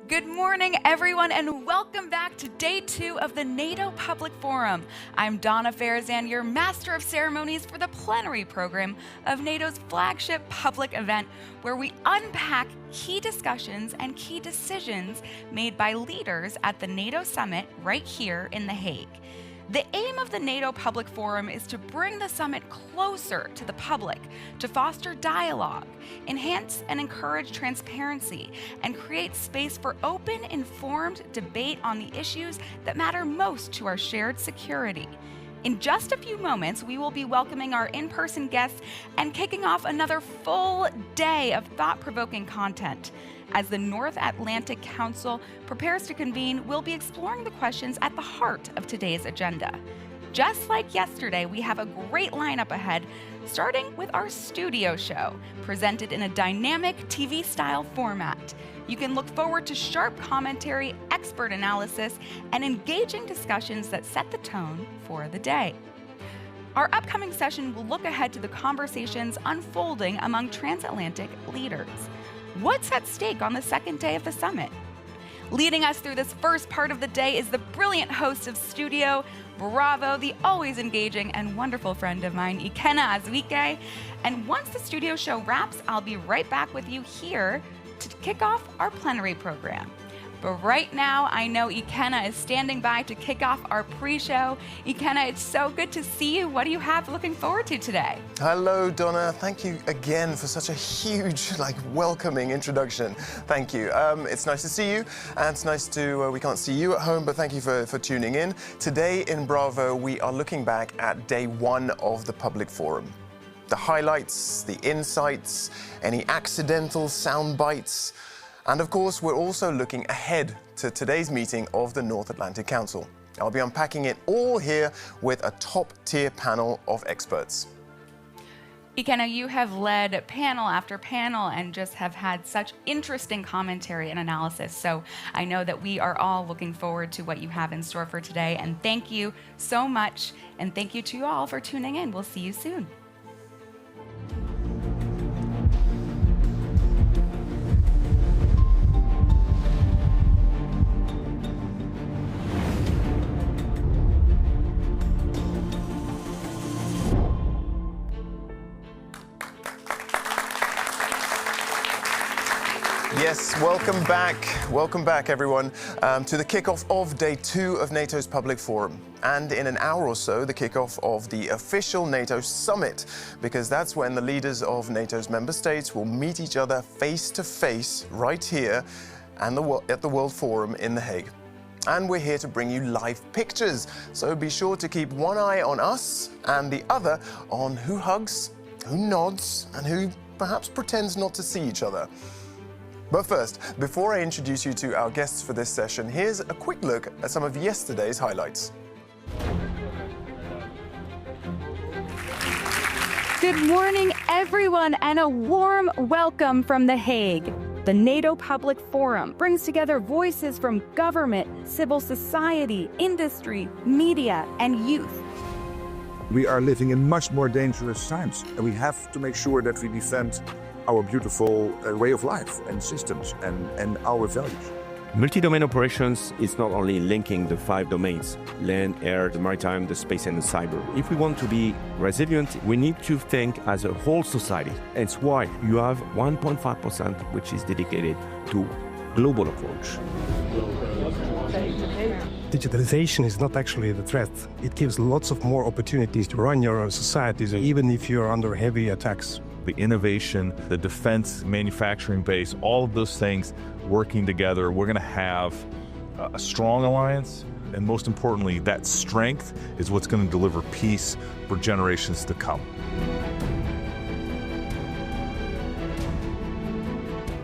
Good morning, everyone, and welcome back to day 2 of the NATO Public Forum. I'm Donna Farazan, your Master of Ceremonies for the plenary program of NATO's flagship public event, where we unpack key discussions and key decisions made by leaders at the NATO Summit right here in The Hague. The aim of the NATO Public Forum is to bring the summit closer to the public, to foster dialogue, enhance and encourage transparency, and create space for open, informed debate on the issues that matter most to our shared security. In just a few moments, we will be welcoming our in-person guests and kicking off another full day of thought-provoking content. As the North Atlantic Council prepares to convene, we'll be exploring the questions at the heart of today's agenda. Just like yesterday, we have a great lineup ahead, starting with our studio show, presented in a dynamic TV-style format. You can look forward to sharp commentary, expert analysis, and engaging discussions that set the tone for the day. Our upcoming session will look ahead to the conversations unfolding among transatlantic leaders. What's at stake on the second day of the summit? Leading us through this first part of the day is the brilliant host of Studio Bravo, the always engaging and wonderful friend of mine, Ikenna Azuike. And once the studio show wraps, I'll be right back with you here to kick off our plenary program. But right now, I know Ikenna is standing by to kick off our pre-show. Ikenna, it's so good to see you. What do you have looking forward to today? Hello, Donna. Thank you again for such a huge, welcoming introduction. Thank you. It's nice to see you, and it's nice to, we can't see you at home, but thank you for tuning in. Today in Bravo, we are looking back at day 1 of the Public Forum. The highlights, the insights, any accidental sound bites. And of course, we're also looking ahead to today's meeting of the North Atlantic Council. I'll be unpacking it all here with a top-tier panel of experts. Ikenna, you have led panel after panel and just have had such interesting commentary and analysis. So I know that we are all looking forward to what you have in store for today. And thank you so much. And thank you to you all for tuning in. We'll see you soon. Yes, welcome back everyone, to the kickoff of day 2 of NATO's Public Forum. And in an hour or so, the kickoff of the official NATO Summit, because that's when the leaders of NATO's member states will meet each other face to face right here and at the World Forum in The Hague. And we're here to bring you live pictures, so be sure to keep one eye on us and the other on who hugs, who nods, and who perhaps pretends not to see each other. But first, before I introduce you to our guests for this session, here's a quick look at some of yesterday's highlights. Good morning, everyone, and a warm welcome from The Hague. The NATO Public Forum brings together voices from government, civil society, industry, media, and youth. We are living in much more dangerous times, and we have to make sure that we defend our beautiful way of life and systems and our values. Multi-domain operations is not only linking the 5 domains, land, air, the maritime, the space and the cyber. If we want to be resilient, we need to think as a whole society. It's why you have 1.5% which is dedicated to global approach. Digitalization is not actually the threat. It gives lots of more opportunities to run your own societies, even if you're under heavy attacks. The innovation, the defense manufacturing base, all of those things working together, we're going to have a strong alliance. And most importantly, that strength is what's going to deliver peace for generations to come.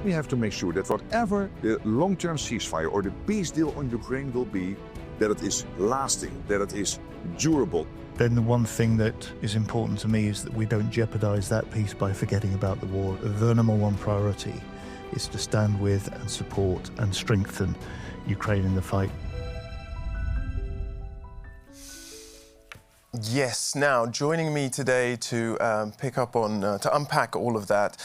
We have to make sure that whatever the long-term ceasefire or the peace deal on Ukraine will be, that it is lasting, that it is durable. Then the one thing that is important to me is that we don't jeopardize that peace by forgetting about the war. The number one priority is to stand with and support and strengthen Ukraine in the fight. Yes, now joining me today to pick up on, to unpack all of that,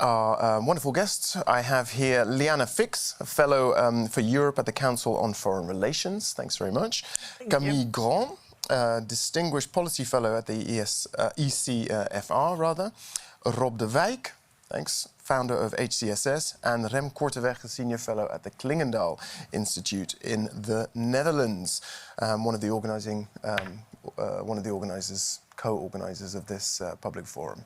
our wonderful guests. I have here Liana Fix, a fellow for Europe at the Council on Foreign Relations. Thanks very much. Camille Grand, distinguished policy fellow at the ECFR, Rob de Wijk, thanks, founder of HCSS, and Rem Korteweg, a senior fellow at the Klingendahl Institute in the Netherlands, one of the co-organisers of this public forum.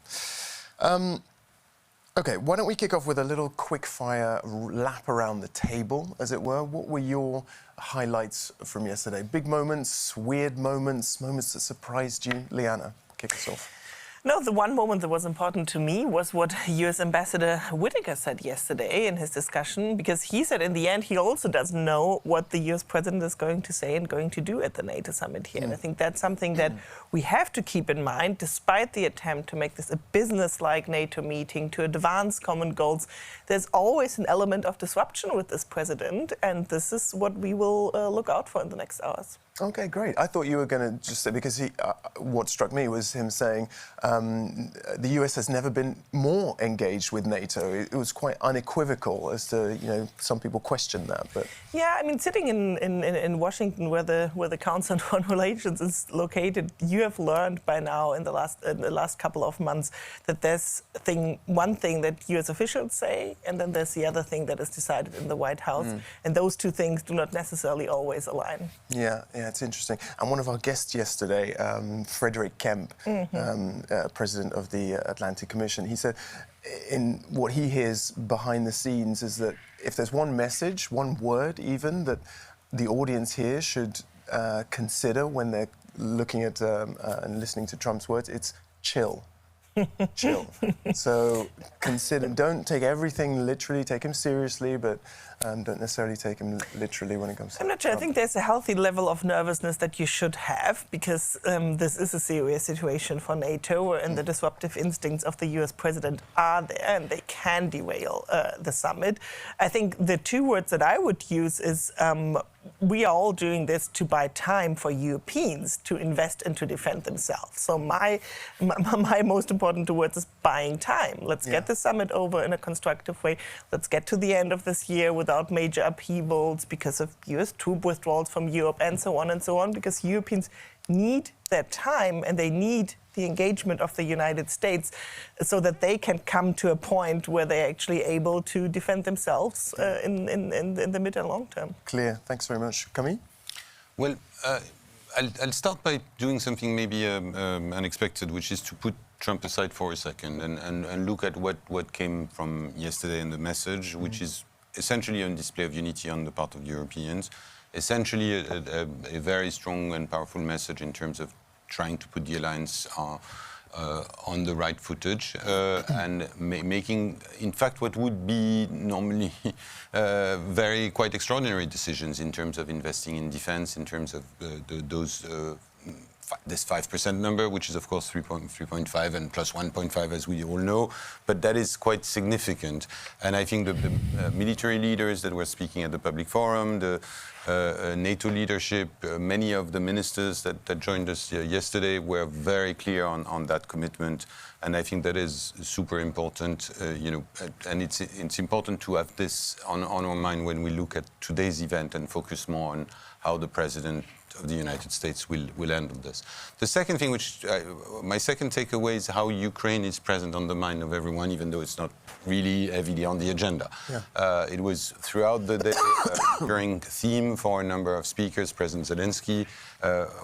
Okay, why don't we kick off with a little quick-fire lap around the table, as it were. What were your highlights from yesterday? Big moments, weird moments, moments that surprised you? Liana, kick us off. No, the one moment that was important to me was what US Ambassador Whitaker said yesterday in his discussion, because he said in the end he also doesn't know what the US president is going to say and going to do at the NATO summit here. And I think that's something that we have to keep in mind, despite the attempt to make this a business-like NATO meeting, to advance common goals. There's always an element of disruption with this president, and this is what we will look out for in the next hours. Okay, great. I thought you were going to just say, because what struck me was him saying the US has never been more engaged with NATO. It was quite unequivocal as to, some people question that. But yeah, I mean, sitting in Washington, where the Council on Foreign Relations is located, you have learned by now in the last couple of months that there's one thing that US officials say, and then there's the other thing that is decided in the White House, and those two things do not necessarily always align. Yeah, it's interesting. And one of our guests yesterday, Frederick Kemp, president of the Atlantic Commission, he said in what he hears behind the scenes is that if there's one message, one word even, that the audience here should consider when they're looking at and listening to Trump's words, it's chill. Chill. So consider, don't take everything literally, take him seriously, but don't necessarily take him literally when it comes to I'm not sure. Trump. I think there's a healthy level of nervousness that you should have, because this is a serious situation for NATO, and the disruptive instincts of the US president are there, and they can derail the summit. I think the two words that I would use is we are all doing this to buy time for Europeans to invest and to defend themselves. So my most important words is buying time. Let's get the summit over in a constructive way. Let's get to the end of this year without major upheavals because of US troop withdrawals from Europe and so on, because Europeans need their time and they need the engagement of the United States so that they can come to a point where they're actually able to defend themselves in the mid and long term. Clear. Thanks very much. Camille? Well, I'll start by doing something maybe unexpected, which is to put Trump aside for a second and look at what came from yesterday in the message, which is essentially a display of unity on the part of Europeans, essentially a very strong and powerful message in terms of trying to put the alliance on the right footage and making, in fact, what would be normally very quite extraordinary decisions in terms of investing in defense, in terms of this 5% number, which is of course 3.5 and plus 1.5, as we all know, but that is quite significant. And I think the military leaders that were speaking at the public forum, the NATO leadership, many of the ministers that joined us yesterday were very clear on that commitment, and I think that is super important. And it's important to have this on our mind when we look at today's event and focus more on how the president of the United States will handle this. The second thing, my second takeaway, is how Ukraine is present on the mind of everyone, even though it's not really heavily on the agenda. Yeah. It was throughout the day a recurring theme for a number of speakers. President Zelensky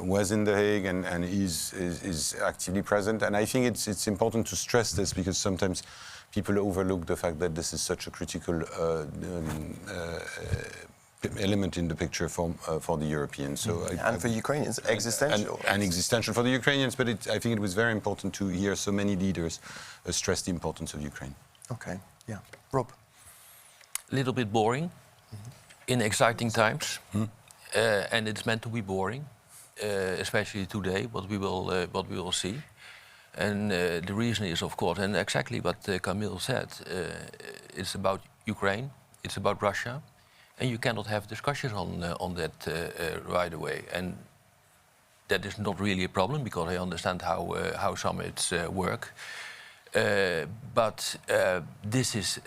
was in The Hague and is actively present. And I think it's important to stress this, because sometimes people overlook the fact that this is such a critical element in the picture for the Europeans. So and for Ukrainians, existential. And existential for the Ukrainians, but I think it was very important to hear so many leaders stress the importance of Ukraine. Okay, yeah. Rob? A little bit boring in exciting times, and it's meant to be boring, especially today, what we will see. And the reason is, of course, and exactly what Camille said, it's about Ukraine, it's about Russia, and you cannot have discussions on that right away. And that is not really a problem, because I understand how summits work. But this is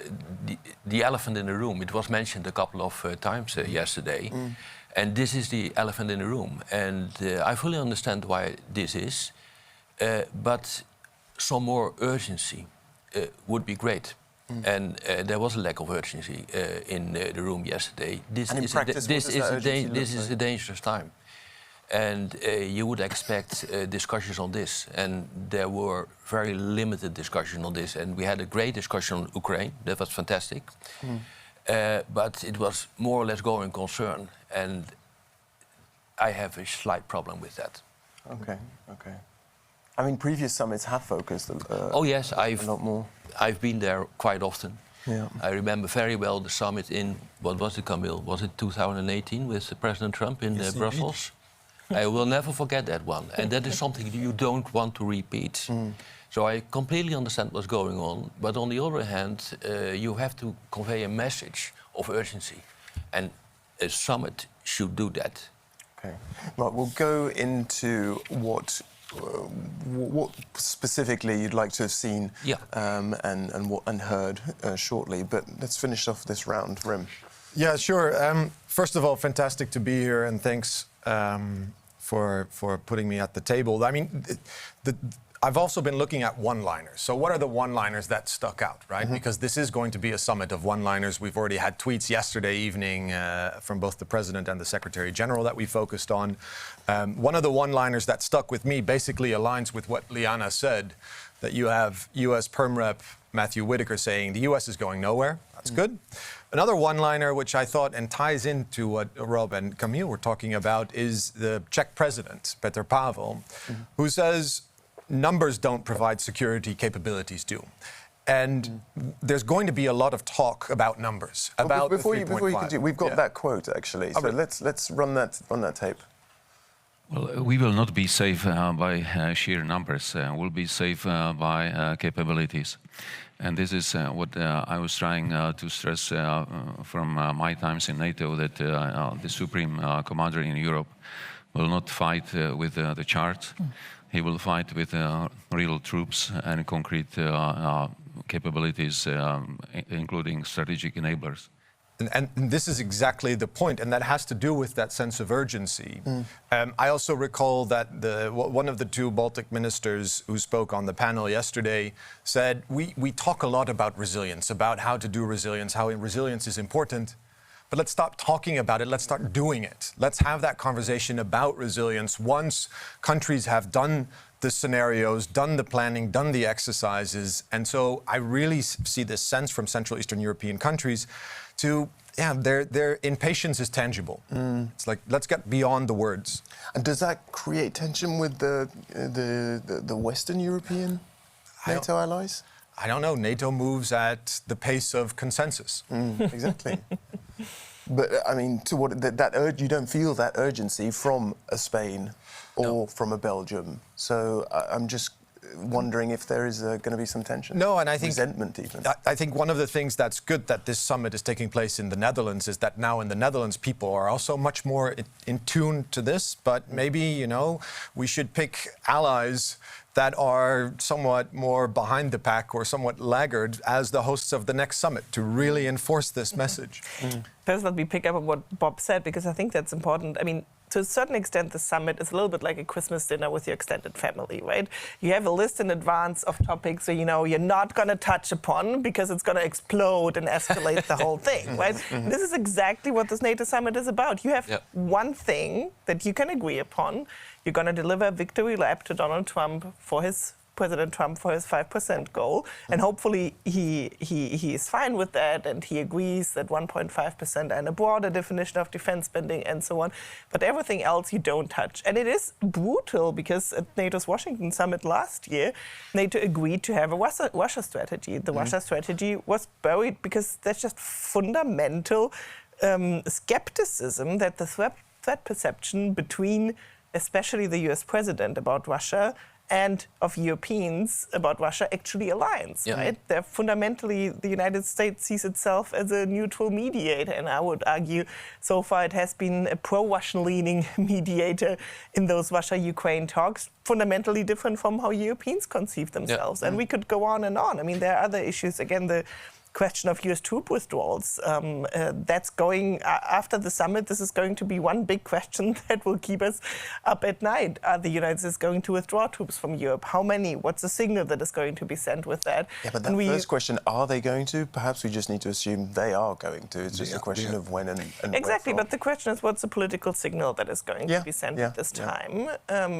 the elephant in the room. It was mentioned a couple of times yesterday. And this is the elephant in the room. And I fully understand why this is. But some more urgency would be great. And there was a lack of urgency in the room yesterday. This is a dangerous time. And you would expect discussions on this. And there were very limited discussions on this. And we had a great discussion on Ukraine. That was fantastic. But it was more or less going concern. And I have a slight problem with that. Okay. I mean, previous summits have focused oh yes, a lot more. I've been there quite often. Yeah. I remember very well the summit in, what was it, Camille? Was it 2018 with President Trump in Brussels? I will never forget that one. And that is something you don't want to repeat. So I completely understand what's going on. But on the other hand, you have to convey a message of urgency. And a summit should do that. Okay. Right, we'll go into what specifically you'd like to have seen and heard shortly. But let's finish off this round. Rim. Yeah, sure. First of all, fantastic to be here, and thanks for putting me at the table. I mean, I've also been looking at one-liners. So what are the one-liners that stuck out, right? Because this is going to be a summit of one-liners. We've already had tweets yesterday evening from both the President and the Secretary General that we focused on. One of the one-liners that stuck with me basically aligns with what Liana said, that you have U.S. Perm Rep Matthew Whitaker saying the U.S. is going nowhere. That's good. Another one-liner, which I thought and ties into what Rob and Camille were talking about, is the Czech President, Petr Pavel, who says, numbers don't provide security, capabilities do. And there's going to be a lot of talk about numbers. About before you continue, we've got that quote actually. So let's run that tape. Well, we will not be safe by sheer numbers. We'll be safe by capabilities. And this is what I was trying to stress from my times in NATO, that the Supreme Commander in Europe will not fight with the charts. He will fight with real troops and concrete capabilities, including strategic enablers. And this is exactly the point, and that has to do with that sense of urgency. I also recall that one of the two Baltic ministers who spoke on the panel yesterday said, we talk a lot about resilience, about how to do resilience, how resilience is important, but let's stop talking about it, let's start doing it. Let's have that conversation about resilience once countries have done the scenarios, done the planning, done the exercises. And so I really see this sense from Central Eastern European countries to, their impatience is tangible. It's like, let's get beyond the words. And does that create tension with the Western European NATO allies? I don't know. NATO moves at the pace of consensus. Exactly. But I mean, to what you don't feel that urgency from a Spain or from a Belgium. So I'm just wondering if there is going to be some tension. No, and I think resentment even. I think one of the things that's good that this summit is taking place in the Netherlands is that now in the Netherlands people are also much more in tune to this. But maybe, we should pick allies that are somewhat more behind the pack or somewhat laggard as the hosts of the next summit to really enforce this message. First, let me pick up on what Bob said, because I think that's important. I mean, to a certain extent, the summit is a little bit like a Christmas dinner with your extended family, right? You have a list in advance of topics that you're not going to touch upon because it's going to explode and escalate the whole thing, right? This is exactly what this NATO summit is about. You have one thing that you can agree upon. You're going to deliver a victory lap to President Trump for his 5% goal, and hopefully he is fine with that, and he agrees that 1.5% and a broader definition of defense spending and so on. But everything else you don't touch. And it is brutal because at NATO's Washington summit last year, NATO agreed to have a Russia strategy. The Russia strategy was buried because there's just fundamental skepticism that the threat perception between especially the US president about Russia and of Europeans about Russia actually aligns, right? They're fundamentally, the United States sees itself as a neutral mediator, and I would argue so far it has been a pro-Russian leaning mediator in those Russia-Ukraine talks, fundamentally different from how Europeans conceive themselves. And we could go on and on. I mean, there are other issues, again, the question of US troop withdrawals. That's going, after the summit, this is going to be one big question that will keep us up at night. Are the United States going to withdraw troops from Europe? How many? What's the signal that is going to be sent with that? Yeah, but that first question, are they going to? Perhaps we just need to assume they are going to. It's just a question of when and exactly, but the question is what's the political signal that is going to be sent at this time,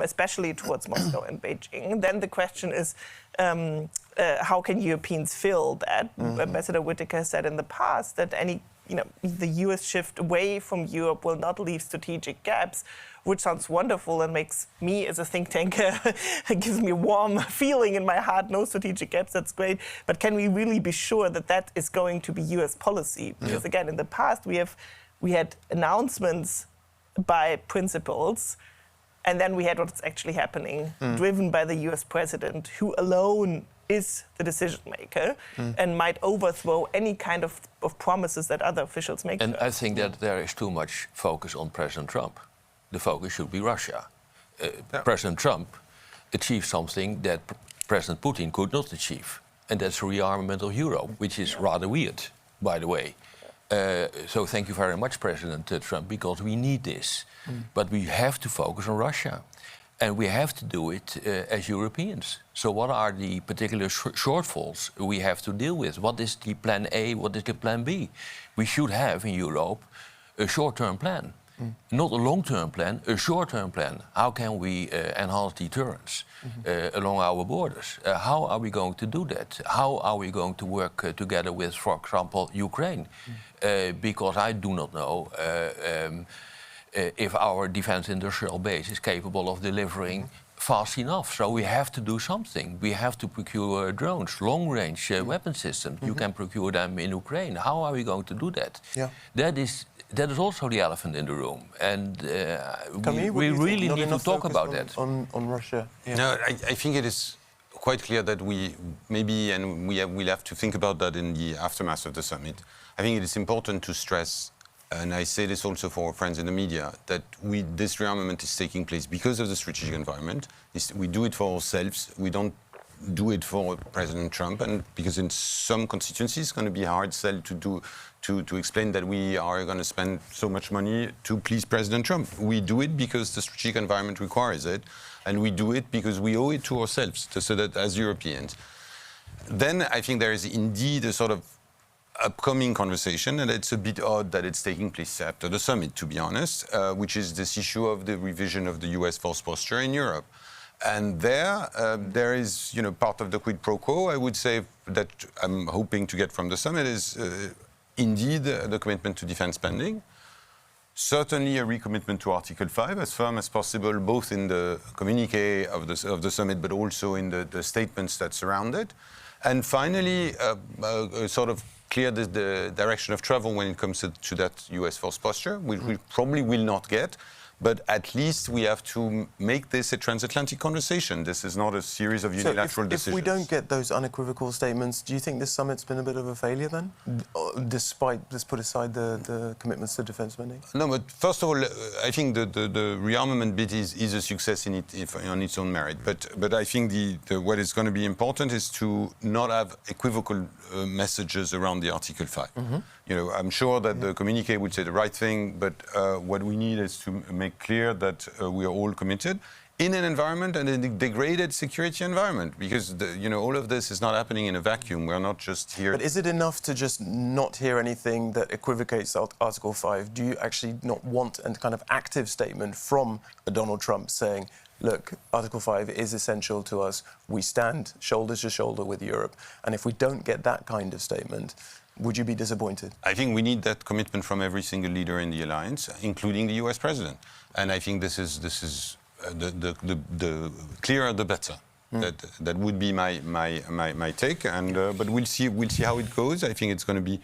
especially towards Moscow and Beijing. Then the question is, how can Europeans fill that? Ambassador Whitaker said in the past that the US shift away from Europe will not leave strategic gaps, which sounds wonderful and makes me as a think tanker, it gives me a warm feeling in my heart, no strategic gaps, that's great. But can we really be sure that that is going to be US policy? Because again, in the past we had announcements by principals, and then we had what's actually happening, driven by the US president, who alone is the decision maker and might overthrow any kind of promises that other officials make. And I think that there is too much focus on President Trump. The focus should be Russia. President Trump achieved something that President Putin could not achieve, and that's rearmament of Europe, which is rather weird, by the way. So thank you very much, President Trump, because we need this. But we have to focus on Russia. And we have to do it as Europeans. So what are the particular shortfalls we have to deal with? What is the plan A? What is the plan B? We should have in Europe a short-term plan. Not a long-term plan, a short-term plan. How can we enhance deterrence along our borders? How are we going to do that? How are we going to work together with, for example, Ukraine? Because I do not know if our defense industrial base is capable of delivering fast enough. So we have to do something. We have to procure drones, long-range weapon systems. You can procure them in Ukraine. How are we going to do that? That is also the elephant in the room. And we really need to talk about that. On Russia? No, I think it is quite clear that we'll have to think about that in the aftermath of the summit. I think it is important to stress, and I say this also for friends in the media, that this rearmament is taking place because of the strategic environment. We do it for ourselves. We don't do it for President Trump, and because in some constituencies it's going to be a hard sell to explain that we are going to spend so much money to please President Trump. We do it because the strategic environment requires it, and we do it because we owe it to ourselves, so that as Europeans. Then I think there is indeed a sort of upcoming conversation, and it's a bit odd that it's taking place after the summit, to be honest, which is this issue of the revision of the US force posture in Europe. And there is, part of the quid pro quo, I would say, that I'm hoping to get from the summit is indeed the commitment to defense spending. Certainly a recommitment to Article 5 as firm as possible, both in the communique of the summit, but also in the statements that surround it. And finally, sort of clear the direction of travel when it comes to that US force posture, which we probably will not get. But at least we have to make this a transatlantic conversation. This is not a series of unilateral decisions. If we don't get those unequivocal statements, do you think this summit's been a bit of a failure then? Despite, let's put aside the commitments to defence spending? No, but first of all, I think the rearmament bit is a success on its own merit. But I think what is going to be important is to not have equivocal messages around the Article 5. I'm sure that the communique would say the right thing, but what we need is to make clear that we are all committed in an environment and in a degraded security environment, because all of this is not happening in a vacuum. We're not just here. But is it enough to just not hear anything that equivocates Article 5? Do you actually not want a kind of active statement from Donald Trump saying, look, Article 5 is essential to us. We stand shoulder to shoulder with Europe. And if we don't get that kind of statement, would you be disappointed? I think we need that commitment from every single leader in the alliance, including the US president. And I think this is the clearer the better. That would be my take. And but we'll see how it goes. I think it's going to be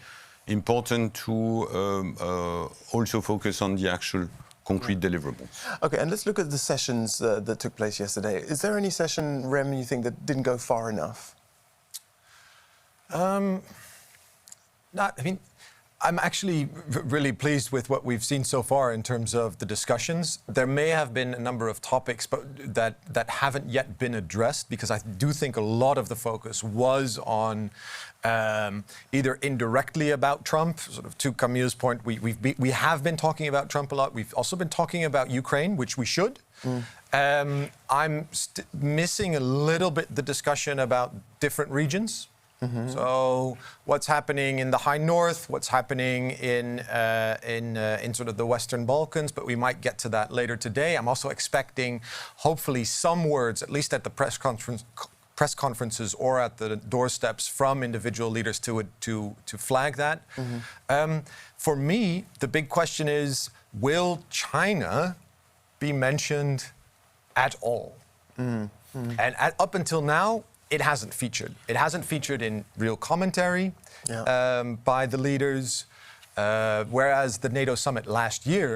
important to also focus on the actual concrete deliverables. Okay, and let's look at the sessions that took place yesterday. Is there any session, Rem, you think that didn't go far enough? I'm actually really pleased with what we've seen so far in terms of the discussions. There may have been a number of topics that haven't yet been addressed, because I do think a lot of the focus was on either indirectly about Trump, sort of to Camille's point, we have been talking about Trump a lot. We've also been talking about Ukraine, which we should. I'm missing a little bit the discussion about different regions. So what's happening in the high north, what's happening in sort of the Western Balkans, but we might get to that later today. I'm also expecting, hopefully, some words, at least at the press conferences or at the doorsteps, from individual leaders to flag that. For me, the big question is, will China be mentioned at all? And up until now, it hasn't featured. It hasn't featured in real commentary by the leaders, whereas the NATO summit last year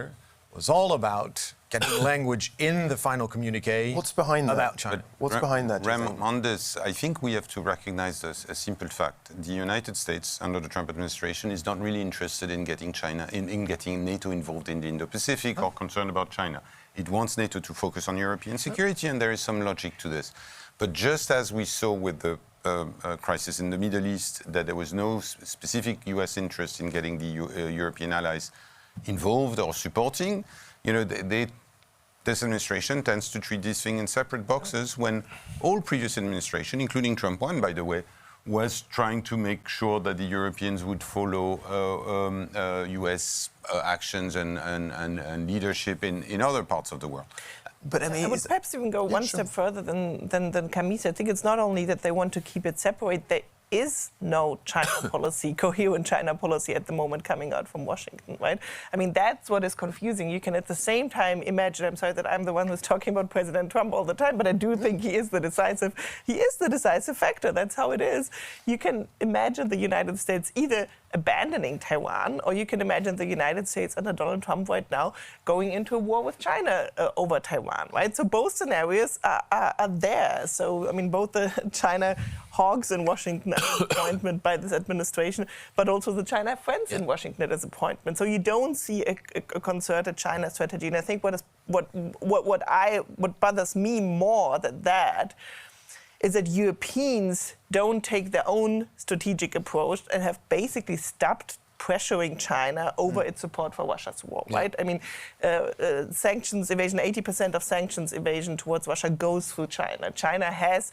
was all about getting language in the final communique. What's behind that? About China. What's behind that? Rem, on this, I think we have to recognize a simple fact. The United States, under the Trump administration, is not really interested in getting China, in getting NATO involved in the Indo-Pacific or concerned about China. It wants NATO to focus on European security, and there is some logic to this. But just as we saw with the crisis in the Middle East, that there was no specific U.S. interest in getting the European allies involved or supporting, this administration tends to treat this thing in separate boxes, when all previous administration, including Trump 1, by the way, was trying to make sure that the Europeans would follow U.S. actions and leadership in other parts of the world. But I would perhaps even go one step further than Camille said. I think it's not only that they want to keep it separate, there is no China policy, coherent China policy at the moment coming out from Washington, right? I mean, that's what is confusing. You can at the same time imagine, I'm sorry that I'm the one who's talking about President Trump all the time, but I do think he is the decisive factor. That's how it is. You can imagine the United States either abandoning Taiwan, or you can imagine the United States under Donald Trump right now going into a war with China over Taiwan, right? So both scenarios are there. So, I mean, both the China hogs in Washington at disappointment by this administration, but also the China friends in Washington at disappointment. So you don't see a concerted China strategy. And I think what bothers me more than that is that Europeans don't take their own strategic approach and have basically stopped pressuring China over its support for Russia's war, right? I mean, sanctions evasion, 80% of sanctions evasion towards Russia goes through China. China has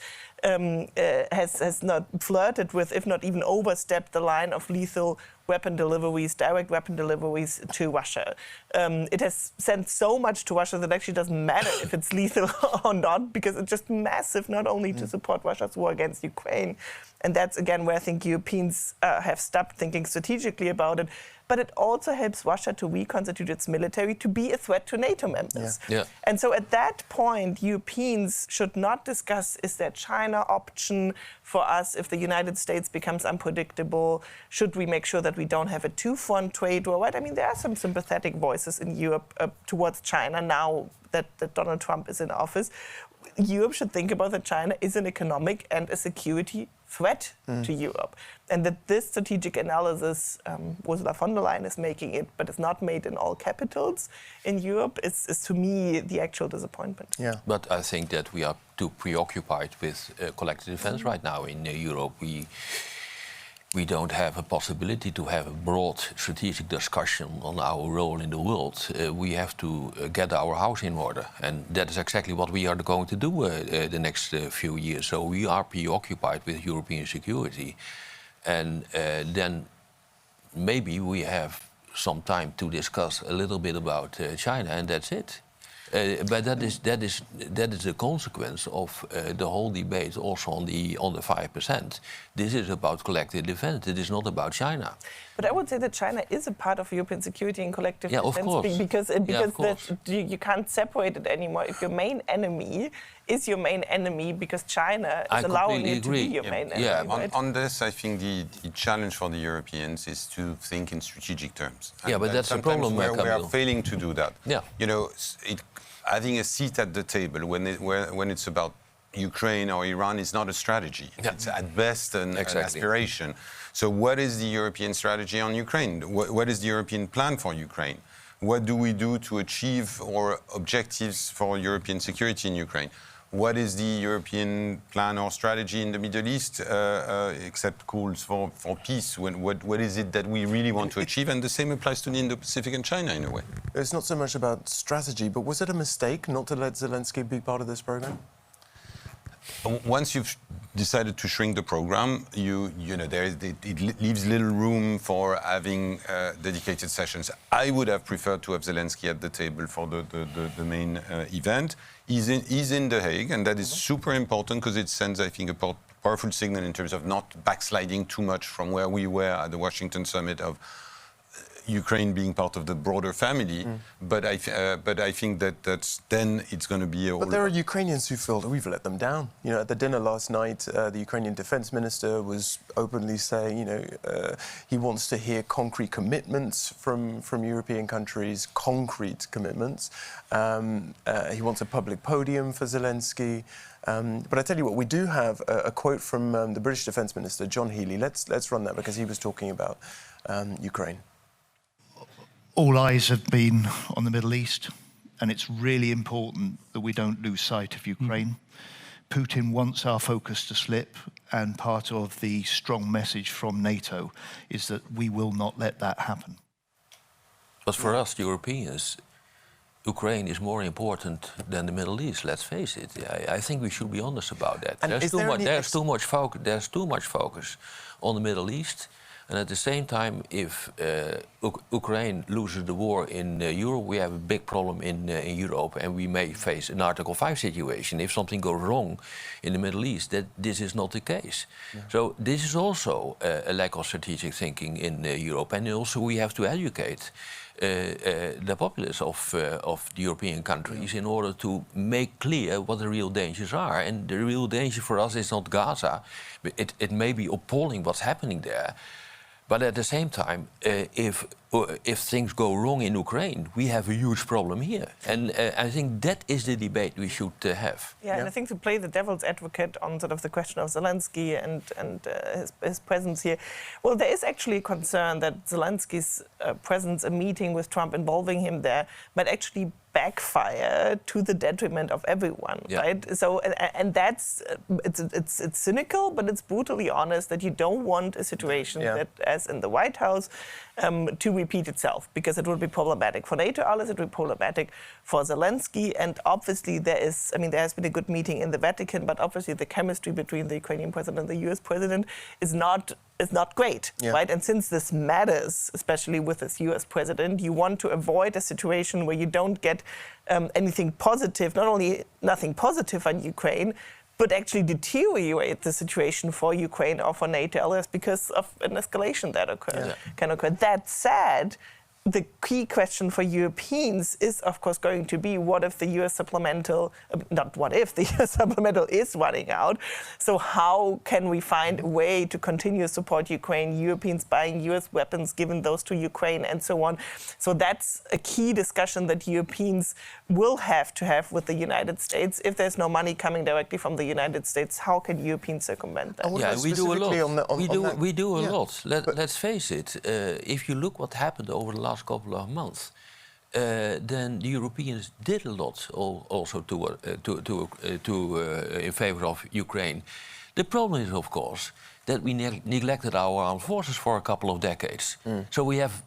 not flirted with, if not even overstepped, the line of lethal weapon deliveries, direct weapon deliveries to Russia. It has sent so much to Russia that it actually doesn't matter if it's lethal or not, because it's just massive, not only to support Russia's war against Ukraine. And that's, again, where I think Europeans have stopped thinking strategically about it. But it also helps Russia to reconstitute its military to be a threat to NATO members. And so at that point, Europeans should not discuss, is there China option for us if the United States becomes unpredictable? Should we make sure that we don't have a two-front trade war, right? I mean, there are some sympathetic voices in Europe towards China now that Donald Trump is in office. Europe should think about that China is an economic and a security threat to Europe. And that this strategic analysis, Ursula von der Leyen is making it, but it's not made in all capitals in Europe, is to me the actual disappointment. But I think that we are too preoccupied with collective defense right now in Europe. We don't have a possibility to have a broad strategic discussion on our role in the world. We have to get our house in order. And that is exactly what we are going to do the next few years. So we are preoccupied with European security. And then maybe we have some time to discuss a little bit about China, and that's it. But that is a consequence of the whole debate also on the 5%. This is about collective defense. It is not about China. But I would say that China is a part of European security and collective defense. Of course. Because you can't separate it anymore. If your main enemy is your main enemy because China is allowing you to be your main enemy. Yeah, right? on this, I think the challenge for the Europeans is to think in strategic terms. But that's the problem. We are failing to do that. Yeah. You know, having a seat at the table when it's about Ukraine or Iran is not a strategy. Yeah. It's at best an aspiration. So what is the European strategy on Ukraine? What is the European plan for Ukraine? What do we do to achieve our objectives for European security in Ukraine? What is the European plan or strategy in the Middle East, except calls for peace? What is it that we really want to achieve? And the same applies to the Indo-Pacific and China, in a way. It's not so much about strategy, but was it a mistake not to let Zelensky be part of this program? Once you've decided to shrink the program, it leaves little room for having dedicated sessions. I would have preferred to have Zelensky at the table for the main event. He's in The Hague, and that is super important because it sends, I think, a powerful signal in terms of not backsliding too much from where we were at the Washington Summit of Ukraine being part of the broader family, but I think then it's going to be. But there are Ukrainians who feel that we've let them down. You know, at the dinner last night, the Ukrainian defense minister was openly saying, he wants to hear concrete commitments from European countries, concrete commitments. He wants a public podium for Zelensky. But I tell you what, we do have a quote from the British defense minister, John Healey. Let's run that because he was talking about Ukraine. All eyes have been on the Middle East, and it's really important that we don't lose sight of Ukraine. Putin wants our focus to slip, and part of the strong message from NATO is that we will not let that happen. But for us, Europeans, Ukraine is more important than the Middle East. Let's face it. I think we should be honest about that. There's too much focus on the Middle East. And at the same time, if Ukraine loses the war in Europe, we have a big problem in Europe, and we may face an Article 5 situation if something goes wrong in the Middle East. That this is not the case. Yeah. So this is also a lack of strategic thinking in Europe, and also we have to educate the populace of the European countries in order to make clear what the real dangers are. And the real danger for us is not Gaza. It may be appalling what's happening there. But at the same time, if things go wrong in Ukraine, we have a huge problem here. And I think that is the debate we should have. Yeah, and I think to play the devil's advocate on sort of the question of Zelensky and his presence here, well, there is actually a concern that Zelensky's presence, a meeting with Trump involving him there, might actually backfire to the detriment of everyone, right? So, and that's it's cynical, but it's brutally honest that you don't want a situation that, as in the White House, to repeat itself, because it would be problematic for NATO allies, it would be problematic for Zelensky, and obviously there has been a good meeting in the Vatican, but obviously the chemistry between the Ukrainian president and the US president is not great, right? And since this matters, especially with this US president, you want to avoid a situation where you don't get anything positive, not only nothing positive on Ukraine, but actually deteriorate the situation for Ukraine or for NATO allies because of an escalation that can occur. That said, the key question for Europeans is, of course, going to be, what if the US supplemental, not what if, the US supplemental is running out? So how can we find a way to continue to support Ukraine, Europeans buying US weapons, giving those to Ukraine, and so on? So that's a key discussion that Europeans will have to have with the United States. If there's no money coming directly from the United States, how can Europeans circumvent that? Yeah, we do a lot. We do a lot. Let's face it. If you look what happened over the last couple of months, then the Europeans did a lot also in favor of Ukraine. The problem is, of course, that we neglected our armed forces for a couple of decades. So we have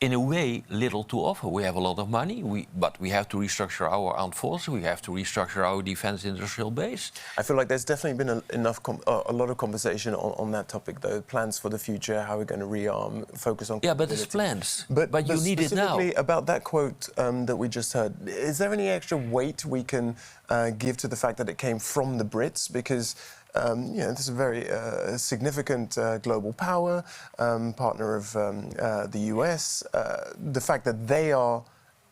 in a way, little to offer. We have a lot of money, but we have to restructure our armed forces, we have to restructure our defense industrial base. I feel like there's definitely been a lot of conversation on that topic, though. Plans for the future, how we're going to rearm, focus on... Yeah, but it's plans. But you need it now. Specifically about that quote that we just heard, is there any extra weight we can give to the fact that it came from the Brits? Because this is a very significant global power, partner of the US. The fact that they are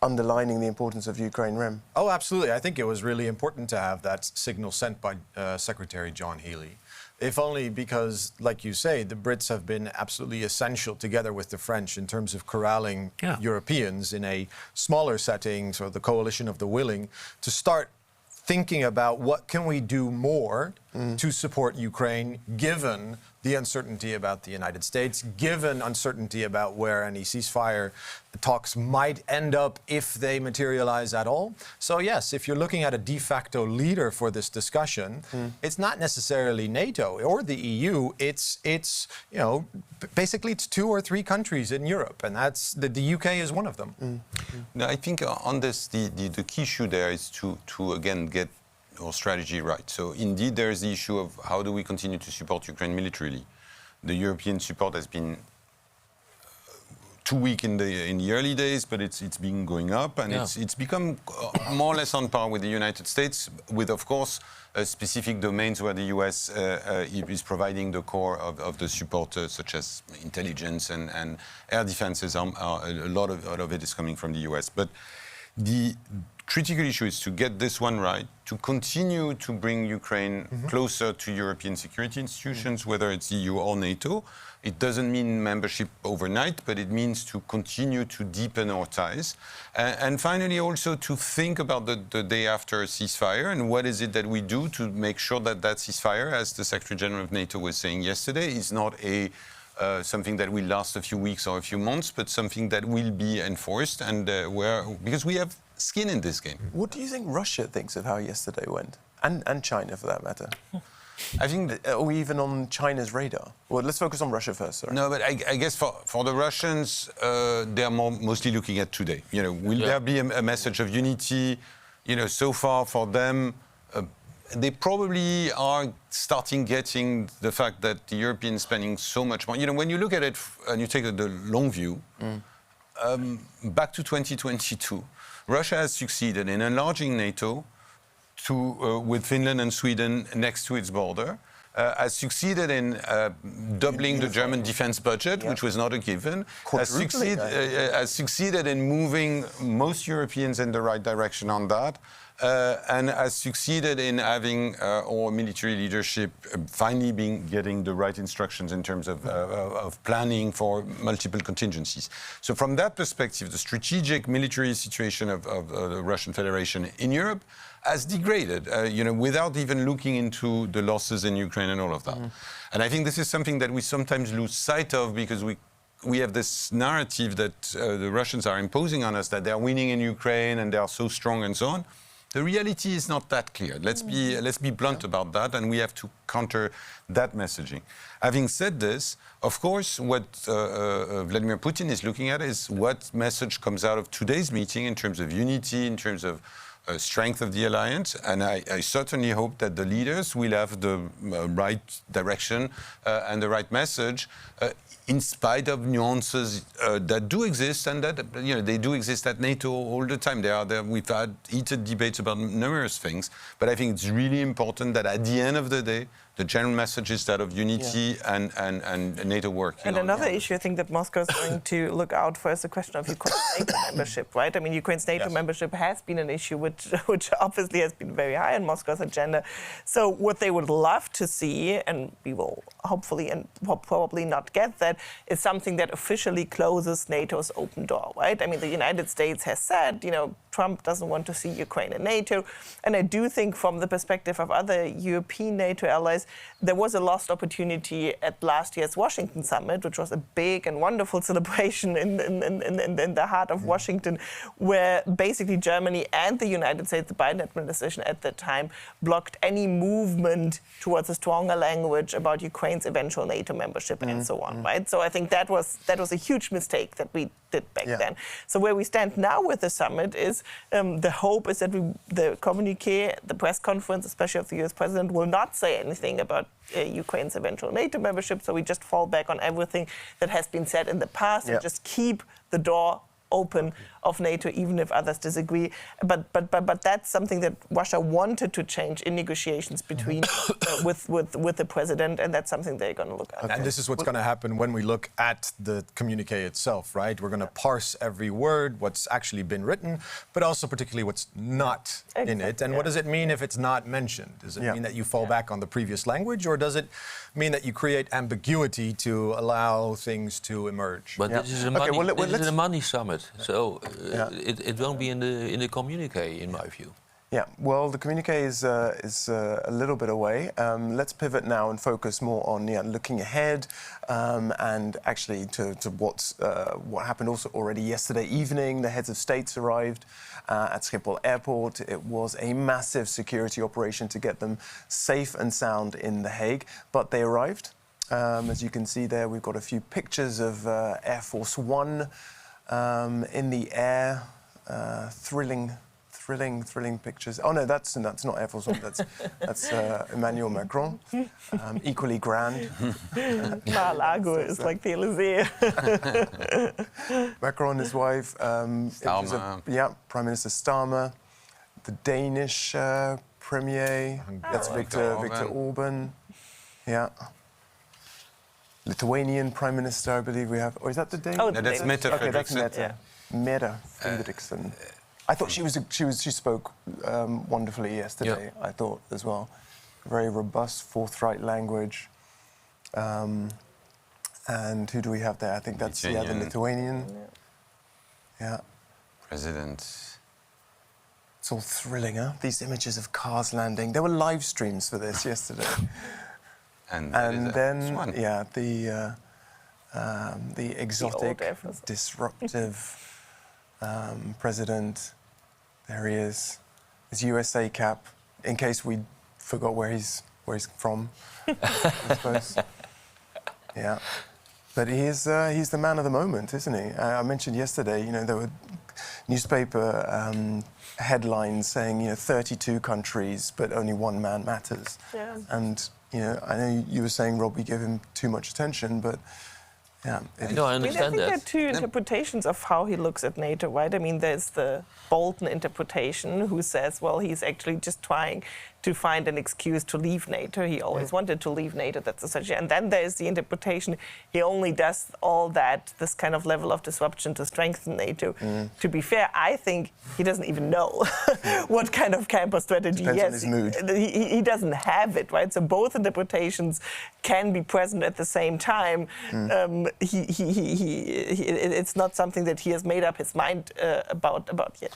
underlining the importance of Ukraine, Rem. Oh, absolutely. I think it was really important to have that signal sent by Secretary John Healey. If only because, like you say, the Brits have been absolutely essential together with the French in terms of corralling Europeans in a smaller setting, so the coalition of the willing, to start thinking about what can we do more to support Ukraine, given the uncertainty about the United States, given uncertainty about where any ceasefire talks might end up if they materialize at all. So yes, if you're looking at a de facto leader for this discussion, it's not necessarily NATO or the EU. It's basically it's 2 or 3 countries in Europe, and that's the UK is one of them. No, I think on this, the key issue there is to again get our strategy right. So indeed, there is the issue of how do we continue to support Ukraine militarily. The European support has been too weak in the early days, but it's been going up, and it's become more or less on par with the United States, with of course specific domains where the US is providing the core of the support, such as intelligence and air defenses. A lot of it is coming from the US, but the critical issue is to get this one right, to continue to bring Ukraine closer to European security institutions, whether it's EU or NATO. It doesn't mean membership overnight, but it means to continue to deepen our ties. And finally, also to think about the day after a ceasefire and what is it that we do to make sure that that ceasefire, as the Secretary General of NATO was saying yesterday, is not something that will last a few weeks or a few months, but something that will be enforced, and because we have skin in this game. What do you think Russia thinks of how yesterday went? And China, for that matter? I think that, are we even on China's radar? Well, let's focus on Russia first. Sorry. No, but I guess for the Russians, they are mostly looking at today. Will there be a message of unity? So far for them, they probably are starting getting the fact that the Europeans spending so much money. When you look at it and you take the long view, back to 2022, Russia has succeeded in enlarging NATO with Finland and Sweden next to its border, has succeeded in doubling the German defense budget, which was not a given, has succeeded in moving most Europeans in the right direction on that, and has succeeded in having our military leadership finally getting the right instructions in terms of planning for multiple contingencies. So from that perspective, the strategic military situation of the Russian Federation in Europe has degraded, without even looking into the losses in Ukraine and all of that. And I think this is something that we sometimes lose sight of because we have this narrative that the Russians are imposing on us, that they're winning in Ukraine and they are so strong and so on. The reality is not that clear. Let's be blunt about that, and we have to counter that messaging. Having said this, of course, what Vladimir Putin is looking at is what message comes out of today's meeting in terms of unity, in terms of strength of the alliance, and I certainly hope that the leaders will have the right direction and the right message, in spite of nuances that do exist, and that they do exist at NATO all the time. We've had heated debates about numerous things, but I think it's really important that at the end of the day, the general message is that of unity and NATO working. And another issue I think that Moscow is going to look out for is the question of Ukraine's NATO membership, right? I mean, Ukraine's NATO membership has been an issue which obviously has been very high on Moscow's agenda. So what they would love to see, and we will hopefully and probably not get that, is something that officially closes NATO's open door, right? I mean, the United States has said, Trump doesn't want to see Ukraine in NATO. And I do think from the perspective of other European NATO allies, there was a lost opportunity at last year's Washington Summit, which was a big and wonderful celebration in the heart of Washington, where basically Germany and the United States, the Biden administration at that time, blocked any movement towards a stronger language about Ukraine's eventual NATO membership and so on, right? So I think that was a huge mistake that we did back then. So where we stand now with the summit is the hope is that the communique, the press conference, especially of the US president, will not say anything about Ukraine's eventual NATO membership. So we just fall back on everything that has been said in the past and just keep the door open of NATO, even if others disagree. But that's something that Russia wanted to change in negotiations between with the president, and that's something they're going to look at. Okay. And this is what's going to happen when we look at the communique itself, right? We're going to parse every word, what's actually been written, but also particularly what's not in it. And what does it mean if it's not mentioned? Does it mean that you fall back on the previous language, or does it mean that you create ambiguity to allow things to emerge? But this is a money summit. So it won't be in the communique, in my view. Yeah, well, the communique is a little bit away. Let's pivot now and focus more on looking ahead and actually to what happened also already yesterday evening. The heads of states arrived at Schiphol Airport. It was a massive security operation to get them safe and sound in The Hague, but they arrived. As you can see there, we've got a few pictures of Air Force One in the air, thrilling pictures. Oh no, that's not Air Force One. That's Emmanuel Macron, equally grand. Mar-a-Lago is like the Elysee. Macron, his wife, Prime Minister Starmer, the Danish Premier. That's Viktor Orban. Yeah. Lithuanian Prime Minister, I believe we have. Or is that the Danish? Oh, that's Mette Frederiksen. Okay, that's Mette. Mette Frederiksen. I thought she spoke wonderfully yesterday. I thought as well, very robust, forthright language. And who do we have there? I think that's the Lithuanian. Yeah. President. It's all thrilling, huh? These images of cars landing. There were live streams for this yesterday. And then the exotic, disruptive president. There he is, his USA cap. In case we forgot where he's from, I suppose. Yeah, but he's the man of the moment, isn't he? I mentioned yesterday, there were newspaper headlines saying, 32 countries, but only one man matters. Yeah. And I know you were saying, Rob, we give him too much attention, but yeah. I understand that. There are two interpretations of how he looks at NATO, right? I mean, there's the Bolton interpretation, who says, well, he's actually just trying to find an excuse to leave NATO. He always wanted to leave NATO, that's essentially. And then there's the interpretation, he only does all that, this kind of level of disruption to strengthen NATO. To be fair, I think he doesn't even know what kind of camper strategy he has. Depends on his mood. He doesn't have it, right? So both interpretations can be present at the same time. It's not something that he has made up his mind about yet.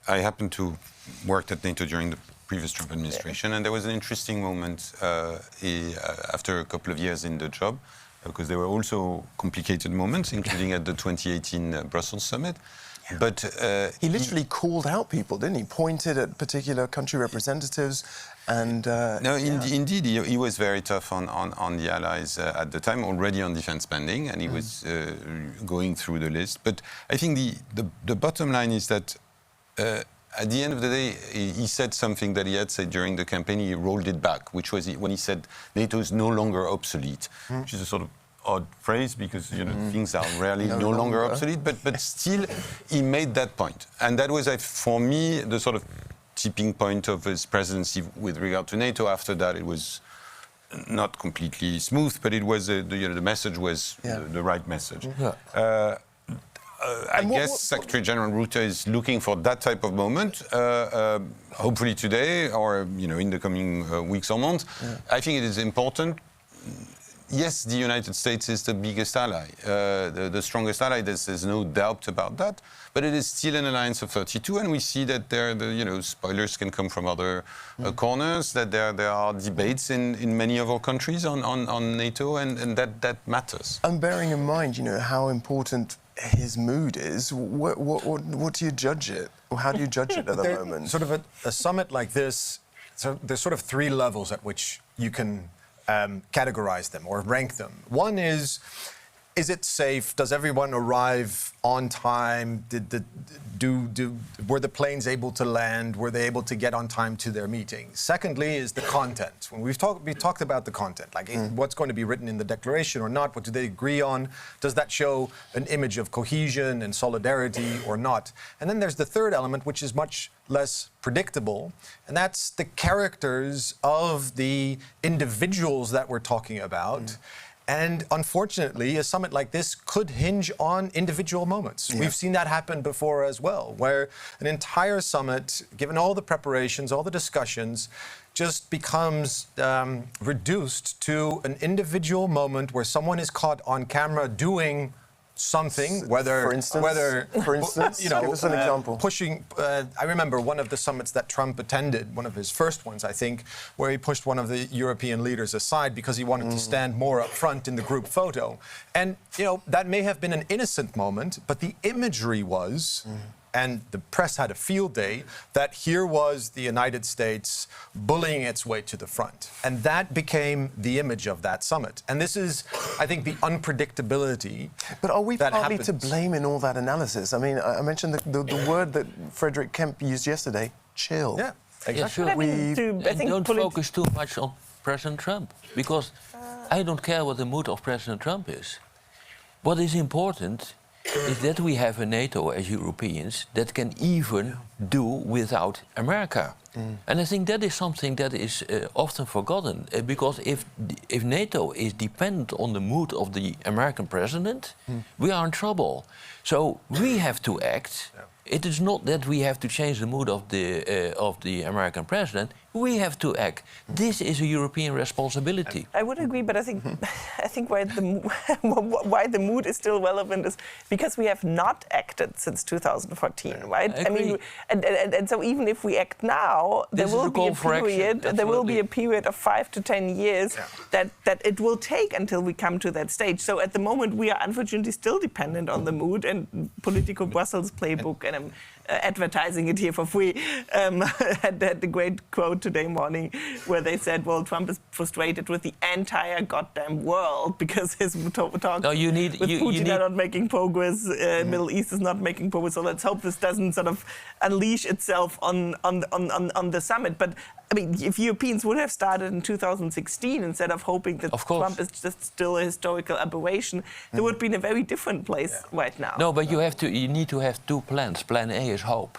I happened to work at NATO during the previous Trump administration, and there was an interesting moment after a couple of years in the job, because there were also complicated moments, including at the 2018 Brussels summit. But he literally called out people, didn't he? Pointed at particular country representatives, and indeed, he was very tough on the allies at the time, already on defense spending, and he was going through the list. But I think the bottom line is that at the end of the day, he said something that he had said during the campaign. He rolled it back, which was when he said NATO is no longer obsolete, which is a sort of odd phrase because things are rarely no longer obsolete, but still he made that point. And that was, for me, the sort of tipping point of his presidency with regard to NATO. After that, it was not completely smooth, but it was the message was the right message. I guess Secretary General Rutte is looking for that type of moment, hopefully today or in the coming weeks or months. I think it is important. Yes, the United States is the biggest ally, the strongest ally. There's no doubt about that. But it is still an alliance of 32, and we see that spoilers can come from other corners. That there are debates in many of our countries on NATO, and that matters. And bearing in mind, how important his mood is, what do you judge it? Or how do you judge it at the moment? Sort of a summit like this, so there's sort of three levels at which you can categorize them or rank them. One is is it safe? Does everyone arrive on time? Were the planes able to land? Were they able to get on time to their meeting? Secondly is the content. When we talked about the content, like what's going to be written in the declaration or not, what do they agree on? Does that show an image of cohesion and solidarity or not? And then there's the third element, which is much less predictable, and that's the characters of the individuals that we're talking about. And unfortunately, a summit like this could hinge on individual moments. We've seen that happen before as well, where an entire summit, given all the preparations, all the discussions, just becomes reduced to an individual moment where someone is caught on camera doing something, for instance, you know, give us an example. Pushing. I remember one of the summits that Trump attended, one of his first ones, I think, where he pushed one of the European leaders aside because he wanted to stand more up front in the group photo. And you know, that may have been an innocent moment, but the imagery was. And the press had a field day that here was the United States bullying its way to the front. And that became the image of that summit. And this is, I think, the unpredictability. But are we partly happens. to blame in all that analysis? I mean, I mentioned the word that Frederick Kemp used yesterday, chill. Yeah, exactly. Yeah, sure. I think don't focus too much on President Trump, because I don't care what the mood of President Trump is. What is important is that we have a NATO as Europeans that can even do without America. And I think that is something that is often forgotten, because if NATO is dependent on the mood of the American president, we are in trouble. So we have to act. It is not that we have to change the mood of the American president. We have to act. This is a European responsibility. I would agree, but I think why the mood is still relevant is because we have not acted since 2014, right? I mean, and so even if we act now, there will be a period. There will be a period of 5 to 10 years that it will take until we come to that stage. So at the moment, we are unfortunately still dependent on the mood and political Brussels playbook, and I'm advertising it here for free. Had the great quote today morning where they said, well, Trump is frustrated with the entire goddamn world because his talks with Putin are not making progress, Middle East is not making progress, so let's hope this doesn't sort of unleash itself on the summit. But I mean, if Europeans would have started in 2016 instead of hoping that Trump is just still a historical aberration, they would be in a very different place right now. No, but you need to have two plans. Plan A is hope.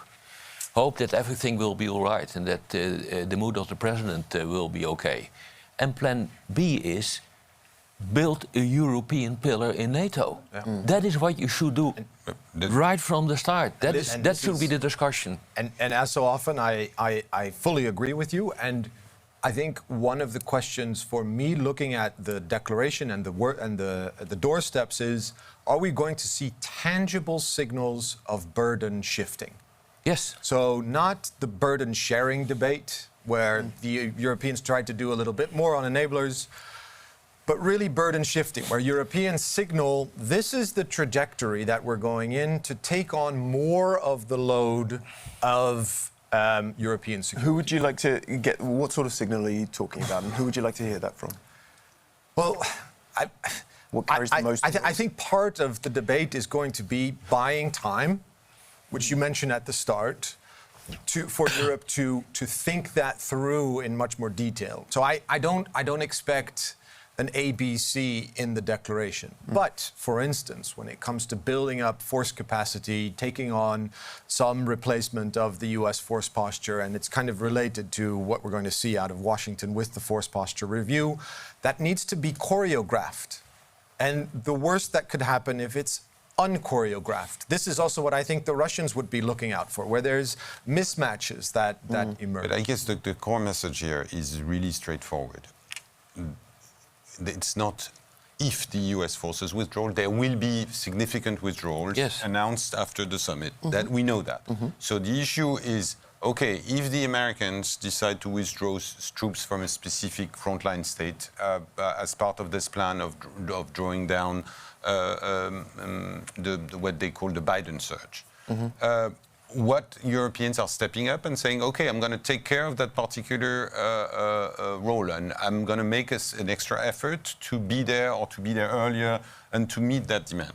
Hope that everything will be all right and that the mood of the president will be okay. And plan B is build a European pillar in NATO. That is what you should do right from the start. That should be the discussion. And as so often, I fully agree with you. And I think one of the questions for me looking at the declaration and the doorsteps is, are we going to see tangible signals of burden shifting? Yes. So not the burden sharing debate where the Europeans tried to do a little bit more on enablers, but really burden shifting, where Europeans signal this is the trajectory that we're going in to take on more of the load of European security. Who would you like to get, what sort of signal are you talking about, and who would you like to hear that from? Well, what carries the most? I think part of the debate is going to be buying time, which you mentioned at the start, for Europe to think that through in much more detail. So I don't expect an ABC in the declaration. But, for instance, when it comes to building up force capacity, taking on some replacement of the US force posture, and it's kind of related to what we're going to see out of Washington with the force posture review, that needs to be choreographed. And the worst that could happen if it's unchoreographed. This is also what I think the Russians would be looking out for, where there's mismatches that emerge. But I guess the core message here is really straightforward. It's not if the US forces withdraw. There will be significant withdrawals announced after the summit. That we know that. So the issue is, okay, if the Americans decide to withdraw troops from a specific frontline state as part of this plan of drawing down what they call the Biden surge, what Europeans are stepping up and saying, okay, I'm going to take care of that particular role, and I'm going to make an extra effort to be there or to be there earlier and to meet that demand.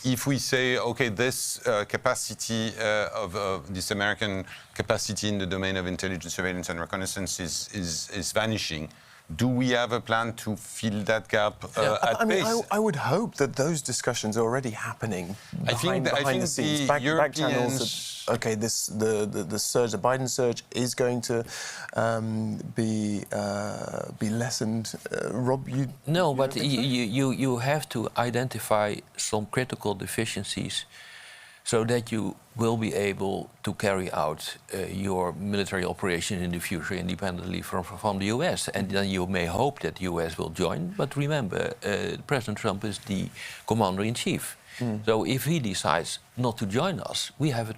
If we say, okay, this capacity of this American capacity in the domain of intelligence, surveillance, and reconnaissance is vanishing, do we have a plan to fill that gap at pace? I would hope that those discussions are already happening behind the scenes. Back channels. Okay, the surge, the Biden surge, is going to be lessened. Rob, you no, but you have to identify some critical deficiencies, so that you will be able to carry out your military operation in the future independently from the US. And then you may hope that the US will join. But remember, President Trump is the commander-in-chief. So if he decides not to join us, we have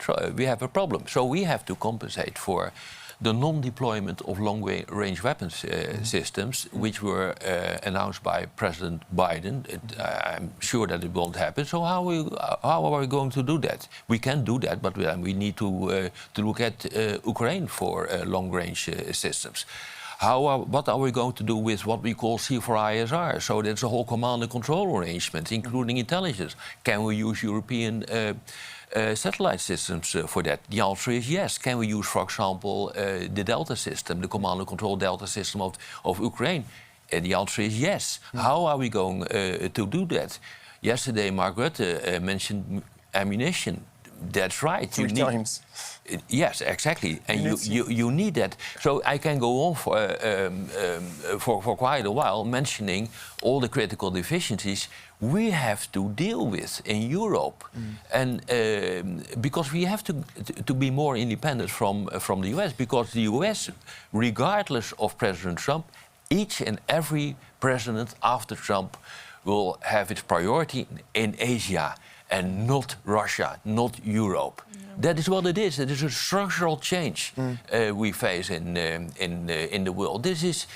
a problem. So we have to compensate for the non-deployment of long-range weapons systems, which were announced by President Biden. I'm sure that it won't happen. So how are we going to do that? We can do that, but we need to look at Ukraine for long-range systems. What are we going to do with what we call C4ISR? So that's a whole command and control arrangement, including intelligence. Can we use European satellite systems for that? The answer is yes. Can we use, for example, the Delta system, the command and control Delta system of Ukraine? The answer is yes. How are we going to do that? Yesterday, Mark Rutte mentioned ammunition. That's right. Three times. Yes, exactly. And you need that. So I can go on for quite a while mentioning all the critical deficiencies we have to deal with in Europe. And because we have to be more independent from the US, because the US, regardless of President Trump, each and every president after Trump will have its priority in Asia and not Russia, not Europe. That is what it is. It is a structural change we face in the world. This is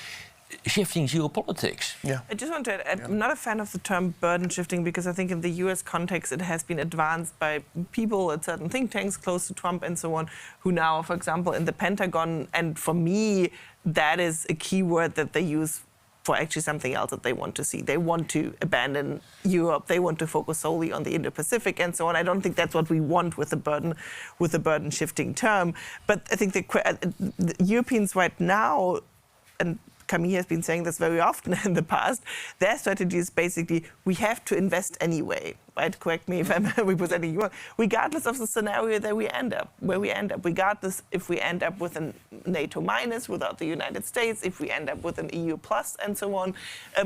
shifting geopolitics. Yeah. I just want to add, I'm not a fan of the term burden shifting, because I think in the US context it has been advanced by people at certain think tanks close to Trump and so on, who now, for example, in the Pentagon, and for me, that is a key word that they use for actually something else that they want to see. They want to abandon Europe. They want to focus solely on the Indo-Pacific and so on. I don't think that's what we want with the burden shifting term. But I think the Europeans right now, and Camille has been saying this very often in the past, their strategy is basically, we have to invest anyway, right? Correct me if I'm representing you, regardless of the scenario that we end up, regardless if we end up with a NATO minus without the United States, if we end up with an EU plus and so on,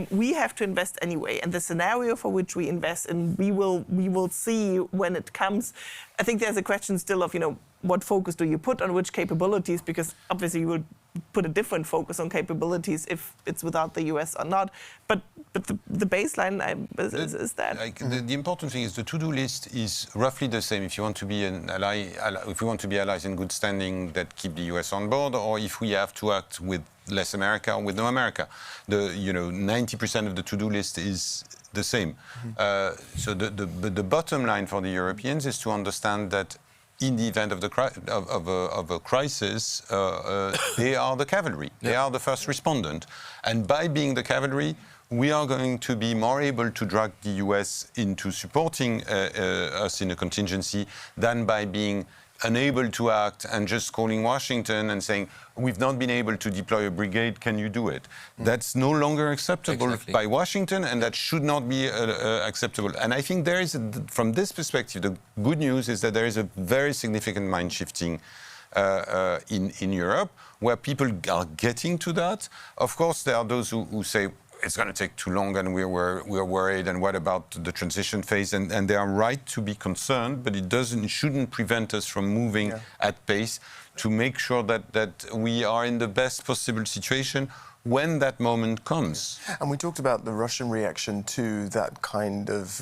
we have to invest anyway. And the scenario for which we invest in, we will see when it comes. I think there's a question still of, what focus do you put on which capabilities? Because obviously you will put a different focus on capabilities if it's without the US or not. But the baseline is that. The important thing is the to-do list is roughly the same. If you want to be an ally, if we want to be allies in good standing that keep the US on board, or if we have to act with less America or with no America, 90% of the to-do list is the same. So the bottom line for the Europeans is to understand that in the event of a crisis, they are the cavalry. They are the first respondent. And by being the cavalry, we are going to be more able to drag the US into supporting us in a contingency than by being unable to act and just calling Washington and saying, we've not been able to deploy a brigade, can you do it? That's no longer acceptable by Washington, and that should not be acceptable. And I think there is, from this perspective, the good news is that there is a very significant mind shifting in Europe, where people are getting to that. Of course, there are those who say, it's going to take too long and we're worried, and what about the transition phase? And they are right to be concerned, but it shouldn't prevent us from moving at pace to make sure that we are in the best possible situation when that moment comes. And we talked about the Russian reaction to that kind of,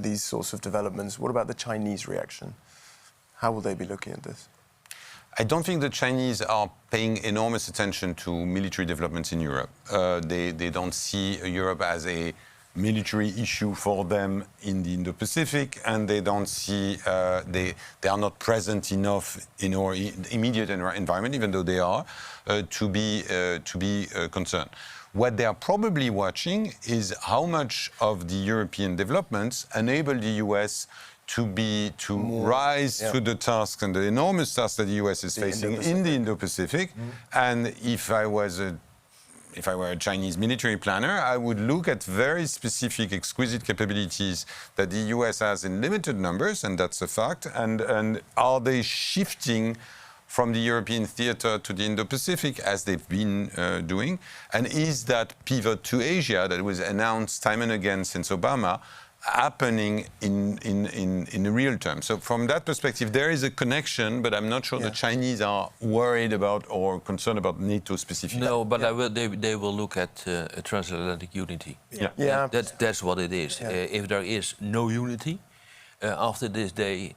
these sorts of developments. What about the Chinese reaction? How will they be looking at this? I don't think the Chinese are paying enormous attention to military developments in Europe. They don't see Europe as a military issue for them in the Indo-Pacific, and they don't see they are not present enough in our immediate environment, even though they are, to be concerned. What they are probably watching is how much of the European developments enable the US to rise to the task and the enormous task that the US is facing in the Indo-Pacific. And if I were a Chinese military planner, I would look at very specific, exquisite capabilities that the US has in limited numbers, and that's a fact. And are they shifting from the European theater to the Indo-Pacific, as they've been doing? And is that pivot to Asia that was announced time and again since Obama happening in real terms? So from that perspective, there is a connection, but I'm not sure the Chinese are worried about or concerned about NATO specifically. No, but they will look at transatlantic unity. That's what it is. If there is no unity, after this day,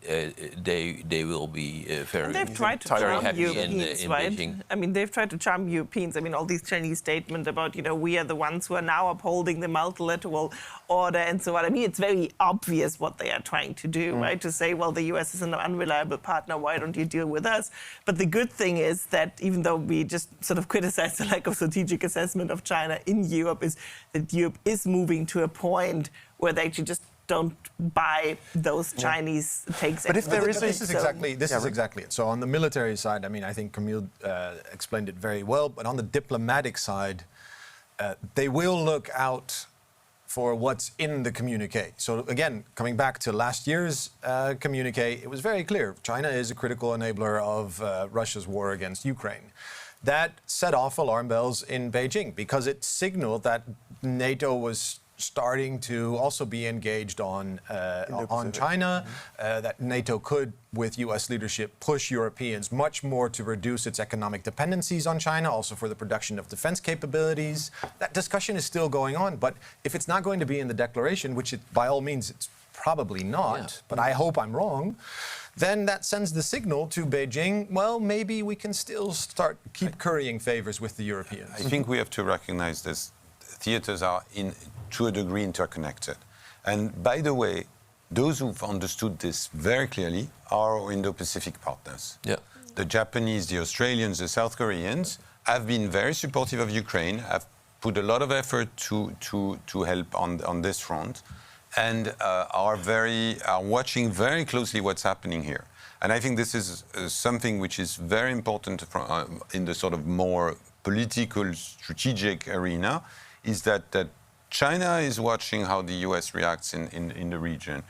they will be very, they've tried to very charm happy Europeans, in right? Beijing. I mean, they've tried to charm Europeans. I mean, all these Chinese statements about, we are the ones who are now upholding the multilateral order and so on. I mean, it's very obvious what they are trying to do, right? To say, well, the US is an unreliable partner, why don't you deal with us? But the good thing is that even though we just sort of criticize the lack of strategic assessment of China in Europe, is that Europe is moving to a point where they actually just don't buy those Chinese takes. But if there is, this is exactly it. So on the military side, I mean, I think Camille explained it very well. But on the diplomatic side, they will look out for what's in the communique. So again, coming back to last year's communique, it was very clear. China is a critical enabler of Russia's war against Ukraine. That set off alarm bells in Beijing because it signaled that NATO was starting to also be engaged on China, that NATO could, with US leadership, push Europeans much more to reduce its economic dependencies on China, also for the production of defense capabilities. That discussion is still going on, but if it's not going to be in the declaration, which by all means it's probably not, but I hope I'm wrong, then that sends the signal to Beijing, well, maybe we can still keep currying favors with the Europeans. I think we have to recognize this. Theaters are, to a degree, interconnected. And by the way, those who've understood this very clearly are our Indo-Pacific partners. The Japanese, the Australians, the South Koreans have been very supportive of Ukraine, have put a lot of effort to help on this front, and are watching very closely what's happening here. And I think this is something which is very important in the sort of more political, strategic arena, is that China is watching how the US reacts in the region.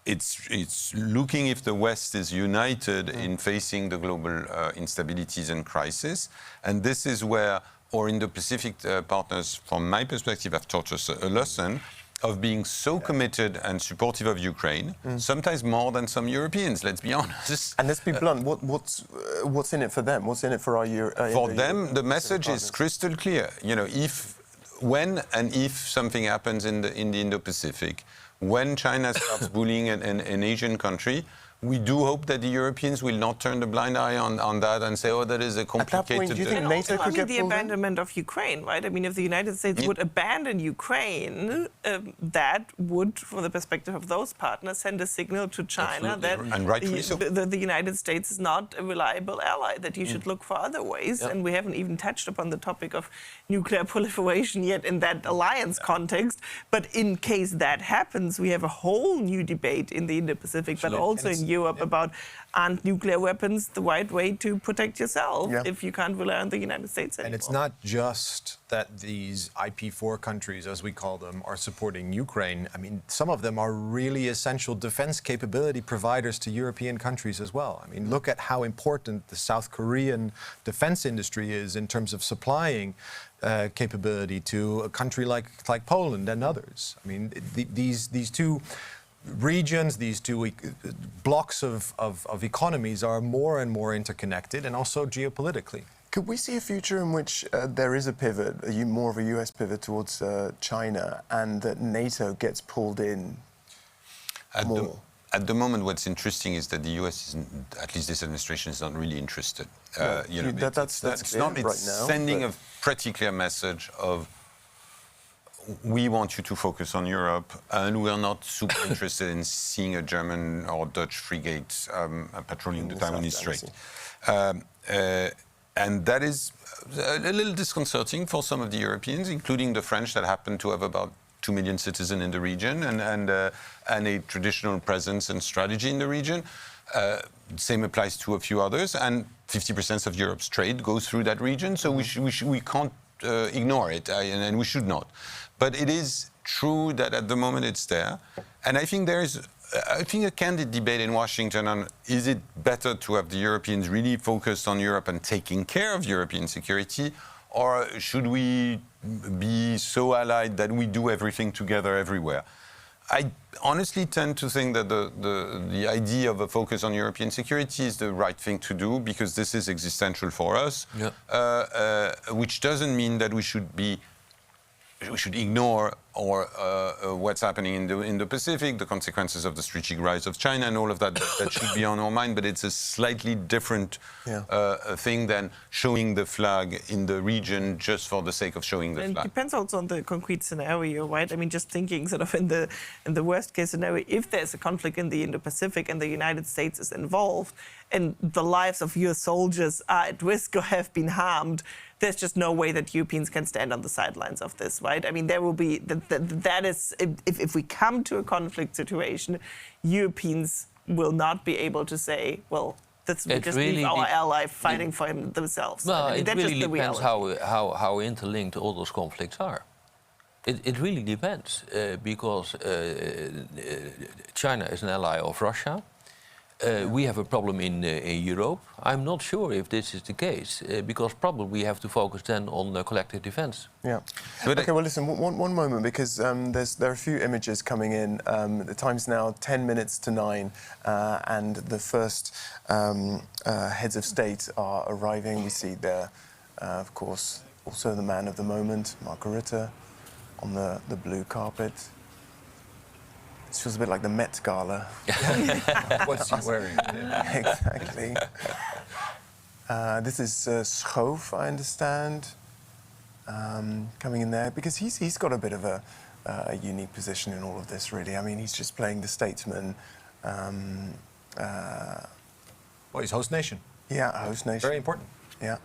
It's looking if the West is united in facing the global instabilities and crisis. And this is where our Indo-Pacific partners, from my perspective, have taught us a lesson of being so committed and supportive of Ukraine, sometimes more than some Europeans, let's be honest. And let's be blunt, what's in it for them? What's in it for our For them, the message is crystal clear. When and if something happens in the Indo-Pacific, when China starts bullying an Asian country, we do hope that the Europeans will not turn the blind eye on that and say, oh, that is a complicated... At that point, do you think NATO could get the abandonment of Ukraine, right? I mean, if the United States would abandon Ukraine, that would, from the perspective of those partners, send a signal to China that the United States is not a reliable ally, that you should look for other ways. And we haven't even touched upon the topic of nuclear proliferation yet in that alliance context. But in case that happens, we have a whole new debate in the Indo-Pacific, but also in Europe about, aren't nuclear weapons the right way to protect yourself if you can't rely on the United States anymore? And it's not just that these IP4 countries, as we call them, are supporting Ukraine. I mean, some of them are really essential defense capability providers to European countries as well. I mean, look at how important the South Korean defense industry is in terms of supplying capability to a country like Poland and others. I mean, these two regions, these two blocks of economies are more and more interconnected, and also geopolitically. Could we see a future in which there is a pivot, more of a US pivot towards China, and that NATO gets pulled in more? At the moment, what's interesting is that the US, at least this administration, is not really interested. That's sending a pretty clear message of we want you to focus on Europe, and we are not super interested in seeing a German or Dutch frigate patrolling the Taiwanese Strait. And that is a little disconcerting for some of the Europeans, including the French that happen to have about 2 million citizens in the region and a traditional presence and strategy in the region. Same applies to a few others, and 50% of Europe's trade goes through that region, so we can't ignore it, and we should not. But it is true that at the moment it's there, and I think a candid debate in Washington on is it better to have the Europeans really focused on Europe and taking care of European security, or should we be so allied that we do everything together everywhere? I honestly tend to think that the idea of a focus on European security is the right thing to do, because this is existential for us, which doesn't mean that we should ignore what's happening in the Indo-Pacific, the consequences of the strategic rise of China and all of that should be on our mind, but it's a slightly different thing than showing the flag in the region just for the sake of showing the flag. It depends also on the concrete scenario, right? I mean, just thinking sort of in the worst case scenario, if there's a conflict in the Indo-Pacific and the United States is involved and the lives of your soldiers are at risk or have been harmed, there's just no way that Europeans can stand on the sidelines of this, right? I mean, there will be, that is, if we come to a conflict situation, Europeans will not be able to say, well, we just leave our ally fighting for him themselves. Well, I mean, it really depends how interlinked all those conflicts are. It really depends, because China is an ally of Russia. We have a problem in Europe. I'm not sure if this is the case, because probably we have to focus then on collective defense. Yeah. Okay, well, listen, one moment, because there are a few images coming in. The time's now 10 minutes to 9, and the first heads of state are arriving. We see there, of course, also the man of the moment, Mark Rutte, on the blue carpet. It feels a bit like the Met Gala. What's he wearing? Exactly. This is Schoof, I understand, coming in there, because he's got a bit of a unique position in all of this, really. I mean, he's just playing the statesman. Well, he's host nation. Yeah, host nation. Very important. Yeah.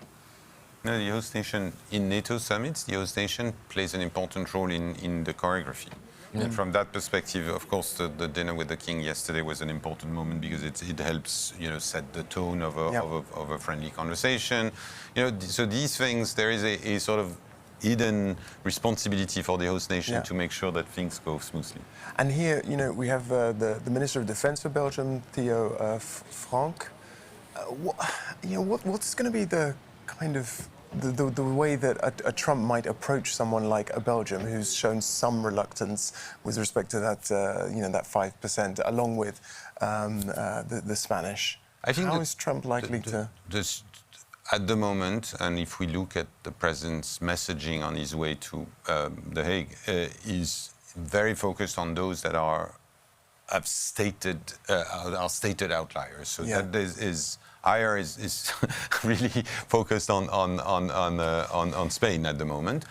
No, the host nation in NATO summits, the host nation plays an important role in the choreography. And from that perspective, of course, the dinner with the king yesterday was an important moment, because it helps, set the tone of a friendly conversation. So these things, there is a sort of hidden responsibility for the host nation to make sure that things go smoothly. And here, we have the Minister of Defense for Belgium, Theo Frank. What's going to be the kind of the way that a Trump might approach someone like a Belgium, who's shown some reluctance with respect to that, that 5%, along with the Spanish? I think how is Trump likely to? At the moment, and if we look at the president's messaging on his way to The Hague, is very focused on those that are stated outliers. So that is IR is really focused on Spain at the moment.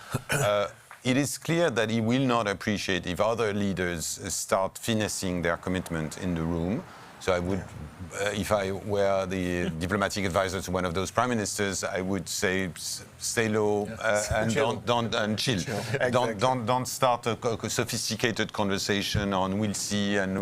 It is clear that he will not appreciate if other leaders start finessing their commitment in the room. So I would, if I were the diplomatic advisor to one of those prime ministers, I would say stay low and chill. Don't Exactly. Don't start a sophisticated conversation on we'll see and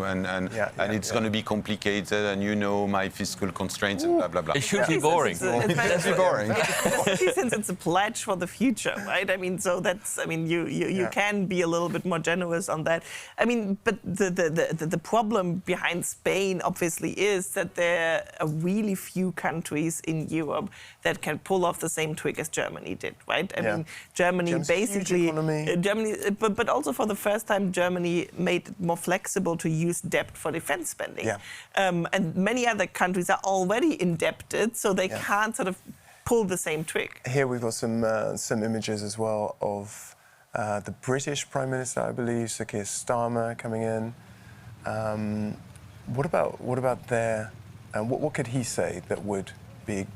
it's going to be complicated and my fiscal constraints and blah blah blah. It should be boring. It should be boring. Especially since it's a pledge for the future, right? I mean, so you can be a little bit more generous on that. I mean, but the problem behind Spain obviously is that there are really few countries in Europe that can pull off the same trick as Germany did, right? I mean, Germany basically, but also for the first time, Germany made it more flexible to use debt for defense spending. Yeah. And many other countries are already indebted, so they can't sort of pull the same trick. Here we've got some images as well of the British Prime Minister, I believe, Sir Keir Starmer, coming in. What about their? What could he say that would be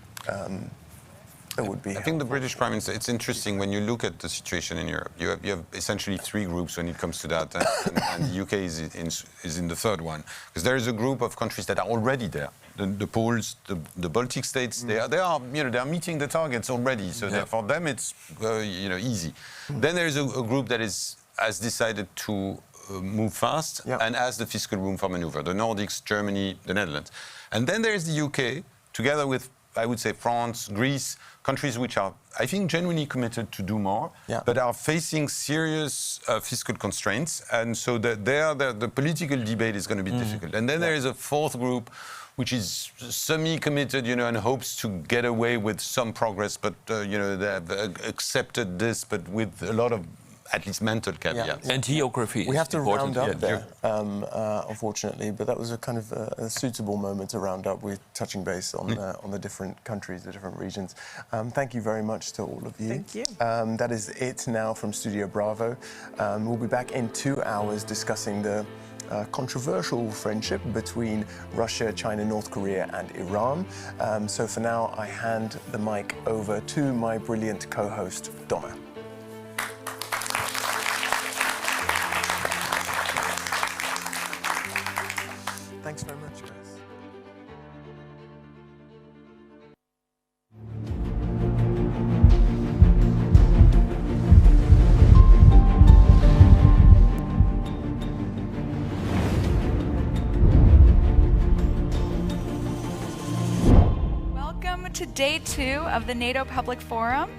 that would be I think the British Prime Minister, it's interesting when you look at the situation in Europe, you have essentially three groups when it comes to that, and the UK is in the third one. Because there is a group of countries that are already there. The Poles, the Baltic states, they are meeting the targets already, so for them it's easy. Then there is a group that has decided to move fast and has the fiscal room for maneuver, the Nordics, Germany, the Netherlands. And then there is the UK, together with, I would say, France, Greece, countries which are, I think, genuinely committed to do more, but are facing serious fiscal constraints. And so the political debate is going to be difficult. And then there is a fourth group which is semi-committed, and hopes to get away with some progress, but, they have accepted this, but with a lot of at least mental caveats. And geography. We have to round up there, unfortunately, but that was a kind of a suitable moment to round up with touching base on the different countries, the different regions. Thank you very much to all of you. Thank you. That is it now from Studio Bravo. We'll be back in 2 hours discussing the controversial friendship between Russia, China, North Korea and Iran. So for now, I hand the mic over to my brilliant co-host, Donna. Thanks very much, guys. Welcome to day 2 of the NATO Public Forum.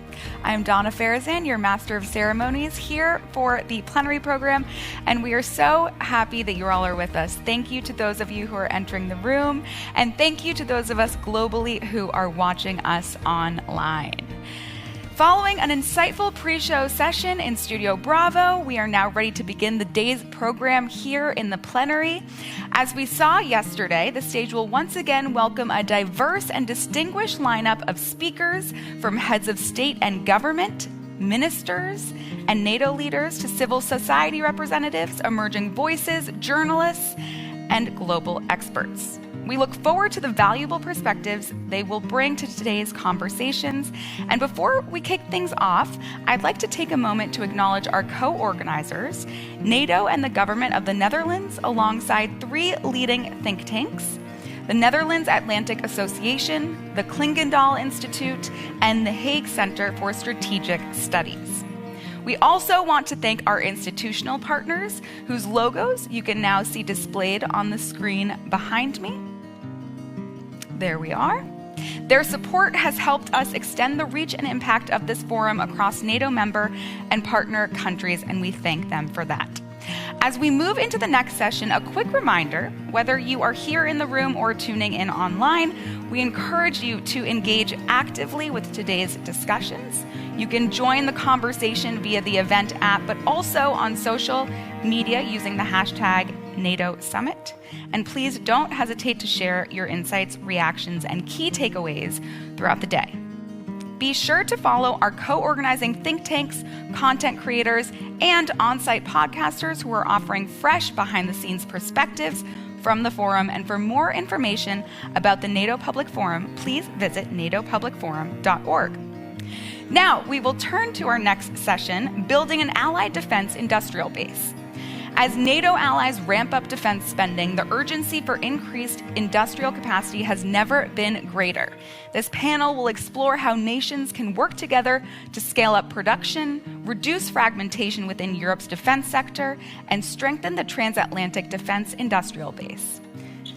I'm Donna Farazan, your Master of Ceremonies, here for the plenary program, and we are so happy that you all are with us. Thank you to those of you who are entering the room, and thank you to those of us globally who are watching us online. Following an insightful pre-show session in Studio Bravo, we are now ready to begin the day's program here in the plenary. As we saw yesterday, the stage will once again welcome a diverse and distinguished lineup of speakers, from heads of state and government, ministers, and NATO leaders to civil society representatives, emerging voices, journalists, and global experts. We look forward to the valuable perspectives they will bring to today's conversations. And before we kick things off, I'd like to take a moment to acknowledge our co-organizers, NATO and the government of the Netherlands, alongside 3 leading think tanks: the Netherlands Atlantic Association, the Klingendahl Institute, and the Hague Center for Strategic Studies. We also want to thank our institutional partners, whose logos you can now see displayed on the screen behind me. There we are. Their support has helped us extend the reach and impact of this forum across NATO member and partner countries, and we thank them for that. As we move into the next session, a quick reminder, whether you are here in the room or tuning in online, we encourage you to engage actively with today's discussions. You can join the conversation via the event app, but also on social media using the hashtag NATO Summit. And please don't hesitate to share your insights, reactions, and key takeaways throughout the day. Be sure to follow our co-organizing think tanks, content creators, and on-site podcasters who are offering fresh behind-the-scenes perspectives from the forum. And for more information about the NATO Public Forum, please visit natopublicforum.org. Now, we will turn to our next session, Building an Allied Defense Industrial Base. As NATO allies ramp up defense spending, the urgency for increased industrial capacity has never been greater. This panel will explore how nations can work together to scale up production, reduce fragmentation within Europe's defense sector, and strengthen the transatlantic defense industrial base.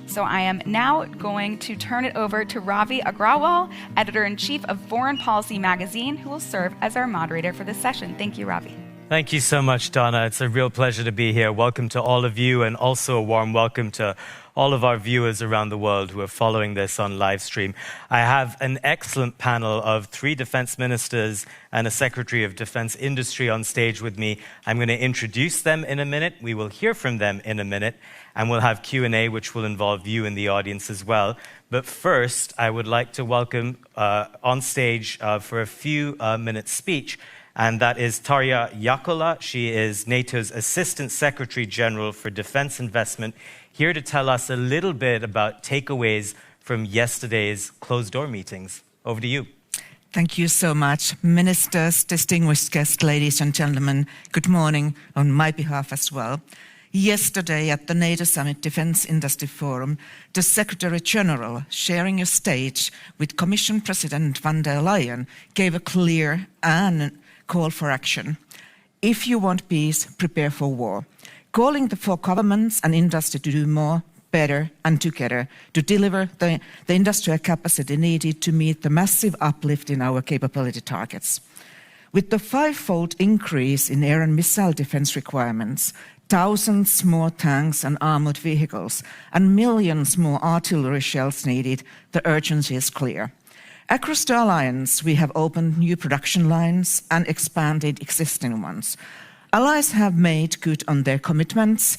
So I am now going to turn it over to Ravi Agrawal, Editor-in-Chief of Foreign Policy Magazine, who will serve as our moderator for this session. Thank you, Ravi. Thank you so much, Donna. It's a real pleasure to be here. Welcome to all of you, and also a warm welcome to all of our viewers around the world who are following this on live stream. I have an excellent panel of 3 defense ministers and a Secretary of Defense Industry on stage with me. I'm going to introduce them in a minute. We will hear from them in a minute, and we'll have Q&A, which will involve you in the audience as well. But first, I would like to welcome on stage for a few minutes speech, and that is Tarja Jakola. She is NATO's Assistant Secretary General for Defense Investment, here to tell us a little bit about takeaways from yesterday's closed-door meetings. Over to you. Thank you so much. Ministers, distinguished guests, ladies and gentlemen, good morning on my behalf as well. Yesterday at the NATO Summit Defence Industry Forum, the Secretary General, sharing a stage with Commission President von der Leyen, gave a clear and call for action. If you want peace, prepare for war. Calling for governments and industry to do more, better and together to deliver the industrial capacity needed to meet the massive uplift in our capability targets. With the five-fold increase in air and missile defense requirements, thousands more tanks and armored vehicles, and millions more artillery shells needed, the urgency is clear. Across the alliance, we have opened new production lines and expanded existing ones. Allies have made good on their commitments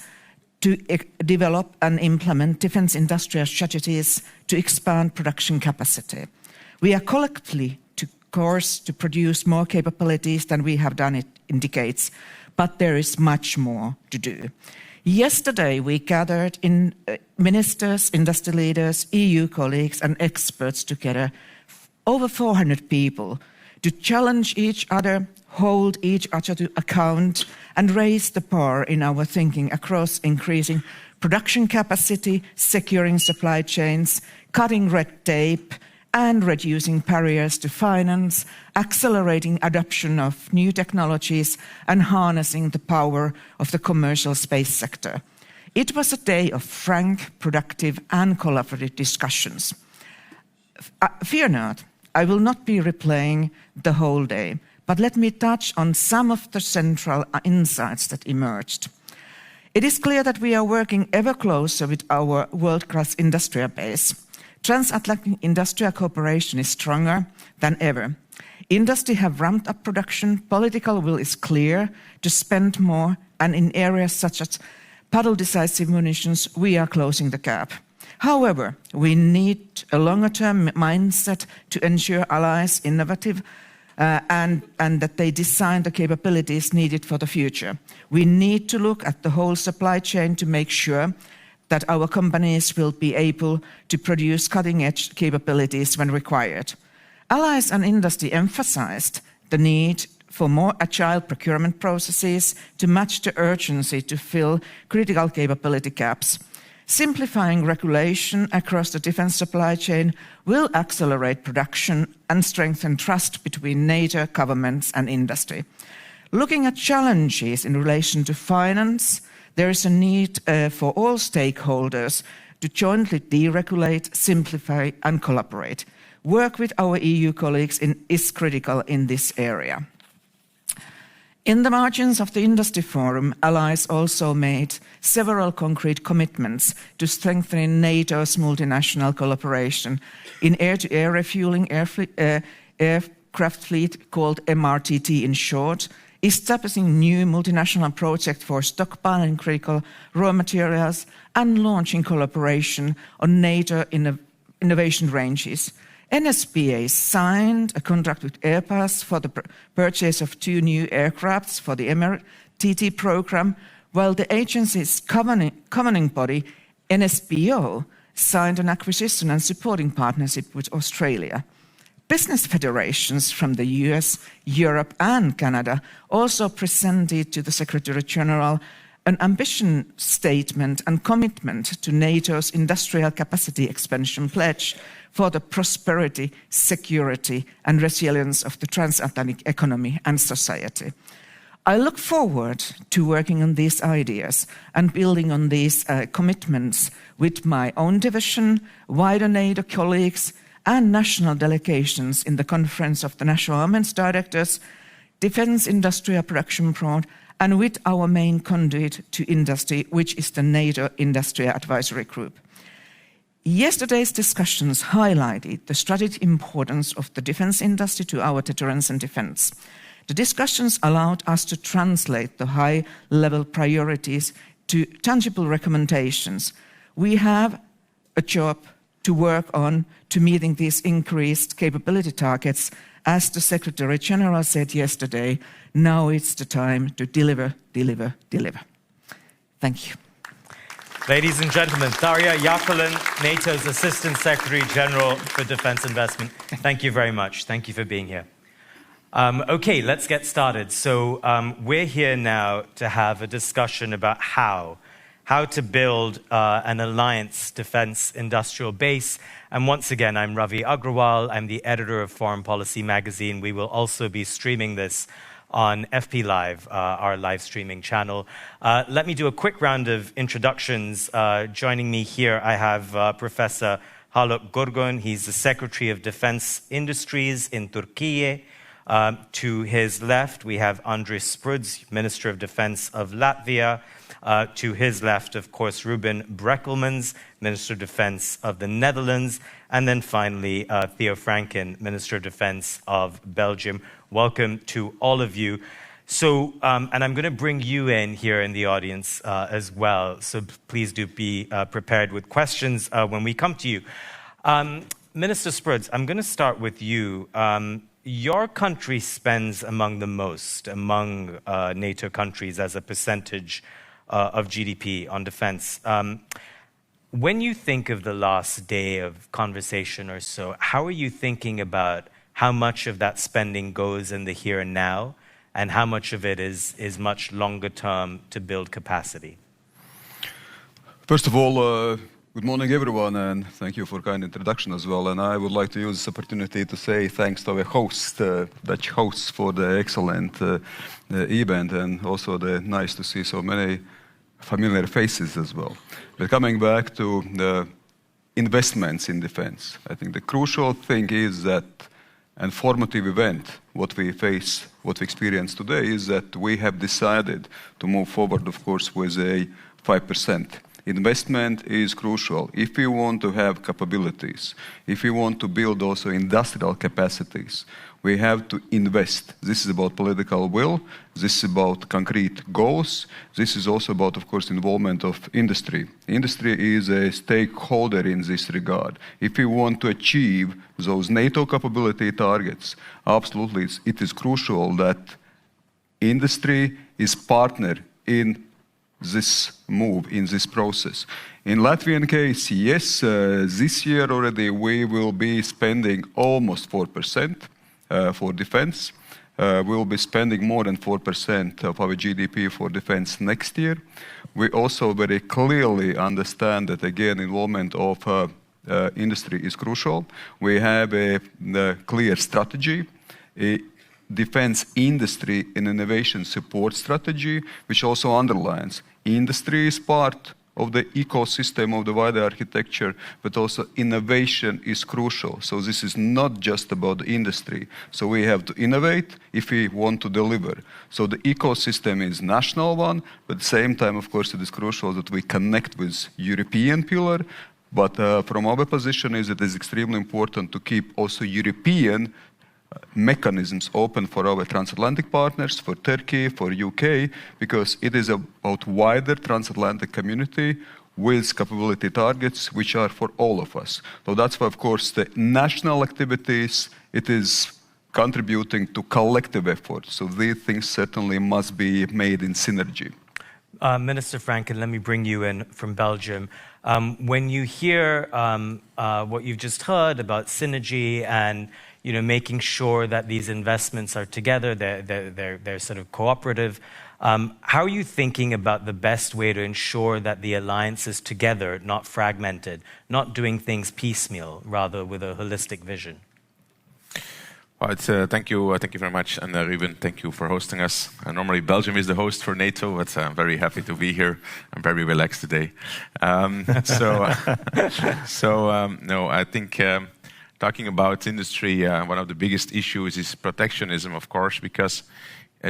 to develop and implement defense industrial strategies to expand production capacity. We are collectively to course to produce more capabilities than we have done it in decades, but there is much more to do. Yesterday, we gathered in ministers, industry leaders, EU colleagues and experts together, over 400 people, to challenge each other, hold each other to account, and raise the bar in our thinking across increasing production capacity, securing supply chains, cutting red tape, and reducing barriers to finance, accelerating adoption of new technologies, and harnessing the power of the commercial space sector. It was a day of frank, productive, and collaborative discussions. Fear not, I will not be replaying the whole day, but let me touch on some of the central insights that emerged. It is clear that we are working ever closer with our world-class industrial base. Transatlantic industrial cooperation is stronger than ever. Industry have ramped up production, political will is clear to spend more, and in areas such as battle-decisive munitions, we are closing the gap. However, we need a longer-term mindset to ensure allies innovative and that they design the capabilities needed for the future. We need to look at the whole supply chain to make sure that our companies will be able to produce cutting-edge capabilities when required. Allies and industry emphasized the need for more agile procurement processes to match the urgency to fill critical capability gaps. Simplifying regulation across the defense supply chain will accelerate production and strengthen trust between NATO, governments, and industry. Looking at challenges in relation to finance, there is a need for all stakeholders to jointly deregulate, simplify, and collaborate. Work with our EU colleagues is critical in this area. In the margins of the Industry Forum, allies also made several concrete commitments to strengthening NATO's multinational collaboration in air-to-air refueling aircraft fleet called MRTT in short, establishing new multinational projects for stockpiling critical raw materials, and launching collaboration on NATO innovation ranges. NSPA signed a contract with Airbus for the purchase of 2 new aircrafts for the MRTT program, while the agency's governing body, NSPO, signed an acquisition and supporting partnership with Australia. Business federations from the US, Europe, and Canada also presented to the Secretary General an ambition statement and commitment to NATO's industrial capacity expansion pledge for the prosperity, security, and resilience of the transatlantic economy and society. I look forward to working on these ideas and building on these commitments with my own division, wider NATO colleagues, and national delegations in the Conference of the National Armaments Directors, Defence Industrial Production Board, and with our main conduit to industry, which is the NATO Industrial Advisory Group. Yesterday's discussions highlighted the strategic importance of the defense industry to our deterrence and defense. The discussions allowed us to translate the high-level priorities to tangible recommendations. We have a job to work on to meeting these increased capability targets. As the Secretary General said yesterday, now it's the time to deliver, deliver, deliver. Thank you. Ladies and gentlemen, Tarja Jackelin, NATO's Assistant Secretary General for Defense Investment. Thank you very much. Thank you for being here. Okay, let's get started. So we're here now to have a discussion about how to build an alliance defense industrial base. And once again, I'm Ravi Agrawal. I'm the editor of Foreign Policy magazine. We will also be streaming this on FP Live, our live streaming channel. Let me do a quick round of introductions. Joining me here, I have Professor Haluk Gurgun. He's the Secretary of Defense Industries in Turkey. To his left, we have Andris Sprudz, Minister of Defense of Latvia. To his left, of course, Ruben Brekelmans, Minister of Defense of the Netherlands. And then finally, Theo Franken, Minister of Defense of Belgium. Welcome to all of you. So, and I'm going to bring you in here in the audience as well. So please do be prepared with questions when we come to you. Minister Sprudz, I'm going to start with you. Your country spends among the most among NATO countries as a percentage of GDP on defense. When you think of the last day of conversation or so, how are you thinking about how much of that spending goes in the here and now, and how much of it is much longer term to build capacity? First of all, good morning, everyone, and thank you for kind introduction as well. And I would like to use this opportunity to say thanks to our host, Dutch hosts, for the excellent event, and also nice to see so many familiar faces as well. But coming back to the investments in defense, I think the crucial thing is that and formative event, what we face, what we experience today, is that we have decided to move forward, of course, with a 5%. Investment is crucial. If we want to have capabilities, if we want to build also industrial capacities, we have to invest. This is about political will. This is about concrete goals. This is also about, of course, involvement of industry. Industry is a stakeholder in this regard. If we want to achieve those NATO capability targets, absolutely, it is crucial that industry is partner in this move, in this process. In Latvian case, yes, this year already we will be spending almost 4%. For defense. We will be spending more than 4% of our GDP for defense next year. We also very clearly understand that, again, involvement of industry is crucial. We have a clear strategy, a defense industry and innovation support strategy, which also underlines industry is part of the ecosystem of the wider architecture, but also innovation is crucial. So this is not just about industry. So we have to innovate if we want to deliver. So the ecosystem is national one, but at the same time, of course, it is crucial that we connect with European pillar. But from our position is it is extremely important to keep also European mechanisms open for our transatlantic partners, for Turkey, for UK, because it is about wider transatlantic community with capability targets which are for all of us. So that's why, of course, the national activities, it is contributing to collective effort. So these things certainly must be made in synergy. Minister Franken, let me bring you in from Belgium. When you hear what you've just heard about synergy and making sure that these investments are together, they're sort of cooperative. How are you thinking about the best way to ensure that the alliance is together, not fragmented, not doing things piecemeal, rather with a holistic vision? Well, thank you very much, and Ruben, thank you for hosting us. Normally, Belgium is the host for NATO, but I'm very happy to be here. I'm very relaxed today. No, I think. Talking about industry, one of the biggest issues is protectionism, of course, because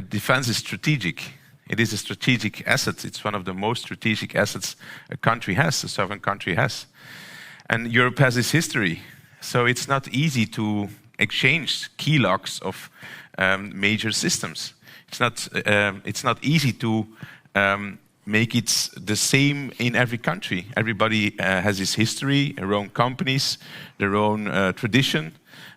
defense is strategic. It is a strategic asset. It's one of the most strategic assets a country has, a sovereign country has. And Europe has this history. So it's not easy to exchange key locks of major systems. It's not easy to make it the same in every country. Everybody has his history, their own companies, their own tradition,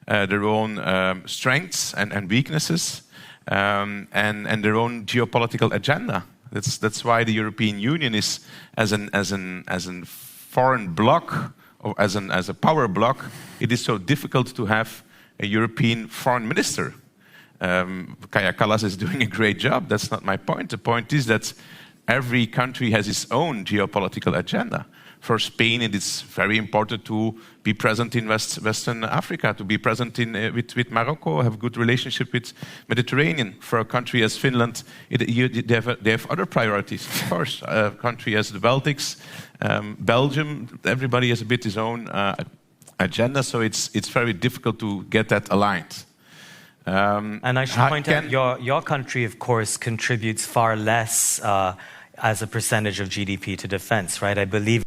their own strengths and weaknesses, and their own geopolitical agenda. That's why the European Union is as an foreign bloc, or as a power bloc. It is so difficult to have a European foreign minister. Kaja Kallas is doing a great job. That's not my point. The point is that every country has its own geopolitical agenda. For Spain, it is very important to be present in Western Africa, to be present with Morocco, have good relationship with Mediterranean. For a country as Finland, they have other priorities. Of course, a country as the Baltics, Belgium, everybody has a bit his own agenda, so it's very difficult to get that aligned. And I should point out, your country, of course, contributes far less as a percentage of GDP to defense, right? I believe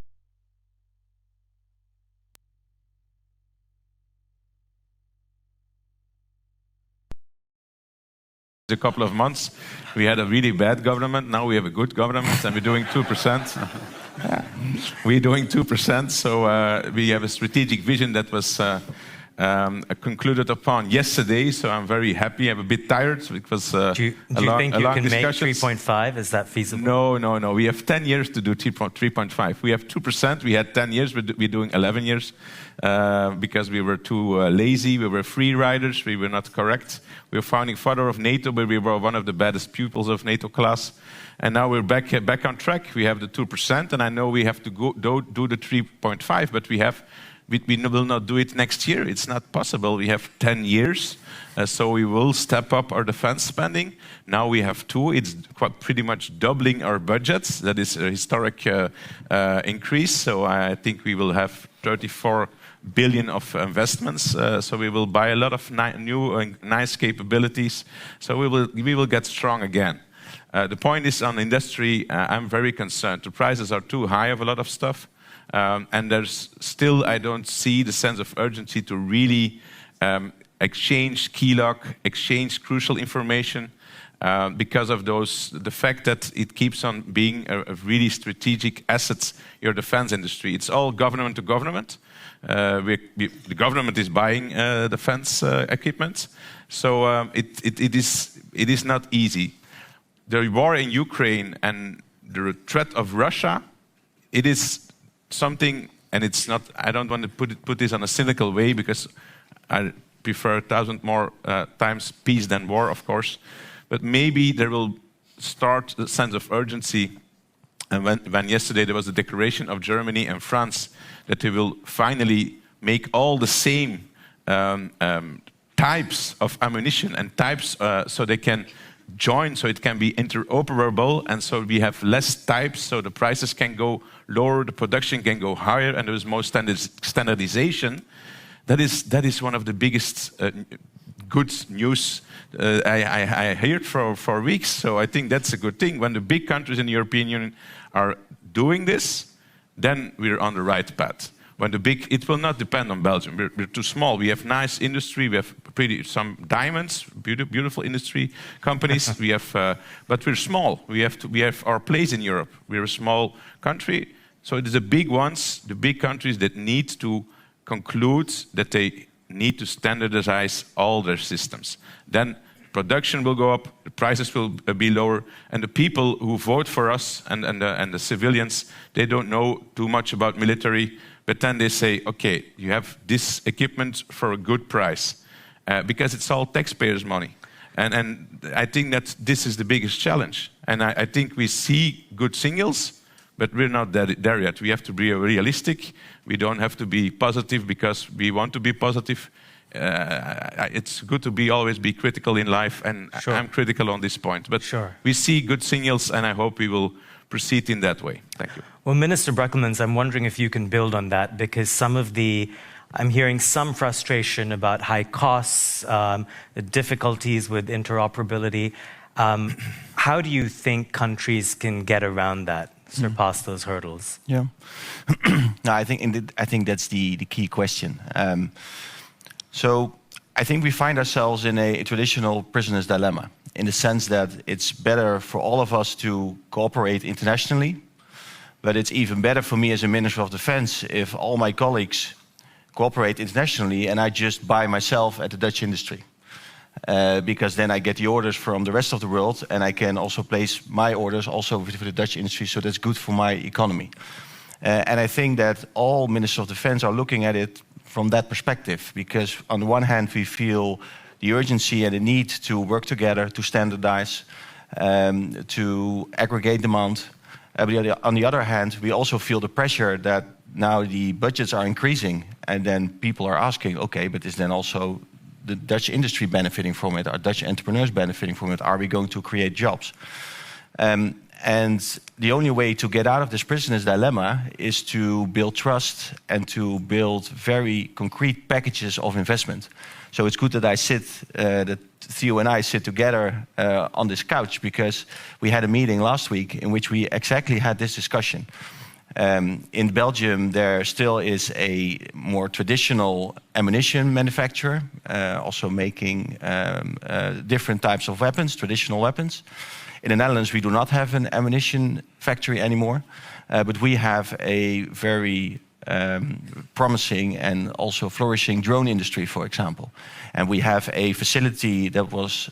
a couple of months, we had a really bad government. Now we have a good government, and we're doing 2%. We're doing 2%, so we have a strategic vision that was concluded upon yesterday. So I'm very happy. I'm a bit tired because do you think you can make 3.5? Is that feasible? No. We have 10 years to do 3.5. We have 2%. We had 10 years. We're doing 11 years because we were too lazy. We were free riders. We were not correct. We were founding father of NATO, but we were one of the baddest pupils of NATO class. And now we're back on track. We have the 2%, and I know we have to do the 3.5, but we will not do it next year. It's not possible. We have 10 years, so we will step up our defense spending. Now we have 2. It's pretty much doubling our budgets. That is a historic increase. So I think we will have 34 billion of investments. So we will buy a lot of new and nice capabilities. So we will get strong again. The point is on industry, I'm very concerned. The prices are too high of a lot of stuff. And there's still, I don't see the sense of urgency to really exchange key lock, exchange crucial information because of the fact that it keeps on being a really strategic asset, your defense industry. It's all government to government. The government is buying defense equipment. So it is not easy. The war in Ukraine and the threat of Russia, it is something, and it's not, I don't want to put this on a cynical way because I prefer 1,000 more times peace than war, of course. But maybe there will start the sense of urgency. And when yesterday there was a declaration of Germany and France that they will finally make all the same types of ammunition and types so they can join, so it can be interoperable, and so we have less types, so the prices can go lower, the production can go higher, and there is more standardization. That is one of the biggest good news I heard for weeks. So I think that's a good thing. When the big countries in the European Union are doing this, then we're on the right path. When it will not depend on Belgium. We're too small. We have nice industry. We have some diamonds, beautiful industry companies. We have, but we're small. We have our place in Europe. We're a small country. So it is the big ones, the big countries that need to conclude that they need to standardize all their systems. Then production will go up, the prices will be lower, and the people who vote for us and the civilians, they don't know too much about military. But then they say, okay, you have this equipment for a good price, because it's all taxpayers' money. And I think that this is the biggest challenge. And I think we see good signals, but we're not there yet. We have to be realistic. We don't have to be positive because we want to be positive. It's good to always be critical in life, and sure. I'm critical on this point. But sure. We see good signals, and I hope we will proceed in that way. Thank you. Well, Minister Brekelmans, I'm wondering if you can build on that, because I'm hearing some frustration about high costs, the difficulties with interoperability. How do you think countries can get around that, surpass those hurdles? Yeah, no, I think that's the key question. So I think we find ourselves in a traditional prisoner's dilemma, in the sense that it's better for all of us to cooperate internationally, but it's even better for me as a Minister of Defense if all my colleagues cooperate internationally and I just buy myself at the Dutch industry. because then I get the orders from the rest of the world, and I can also place my orders also for the Dutch industry, so that's good for my economy. And I think that all ministers of defense are looking at it from that perspective, because on the one hand we feel the urgency and the need to work together, to standardize, to aggregate demand. But on the other hand, we also feel the pressure that now the budgets are increasing, and then people are asking, okay, but is then also the Dutch industry benefiting from it? Are Dutch entrepreneurs benefiting from it? Are we going to create jobs? And the only way to get out of this prisoner's dilemma is to build trust and to build very concrete packages of investment. So it's good that that Theo and I sit together on this couch, because we had a meeting last week in which we exactly had this discussion. In Belgium, there still is a more traditional ammunition manufacturer, also making different types of weapons, traditional weapons. In the Netherlands, we do not have an ammunition factory anymore, but we have a very promising and also flourishing drone industry, for example. And we have a facility that was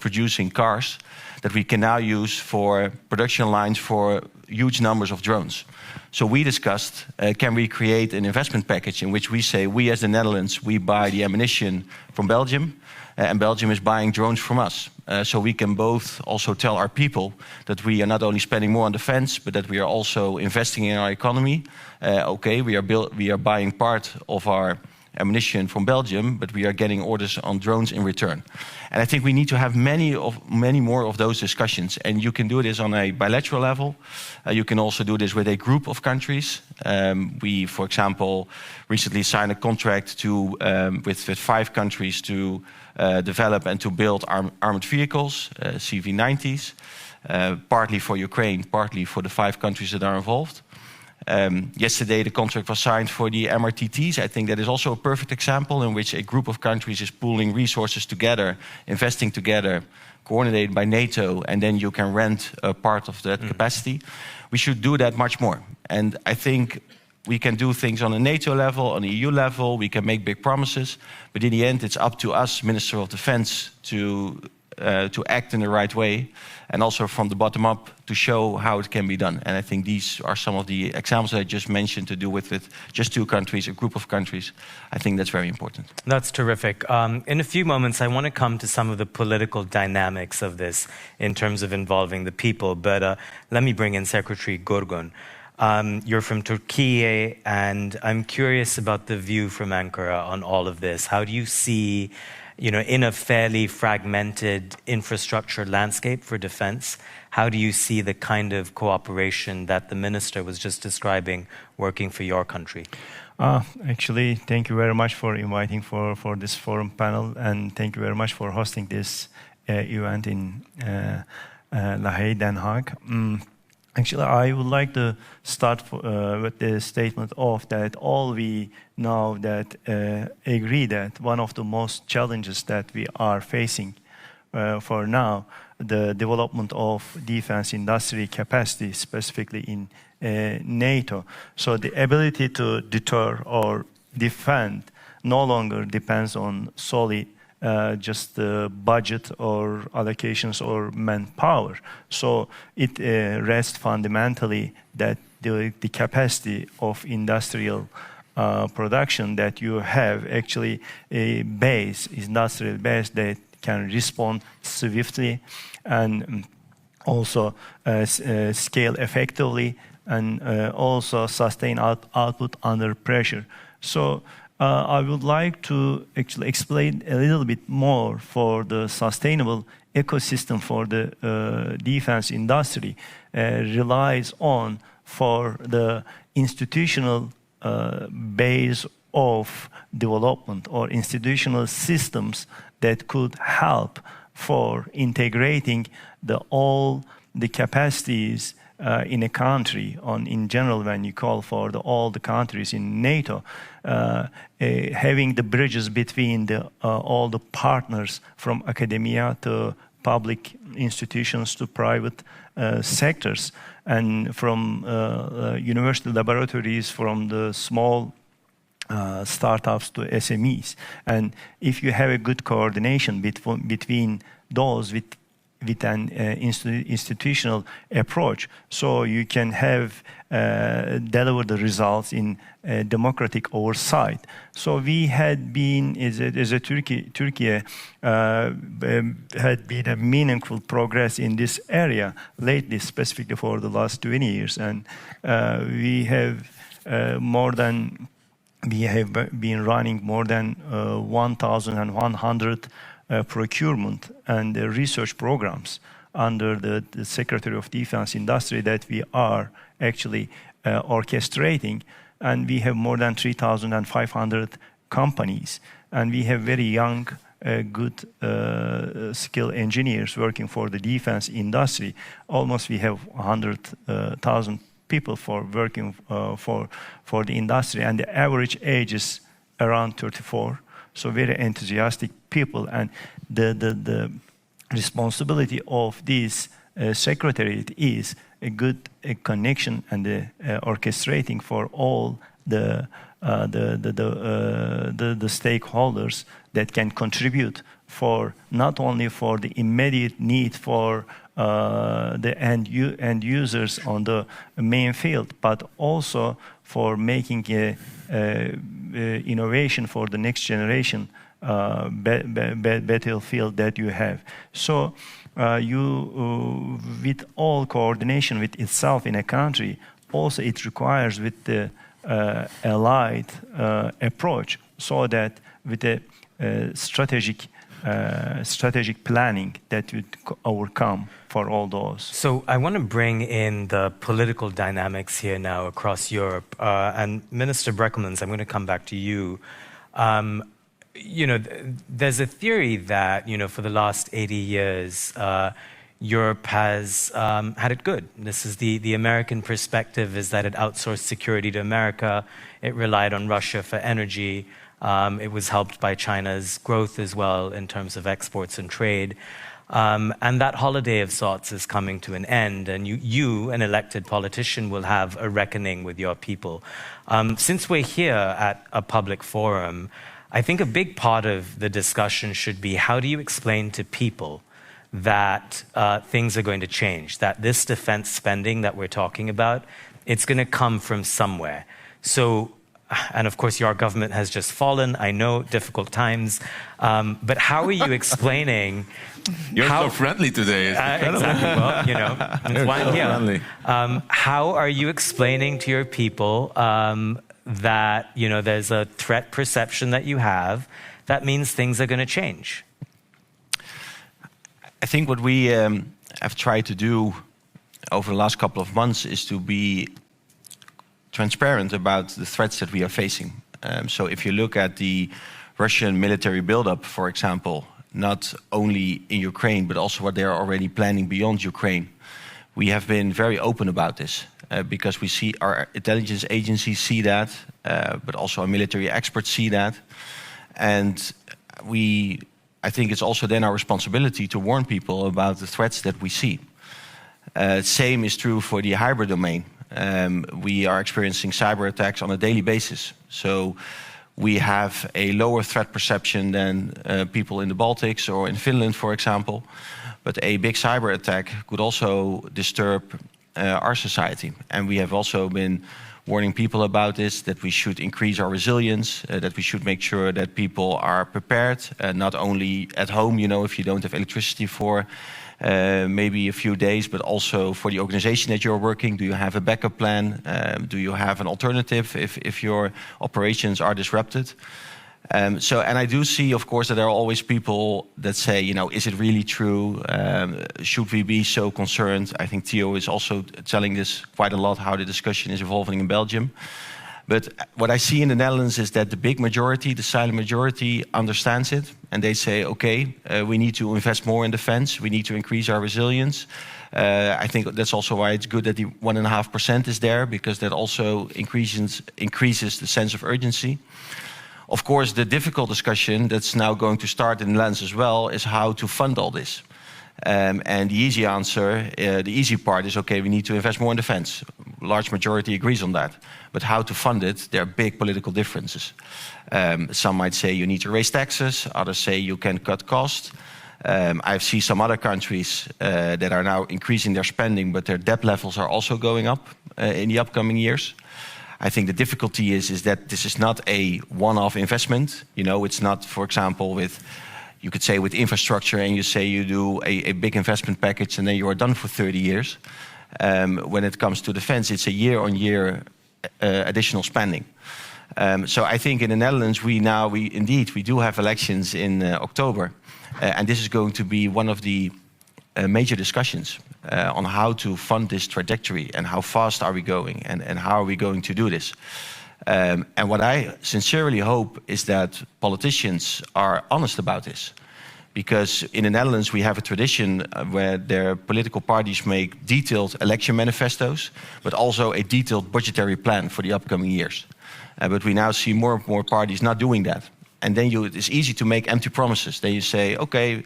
producing cars that we can now use for production lines for huge numbers of drones. So we discussed, can we create an investment package in which we say, we as the Netherlands, we buy the ammunition from Belgium, and Belgium is buying drones from us. So we can both also tell our people that we are not only spending more on defense, but that we are also investing in our economy. Okay, we are buying part of our ammunition from Belgium, but we are getting orders on drones in return. And I think we need to have many more of those discussions. And you can do this on a bilateral level. You can also do this with a group of countries. We, for example, recently signed a contract with 5 countries to develop and to build armored vehicles, CV90s, partly for Ukraine, partly for the 5 countries that are involved. Yesterday, the contract was signed for the MRTTs. I think that is also a perfect example in which a group of countries is pooling resources together, investing together, coordinated by NATO, and then you can rent a part of that capacity. We should do that much more. And I think we can do things on a NATO level, on the EU level, we can make big promises, but in the end, it's up to us, Minister of Defense, to act in the right way, and also from the bottom up to show how it can be done. And I think these are some of the examples I just mentioned, to do with just 2 countries, a group of countries. I think that's very important. That's terrific. In a few moments, I want to come to some of the political dynamics of this in terms of involving the people, but let me bring in Secretary Gorgon. You're from Turkey, and I'm curious about the view from Ankara on all of this. How do you see, in a fairly fragmented infrastructure landscape for defense, how do you see the kind of cooperation that the minister was just describing working for your country? Actually, thank you very much for inviting for this forum panel, and thank you very much for hosting this event in La Hague, Den Haag. Actually, I would like to start with the statement of that all we know that agree that one of the most challenges that we are facing for now, the development of defense industry capacity, specifically in NATO. So the ability to deter or defend no longer depends on solely just the budget or allocations or manpower. So it rests fundamentally that the capacity of industrial production that you have actually a industrial base that can respond swiftly and also scale effectively and also sustain output under pressure. So I would like to actually explain a little bit more for the sustainable ecosystem for the defense industry relies on for the institutional base of development or institutional systems that could help for integrating all the capacities in a country, in general, when you call for all the countries in NATO, having the bridges between all the partners from academia to public institutions to private sectors, and from university laboratories, from the small startups to SMEs. And if you have a good coordination between those with an institutional approach, so you can have deliver the results in democratic oversight. So we had been, as a Turkey had been a meaningful progress in this area lately, specifically for the last 20 years, and we have been running more than 1,100 procurement and research programs under the Secretary of Defense Industry that we are actually orchestrating. And we have more than 3,500 companies. And we have very young, good skilled engineers working for the defense industry. Almost we have 100,000 people working for the industry. And the average age is around 34. So very enthusiastic people, and the responsibility of this secretariat is a good connection and orchestrating for all the stakeholders that can contribute for not only for the immediate need for the end users on the main field, but also for making innovation for the next generation battlefield that you have. So with all coordination with itself in a country, also it requires with the allied approach, so that with a strategic planning that would overcome for all those. So I want to bring in the political dynamics here now across Europe. And Minister Brekkelmans, I'm going to come back to you. There's a theory that, for the last 80 years, Europe has had it good. This is the American perspective, is that it outsourced security to America. It relied on Russia for energy. It was helped by China's growth as well in terms of exports and trade. And that holiday of sorts is coming to an end, and you, an elected politician, will have a reckoning with your people. Since we're here at a public forum, I think a big part of the discussion should be, how do you explain to people that things are going to change, that this defense spending that we're talking about, it's going to come from somewhere. So, and of course your government has just fallen, I know, difficult times, but how are you explaining... You're so friendly today. Exactly, well, that's why I'm here. How are you explaining to your people that, there's a threat perception that you have, that means things are going to change? I think what we have tried to do over the last couple of months is to be transparent about the threats that we are facing. So if you look at the Russian military buildup, for example, not only in Ukraine, but also what they are already planning beyond Ukraine, we have been very open about this because we see our intelligence agencies see that, but also our military experts see that. And I think it's also then our responsibility to warn people about the threats that we see. Same is true for the hybrid domain. We are experiencing cyber attacks on a daily basis. So we have a lower threat perception than people in the Baltics or in Finland, for example. But a big cyber attack could also disturb our society. And we have also been warning people about this, that we should increase our resilience, that we should make sure that people are prepared, not only at home, if you don't have electricity for maybe a few days, but also for the organization that you're working. Do you have a backup plan? Do you have an alternative if your operations are disrupted? And I do see, of course, that there are always people that say, is it really true? Should we be so concerned? I think Theo is also telling this quite a lot, how the discussion is evolving in Belgium. But what I see in the Netherlands is that the big majority, the silent majority, understands it. And they say, okay, we need to invest more in defense. We need to increase our resilience. I think that's also why it's good that the 1.5% is there, because that also increases the sense of urgency. Of course, the difficult discussion that's now going to start in the Netherlands as well is how to fund all this. And the easy answer, the easy part is, okay, we need to invest more in defense. Large majority agrees on that. But how to fund it, there are big political differences. Some might say you need to raise taxes. Others say you can cut costs. I've seen some other countries that are now increasing their spending, but their debt levels are also going up in the upcoming years. I think the difficulty is that this is not a one-off investment. You know, it's not, for example, you could say with infrastructure, and you say you do a big investment package and then you are done for 30 years. When it comes to defense, it's a year-on-year additional spending. So I think in the Netherlands, we do have elections in October. And this is going to be one of the major discussions on how to fund this trajectory and how fast are we going and how are we going to do this. And what I sincerely hope is that politicians are honest about this. Because in the Netherlands, we have a tradition where their political parties make detailed election manifestos, but also a detailed budgetary plan for the upcoming years. But we now see more and more parties not doing that. And then it's easy to make empty promises. Then you say, okay,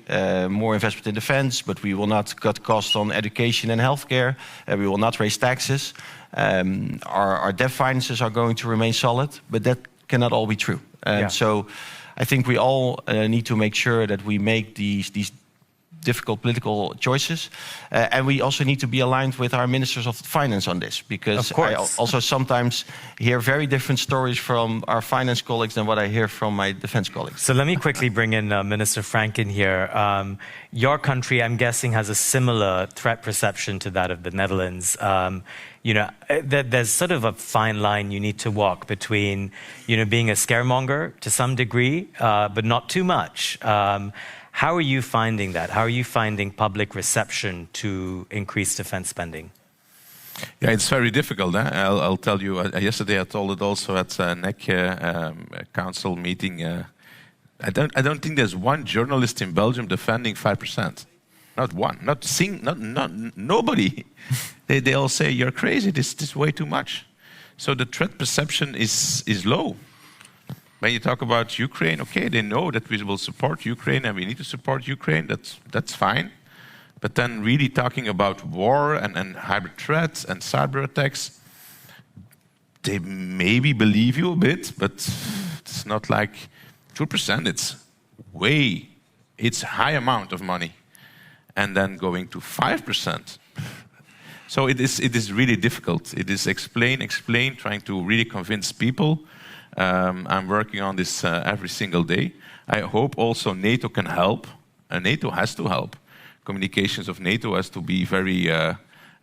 more investment in defense, but we will not cut costs on education and healthcare. We will not raise taxes. Our debt finances are going to remain solid, but that cannot all be true. So I think we all need to make sure that we make these difficult political choices. And we also need to be aligned with our ministers of finance on this, because I also sometimes hear very different stories from our finance colleagues than what I hear from my defense colleagues. So let me quickly bring in Minister Franken here. Your country, I'm guessing, has a similar threat perception to that of the Netherlands. You know, there's sort of a fine line you need to walk between, you know, being a scaremonger to some degree, but not too much. How are you finding that? How are you finding public reception to increased defense spending? Yeah, it's very difficult. I'll tell you, yesterday I told it also at NEC council meeting. I don't think there's one journalist in Belgium defending 5%. Not one, nobody. They all say, you're crazy, this is way too much. So the threat perception is low. When you talk about Ukraine, okay, they know that we will support Ukraine and we need to support Ukraine, that's fine. But then really talking about war and hybrid threats and cyber attacks, they maybe believe you a bit, but it's not like 2%, it's a high amount of money. And then going to 5%. So it is really difficult. It is explain, trying to really convince people. I'm working on this every single day. I hope also NATO can help. NATO has to help. Communications of NATO has to be very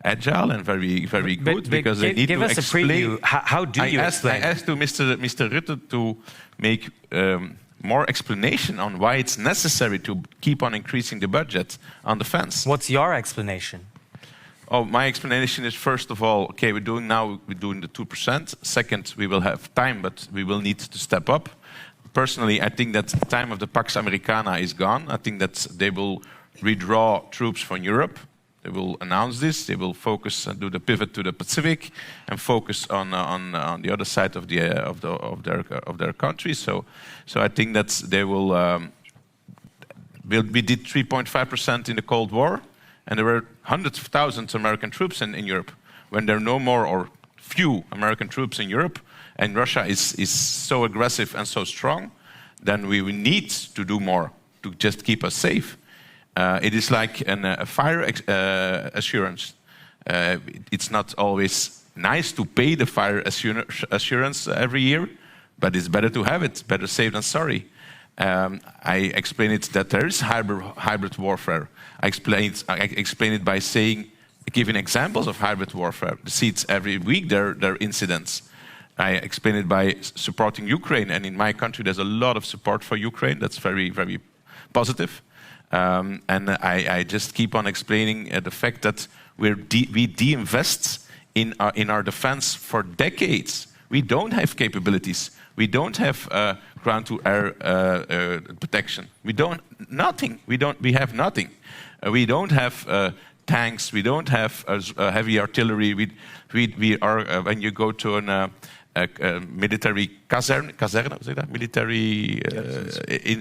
agile and very good, because they need to explain. Give us a preview. How do you explain? I asked to Mr. Rutte to make more explanation on why it's necessary to keep on increasing the budget on defense. What's your explanation? Oh, my explanation is, first of all, okay, we're doing the 2%. Second, we will have time, but we will need to step up. Personally, I think that the time of the Pax Americana is gone. I think that they will withdraw troops from Europe. They will announce this. They will focus and do the pivot to the Pacific and focus on the other side of their country. So I think that they will. We did 3.5% in the Cold War. And there were hundreds of thousands of American troops in Europe. When there are no more or few American troops in Europe, and Russia is so aggressive and so strong, then we will need to do more to just keep us safe. It is like a fire assurance. It's not always nice to pay the fire assurance every year, but it's better to have it, better safe than sorry. I explain it that there is hybrid warfare. I explain it by giving examples of hybrid warfare. You see it every week, there are incidents. I explain it by supporting Ukraine, and in my country there's a lot of support for Ukraine. That's very, very positive. And I just keep on explaining the fact that we de-invest in our defense for decades. We don't have capabilities. We don't have ground-to-air protection. We have nothing. We don't have tanks. We don't have heavy artillery. We are when you go to a military military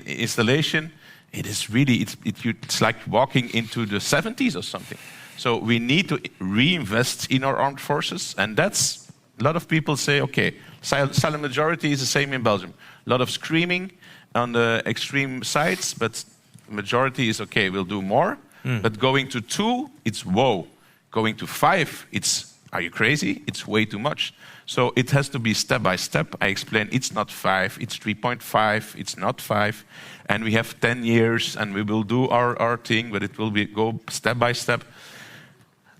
installation, it is really, it's like walking into the 70s or something. So we need to reinvest in our armed forces, and that's, a lot of people say, okay, silent majority is the same in Belgium. A lot of screaming on the extreme sides, but majority is okay, we'll do more. But going to 2, it's whoa. Going to 5, it's, are you crazy? It's way too much. So it has to be step by step. I explained it's not 5, it's 3.5, it's not 5. And we have 10 years and we will do our thing, but it will go step by step.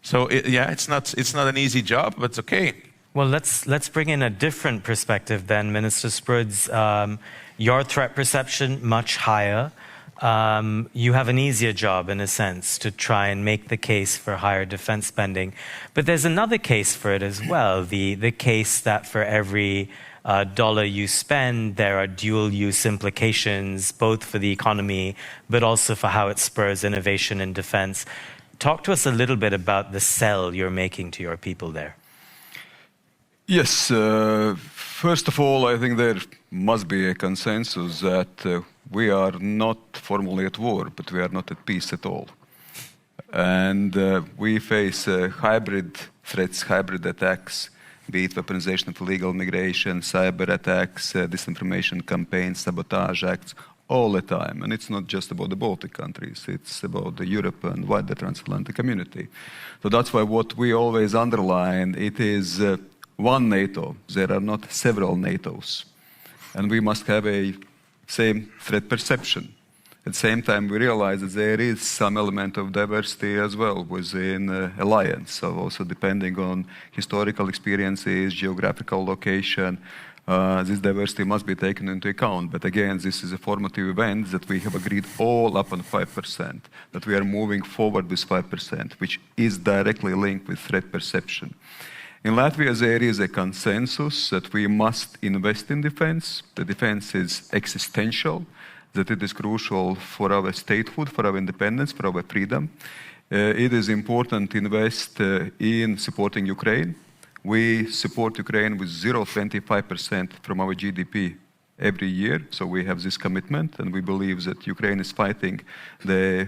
So it's not an easy job, but it's okay. Well, let's bring in a different perspective then, Minister Sprudz. Your threat perception much higher. You have an easier job, in a sense, to try and make the case for higher defense spending. But there's another case for it as well, the case that for every dollar you spend, there are dual-use implications, both for the economy, but also for how it spurs innovation in defense. Talk to us a little bit about the sell you're making to your people there. Yes, first of all, I think there must be a consensus that we are not formally at war, but we are not at peace at all. And we face hybrid threats, hybrid attacks, be it weaponization of illegal migration, cyber attacks, disinformation campaigns, sabotage acts, all the time. And it's not just about the Baltic countries, it's about the Europe and wider transatlantic community. So that's why what we always underline, it is one NATO. There are not several NATOs. And we must have a same threat perception. At the same time, we realize that there is some element of diversity as well within alliance. So also depending on historical experiences, geographical location, this diversity must be taken into account. But again, this is a formative event that we have agreed all up on 5%, that we are moving forward with 5%, which is directly linked with threat perception. In Latvia, there is a consensus that we must invest in defense. The defense is existential, that it is crucial for our statehood, for our independence, for our freedom. It is important to invest in supporting Ukraine. We support Ukraine with 0.25% from our GDP every year, so we have this commitment, and we believe that Ukraine is fighting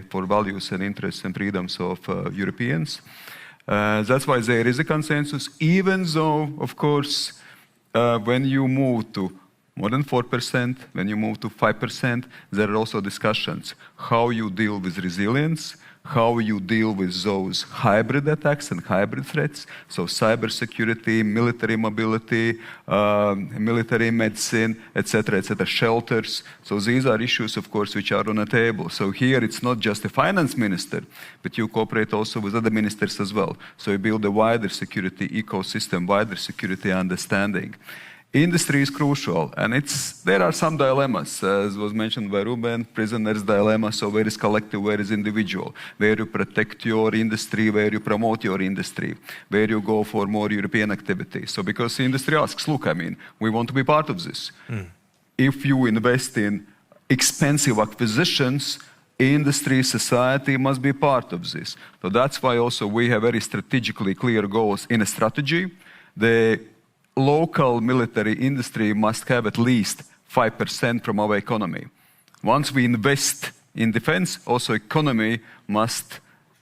for values and interests and freedoms of Europeans. That's why there is a consensus, even though, of course, when you move to more than 4%, when you move to 5%, there are also discussions how you deal with resilience, how you deal with those hybrid attacks and hybrid threats, so cybersecurity, military mobility, military medicine, etc., shelters. So these are issues, of course, which are on the table. So here it's not just the finance minister, but you cooperate also with other ministers as well. So you build a wider security ecosystem, wider security understanding. Industry is crucial, and there are some dilemmas, as was mentioned by Ruben, prisoner's dilemma, so where is collective, where is individual, where you protect your industry, where you promote your industry, where you go for more European activity. So because the industry asks, look, I mean, we want to be part of this. If you invest in expensive acquisitions, industry, society must be part of this. So that's why also we have very strategically clear goals in a strategy. The local military industry must have at least 5% from our economy. Once we invest in defense, also economy must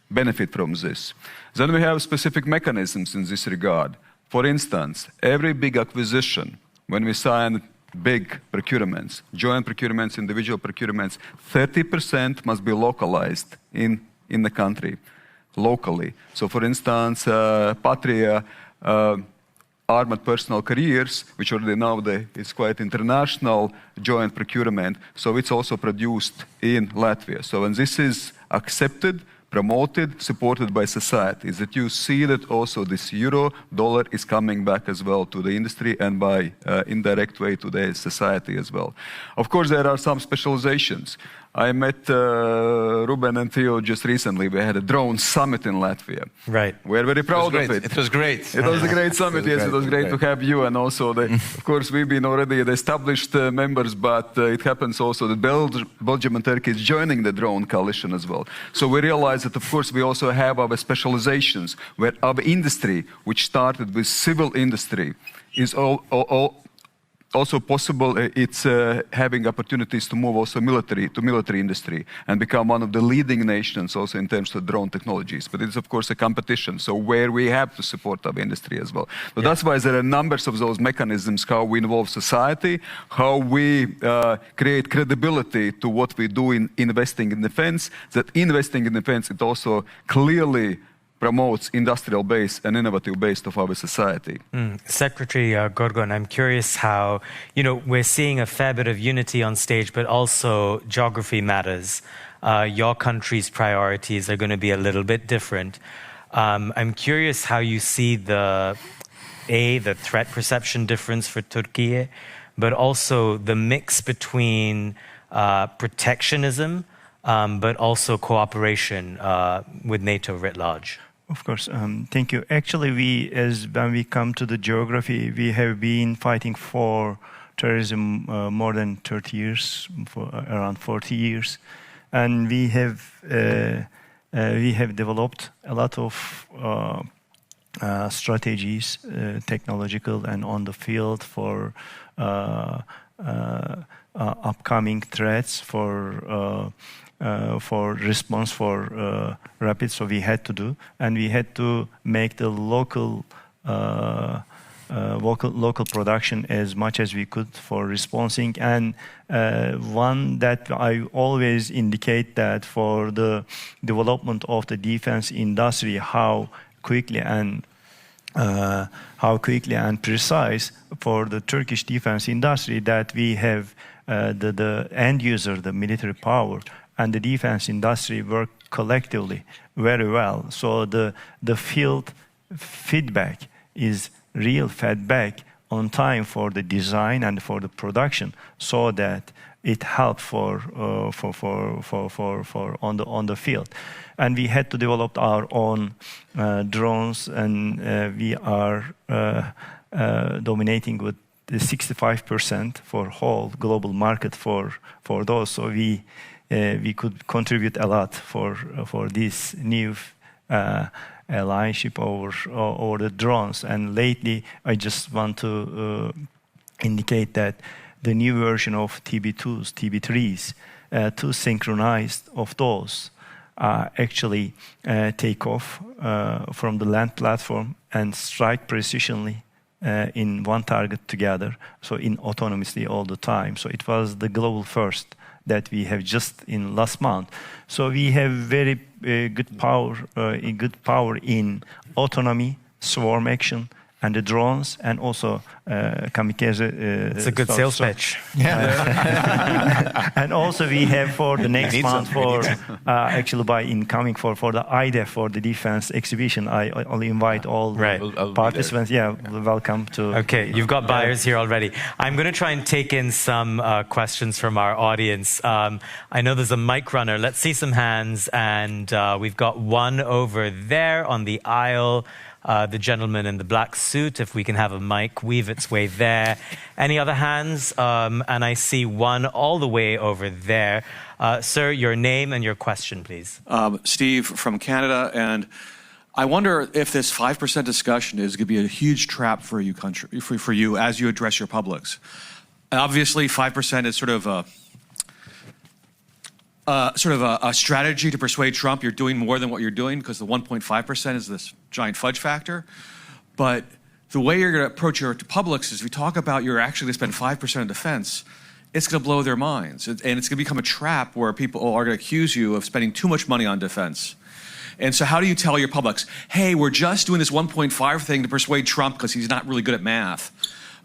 benefit from this. Then we have specific mechanisms in this regard. For instance, every big acquisition, when we sign big procurements, joint procurements, individual procurements, 30% must be localized in the country, locally. So for instance, Patria, armored personnel carriers, which already nowadays is quite international joint procurement, so it's also produced in Latvia. So when this is accepted, promoted, supported by society, is that you see that also this euro, dollar is coming back as well to the industry and by indirect way to the society as well. Of course, there are some specializations. I met Ruben and Theo just recently. We had a drone summit in Latvia. Right. We're very proud of it. It was great. It was a great summit, yes. It was great to have you. And also, of course, we've been already the established members, but it happens also that Belgium and Turkey is joining the drone coalition as well. So we realize that, of course, we also have our specializations, where our industry, which started with civil industry, is all also possible. It's having opportunities to move also military industry and become one of the leading nations also in terms of drone technologies. But it's of course a competition, so where we have to support our industry as well. So that's why there are numbers of those mechanisms, how we involve society, how we create credibility to what we do in investing in defense, that investing in defense, it also clearly promotes industrial base and innovative base of our society. Secretary Gorgon, I'm curious how, we're seeing a fair bit of unity on stage, but also geography matters. Your country's priorities are going to be a little bit different. I'm curious how you see the threat perception difference for Turkey, but also the mix between protectionism, but also cooperation with NATO writ large. Of course, thank you. Actually, when we come to the geography, we have been fighting for terrorism more than 30 years, for around 40 years, and we have developed a lot of strategies, technological and on the field for upcoming threats, for response, for rapid. So we had to do, and we had to make the local production as much as we could for responding. And one that I always indicate that for the development of the defense industry, how quickly and precise for the Turkish defense industry that we have the end user, the military power, and the defense industry work collectively very well. So the field feedback is real feedback on time for the design and for the production, so that it helped for on the field. And we had to develop our own drones, and we are dominating with the 65% for whole global market for those. So we could contribute a lot for this new alliance over the drones. And lately, I just want to indicate that the new version of TB2s, TB3s, two synchronized of those actually take off from the land platform and strike precisionally in one target together, so autonomously all the time. So it was the global first that we have just in last month. So we have very good power in autonomy, swarm action, and the drones, and also kamikaze. It's a good sales pitch. Yeah. And also we have for the next month actually by incoming for the IDEF, for the defense exhibition. I'll invite all participants. Yeah, welcome to. Okay, you've got buyers here already. I'm going to try and take in some questions from our audience. I know there's a mic runner. Let's see some hands, and we've got one over there on the aisle. The gentleman in the black suit, if we can have a mic weave its way there. Any other hands? And I see one all the way over there. Sir, your name and your question, please. Steve from Canada, and I wonder if this 5% discussion is going to be a huge trap for you, for you as you address your publics. Obviously, 5% is sort of a strategy to persuade Trump you're doing more than what you're doing, because the 1.5% is this giant fudge factor. But the way you're going to approach your publics is, if you talk about you're actually going to spend 5% on defense, it's going to blow their minds. And it's going to become a trap where people are going to accuse you of spending too much money on defense. And so how do you tell your publics, hey, we're just doing this 1.5 thing to persuade Trump because he's not really good at math.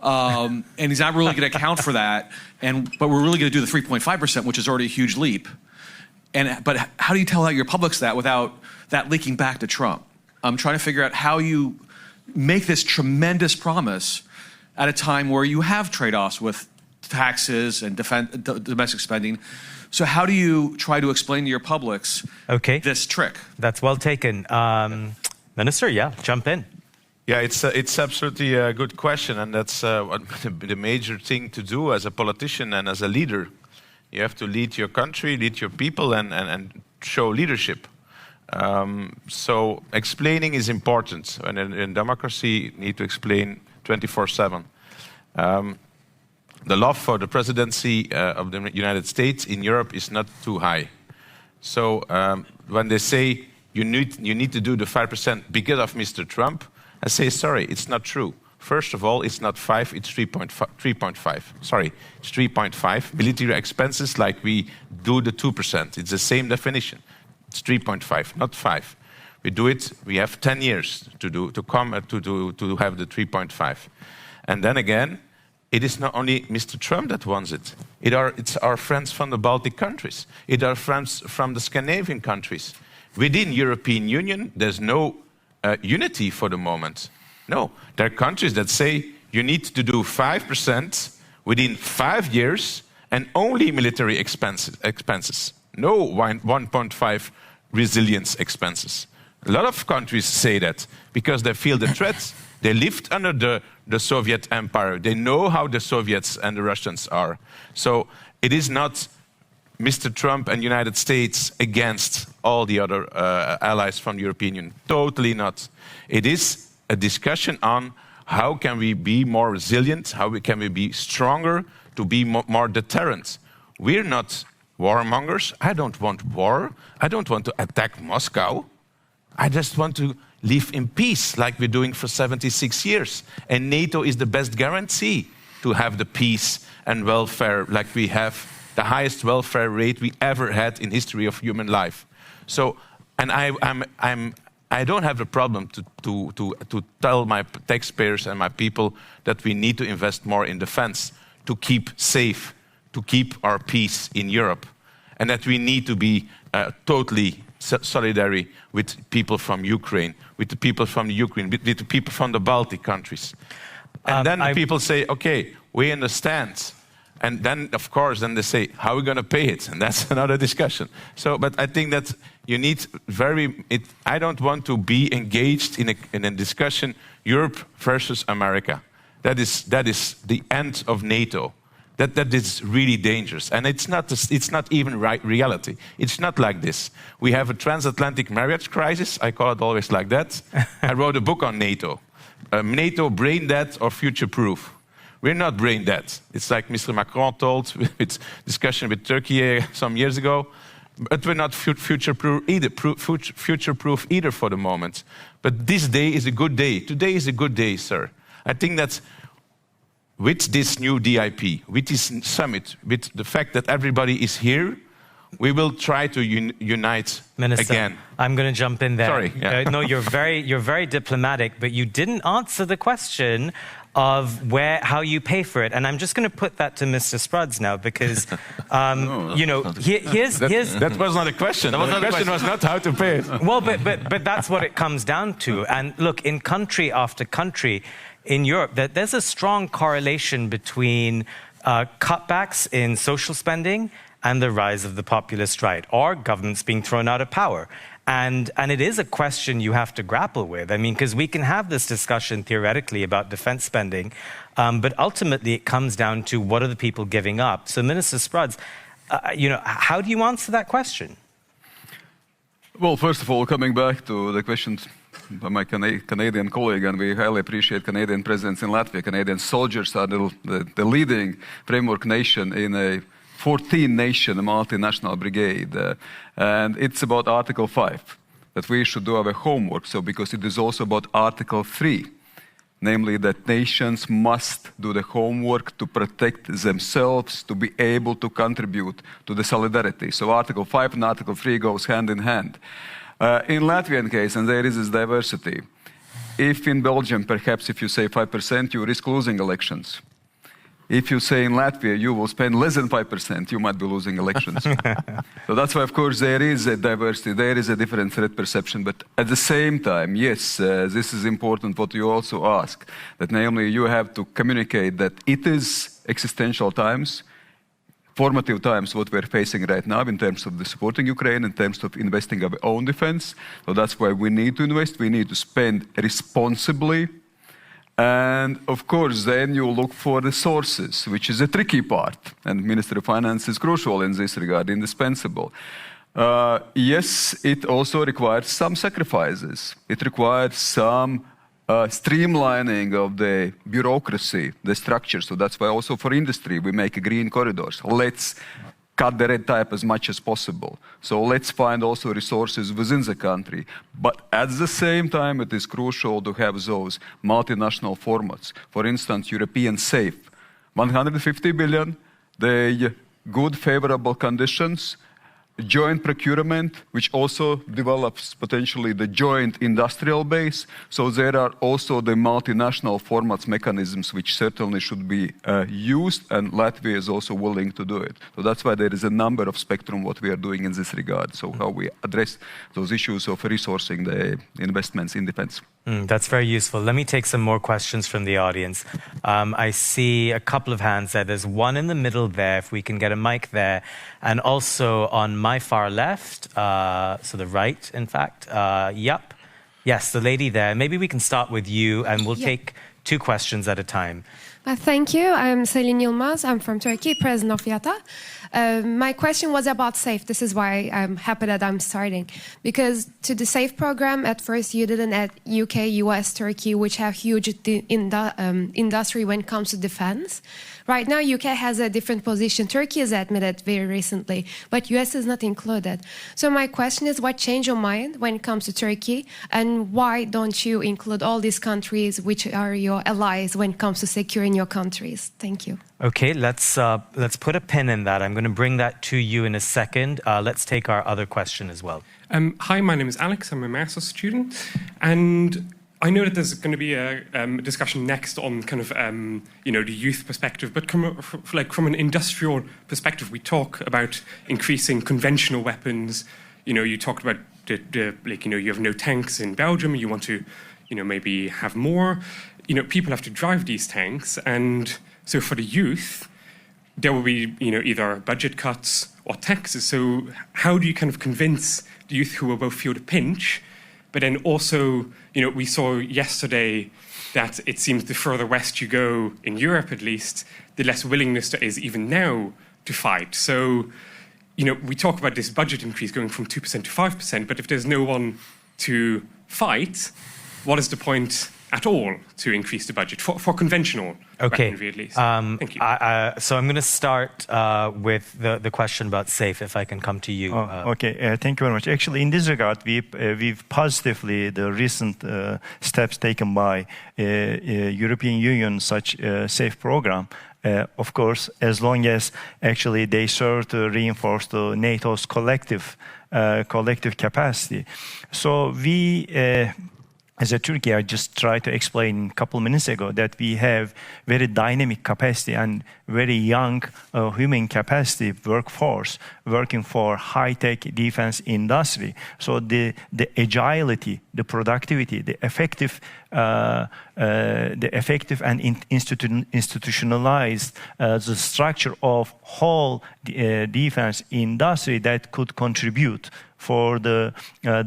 And he's not really going to account for that. But we're really going to do the 3.5%, which is already a huge leap. But how do you tell your publics that without that leaking back to Trump? I'm trying to figure out how you make this tremendous promise at a time where you have trade-offs with taxes and domestic spending. So how do you try to explain to your publics this trick? That's well taken. Minister, jump in. Yeah, it's absolutely a good question, and that's the major thing to do as a politician and as a leader. You have to lead your country, lead your people, and show leadership. So explaining is important. And in democracy, you need to explain 24/7. the love for the presidency of the United States in Europe is not too high. So when they say you need to do the 5% because of Mr. Trump, I say, sorry, it's not true. First of all, it's not 5, it's 3.5. Sorry, it's 3.5. Military expenses, like we do the 2%. It's the same definition. It's 3.5, not 5. We do it, we have 10 years to have the 3.5. And then again, it is not only Mr. Trump that wants it. It's our friends from the Baltic countries. It's our friends from the Scandinavian countries. Within European Union, there's no unity for the moment. No, there are countries that say you need to do 5% within 5 years and only military expenses. No 1.5 resilience expenses. A lot of countries say that because they feel the threat. They lived under the Soviet Empire. They know how the Soviets and the Russians are. So it is not Mr. Trump and United States against all the other allies from the European Union. Totally not. It is a discussion on how can we be more resilient, how can we be stronger to be more deterrent. We're not warmongers. I don't want war. I don't want to attack Moscow. I just want to live in peace like we're doing for 76 years. And NATO is the best guarantee to have the peace and welfare like we have the highest welfare rate we ever had in history of human life. So, and I don't have a problem to tell my taxpayers and my people that we need to invest more in defense to keep safe, to keep our peace in Europe, and that we need to be totally solidary with people from Ukraine, with the people from Ukraine, with the people from the Baltic countries. And then people say, okay, we understand. And then, of course, then they say, how are we going to pay it? And that's another discussion. So, but I think that you need I don't want to be engaged in a discussion, Europe versus America. That is the end of NATO. That is really dangerous. And it's not even reality. It's not like this. We have a transatlantic marriage crisis. I call it always like that. I wrote a book on NATO. NATO brain dead or future proof. We're not brain dead. It's like Mr. Macron told with discussion with Turkey some years ago. But we're not future-proof either for the moment. But this day is a good day. Today is a good day, sir. I think that with this new DIP, with this summit, with the fact that everybody is here, we will try to unite Minister, again. I'm going to jump in there. Sorry. Yeah. No, you're very diplomatic, but you didn't answer the question of how you pay for it. And I'm just going to put that to Mr. Spruds now, because, here's... That was not a question. The question was not how to pay it. Well, but that's what it comes down to. And look, in country after country in Europe, there's a strong correlation between cutbacks in social spending and the rise of the populist right, or governments being thrown out of power. And it is a question you have to grapple with. I mean, because we can have this discussion theoretically about defense spending, but ultimately it comes down to what are the people giving up. So, Minister Spruds, how do you answer that question? Well, first of all, coming back to the question by my Canadian colleague, and we highly appreciate Canadian presence in Latvia. Canadian soldiers are the leading framework nation in a 14-nation multinational brigade. And it's about Article 5, that we should do our homework. So, because it is also about Article 3, namely that nations must do the homework to protect themselves, to be able to contribute to the solidarity. So Article 5 and Article 3 goes hand in hand. In Latvian case, and there is this diversity, if in Belgium, perhaps if you say 5%, you risk losing elections. If you say in Latvia you will spend less than 5%, you might be losing elections. So that's why, of course, there is a diversity, there is a different threat perception. But at the same time, yes, this is important what you also ask, that namely you have to communicate that it is existential times, formative times what we're facing right now in terms of the supporting Ukraine, in terms of investing our own defense. So that's why we need to invest, we need to spend responsibly. And of course, then you look for the sources, which is a tricky part. And Ministry of Finance is crucial in this regard, indispensable. Yes, it also requires some sacrifices. It requires some streamlining of the bureaucracy, the structure. So that's why also for industry we make green corridors. Let's cut the red tape as much as possible. So let's find also resources within the country. But at the same time, it is crucial to have those multinational formats. For instance, European SAFE, 150 billion, the good favorable conditions, joint procurement, which also develops potentially the joint industrial base. So there are also the multinational formats mechanisms which certainly should be used, and Latvia is also willing to do it. So that's why there is a number of spectrum what we are doing in this regard. So how we address those issues of resourcing the investments in defense. That's very useful. Let me take some more questions from the audience. I see a couple of hands there. There's one in the middle there, if we can get a mic there. And also on my far left, so the right, in fact. Yep. Yes, the lady there. Maybe we can start with you, and we'll take 2 questions at a time. Thank you. I'm Selin Yilmaz. I'm from Turkey, president of YATA. My question was about SAFE. This is why I'm happy that I'm starting. Because to the SAFE program, at first you didn't add UK, US, Turkey, which have huge industry when it comes to defense. Right now, UK has a different position. Turkey is admitted very recently, but US is not included. So my question is, what changed your mind when it comes to Turkey? And why don't you include all these countries which are your allies when it comes to securing your countries? Thank you. Okay, let's put a pin in that. I'm going to bring that to you in a second. Let's take our other question as well. Hi, my name is Alex. I'm a master's student. And I know that there's going to be a discussion next on kind of, the youth perspective, but from an industrial perspective, we talk about increasing conventional weapons. You talked about, you have no tanks in Belgium, you want to, maybe have more. People have to drive these tanks, and so for the youth, there will be, either budget cuts or taxes. So how do you kind of convince the youth who will both feel the pinch, but then also, we saw yesterday that it seems the further west you go, in Europe at least, the less willingness there is even now to fight. So, we talk about this budget increase going from 2% to 5%, but if there's no one to fight, what is the point at all to increase the budget for conventional weaponry at least? Thank you. So I'm going to start with the question about SAFE, if I can come to you. Okay, thank you very much. Actually, in this regard, we've positively the recent steps taken by European Union, such SAFE program. Of course, as long as actually they serve to reinforce the NATO's collective capacity. So we. As a Turkey, I just tried to explain a couple of minutes ago that we have very dynamic capacity and very young human capacity workforce working for high-tech defense industry. So the agility, the productivity, the effective and institutionalized the structure of whole defense industry that could contribute for the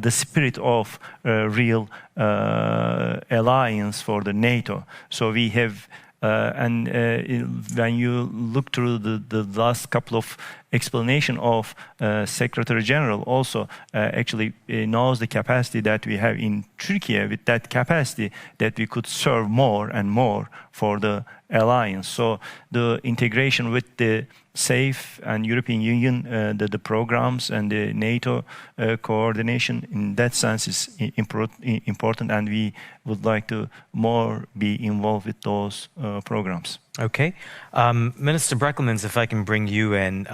spirit of real alliance for the NATO. So we have, when you look through the last couple of explanation of Secretary General, also actually knows the capacity that we have in Turkey. With that capacity, that we could serve more and more for the alliance. So the integration with the SAFE and European Union, the programs and the NATO coordination in that sense is important, and we would like to more be involved with those programs. Okay. Minister Breckelmans, if I can bring you in.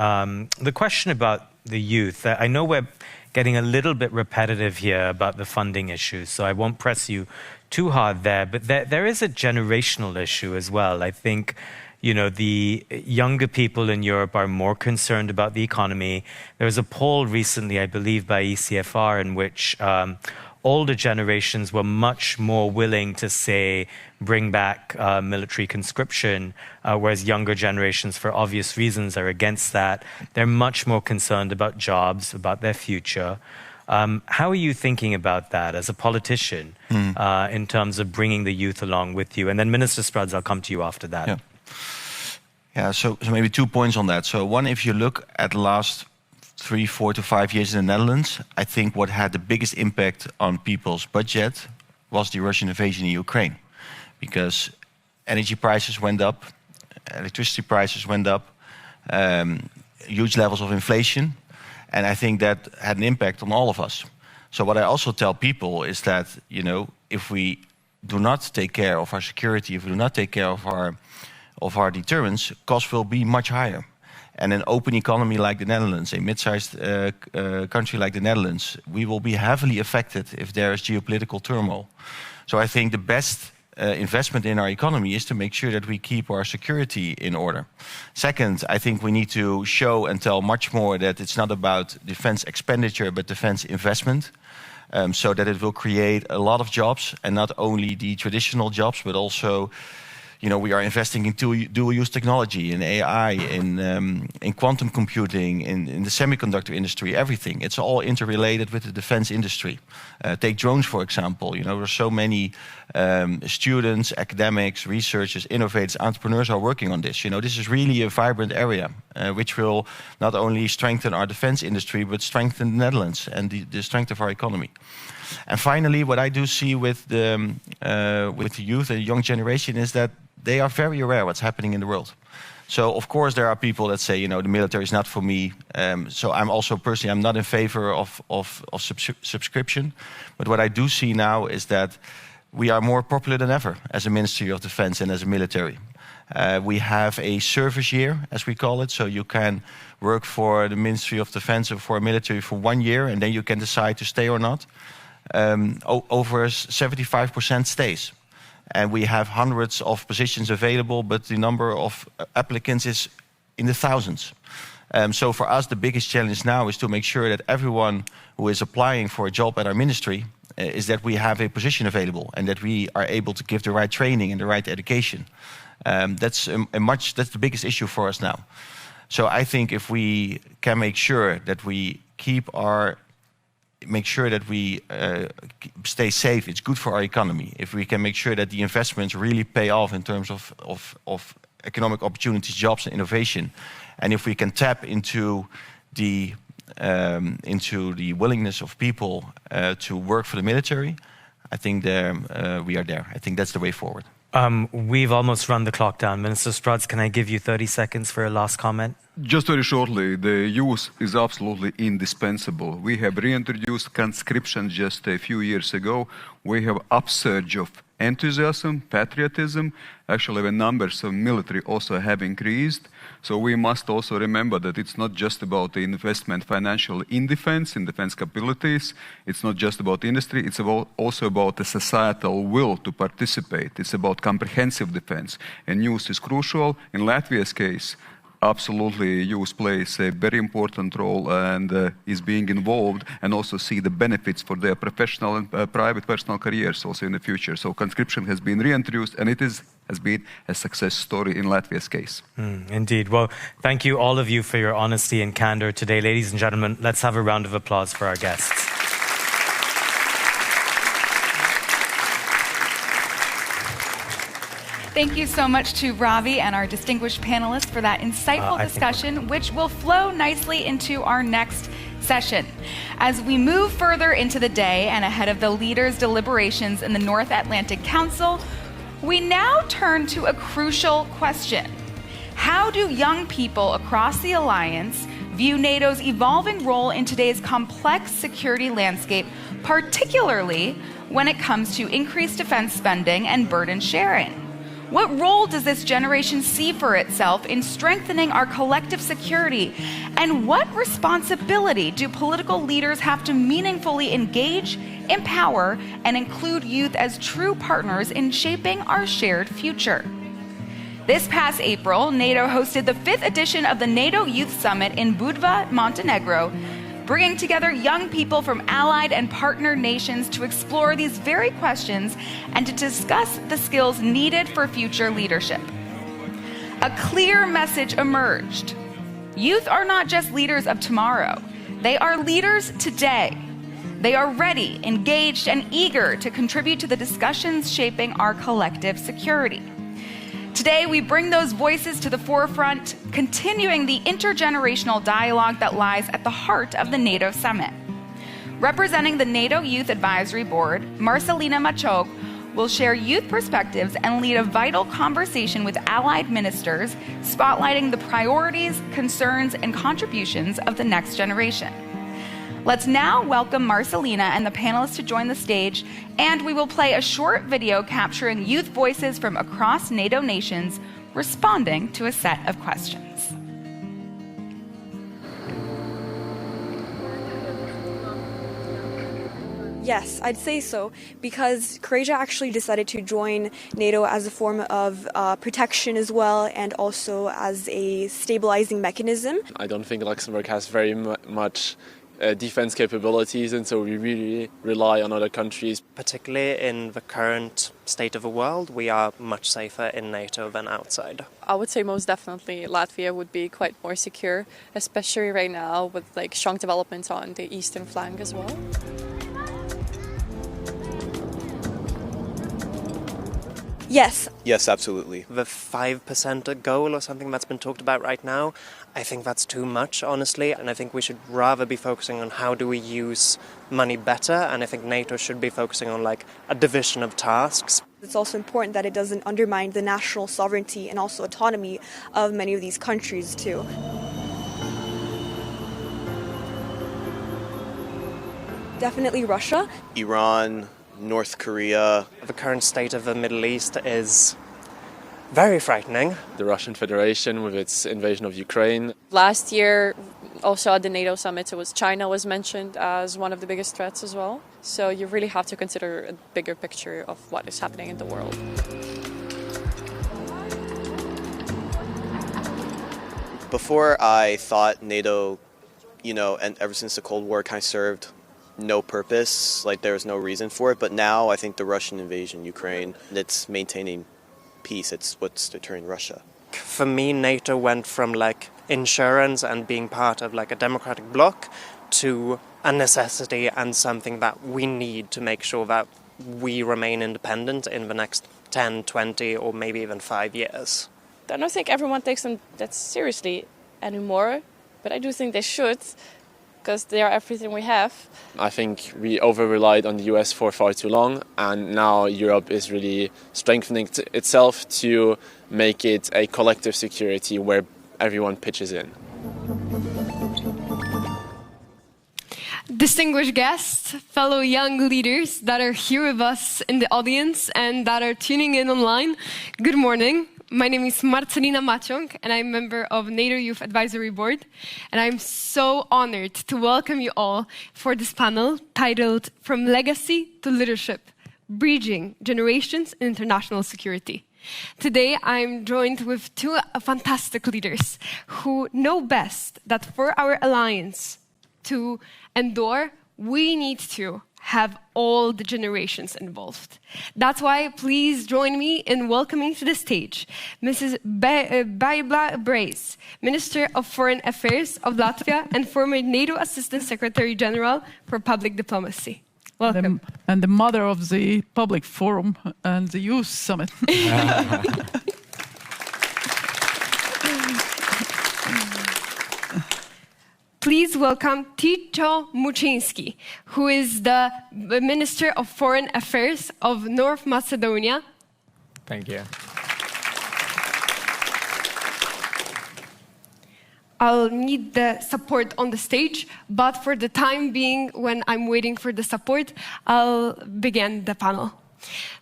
The question about the youth, I know we're getting a little bit repetitive here about the funding issues, so I won't press you too hard there, but there is a generational issue as well. I think the younger people in Europe are more concerned about the economy. There was a poll recently, I believe, by ECFR in which older generations were much more willing to, say, bring back military conscription, whereas younger generations, for obvious reasons, are against that. They're much more concerned about jobs, about their future. How are you thinking about that as a politician in terms of bringing the youth along with you? And then Minister Sprads, I'll come to you after that. Yeah, so maybe 2 points on that. So one, if you look at the last 3, 4 to 5 years in the Netherlands, I think what had the biggest impact on people's budget was the Russian invasion in Ukraine, because energy prices went up, electricity prices went up, huge levels of inflation, and I think that had an impact on all of us. So what I also tell people is that, if we do not take care of our security, if we do not take care of our deterrence, costs will be much higher. And an open economy like the Netherlands, a mid-sized country like the Netherlands, we will be heavily affected if there is geopolitical turmoil. So I think the best investment in our economy is to make sure that we keep our security in order. Second, I think we need to show and tell much more that it's not about defense expenditure, but defense investment. So that it will create a lot of jobs, and not only the traditional jobs, but also, we are investing in dual-use technology, in AI, in quantum computing, in the semiconductor industry, everything. It's all interrelated with the defense industry. Take drones, for example. There are so many students, academics, researchers, innovators, entrepreneurs are working on this. This is really a vibrant area, which will not only strengthen our defense industry, but strengthen the Netherlands and the strength of our economy. And finally, what I do see with the youth and the young generation is that they are very aware what's happening in the world. So, of course, there are people that say, the military is not for me. So I'm also personally, I'm not in favor of subscription. But what I do see now is that we are more popular than ever as a Ministry of Defense and as a military. We have a service year, as we call it. So you can work for the Ministry of Defense or for a military for 1 year, and then you can decide to stay or not. Over 75% stays. And we have hundreds of positions available, but the number of applicants is in the thousands. So for us, the biggest challenge now is to make sure that everyone who is applying for a job at our ministry is that we have a position available and that we are able to give the right training and the right education. That's the biggest issue for us now. So I think if we can make sure that we stay safe, it's good for our economy. If we can make sure that the investments really pay off in terms of economic opportunities, jobs and innovation, and if we can tap into the willingness of people to work for the military, I think we are there. I think that's the way forward. We've almost run the clock down. Minister Struts, can I give you 30 seconds for a last comment? Just very shortly, the youth is absolutely indispensable. We have reintroduced conscription just a few years ago. We have upsurge of enthusiasm, patriotism. Actually, the numbers of military also have increased. So we must also remember that it's not just about the investment financial in defense capabilities. It's not just about industry. It's also about the societal will to participate. It's about comprehensive defense. And youth is crucial. In Latvia's case, absolutely, youth plays a very important role and is being involved and also see the benefits for their professional and private personal careers also in the future. So conscription has been reintroduced and it has been a success story in Latvia's case. Indeed. Well, thank you all of you for your honesty and candor today. Ladies and gentlemen, let's have a round of applause for our guests. Thank you so much to Ravi and our distinguished panelists for that insightful discussion, which will flow nicely into our next session. As we move further into the day and ahead of the leaders' deliberations in the North Atlantic Council, we now turn to a crucial question. How do young people across the alliance view NATO's evolving role in today's complex security landscape, particularly when it comes to increased defense spending and burden sharing? What role does this generation see for itself in strengthening our collective security? And what responsibility do political leaders have to meaningfully engage, empower, and include youth as true partners in shaping our shared future? This past April, NATO hosted the 5th edition of the NATO Youth Summit in Budva, Montenegro, bringing together young people from allied and partner nations to explore these very questions and to discuss the skills needed for future leadership. A clear message emerged. Youth are not just leaders of tomorrow. They are leaders today. They are ready, engaged, and eager to contribute to the discussions shaping our collective security. Today, we bring those voices to the forefront, continuing the intergenerational dialogue that lies at the heart of the NATO Summit. Representing the NATO Youth Advisory Board, Marcelina Machog will share youth perspectives and lead a vital conversation with allied ministers, spotlighting the priorities, concerns, and contributions of the next generation. Let's now welcome Marcelina and the panelists to join the stage, and we will play a short video capturing youth voices from across NATO nations responding to a set of questions. Yes, I'd say so, because Croatia actually decided to join NATO as a form of protection as well, and also as a stabilizing mechanism. I don't think Luxembourg has very much defense capabilities, and so we really rely on other countries. Particularly in the current state of the world, we are much safer in NATO than outside. I would say most definitely Latvia would be quite more secure, especially right now with like strong developments on the eastern flank as well. Yes. Yes, absolutely. The 5% goal or something that's been talked about right now, I think that's too much, honestly, and I think we should rather be focusing on how do we use money better, and I think NATO should be focusing on like a division of tasks. It's also important that it doesn't undermine the national sovereignty and also autonomy of many of these countries too. Definitely Russia. Iran, North Korea. The current state of the Middle East is very frightening. The Russian Federation with its invasion of Ukraine. Last year, also at the NATO Summit, China was mentioned as one of the biggest threats as well. So you really have to consider a bigger picture of what is happening in the world. Before I thought NATO, and ever since the Cold War kind of served no purpose, like there was no reason for it, but now I think the Russian invasion, Ukraine, it's maintaining peace, it's what's deterring Russia. For me, NATO went from like insurance and being part of like a democratic bloc to a necessity and something that we need to make sure that we remain independent in the next 10, 20 or maybe even 5 years. I don't think everyone takes them that seriously anymore, but I do think they should, because they are everything we have. I think we over-relied on the US for far too long, and now Europe is really strengthening itself to make it a collective security where everyone pitches in. Distinguished guests, fellow young leaders that are here with us in the audience and that are tuning in online, good morning. My name is Marcelina Machong, and I'm a member of NATO Youth Advisory Board. And I'm so honored to welcome you all for this panel titled From Legacy to Leadership, Bridging Generations in International Security. Today, I'm joined with two fantastic leaders who know best that for our alliance to endure, we need to have all the generations involved. That's why please join me in welcoming to the stage Mrs. Baibla Brace, Minister of Foreign Affairs of Latvia and former NATO Assistant Secretary General for Public Diplomacy. Welcome. And the mother of the Public Forum and the Youth Summit. Please welcome Ticho Muczynski, who is the Minister of Foreign Affairs of North Macedonia. Thank you. I'll need the support on the stage, but for the time being, when I'm waiting for the support, I'll begin the panel.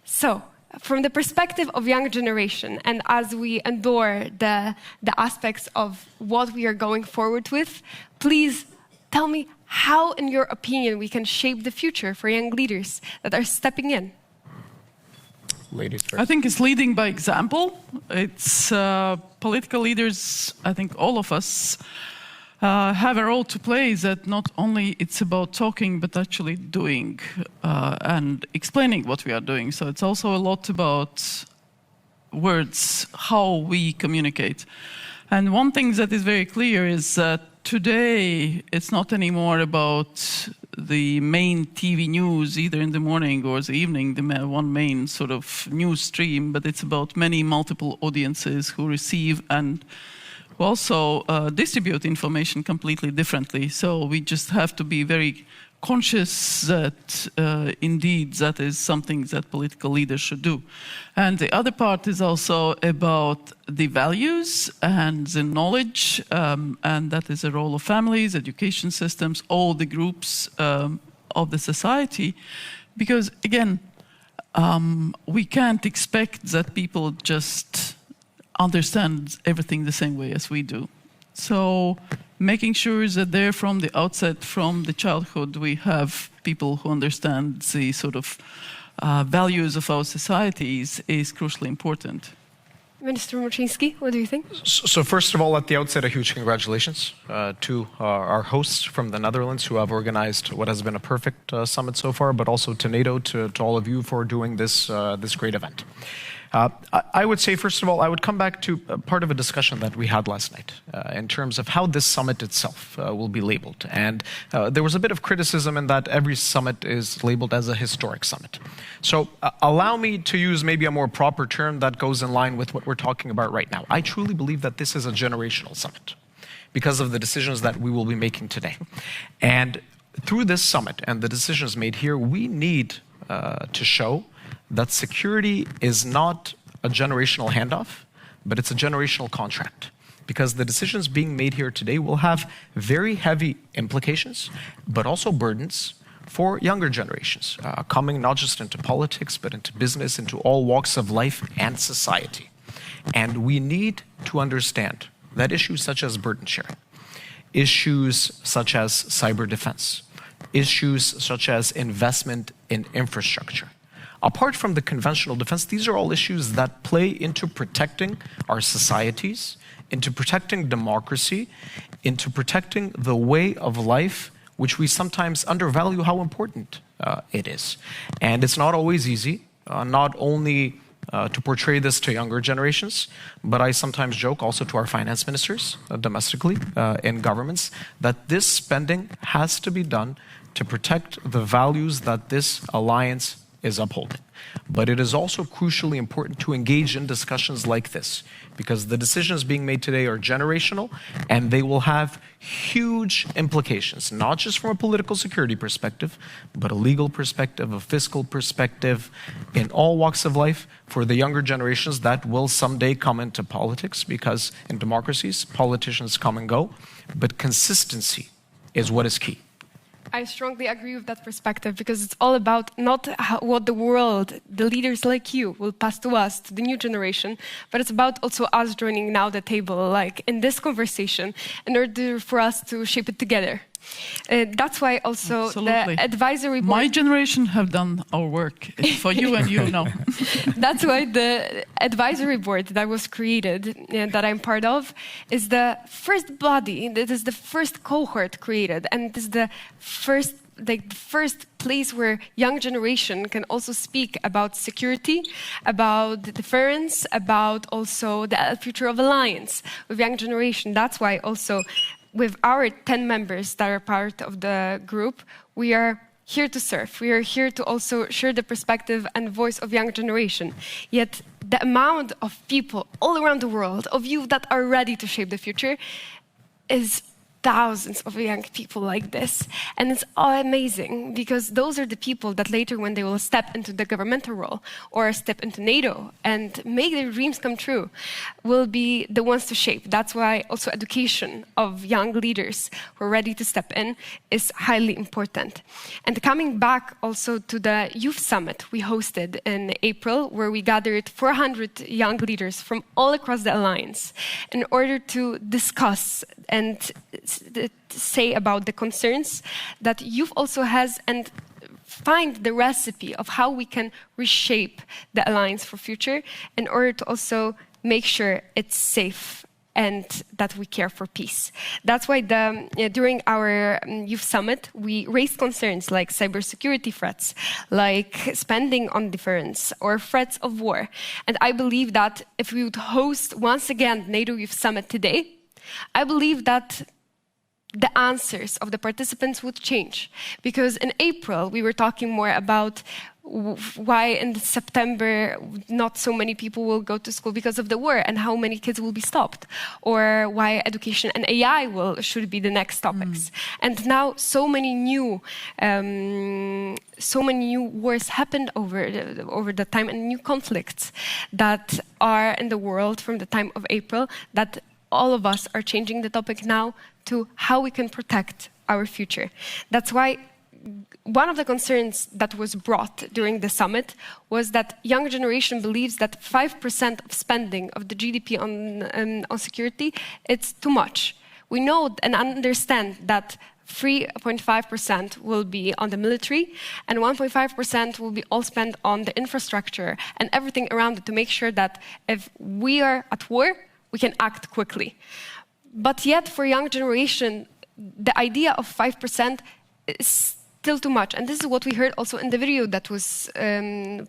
So, from the perspective of young generation, and as we endure the aspects of what we are going forward with, please tell me how, in your opinion, we can shape the future for young leaders that are stepping in. Ladies first. I think it's leading by example. It's political leaders, I think all of us have a role to play, that not only it's about talking, but actually doing and explaining what we are doing. So it's also a lot about words, how we communicate. And one thing that is very clear is that today it's not anymore about the main TV news, either in the morning or the evening, the one main sort of news stream, but it's about many multiple audiences who receive and who also distribute information completely differently. So we just have to be very conscious that indeed that is something that political leaders should do. And the other part is also about the values and the knowledge, and that is a role of families, education systems, all the groups of the society. Because again, we can't expect that people just understand everything the same way as we do. So making sure that there from the outset, from the childhood, we have people who understand the sort of values of our societies is crucially important. Minister Moczynski, what do you think? So first of all, at the outset, a huge congratulations to our hosts from the Netherlands who have organized what has been a perfect summit so far, but also to NATO, to all of you for doing this great event. I would say, first of all, I would come back to part of a discussion that we had last night in terms of how this summit itself will be labeled. And there was a bit of criticism in that every summit is labeled as a historic summit. So allow me to use maybe a more proper term that goes in line with what we're talking about right now. I truly believe that this is a generational summit because of the decisions that we will be making today. And through this summit and the decisions made here, we need to show that security is not a generational handoff, but it's a generational contract. Because the decisions being made here today will have very heavy implications, but also burdens for younger generations, coming not just into politics, but into business, into all walks of life and society. And we need to understand that issues such as burden sharing, issues such as cyber defense, issues such as investment in infrastructure, apart from the conventional defense, these are all issues that play into protecting our societies, into protecting democracy, into protecting the way of life, which we sometimes undervalue how important it is. And it's not always easy, not only to portray this to younger generations, but I sometimes joke also to our finance ministers domestically in governments that this spending has to be done to protect the values that this alliance is upholding. But it is also crucially important to engage in discussions like this, because the decisions being made today are generational and they will have huge implications, not just from a political security perspective, but a legal perspective, a fiscal perspective, in all walks of life for the younger generations that will someday come into politics, because in democracies, politicians come and go, but consistency is what is key. I strongly agree with that perspective, because it's all about not what the world, the leaders like you, will pass to us, to the new generation, but it's about also us joining now the table, like in this conversation, in order for us to shape it together. That's why also Absolutely. The advisory board... My generation have done our work. It's for you and you now. That's why the advisory board that was created, that I'm part of, is the first body, that is the first cohort created, and it is the first place where young generation can also speak about security, about deterrence, about also the future of alliance with young generation. That's why also with our 10 members that are part of the group, we are here to serve. We are here to also share the perspective and voice of young generation. Yet the amount of people all around the world, of you that are ready to shape the future, is thousands of young people like this. And it's all amazing, because those are the people that later, when they will step into the governmental role or step into NATO and make their dreams come true, will be the ones to shape. That's why also education of young leaders who are ready to step in is highly important. And coming back also to the Youth Summit we hosted in April, where we gathered 400 young leaders from all across the alliance in order to discuss and say about the concerns that youth also has, and find the recipe of how we can reshape the alliance for future in order to also make sure it's safe and that we care for peace. That's why during our Youth Summit, we raised concerns like cybersecurity threats, like spending on deterrence or threats of war. And I believe that if we would host once again NATO Youth Summit today, I believe that the answers of the participants would change. Because in April, we were talking more about why in September not so many people will go to school because of the war and how many kids will be stopped, or why education and AI should be the next topics. And now so many new wars happened over the time, and new conflicts that are in the world from the time of April, that all of us are changing the topic now to how we can protect our future. That's why one of the concerns that was brought during the summit was that young generation believes that 5% of spending of the GDP on security, it's too much. We know and understand that 3.5% will be on the military, and 1.5% will be all spent on the infrastructure and everything around it to make sure that if we are at war, we can act quickly. But yet, for young generation, the idea of 5% is still too much. And this is what we heard also in the video that was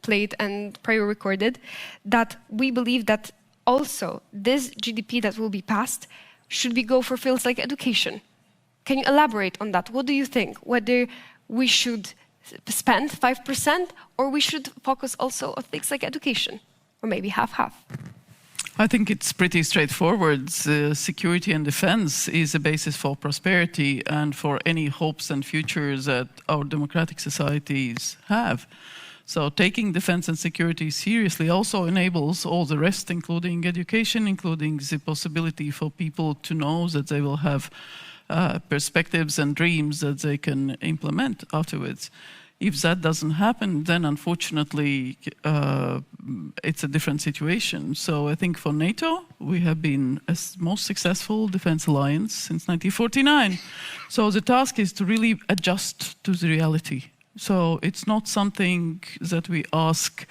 played and prior recorded, that we believe that also this GDP that will be passed should be go for fields like education. Can you elaborate on that? What do you think? Whether we should spend 5% or we should focus also on things like education, or maybe half-half? I think it's pretty straightforward. Security and defense is a basis for prosperity and for any hopes and futures that our democratic societies have. So taking defense and security seriously also enables all the rest, including education, including the possibility for people to know that they will have perspectives and dreams that they can implement afterwards. If that doesn't happen, then unfortunately it's a different situation. So I think for NATO, we have been the most successful defense alliance since 1949. So the task is to really adjust to the reality. So it's not something that we ask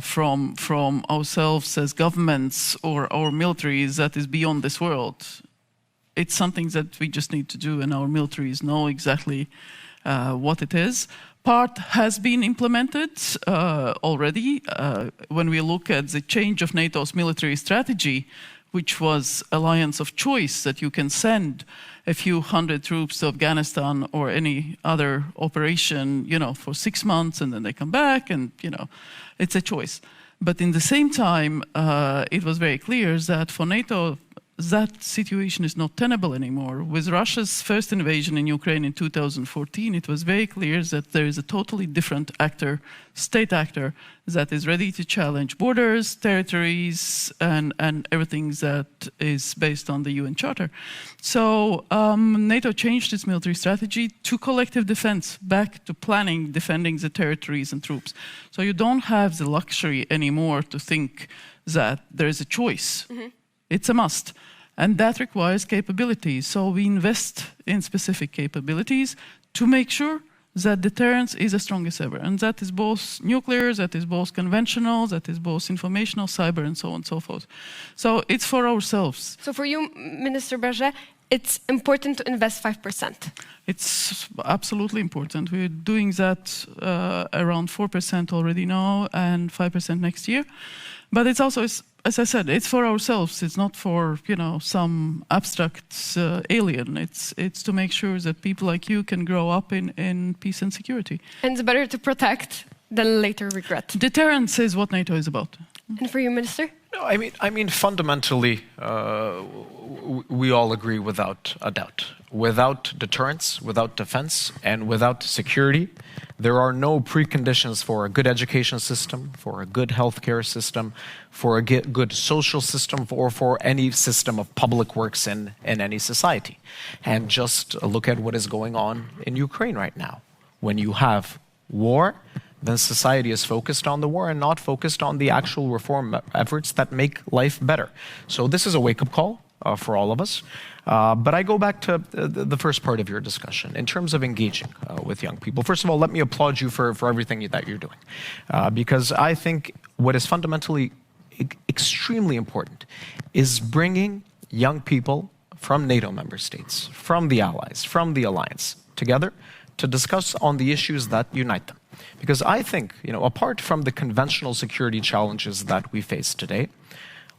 from ourselves as governments or our militaries that is beyond this world. It's something that we just need to do, and our militaries know exactly what it is. Part has been implemented already. When we look at the change of NATO's military strategy, which was alliance of choice, that you can send a few hundred troops to Afghanistan or any other operation, for 6 months, and then they come back, and it's a choice. But in the same time, it was very clear that for NATO, that situation is not tenable anymore. With Russia's first invasion in Ukraine in 2014, it was very clear that there is a totally different actor, state actor, that is ready to challenge borders, territories, and everything that is based on the UN Charter. So NATO changed its military strategy to collective defense, back to planning, defending the territories and troops. So you don't have the luxury anymore to think that there is a choice. Mm-hmm. It's a must. And that requires capabilities. So we invest in specific capabilities to make sure that deterrence is as strong as ever. And that is both nuclear, that is both conventional, that is both informational, cyber, and so on and so forth. So it's for ourselves. So for you, Minister Berger, it's important to invest 5%. It's absolutely important. We're doing that around 4% already now and 5% next year. But it's also, as I said, it's for ourselves. It's not for some abstract alien. It's to make sure that people like you can grow up in peace and security. And it's better to protect than later regret. Deterrence is what NATO is about. And for you, Minister? No, I mean, fundamentally, we all agree without a doubt. Without deterrence, without defense, and without security, there are no preconditions for a good education system, for a good healthcare system, for a good social system, or for any system of public works in any society. And just look at what is going on in Ukraine right now. When you have war, then society is focused on the war and not focused on the actual reform efforts that make life better. So this is a wake-up call for all of us. But I go back to the first part of your discussion in terms of engaging with young people. First of all, let me applaud you for everything that you're doing. Because I think what is fundamentally extremely important is bringing young people from NATO member states, from the allies, from the alliance, together to discuss on the issues that unite them. Because I think, apart from the conventional security challenges that we face today,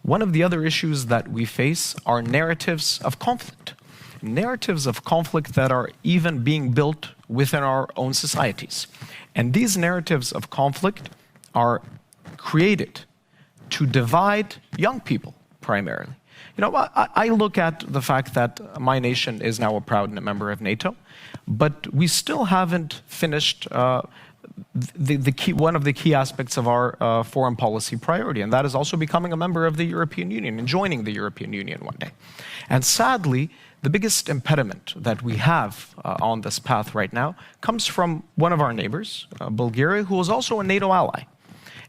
one of the other issues that we face are narratives of conflict. narratives of conflict that are even being built within our own societies. And these narratives of conflict are created to divide young people primarily. You know, I look at the fact that my nation is now a proud member of NATO, but we still haven't finished one of the key aspects of our foreign policy priority, and that is also becoming a member of the European Union and joining the European Union one day. And sadly, the biggest impediment that we have on this path right now comes from one of our neighbors, Bulgaria, who is also a NATO ally.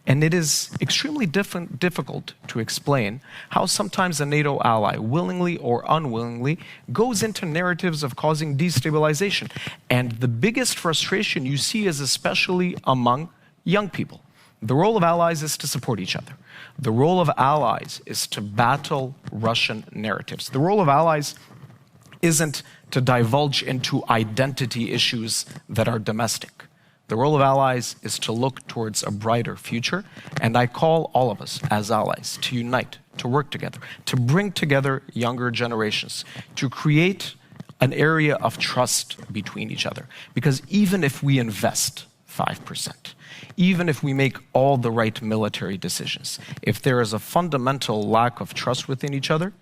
And it is extremely difficult to explain how sometimes a NATO ally, willingly or unwillingly, goes into narratives of causing destabilization. And the biggest frustration you see is especially among young people. The role of allies is to support each other. The role of allies is to battle Russian narratives. The role of allies isn't to divulge into identity issues that are domestic. The role of allies is to look towards a brighter future, and I call all of us as allies to unite, to work together, to bring together younger generations, to create an area of trust between each other. Because even if we invest 5%, even if we make all the right military decisions, if there is a fundamental lack of trust within each other,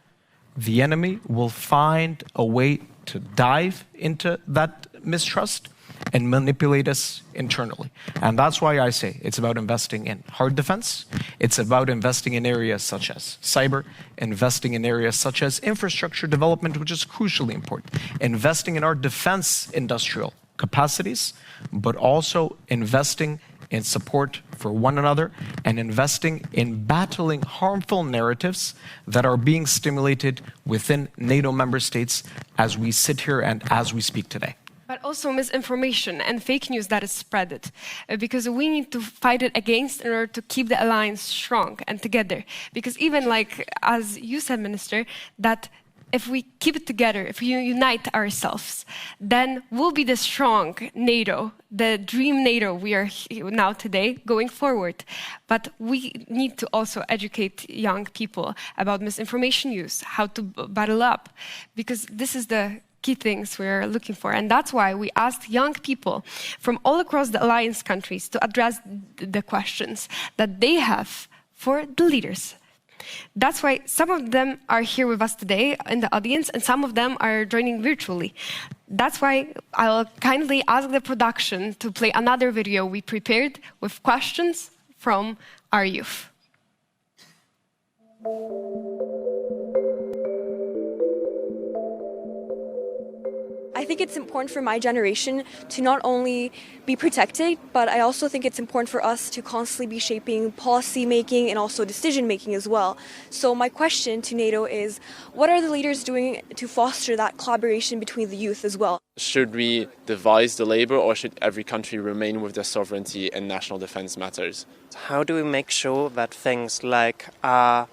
the enemy will find a way to dive into that mistrust and manipulate us internally. And that's why I say it's about investing in hard defense, it's about investing in areas such as cyber, investing in areas such as infrastructure development, which is crucially important, investing in our defense industrial capacities, but also investing in support for one another and investing in battling harmful narratives that are being stimulated within NATO member states as we sit here and as we speak today. But also misinformation and fake news that is spread, because we need to fight it against in order to keep the alliance strong and together. Because even like, as you said, Minister, that if we keep it together, if we unite ourselves, then we'll be the strong NATO, the dream NATO we are now today going forward. But we need to also educate young people about misinformation use, how to battle up, because this is the key things we're looking for. And that's why we asked young people from all across the alliance countries to address the questions that they have for the leaders. That's why some of them are here with us today in the audience and some of them are joining virtually. That's why I'll kindly ask the production to play another video we prepared with questions from our youth. I think it's important for my generation to not only be protected, but I also think it's important for us to constantly be shaping policy making and also decision making as well. So my question to NATO is, what are the leaders doing to foster that collaboration between the youth as well? Should we devise the labor, or should every country remain with their sovereignty and national defense matters? How do we make sure that things like our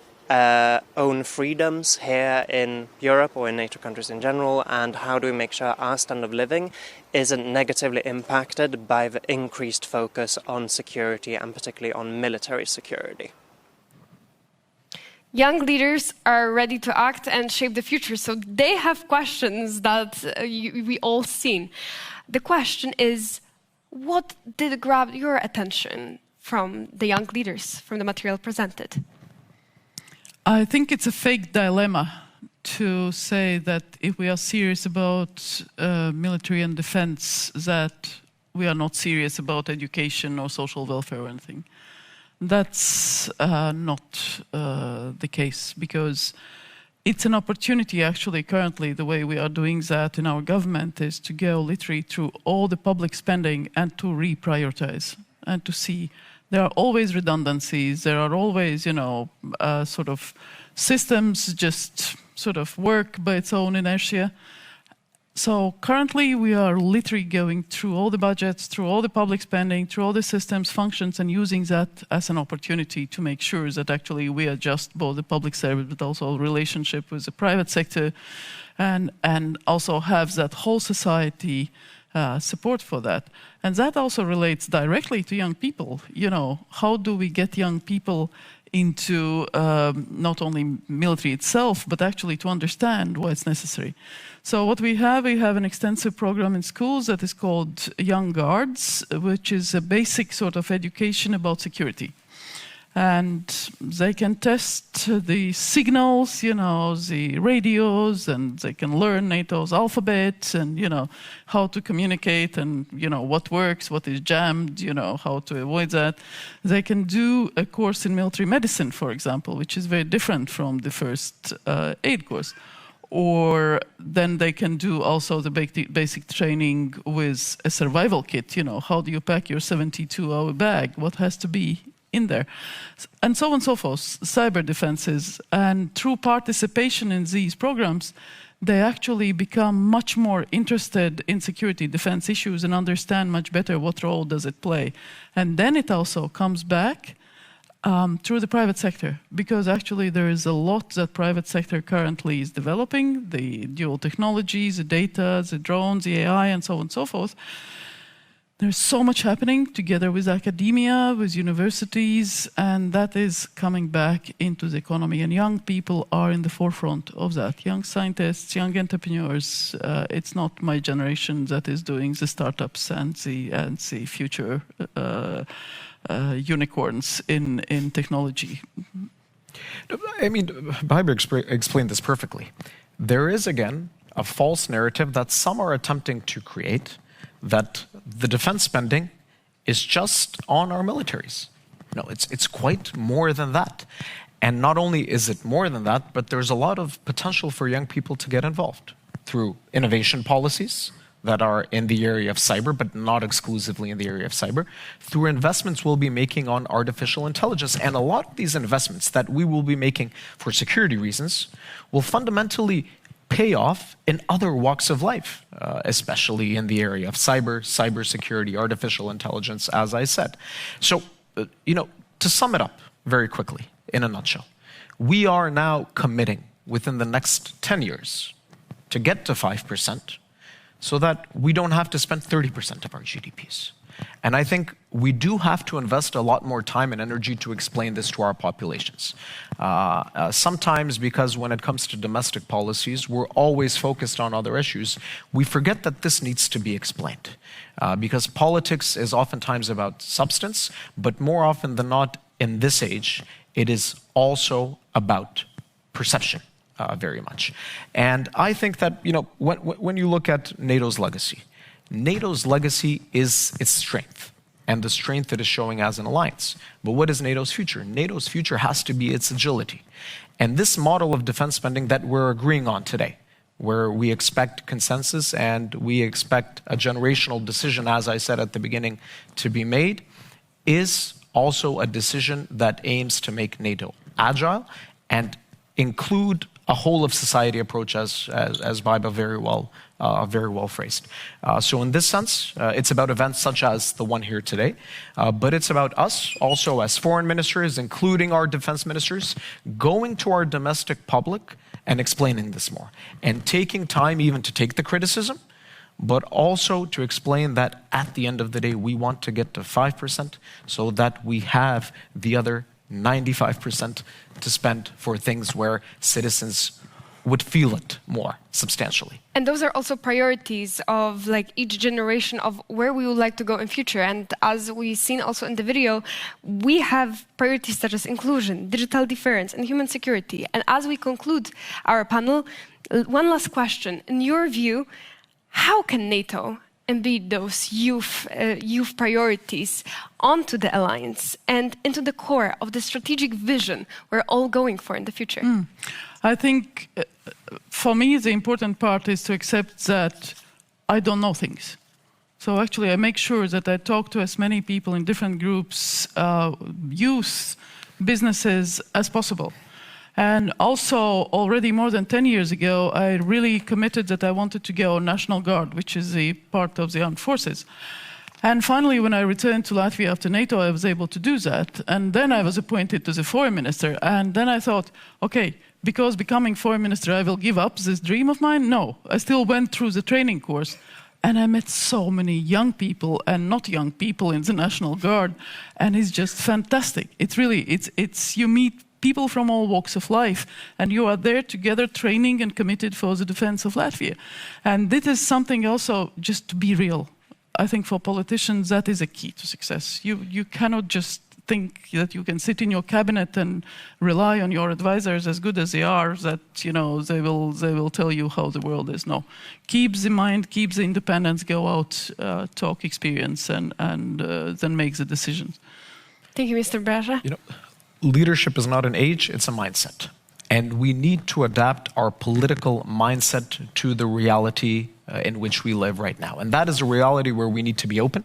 own freedoms here in Europe or in NATO countries in general, and how do we make sure our standard of living isn't negatively impacted by the increased focus on security and particularly on military security? Young leaders are ready to act and shape the future, so they have questions that we all seen. The question is, what did grab your attention from the young leaders, from the material presented? I think it's a fake dilemma to say that if we are serious about military and defense, that we are not serious about education or social welfare or anything. That's not the case, because it's an opportunity actually currently. The way we are doing that in our government is to go literally through all the public spending and to reprioritize and to see. There are always redundancies, there are always, sort of systems just sort of work by its own inertia. So currently we are literally going through all the budgets, through all the public spending, through all the systems, functions, and using that as an opportunity to make sure that actually we adjust both the public service but also relationship with the private sector, and also have that whole society support for that. And that also relates directly to young people. How do we get young people into not only military itself, but actually to understand why it's necessary. So what we have an extensive program in schools that is called Young Guards, which is a basic sort of education about security. And they can test the signals, you know, the radios, and they can learn NATO's alphabet and, you know, how to communicate and, you know, what works, what is jammed, you know, how to avoid that. They can do a course in military medicine, for example, which is very different from the first aid course. Or then they can do also the basic training with a survival kit, you know, how do you pack your 72-hour bag, what has to be in there, and so on and so forth, cyber defenses. And through participation in these programs, they actually become much more interested in security defense issues and understand much better what role does it play. And then it also comes back through the private sector, because actually there is a lot that private sector currently is developing, the dual technologies, the data, the drones, the AI, and so on and so forth. There's so much happening together with academia, with universities, and that is coming back into the economy. And young people are in the forefront of that. Young scientists, young entrepreneurs. It's not my generation that is doing the startups and the future unicorns in technology. I mean, Biber explained this perfectly. There is, again, a false narrative that some are attempting to create, that the defense spending is just on our militaries. No, it's quite more than that. And not only is it more than that, but there's a lot of potential for young people to get involved through innovation policies that are in the area of cyber, but not exclusively in the area of cyber, through investments we'll be making on artificial intelligence. And a lot of these investments that we will be making for security reasons will fundamentally pay off in other walks of life, especially in the area of cybersecurity, artificial intelligence, as I said. So, you know, to sum it up very quickly, in a nutshell, we are now committing within the next 10 years to get to 5% so that we don't have to spend 30% of our GDPs. And I think we do have to invest a lot more time and energy to explain this to our populations. Sometimes, because when it comes to domestic policies, we're always focused on other issues, we forget that this needs to be explained. Because politics is oftentimes about substance, but more often than not in this age, it is also about perception. Very much. And I think that, you know, when you look at NATO's legacy is its strength and the strength it is showing as an alliance. But what is NATO's future? NATO's future has to be its agility. And this model of defense spending that we're agreeing on today, where we expect consensus and we expect a generational decision, as I said at the beginning, to be made, is also a decision that aims to make NATO agile and include a whole of society approach, as Biba very well phrased. So in this sense, it's about events such as the one here today, but it's about us also as foreign ministers, including our defense ministers, going to our domestic public and explaining this more, and taking time even to take the criticism, but also to explain that at the end of the day, we want to get to 5% so that we have the other 95% to spend for things where citizens would feel it more substantially. And those are also priorities of like each generation of where we would like to go in future. And as we've seen also in the video, we have priorities such as inclusion, digital deterrence, and human security. And as we conclude our panel, one last question. In your view, how can NATO embed those youth priorities onto the alliance and into the core of the strategic vision we're all going for in the future? I think, for me, the important part is to accept that I don't know things. So actually, I make sure that I talk to as many people in different groups, youth, businesses, as possible. And also, already more than 10 years ago, I really committed that I wanted to go National Guard, which is a part of the armed forces. And finally, when I returned to Latvia after NATO, I was able to do that. And then I was appointed to the foreign minister. And then I thought, okay, because becoming foreign minister, I will give up this dream of mine? No, I still went through the training course. And I met so many young people and not young people in the National Guard, and it's just fantastic. It's really, you meet people from all walks of life, and you are there together training and committed for the defense of Latvia. And this is something also, just to be real. I think for politicians, that is a key to success. You cannot just think that you can sit in your cabinet and rely on your advisors, as good as they are, that they will tell you how the world is. No, keep the mind, keep the independence, go out, talk experience, and then make the decisions. Thank you, Mr. Berger. Leadership is not an age; it's a mindset, and we need to adapt our political mindset to the reality in which we live right now. And that is a reality where we need to be open,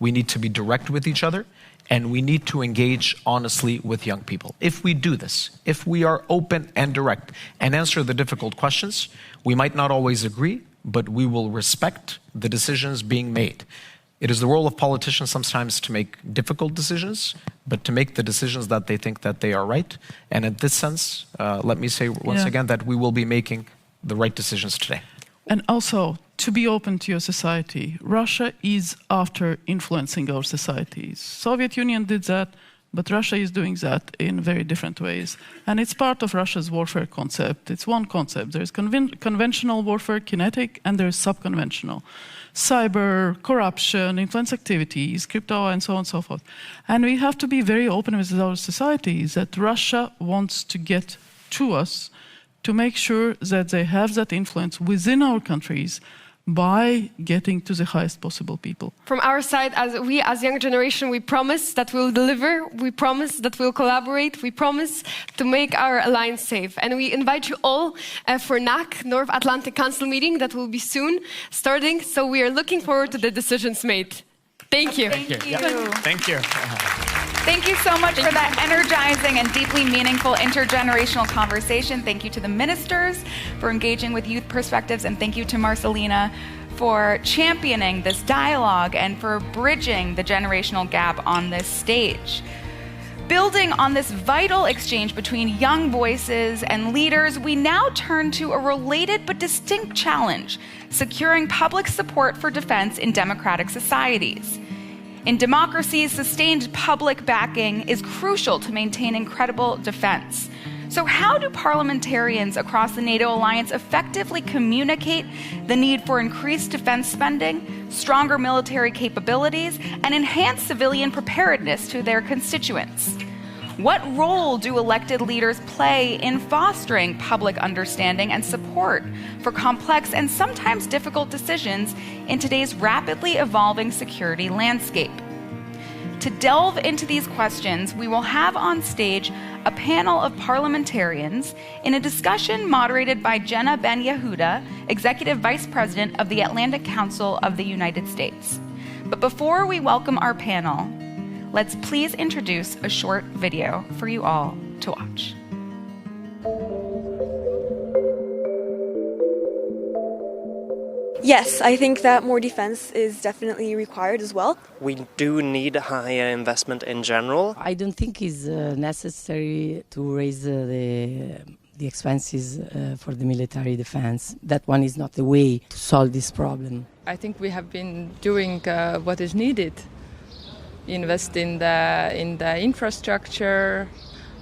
we need to be direct with each other, and we need to engage honestly with young people. If we do this, if we are open and direct and answer the difficult questions, we might not always agree, but we will respect the decisions being made. It is the role of politicians sometimes to make difficult decisions, but to make the decisions that they think that they are right. And in this sense, let me say once again that we will be making the right decisions today. And also, to be open to your society. Russia is after influencing our societies. Soviet Union did that, but Russia is doing that in very different ways. And it's part of Russia's warfare concept. It's one concept. There's conventional warfare, kinetic, and there's subconventional. Cyber, corruption, influence activities, crypto, and so on and so forth. And we have to be very open with our societies that Russia wants to get to us to make sure that they have that influence within our countries by getting to the highest possible people. From our side, as young generation, we promise that we'll deliver, we promise that we'll collaborate, we promise to make our alliance safe. And we invite you all for NAC, North Atlantic Council meeting that will be soon starting. So we are looking forward to the decisions made. Thank you. Thank you. Thank you. Thank you so much for that energizing and deeply meaningful intergenerational conversation. Thank you to the ministers for engaging with youth perspectives, and thank you to Marcelina for championing this dialogue and for bridging the generational gap on this stage. Building on this vital exchange between young voices and leaders, we now turn to a related but distinct challenge: securing public support for defense in democratic societies. In democracies, sustained public backing is crucial to maintaining credible defense. So how do parliamentarians across the NATO alliance effectively communicate the need for increased defense spending, stronger military capabilities, and enhanced civilian preparedness to their constituents? What role do elected leaders play in fostering public understanding and support for complex and sometimes difficult decisions in today's rapidly evolving security landscape? To delve into these questions, we will have on stage a panel of parliamentarians in a discussion moderated by Jenna Ben-Yehuda, Executive Vice President of the Atlantic Council of the United States. But before we welcome our panel, let's please introduce a short video for you all to watch. Yes, I think that more defense is definitely required as well. We do need higher investment in general. I don't think it's necessary to raise the expenses for the military defense. That one is not the way to solve this problem. I think we have been doing what is needed. Invest in the infrastructure,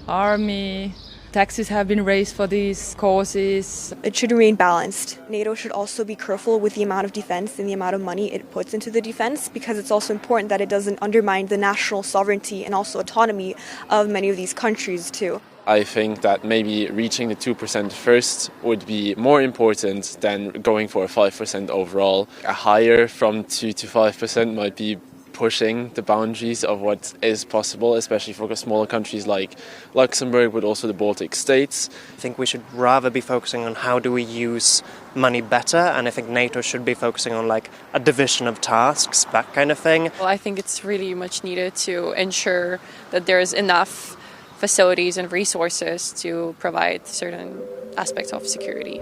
army. Taxes have been raised for these causes. It should remain balanced. NATO should also be careful with the amount of defense and the amount of money it puts into the defense, because it's also important that it doesn't undermine the national sovereignty and also autonomy of many of these countries too. I think that maybe reaching the 2% first would be more important than going for a 5% overall. A higher from 2 to 5% might be pushing the boundaries of what is possible, especially for smaller countries like Luxembourg, but also the Baltic states. I think we should rather be focusing on how do we use money better, and I think NATO should be focusing on like a division of tasks, that kind of thing. Well, I think it's really much needed to ensure that there's enough facilities and resources to provide certain aspects of security.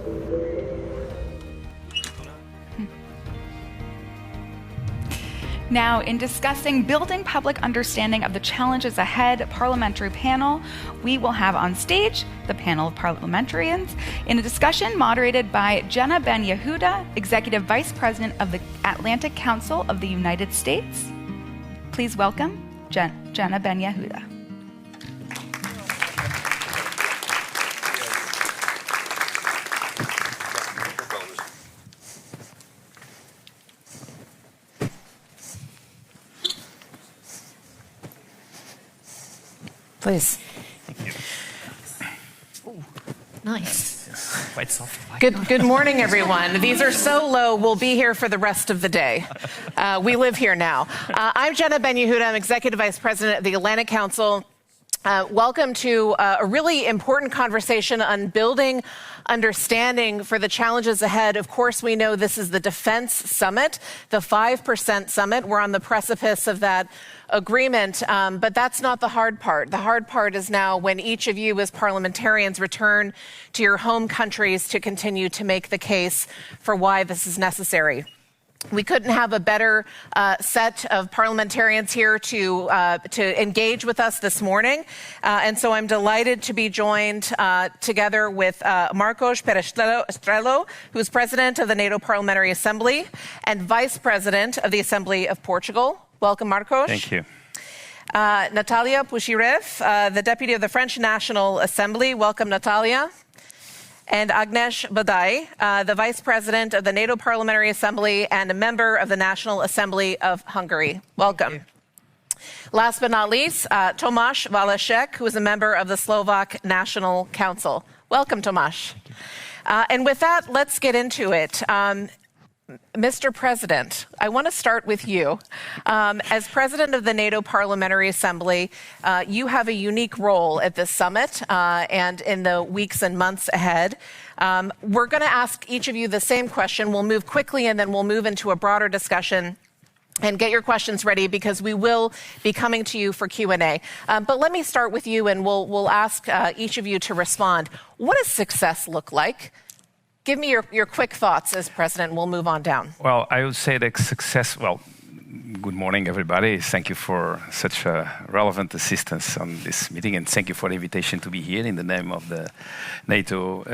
Now, in discussing building public understanding of the challenges ahead parliamentary panel, we will have on stage the panel of parliamentarians in a discussion moderated by Jenna Ben-Yehuda, Executive Vice President of the Atlantic Council of the United States. Please welcome Jenna Ben-Yehuda. Please. Thank you. Ooh, nice. Yes, quite soft. Good morning, everyone. These are so low, we'll be here for the rest of the day. We live here now. I'm Jenna Ben-Yehuda. I'm Executive Vice President of the Atlantic Council. Welcome to a really important conversation on building understanding for the challenges ahead. Of course, we know this is the Defense Summit, the 5% summit. We're on the precipice of that agreement, but that's not the hard part. The hard part is now when each of you as parliamentarians return to your home countries to continue to make the case for why this is necessary. We couldn't have a better set of parliamentarians here to engage with us this morning. And so I'm delighted to be joined together with Marcos Perestrello, who's President of the NATO Parliamentary Assembly and Vice President of the Assembly of Portugal. Welcome, Marcos. Thank you. Natalia Pouchirev, the Deputy of the French National Assembly. Welcome, Natalia. And Agnes Badai, the Vice President of the NATO Parliamentary Assembly and a member of the National Assembly of Hungary. Welcome. Last but not least, Tomáš Valešek, who is a member of the Slovak National Council. Welcome, Tomáš. And with that, let's get into it. Mr. President, I want to start with you. As President of the NATO Parliamentary Assembly, you have a unique role at this summit and in the weeks and months ahead. We're going to ask each of you the same question. We'll move quickly and then we'll move into a broader discussion. And get your questions ready because we will be coming to you for Q&A. But let me start with you and we'll ask each of you to respond. What does success look like? Give me your quick thoughts as President. We'll move on down. Well, I would say that success, good morning, everybody. Thank you for such relevant assistance on this meeting, and thank you for the invitation to be here in the name of the NATO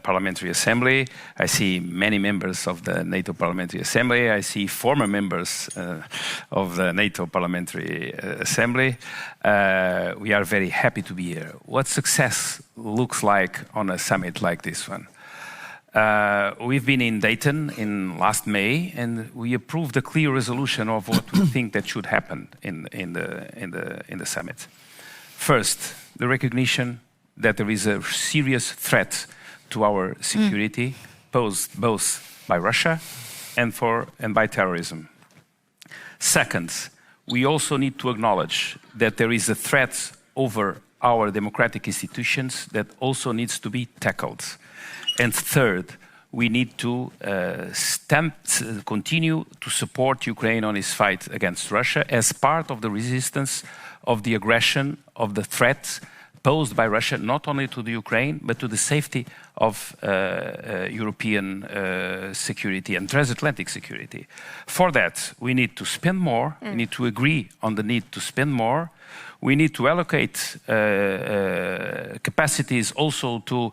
Parliamentary Assembly. I see many members of the NATO Parliamentary Assembly. I see former members of the NATO Parliamentary Assembly. We are very happy to be here. What success looks like on a summit like this one? We've been in Dayton in last May, and we approved a clear resolution of what we think that should happen in the summit. First, the recognition that there is a serious threat to our security posed both by Russia and by terrorism. Second, we also need to acknowledge that there is a threat over our democratic institutions that also needs to be tackled. And third, we need to continue to support Ukraine on its fight against Russia as part of the resistance of the aggression, of the threats posed by Russia, not only to the Ukraine, but to the safety of European security and transatlantic security. For that, we need to spend more. We need to agree on the need to spend more. We need to allocate capacities also to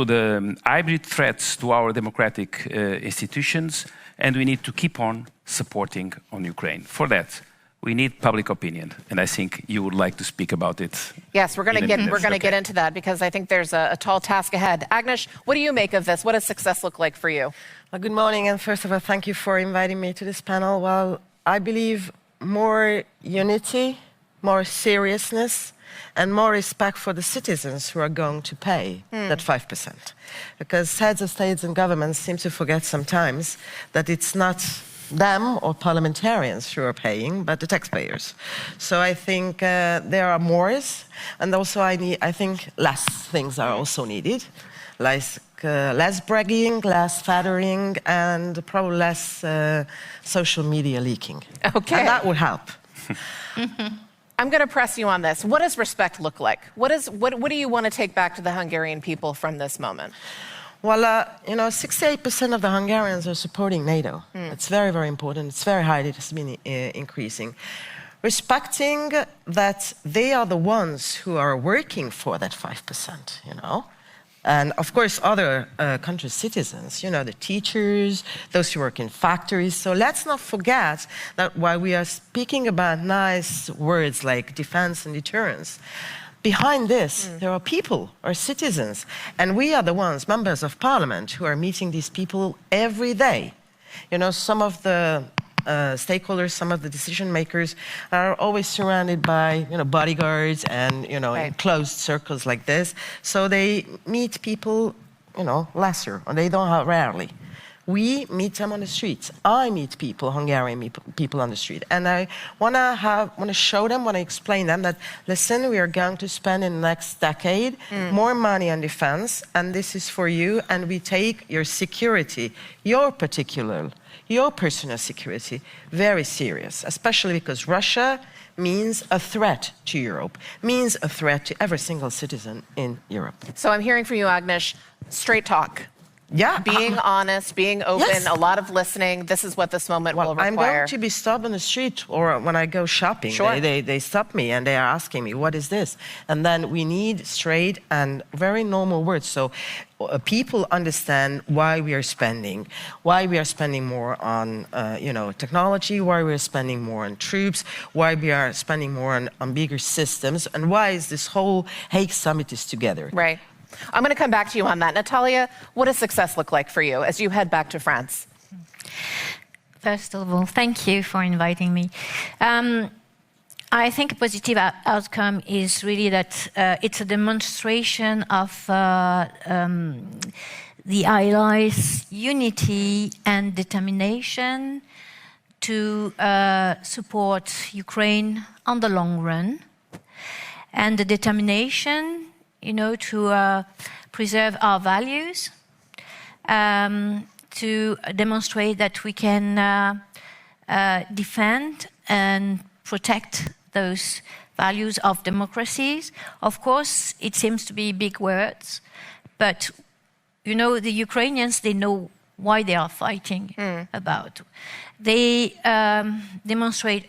the hybrid threats to our democratic institutions, and we need to keep on supporting on Ukraine. For that, we need public opinion, and I think you would like to speak about it. Yes, we're going to get into that because I think there's a tall task ahead. Agnes, what do you make of this? What does success look like for you? Well, good morning, and first of all, thank you for inviting me to this panel. Well, I believe more unity, more seriousness, and more respect for the citizens who are going to pay that 5%. Because heads of states and governments seem to forget sometimes that it's not them or parliamentarians who are paying, but the taxpayers. So I think there are mores, and also I think less things are also needed, like less bragging, less flattering, and probably less social media leaking. Okay. And that would help. I'm going to press you on this. What does respect look like? What do you want to take back to the Hungarian people from this moment? Well, 68% of the Hungarians are supporting NATO. It's very, very important. It's very high. It has been increasing. Respecting that they are the ones who are working for that 5%, And of course, other countries' citizens, the teachers, those who work in factories. So let's not forget that while we are speaking about nice words like defense and deterrence, behind this, there are people, or citizens, and we are the ones, members of parliament, who are meeting these people every day. Some of the stakeholders, some of the decision makers are always surrounded by bodyguards and in closed circles like this. So they meet people lesser, or they don't have rarely. We meet them on the streets. I meet people, Hungarian people on the street, and I want to show them, want to explain them that listen, we are going to spend in the next decade more money on defense, and this is for you, and we take your security, your personal security, very serious, especially because Russia means a threat to Europe, means a threat to every single citizen in Europe. So I'm hearing from you, Agnes, straight talk. Yeah. Being honest, being open, yes. A lot of listening. This is what this moment will require. I'm going to be stopped on the street or when I go shopping. Sure. They stop me and they are asking me, what is this? And then we need straight and very normal words. So people understand why we are spending more on technology, why we are spending more on troops, why we are spending more on bigger systems, and why is this whole Hague Summit is together. Right. I'm going to come back to you on that. Natalia, what does success look like for you as you head back to France? First of all, thank you for inviting me. I think a positive outcome is really that it's a demonstration of the Allies' unity and determination to support Ukraine on the long run, and the determination to preserve our values, to demonstrate that we can defend and protect those values of democracies. Of course, it seems to be big words, but the Ukrainians, they know why they are fighting about. They demonstrate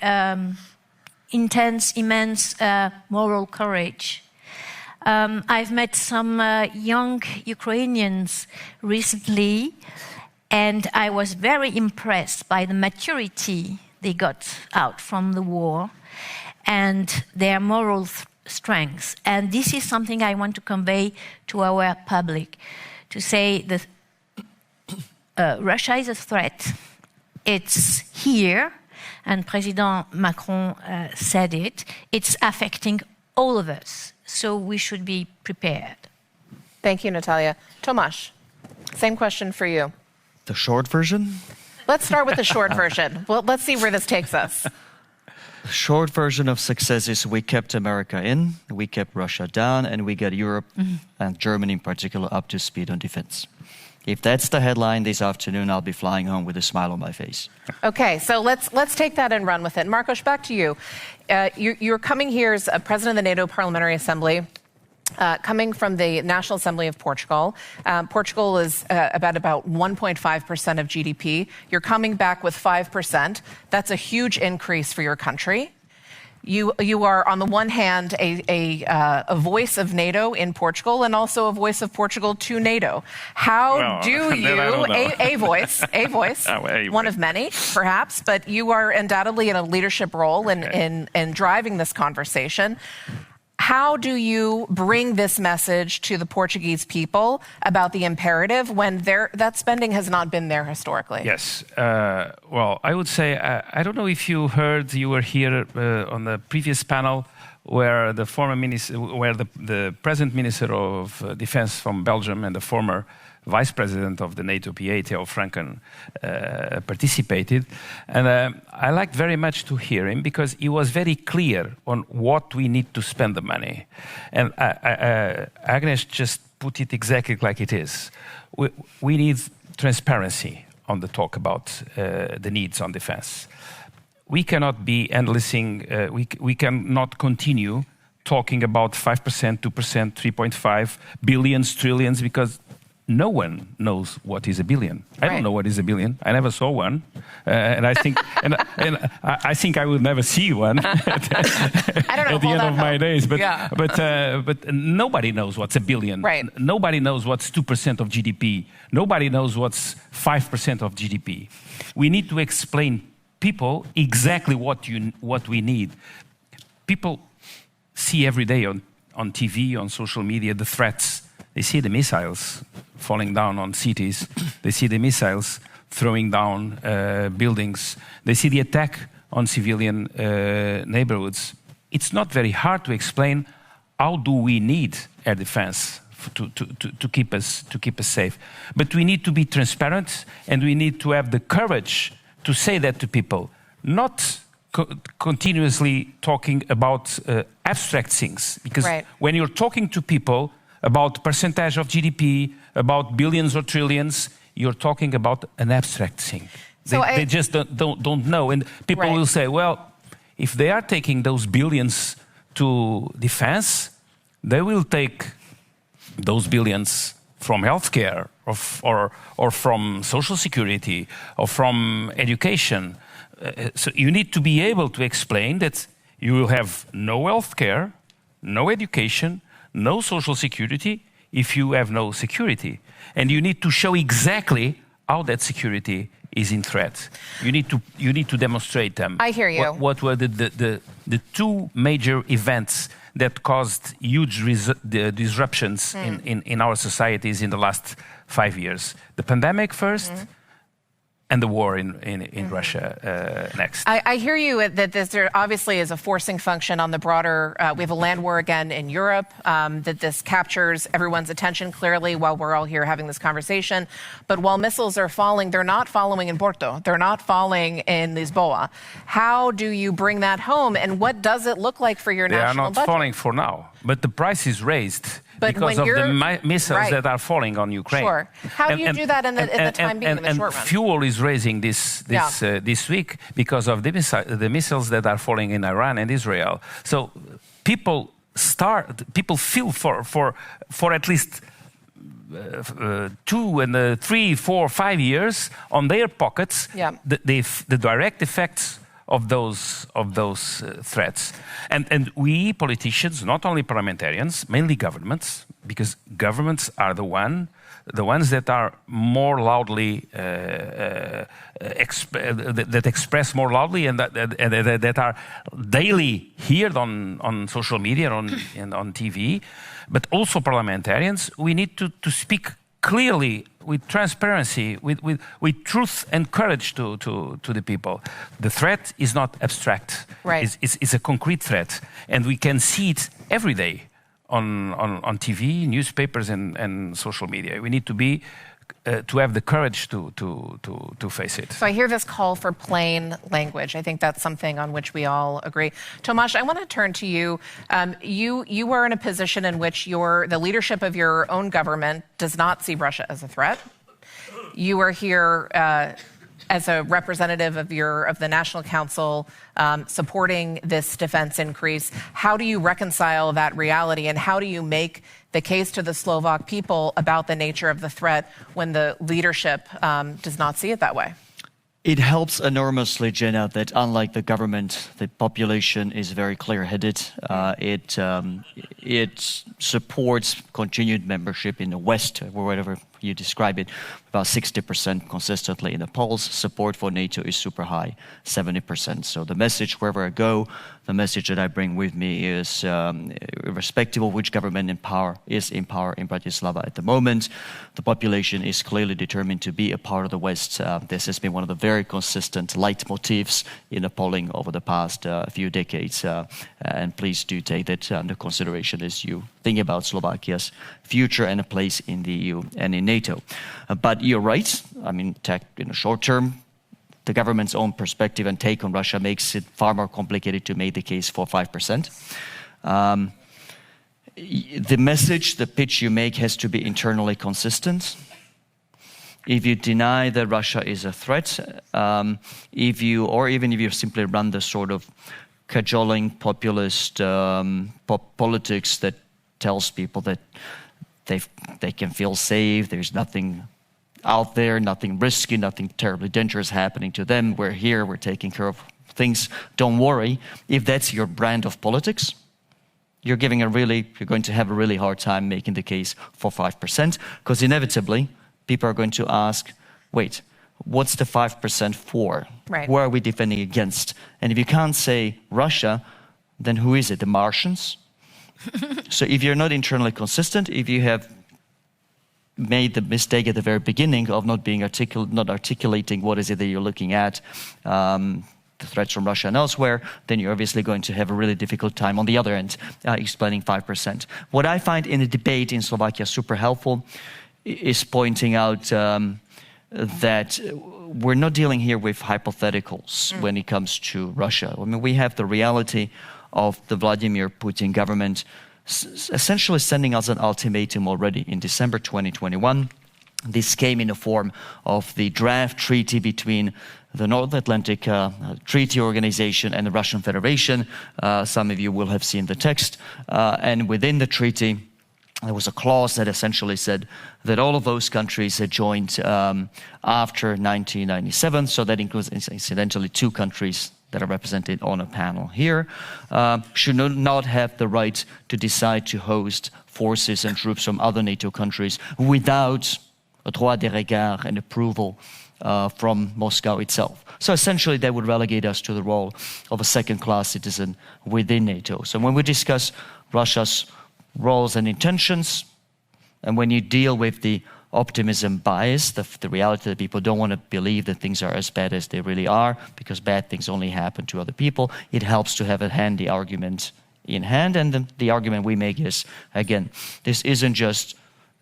immense moral courage. I've met some young Ukrainians recently, and I was very impressed by the maturity they got out from the war and their moral strength. And this is something I want to convey to our public, to say that Russia is a threat. It's here, and President Macron said it. It's affecting all of us. So we should be prepared. Thank you, Natalia. Tomasz, same question for you. The short version? Let's start with the short version. Well, let's see where this takes us. The short version of success is we kept America in, we kept Russia down, and we got Europe and Germany in particular up to speed on defense. If that's the headline this afternoon, I'll be flying home with a smile on my face. Okay, so let's take that and run with it. Marcos, back to you. You're coming here as president of the NATO Parliamentary Assembly, coming from the National Assembly of Portugal. Portugal is about 1.5% of GDP. You're coming back with 5%. That's a huge increase for your country. You are, on the one hand, a voice of NATO in Portugal and also a voice of Portugal to NATO. How do you, a voice, one of many, perhaps, but you are undoubtedly in a leadership role in driving this conversation. How do you bring this message to the Portuguese people about the imperative when that spending has not been there historically? Yes. Well, I would say, I don't know if you heard, you were here on the previous panel where the former minister, where the present Minister of Defense from Belgium and the former Vice President of the NATO PA, Theo Franken, participated. And I liked very much to hear him because he was very clear on what we need to spend the money. And Agnes just put it exactly like it is. We need transparency on the talk about the needs on defense. We cannot be endlessing, we cannot continue talking about 5%, 2%, 3.5 billions, trillions, because no one knows what is a billion. I don't know what is a billion. I never saw one, and I think I think I will never see one at the end of my days. But nobody knows what's a billion. Right. Nobody knows what's 2% of GDP. Nobody knows what's 5% of GDP. We need to explain people exactly what we need. People see every day on TV, on social media, the threats. They see the missiles falling down on cities. They see the missiles throwing down buildings. They see the attack on civilian neighborhoods. It's not very hard to explain how do we need air defense to keep us safe. But we need to be transparent, and we need to have the courage to say that to people, not continuously talking about abstract things. Because when you're talking to people about percentage of GDP, about billions or trillions, you're talking about an abstract thing. They just don't know. And people will say, well, if they are taking those billions to defense, they will take those billions from healthcare or from social security or from education. So you need to be able to explain that you will have no healthcare, no education, no social security if you have no security. And you need to show exactly how that security is in threat. You need to demonstrate them. I hear you. What were the two major events that caused huge disruptions in our societies in the last 5 years? The pandemic first, and the war in Russia next. I hear you that there obviously is a forcing function on the broader, we have a land war again in Europe, that this captures everyone's attention clearly while we're all here having this conversation. But while missiles are falling, they're not falling in Porto. They're not falling in Lisboa. How do you bring that home, and what does it look like for your national budget? They are not falling for now, but the price is raised. Because of the missiles that are falling on Ukraine. Sure. How do you do that in the time being, in the short run? Fuel is raising this week because of the missiles that are falling in Iran and Israel. So people feel for at least 2 and 3, 4, 5 years on their pockets the direct effects of those threats. And we politicians, not only parliamentarians, mainly governments, because governments are the ones that are more loudly that express more loudly and that are daily heard on social media and on TV, but also parliamentarians. We need to speak clearly, with transparency, with truth and courage to the people. The threat is not abstract. Right. It's a concrete threat, and we can see it every day on TV, newspapers, and social media. We need to have the courage to face it. So I hear this call for plain language. I think that's something on which we all agree. Tomasz, I want to turn to you. You were in a position in which the leadership of your own government does not see Russia as a threat. You are here as a representative of the National Council supporting this defense increase. How do you reconcile that reality, and how do you make the case to the Slovak people about the nature of the threat when the leadership does not see it that way? It helps enormously, Jenna, that unlike the government, the population is very clear-headed. It supports continued membership in the West, or whatever you describe it. About 60% consistently in the polls. Support for NATO is super high, 70%. So the message wherever I go, the message that I bring with me is, irrespective of which government is in power in Bratislava at the moment, the population is clearly determined to be a part of the West. This has been one of the very consistent leitmotifs in the polling over the past few decades. And please do take that under consideration as you think about Slovakia's future and a place in the EU and in NATO. But you're right. I mean, in the short term, the government's own perspective and take on Russia makes it far more complicated to make the case for 5%. The message, the pitch you make has to be internally consistent. If you deny that Russia is a threat, even if you simply run the sort of cajoling populist politics that tells people that They can feel safe. There's nothing out there, nothing risky, nothing terribly dangerous happening to them. We're here, we're taking care of things. Don't worry. If that's your brand of politics, you're going to have a really hard time making the case for 5%, because inevitably people are going to ask, wait, what's the 5% for? Right. Who are we defending against? And if you can't say Russia, then who is it? The Martians? So if you're not internally consistent, if you have made the mistake at the very beginning of not articulating what is it that you're looking at, the threats from Russia and elsewhere, then you're obviously going to have a really difficult time on the other end explaining 5%. What I find in the debate in Slovakia super helpful is pointing out that we're not dealing here with hypotheticals when it comes to Russia. I mean, we have the reality of the Vladimir Putin government essentially sending us an ultimatum already in December 2021. This came in the form of the draft treaty between the North Atlantic Treaty Organization and the Russian Federation. Some of you will have seen the text. And within the treaty, there was a clause that essentially said that all of those countries had joined after 1997. So that includes, incidentally, 2 countries that are represented on a panel here, should not have the right to decide to host forces and troops from other NATO countries without a droit de regard and approval from Moscow itself. So essentially that would relegate us to the role of a second-class citizen within NATO. So when we discuss Russia's roles and intentions, and when you deal with the optimism bias, the reality that people don't want to believe that things are as bad as they really are, because bad things only happen to other people, it helps to have a handy argument in hand. And the argument we make is, again, this isn't just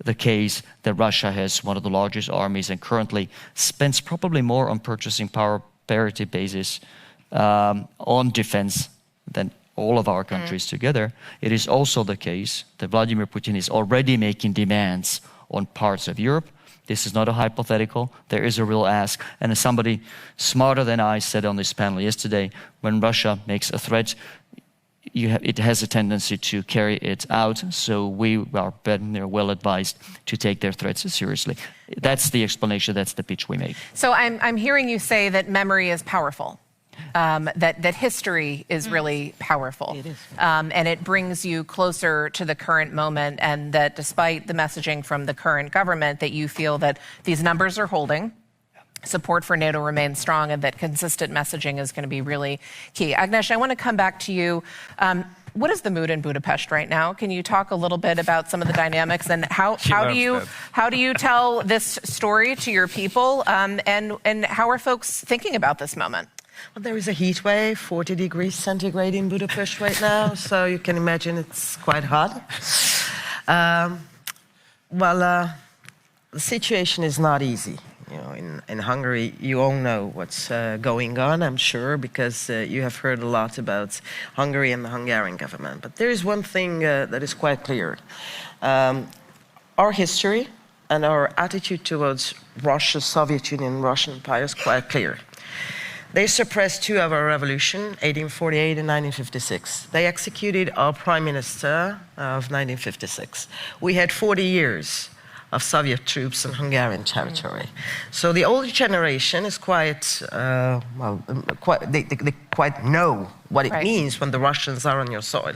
the case that Russia has one of the largest armies and currently spends probably more on purchasing power parity basis on defense than all of our countries together. It is also the case that Vladimir Putin is already making demands on parts of Europe. This is not a hypothetical. There is a real ask. And as somebody smarter than I said on this panel yesterday, when Russia makes a threat, it has a tendency to carry it out. So we are well advised to take their threats seriously. That's the explanation. That's the pitch we make. So I'm hearing you say that memory is powerful. That history is really powerful. It is. And it brings you closer to the current moment, and that despite the messaging from the current government, that you feel that these numbers are holding, support for NATO remains strong, and that consistent messaging is going to be really key. Agnes, I want to come back to you. What is the mood in Budapest right now? Can you talk a little bit about some of the dynamics, and how do you tell this story to your people, and how are folks thinking about this moment? Well, there is a heat wave, 40 degrees centigrade in Budapest right now, so you can imagine it's quite hot. The situation is not easy. You know, in Hungary, you all know what's going on, I'm sure, because you have heard a lot about Hungary and the Hungarian government. But there is one thing that is quite clear. Our history and our attitude towards Russia, Soviet Union, Russian Empire is quite clear. They suppressed 2 of our revolution, 1848 and 1956. They executed our prime minister of 1956. We had 40 years of Soviet troops in Hungarian territory. So the older generation is they quite know what it means when the Russians are on your soil.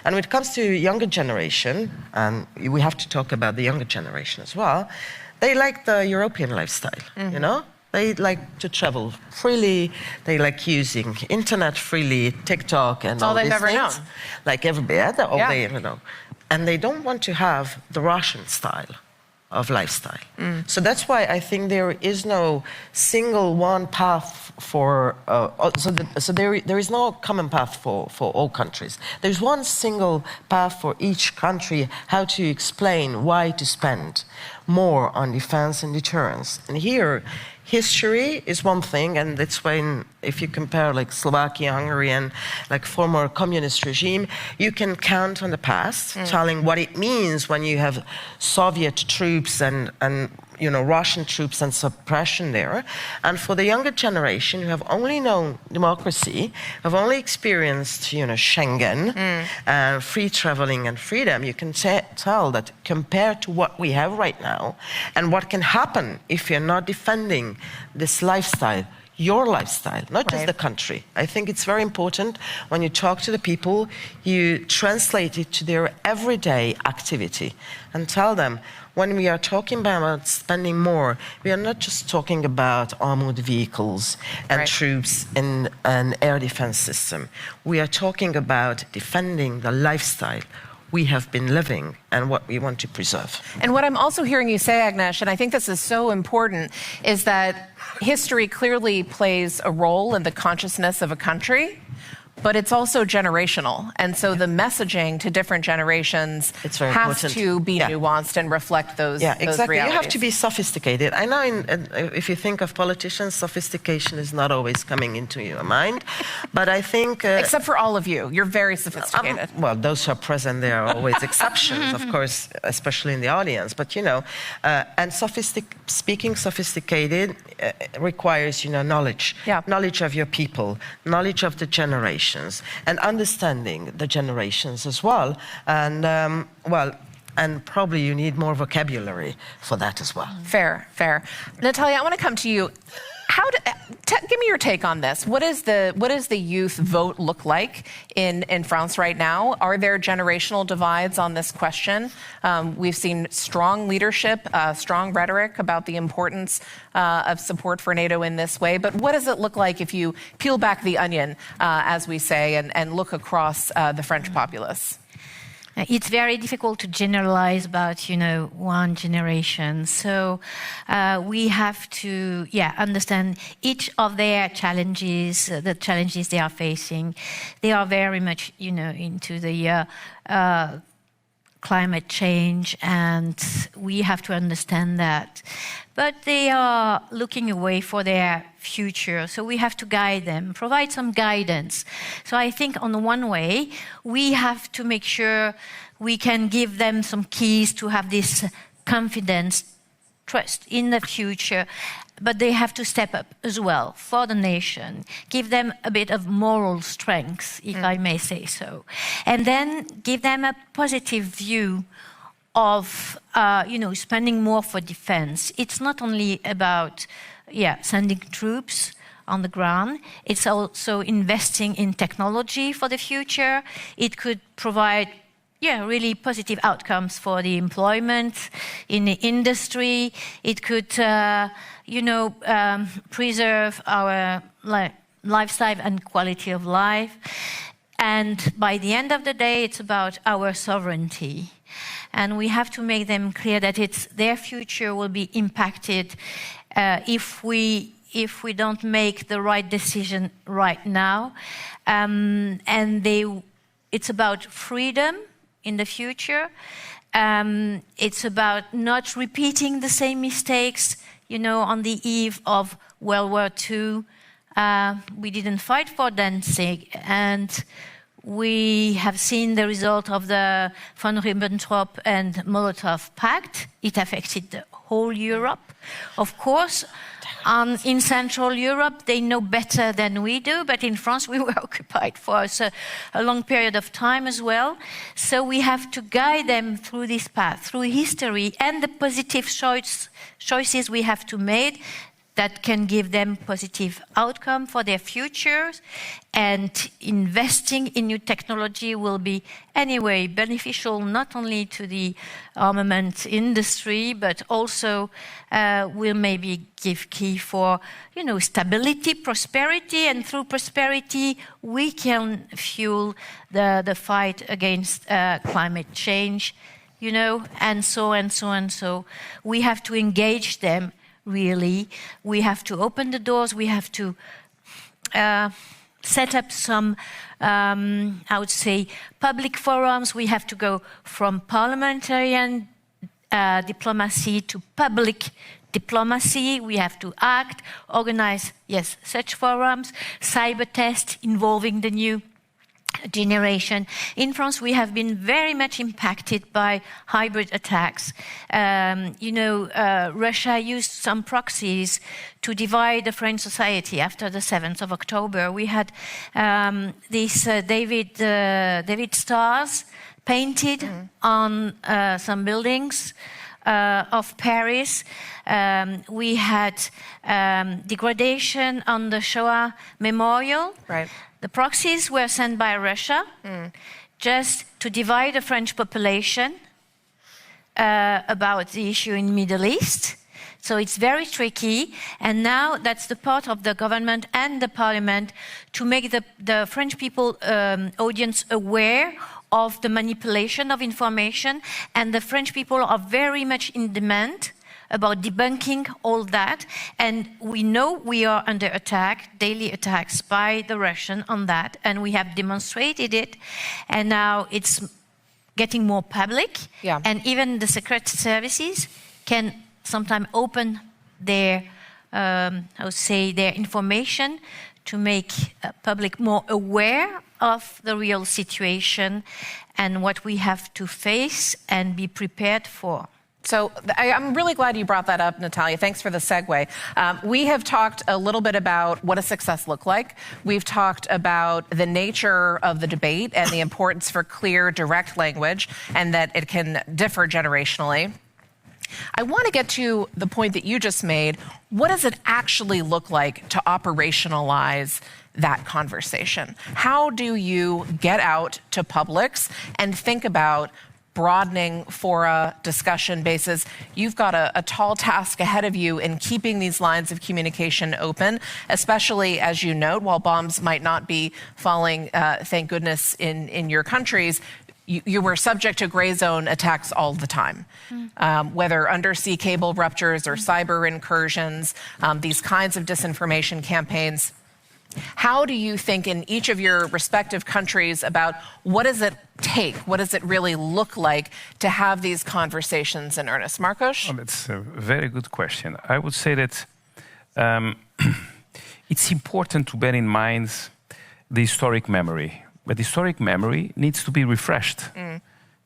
And when it comes to younger generation, and we have to talk about the younger generation as well, they like the European lifestyle, you know? They like to travel freely. They like using internet freely, TikTok, and all these things. All they've ever known. Like everybody, all they ever know. And they don't want to have the Russian style of lifestyle. So that's why I think there is no single one path for. There is no common path for all countries. There's one single path for each country how to explain why to spend more on defense and deterrence. And here, history is one thing, and that's when, if you compare like Slovakia, Hungary, and like former communist regime, you can count on the past, telling what it means when you have Soviet troops and Russian troops and suppression there. And for the younger generation who have only known democracy, have only experienced, Schengen, free traveling and freedom, you can tell that compared to what we have right now and what can happen if you're not defending this lifestyle, your lifestyle, not just the country. I think it's very important when you talk to the people, you translate it to their everyday activity and tell them, when we are talking about spending more, we are not just talking about armored vehicles and troops in an air defense system. We are talking about defending the lifestyle we have been living and what we want to preserve. And what I'm also hearing you say, Agnes, and I think this is so important, is that history clearly plays a role in the consciousness of a country, but it's also generational. And so the messaging to different generations has to be nuanced and reflect those exactly. realities. You have to be sophisticated. I know if you think of politicians, sophistication is not always coming into your mind, but I think... Except for all of you. You're very sophisticated. Well, those who are present, there are always exceptions, of course, especially in the audience. But, and speaking sophisticated requires, knowledge. Knowledge of your people, knowledge of the generations, and understanding the generations as well. And, and probably you need more vocabulary for that as well. Fair. Natalia, I want to come to you. Give me your take on this. What does the youth vote look like in France right now? Are there generational divides on this question? We've seen strong leadership, strong rhetoric about the importance of support for NATO in this way. But what does it look like if you peel back the onion, as we say, and look across the French populace? It's very difficult to generalize about, one generation. So we have to, understand each of their challenges, the challenges they are facing. They are very much, into the climate change, and we have to understand that. But they are looking away for their future, so we have to guide them, provide some guidance. So I think on the one way, we have to make sure we can give them some keys to have this confidence, trust in the future, but they have to step up as well for the nation, give them a bit of moral strength, if I may say so, and then give them a positive view of, spending more for defense. It's not only about, sending troops on the ground. It's also investing in technology for the future. It could provide really positive outcomes for the employment in the industry. It could, preserve our lifestyle and quality of life. And by the end of the day, it's about our sovereignty. And we have to make them clear that their future will be impacted if we don't make the right decision right now. It's about freedom in the future. It's about not repeating the same mistakes, on the eve of World War II. We didn't fight for Danzig, and we have seen the result of the von Ribbentrop and Molotov Pact. It affected the whole Europe. Of course, in Central Europe, they know better than we do, but in France, we were occupied for a long period of time as well. So we have to guide them through this path, through history, and the positive choices we have to make that can give them positive outcome for their futures. And investing in new technology will be anyway beneficial not only to the armament industry, but also will maybe give key for, stability, prosperity, and through prosperity we can fuel the fight against climate change, and so. We have to engage them. Really, we have to open the doors. We have to set up some, I would say, public forums. We have to go from parliamentarian diplomacy to public diplomacy. We have to act, organize, such forums, cyber tests involving the new generation. In France, we have been very much impacted by hybrid attacks. Russia used some proxies to divide the French society after the 7th of October. We had these David stars painted on some buildings of Paris. We had degradation on the Shoah Memorial. Right. The proxies were sent by Russia just to divide the French population about the issue in the Middle East. So it's very tricky. And now that's the part of the government and the parliament to make the French people audience aware of the manipulation of information. And the French people are very much in demand about debunking all that. And we know we are under attack, daily attacks by the Russian on that. And we have demonstrated it. And now it's getting more public. Yeah. And even the secret services can sometimes open their, their information to make public more aware of the real situation and what we have to face and be prepared for. So I'm really glad you brought that up, Natalia. Thanks for the segue. We have talked a little bit about what does success look like. We've talked about the nature of the debate and the importance for clear, direct language, and that it can differ generationally. I want to get to the point that you just made. What does it actually look like to operationalize that conversation? How do you get out to publics and think about broadening fora, discussion bases? You've got a tall task ahead of you in keeping these lines of communication open, especially as you note, while bombs might not be falling, thank goodness, in your countries, you were subject to gray zone attacks all the time, whether undersea cable ruptures or cyber incursions, these kinds of disinformation campaigns. How do you think in each of your respective countries about what does it take, what does it really look like to have these conversations in earnest? Marcos? Well, that's a very good question. I would say that it's important to bear in mind the historic memory. But historic memory needs to be refreshed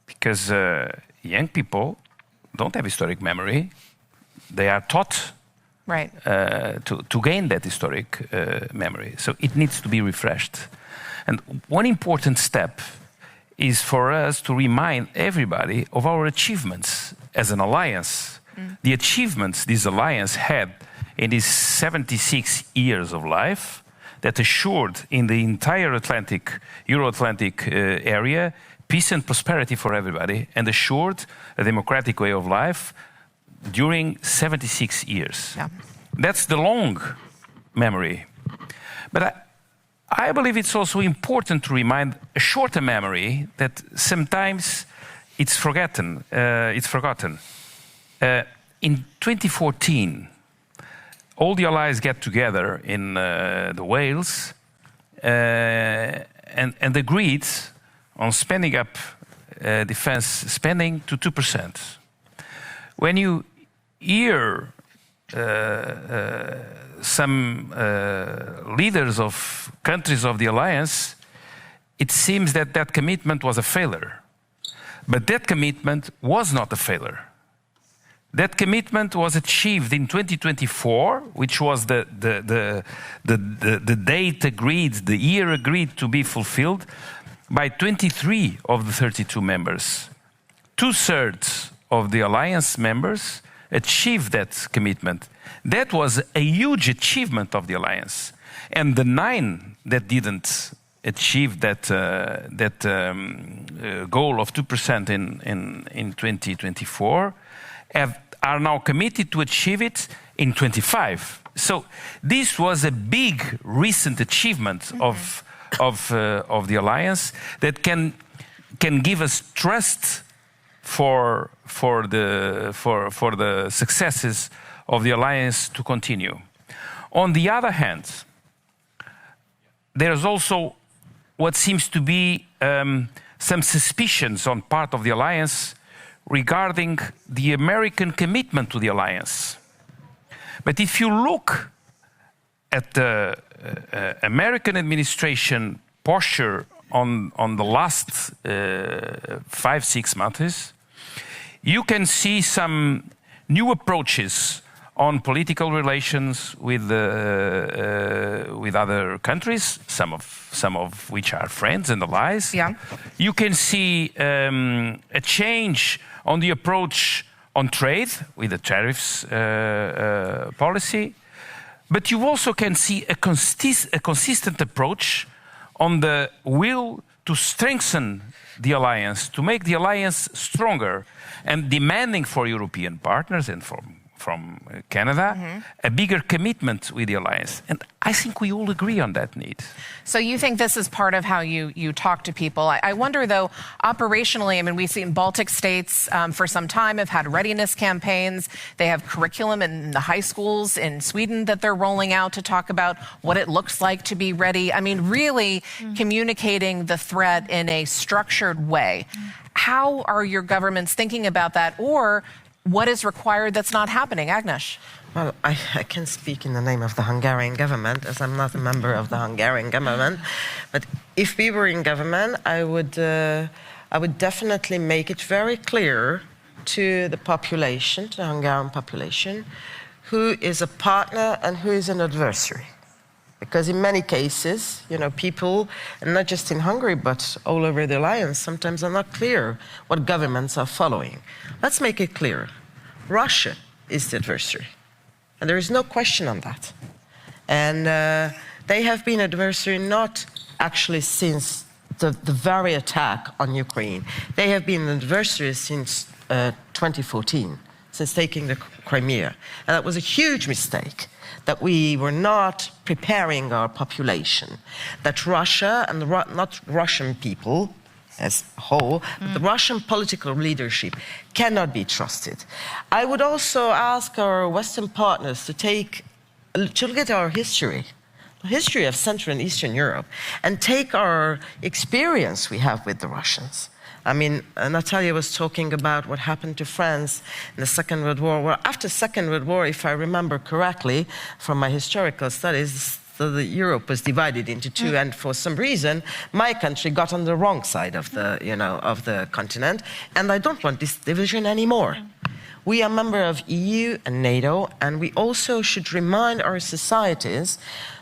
because young people don't have historic memory. They are taught to gain that historic memory. So it needs to be refreshed. And one important step is for us to remind everybody of our achievements as an alliance. The achievements this alliance had in these 76 years of life that assured in the entire Euro-Atlantic area, peace and prosperity for everybody, and assured a democratic way of life during 76 years. Yeah. That's the long memory. But I believe it's also important to remind a shorter memory that sometimes it's forgotten. In 2014, all the allies get together in the Wales and agreed on spending up defense spending to 2%. When you hear some leaders of countries of the alliance, it seems that that commitment was a failure. But that commitment was not a failure. That commitment was achieved in 2024, which was the date agreed, the year agreed to be fulfilled by 23 of the 32 members. 2/3 of the alliance members achieved that commitment. That was a huge achievement of the alliance. And the 9 that didn't achieve that goal of 2% in 2024 are now committed to achieve it in 25. So this was a big recent achievement of the alliance that can give us trust for the successes of the alliance to continue. On the other hand, there's also what seems to be some suspicions on part of the alliance regarding the American commitment to the alliance. But if you look at the American administration posture on the last 5-6 months, you can see some new approaches on political relations with other countries, some of which are friends and allies. Yeah. You can see a change on the approach on trade with the tariffs policy, but you also can see a consistent approach on the will to strengthen the alliance, to make the alliance stronger, and demanding for European partners and from Canada a bigger commitment with the alliance. And I think we all agree on that need. So you think this is part of how you talk to people. I wonder, though, operationally, I mean, we've seen Baltic states for some time have had readiness campaigns. They have curriculum in the high schools in Sweden that they're rolling out to talk about what it looks like to be ready. I mean, really communicating the threat in a structured way. How are your governments thinking about that? Or what is required that's not happening? Agnes? Well, I can speak in the name of the Hungarian government, as I'm not a member of the Hungarian government. But if we were in government, I would definitely make it very clear to the population, to the Hungarian population, who is a partner and who is an adversary. Because in many cases, you know, people, and not just in Hungary, but all over the alliance, sometimes are not clear what governments are following. Let's make it clear. Russia is the adversary. And there is no question on that. And they have been adversary not actually since the very attack on Ukraine. They have been an adversary since 2014, since taking the Crimea. And that was a huge mistake, that we were not preparing our population, that Russia and not Russian people as a whole, but the Russian political leadership cannot be trusted. I would also ask our Western partners to look at our history, the history of Central and Eastern Europe, and take our experience we have with the Russians. I mean, Natalia was talking about what happened to France in the Second World War. Well, after the Second World War, if I remember correctly from my historical studies, Europe was divided into two, and for some reason, my country got on the wrong side of the continent, and I don't want this division anymore. We are a member of EU and NATO, and we also should remind our societies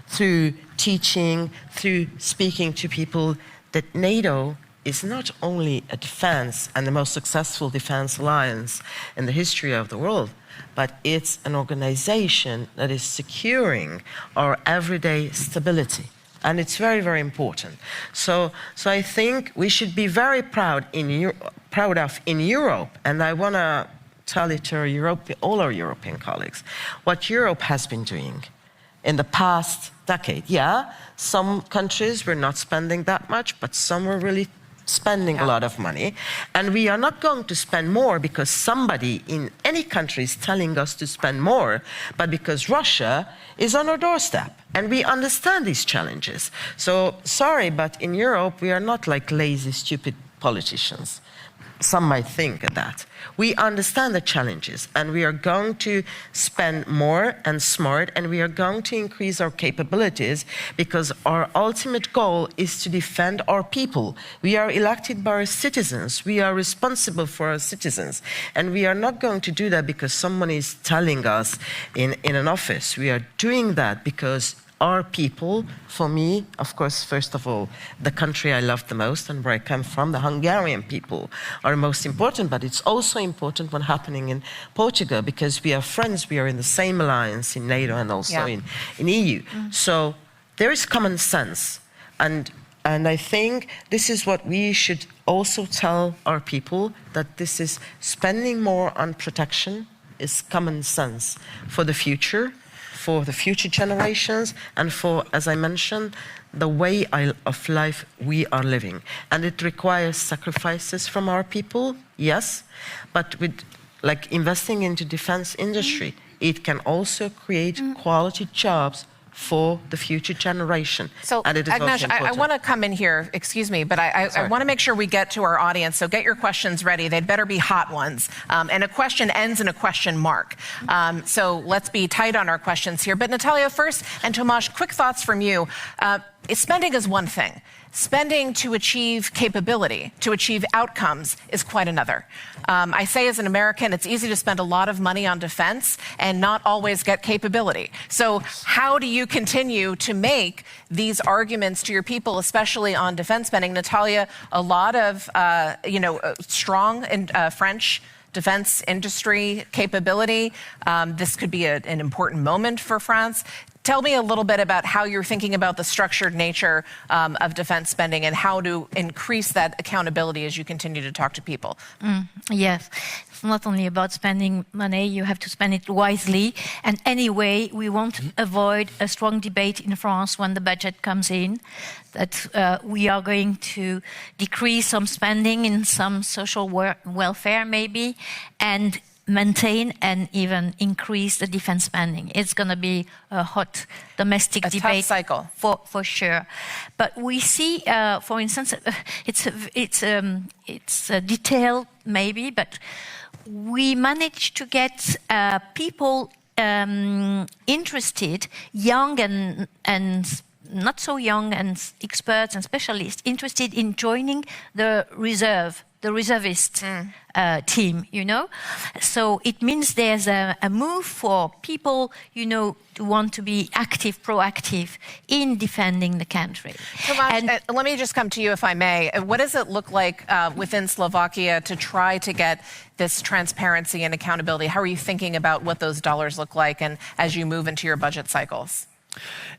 through teaching, through speaking to people, that NATO is not only a defense and the most successful defense alliance in the history of the world, but it's an organization that is securing our everyday stability. And it's very, very important. So I think we should be very proud in Europe, and I want to tell it to all our European colleagues, what Europe has been doing in the past decade. Yeah, some countries were not spending that much, but some were really spending a lot of money. And we are not going to spend more because somebody in any country is telling us to spend more, but because Russia is on our doorstep. And we understand these challenges. So, sorry, but in Europe, we are not like lazy, stupid politicians. Some might think that. We understand the challenges, and we are going to spend more and smart, and we are going to increase our capabilities, because our ultimate goal is to defend our people. We are elected by our citizens. We are responsible for our citizens. And we are not going to do that because someone is telling us in an office. We are doing that because our people, for me, of course, first of all, the country I love the most and where I come from, the Hungarian people, are most important, but it's also important what's happening in Portugal, because we are friends, we are in the same alliance in NATO and also in EU. So there is common sense. And I think this is what we should also tell our people, that this is spending more on protection is common sense for the future, for the future generations, and for, as I mentioned, the way of life we are living. And it requires sacrifices from our people, yes, but with like investing into defense industry, it can also create quality jobs for the future generation. So, Agnes, I want to come in here, excuse me, but I want to make sure we get to our audience, so get your questions ready. They'd better be hot ones. And a question ends in a question mark. So let's be tight on our questions here. But Natalia first, and Tomasz, quick thoughts from you. Spending is one thing. spending to achieve capability, to achieve outcomes, is quite another. I say as an American, it's easy to spend a lot of money on defense and not always get capability. So how do you continue to make these arguments to your people, especially on defense spending? Natalia, a lot of strong French defense industry capability. This could be an important moment for France. Tell me a little bit about how you're thinking about the structured nature of defense spending and how to increase that accountability as you continue to talk to people. Yes, it's not only about spending money, you have to spend it wisely. And anyway, we won't avoid a strong debate in France when the budget comes in, that we are going to decrease some spending in some social welfare maybe, and maintain and even increase the defense spending. It's going to be a hot domestic debate. Tough cycle. For sure. But we see, for instance, it's a detail maybe, but we managed to get people interested, young and not so young, and experts and specialists interested in joining the reservist team, So it means there's a move for people, to want to be active, proactive in defending the country. Tomáš, let me just come to you, if I may. What does it look like within Slovakia to try to get this transparency and accountability? How are you thinking about what those dollars look like and as you move into your budget cycles?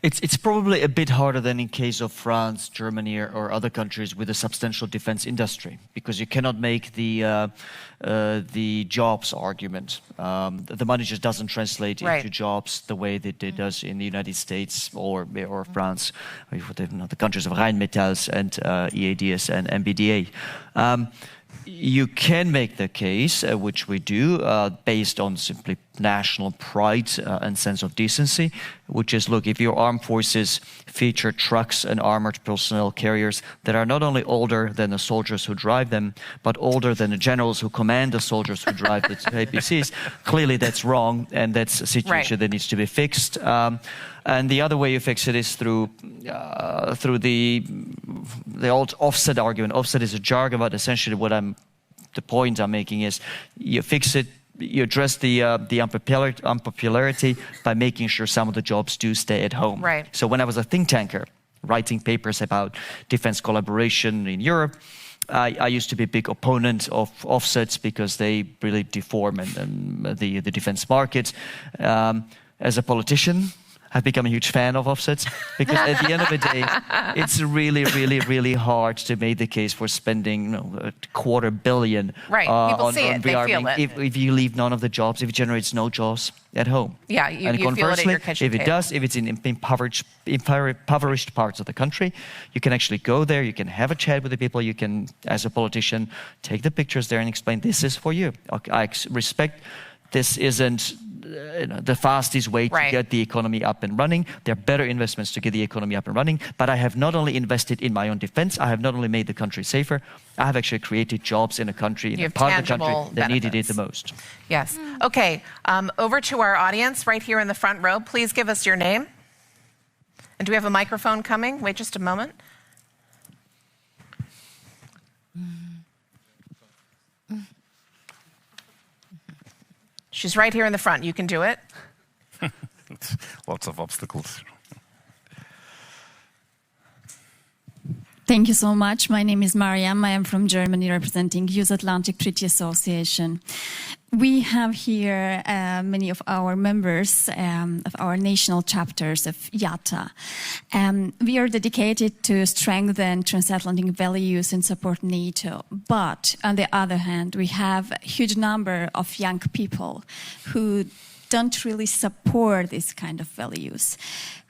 It's probably a bit harder than in case of France, Germany, or other countries with a substantial defense industry, because you cannot make the jobs argument. The money just doesn't translate into jobs the way that it does in the United States or France, or the countries of Rheinmetalls and EADS and MBDA. You can make the case, which we do, based on simply national pride and sense of decency, which is, look, if your armed forces feature trucks and armored personnel carriers that are not only older than the soldiers who drive them, but older than the generals who command the soldiers who drive the APCs, clearly that's wrong, and that's a situation that needs to be fixed. And the other way you fix it is through the old offset argument. Offset is a jargon, but essentially the point I'm making is you fix it, you address the unpopularity by making sure some of the jobs do stay at home. Right. So when I was a think tanker writing papers about defense collaboration in Europe, I used to be a big opponent of offsets because they really deform the defense market. As a politician, I've become a huge fan of offsets because at the end of the day, it's really, really, really hard to make the case for spending $250 million People see it, they feel it. If you leave none of the jobs, if it generates no jobs at home. Yeah, you feel it at your kitchen table. If it's in impoverished parts of the country, you can actually go there, you can have a chat with the people, you can, as a politician, take the pictures there and explain, this is for you. I respect this isn't the fastest way to get the economy up and running. There are better investments to get the economy up and running. But I have not only invested in my own defense, I have not only made the country safer, I have actually created jobs in a country, in a part of the country that needed it the most. Yes. Okay, over to our audience right here in the front row. Please give us your name. And do we have a microphone coming? Wait just a moment. She's right here in the front. You can do it. Lots of obstacles. Thank you so much. My name is Mariam. I am from Germany, representing Youth Atlantic Treaty Association. We have here many of our members of our national chapters of YATA. We are dedicated to strengthen transatlantic values and support NATO. But on the other hand, we have a huge number of young people who don't really support this kind of values,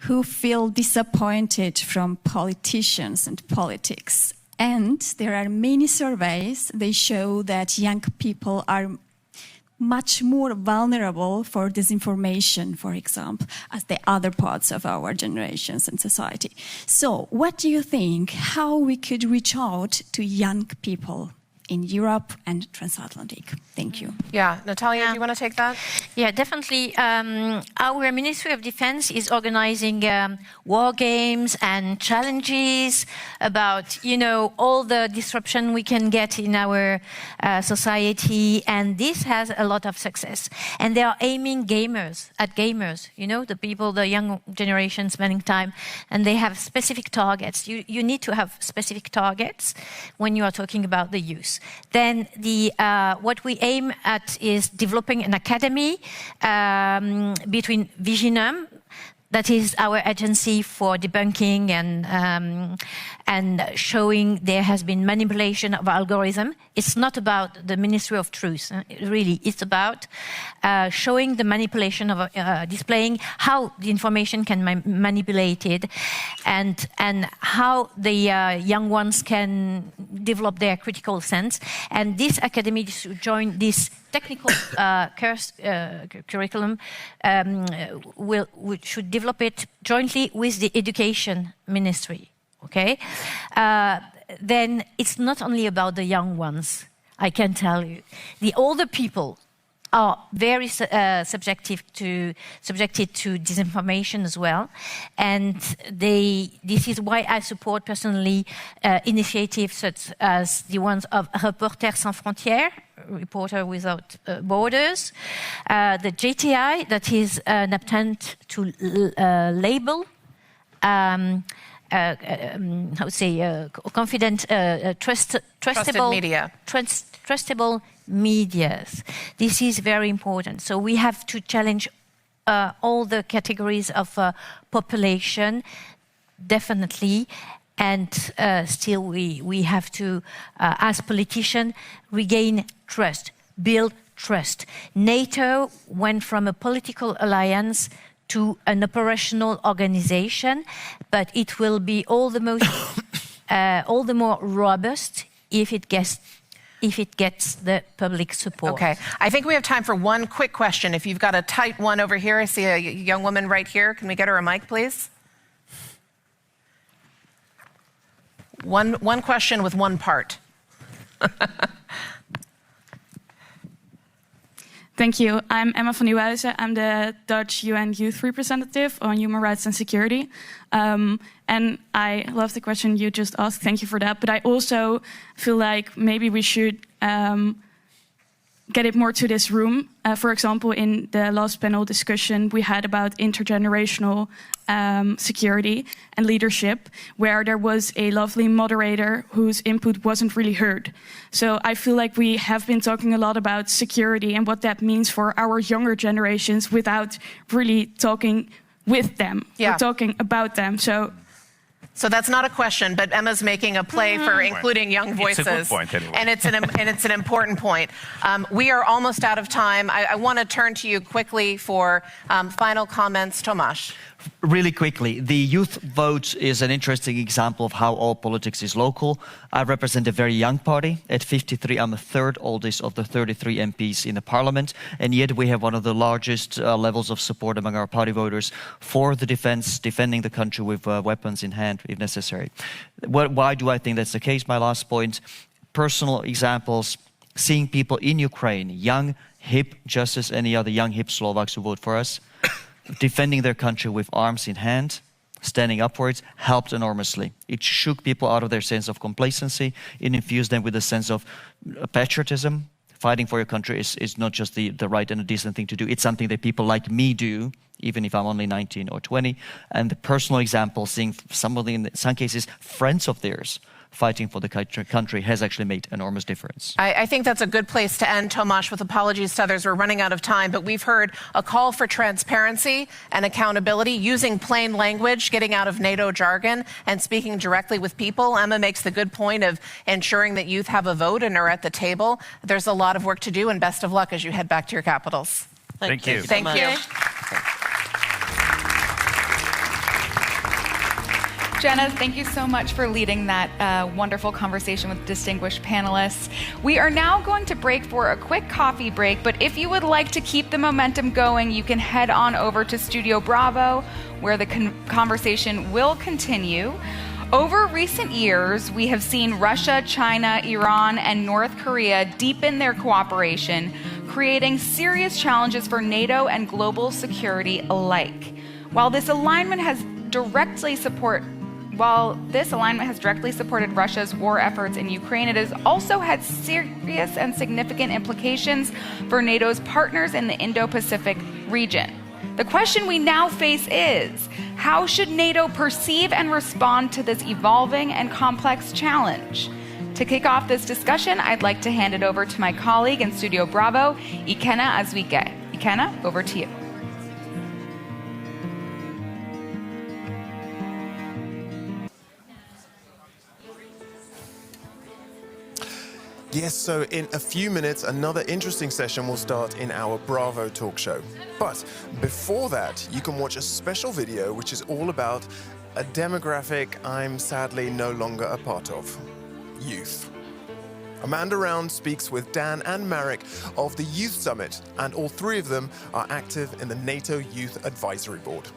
who feel disappointed from politicians and politics. And there are many surveys, they show that young people are much more vulnerable for disinformation, for example, as the other parts of our generations and society. So what do you think, how we could reach out to young people in Europe and transatlantic. Thank you. Yeah, Natalia, do you want to take that? Yeah, definitely. Our Ministry of Defense is organizing war games and challenges about, all the disruption we can get in our society, and this has a lot of success. And they are aiming at gamers, the people, the young generation spending time, and they have specific targets. You need to have specific targets when you are talking about the youth. Then what we aim at is developing an academy between Viginum, that is our agency for debunking and showing there has been manipulation of algorithm. It's not about the Ministry of Truth, really. It's about showing the manipulation of, displaying how the information can be manipulated and how the young ones can develop their critical sense. And this academy should join this technical curriculum, we should develop it jointly with the Education Ministry, okay? Then it's not only about the young ones, I can tell you. The older people are very subjected to disinformation as well. And this is why I support personally initiatives such as the ones of Reporters Sans Frontières, Reporter Without Borders, the JTI, that is an attempt to label trustable media. Trustable medias. This is very important. So we have to challenge all the categories of population, definitely. And still we have to, as politicians, regain trust, build trust. NATO went from a political alliance to an operational organization, but it will be all the more robust if it gets the public support. Okay, I think we have time for one quick question. If you've got a tight one over here, I see a young woman right here. Can we get her a mic, please? One question with one part. Thank you. I'm Emma van Nieuwhuizen. I'm the Dutch UN Youth Representative on Human Rights and Security. And I love the question you just asked. Thank you for that. But I also feel like maybe we should get it more to this room. For example, in the last panel discussion we had about intergenerational security and leadership, where there was a lovely moderator whose input wasn't really heard. So I feel like we have been talking a lot about security and what that means for our younger generations without really talking with them. Yeah. We're talking about them. So that's not a question, but Emma's making a play for including young voices. It's a good point, anyway. And it's an important point. We are almost out of time. I want to turn to you quickly for final comments. Tomáš. Really quickly, the youth vote is an interesting example of how all politics is local. I represent a very young party. At 53, I'm the third oldest of the 33 MPs in the parliament, and yet we have one of the largest levels of support among our party voters for the defense, defending the country with weapons in hand if necessary. Why do I think that's the case? My last point, personal examples, seeing people in Ukraine, young, hip, just as any other young, hip Slovaks who vote for us, defending their country with arms in hand, standing upwards, helped enormously. It shook people out of their sense of complacency. It infused them with a sense of patriotism. Fighting for your country is not just the right and a decent thing to do. It's something that people like me do, even if I'm only 19 or 20. And the personal example, seeing somebody, in some cases, friends of theirs, fighting for the country has actually made enormous difference. I think that's a good place to end, Tomáš, with apologies to others. We're running out of time, but we've heard a call for transparency and accountability, using plain language, getting out of NATO jargon, and speaking directly with people. Emma makes the good point of ensuring that youth have a vote and are at the table. There's a lot of work to do, and best of luck as you head back to your capitals. Thank you. Thank you. Jenna, thank you so much for leading that wonderful conversation with distinguished panelists. We are now going to break for a quick coffee break, but if you would like to keep the momentum going, you can head on over to Studio Bravo, where the conversation will continue. Over recent years, we have seen Russia, China, Iran, and North Korea deepen their cooperation, creating serious challenges for NATO and global security alike. While this alignment has directly supported Russia's war efforts in Ukraine, it has also had serious and significant implications for NATO's partners in the Indo-Pacific region. The question we now face is, how should NATO perceive and respond to this evolving and complex challenge? To kick off this discussion, I'd like to hand it over to my colleague in Studio Bravo, Ikenna Azuike. Ikenna, over to you. Yes, so in a few minutes, another interesting session will start in our Bravo talk show. But before that, you can watch a special video which is all about a demographic I'm sadly no longer a part of: youth. Amanda Round speaks with Dan and Marek of the Youth Summit, and all three of them are active in the NATO Youth Advisory Board.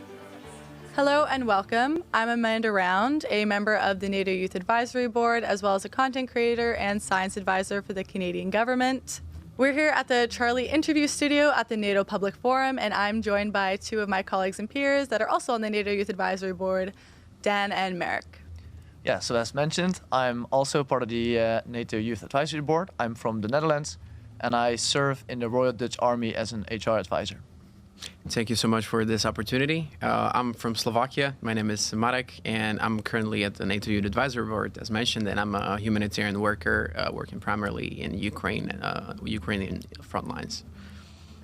Hello and welcome. I'm Amanda Round, a member of the NATO Youth Advisory Board, as well as a content creator and science advisor for the Canadian government. We're here at the Charlie interview studio at the NATO Public Forum, and I'm joined by two of my colleagues and peers that are also on the NATO Youth Advisory Board, Dan and Marek. Yeah, so as mentioned, I'm also part of the NATO Youth Advisory Board. I'm from the Netherlands, and I serve in the Royal Dutch Army as an HR advisor. Thank you so much for this opportunity. I'm from Slovakia. My name is Marek, and I'm currently at the NATO Youth Advisory Board, as mentioned, and I'm a humanitarian worker working primarily in Ukrainian front lines.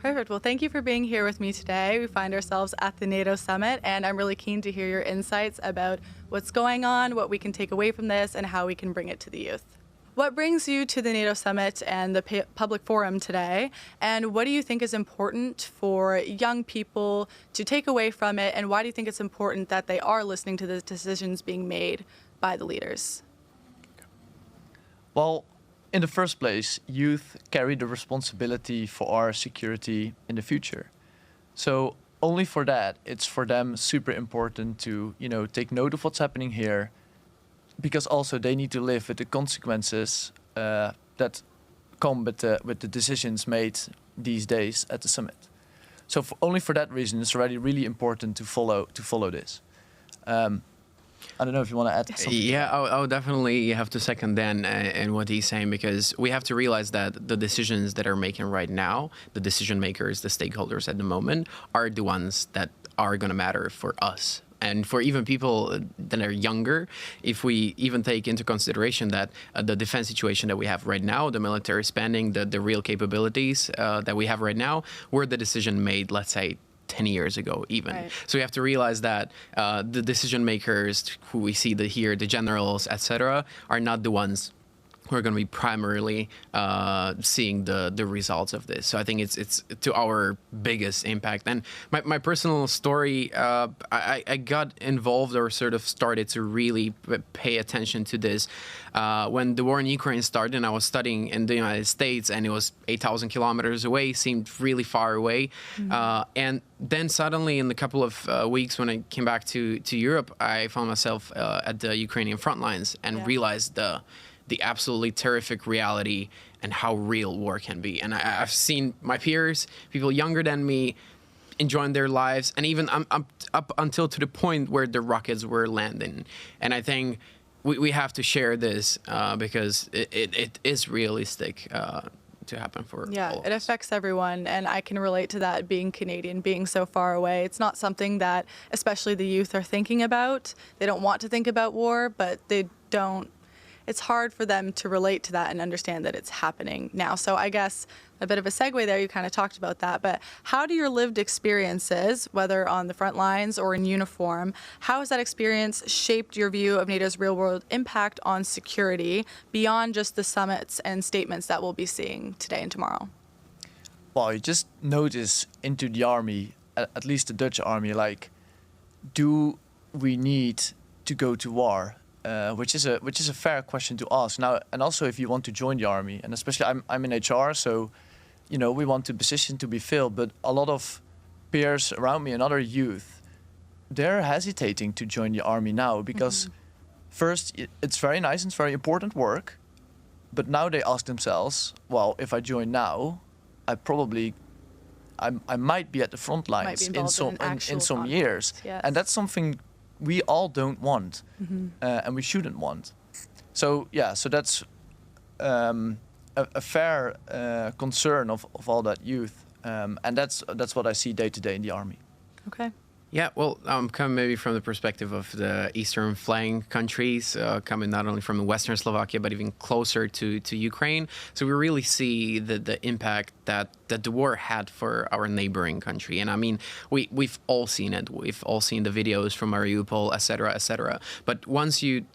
Perfect. Well, thank you for being here with me today. We find ourselves at the NATO Summit, and I'm really keen to hear your insights about what's going on, what we can take away from this, and how we can bring it to the youth. What brings you to the NATO Summit and the Public Forum today, and what do you think is important for young people to take away from it, and why do you think it's important that they are listening to the decisions being made by the leaders? Well, in the first place, youth carry the responsibility for our security in the future. So only for that, it's for them super important to, take note of what's happening here, because also they need to live with the consequences that come with the decisions made these days at the summit. So only for that reason, it's already really important to follow this. I don't know if you want to add something. Yeah, I would definitely have to second Dan and what he's saying, because we have to realize that the decisions that are making right now, the decision makers, the stakeholders at the moment, are the ones that are going to matter for us. And for even people that are younger, if we even take into consideration that the defense situation that we have right now, the military spending, the real capabilities that we have right now, were the decision made, let's say, 10 years ago even. Right. So we have to realize that the decision makers who we see here, the generals, etc., are not the ones who are going to be primarily seeing the results of this. So I think it's to our biggest impact. And my personal story, I got involved or sort of started to really pay attention to this when the war in Ukraine started, and I was studying in the United States, and it was 8,000 kilometers away, seemed really far away. Mm-hmm. And then suddenly in a couple of weeks when I came back to Europe, I found myself at the Ukrainian front lines and realized the absolutely terrific reality and how real war can be. And I've seen my peers, people younger than me, enjoying their lives, and even up until to the point where the rockets were landing. And I think we have to share this because it is realistic to happen for all of us. It affects everyone, and I can relate to that, being Canadian, being so far away. It's not something that especially the youth are thinking about. They don't want to think about war, but they don't. It's hard for them to relate to that and understand that it's happening now. So I guess a bit of a segue there, you kind of talked about that, but how do your lived experiences, whether on the front lines or in uniform, how has that experience shaped your view of NATO's real-world impact on security beyond just the summits and statements that we'll be seeing today and tomorrow? Well, you just notice into the army, at least the Dutch army, like, do we need to go to war? Which is a fair question to ask now, and also if you want to join the army, and especially I'm in HR, so we want the position to be filled. But a lot of peers around me and other youth, they're hesitating to join the army now because first, it's very nice and it's very important work, but now they ask themselves, well, if I join now, I might be at the front lines in some years, yes. and that's something we all don't want, and we shouldn't want. So so that's a fair concern of all that youth, and that's what I see day to day in the army. Okay. Yeah, well, coming maybe from the perspective of the eastern flank countries, coming not only from Western Slovakia, but even closer to Ukraine. So we really see the impact that the war had for our neighboring country. And I mean, we've all seen it. We've all seen the videos from Mariupol, et cetera, et cetera. But once you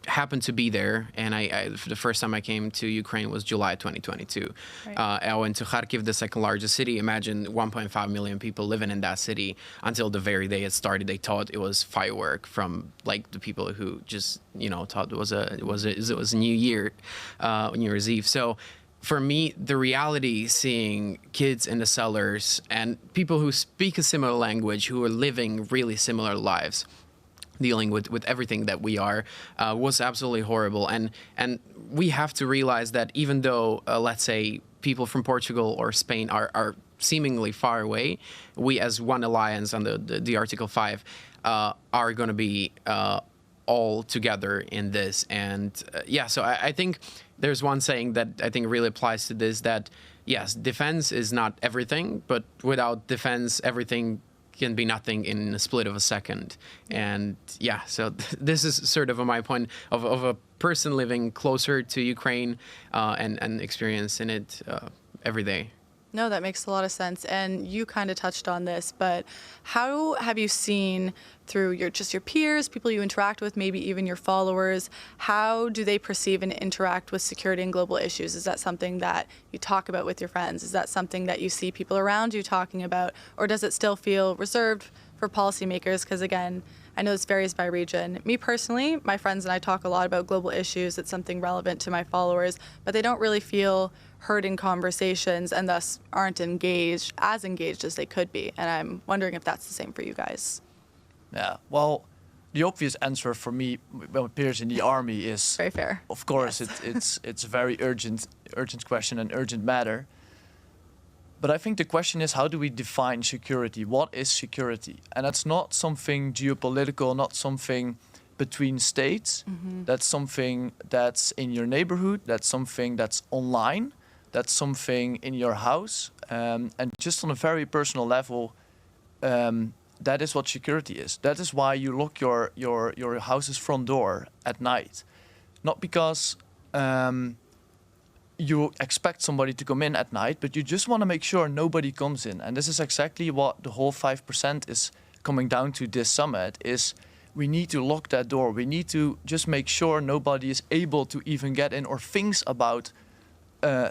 happened to be there, and I the first time I came to Ukraine was July 2022. Right. I went to Kharkiv, the second largest city. Imagine 1.5 million people living in that city. Until the very day it started, they thought it was firework from like the people who just thought it was a New Year, New Year's Eve. So for me, the reality, seeing kids in the cellars and people who speak a similar language, who are living really similar lives, dealing with everything that we are, was absolutely horrible. And we have to realize that even though, let's say, people from Portugal or Spain are seemingly far away, we as one alliance under the Article 5 are going to be all together in this. And so I think there's one saying that I think really applies to this, that yes, defense is not everything, but without defense, everything can be nothing in a split of a second. And so this is sort of my point of a person living closer to Ukraine and experiencing it every day. No, that makes a lot of sense. And you kind of touched on this, but how have you seen through your peers, people you interact with, maybe even your followers, how do they perceive and interact with security and global issues? Is that something that you talk about with your friends? Is that something that you see people around you talking about? Or does it still feel reserved for policymakers? Because again, I know this varies by region. Me personally, my friends and I talk a lot about global issues. It's something relevant to my followers, but they don't really feel heard in conversations and thus aren't as engaged as they could be. And I'm wondering if that's the same for you guys. Yeah, well, the obvious answer for me, well, peers in the army is very fair. Of course, yes. it's a very urgent question and urgent matter. But I think the question is, how do we define security? What is security? And that's not something geopolitical, not something between states. Mm-hmm. That's something that's in your neighborhood. That's something that's online. That's something in your house. And just on a very personal level, that is what security is. That is why you lock your house's front door at night. Not because you expect somebody to come in at night, but you just want to make sure nobody comes in. And this is exactly what the whole 5% is coming down to this summit, is we need to lock that door. We need to just make sure nobody is able to even get in or thinks about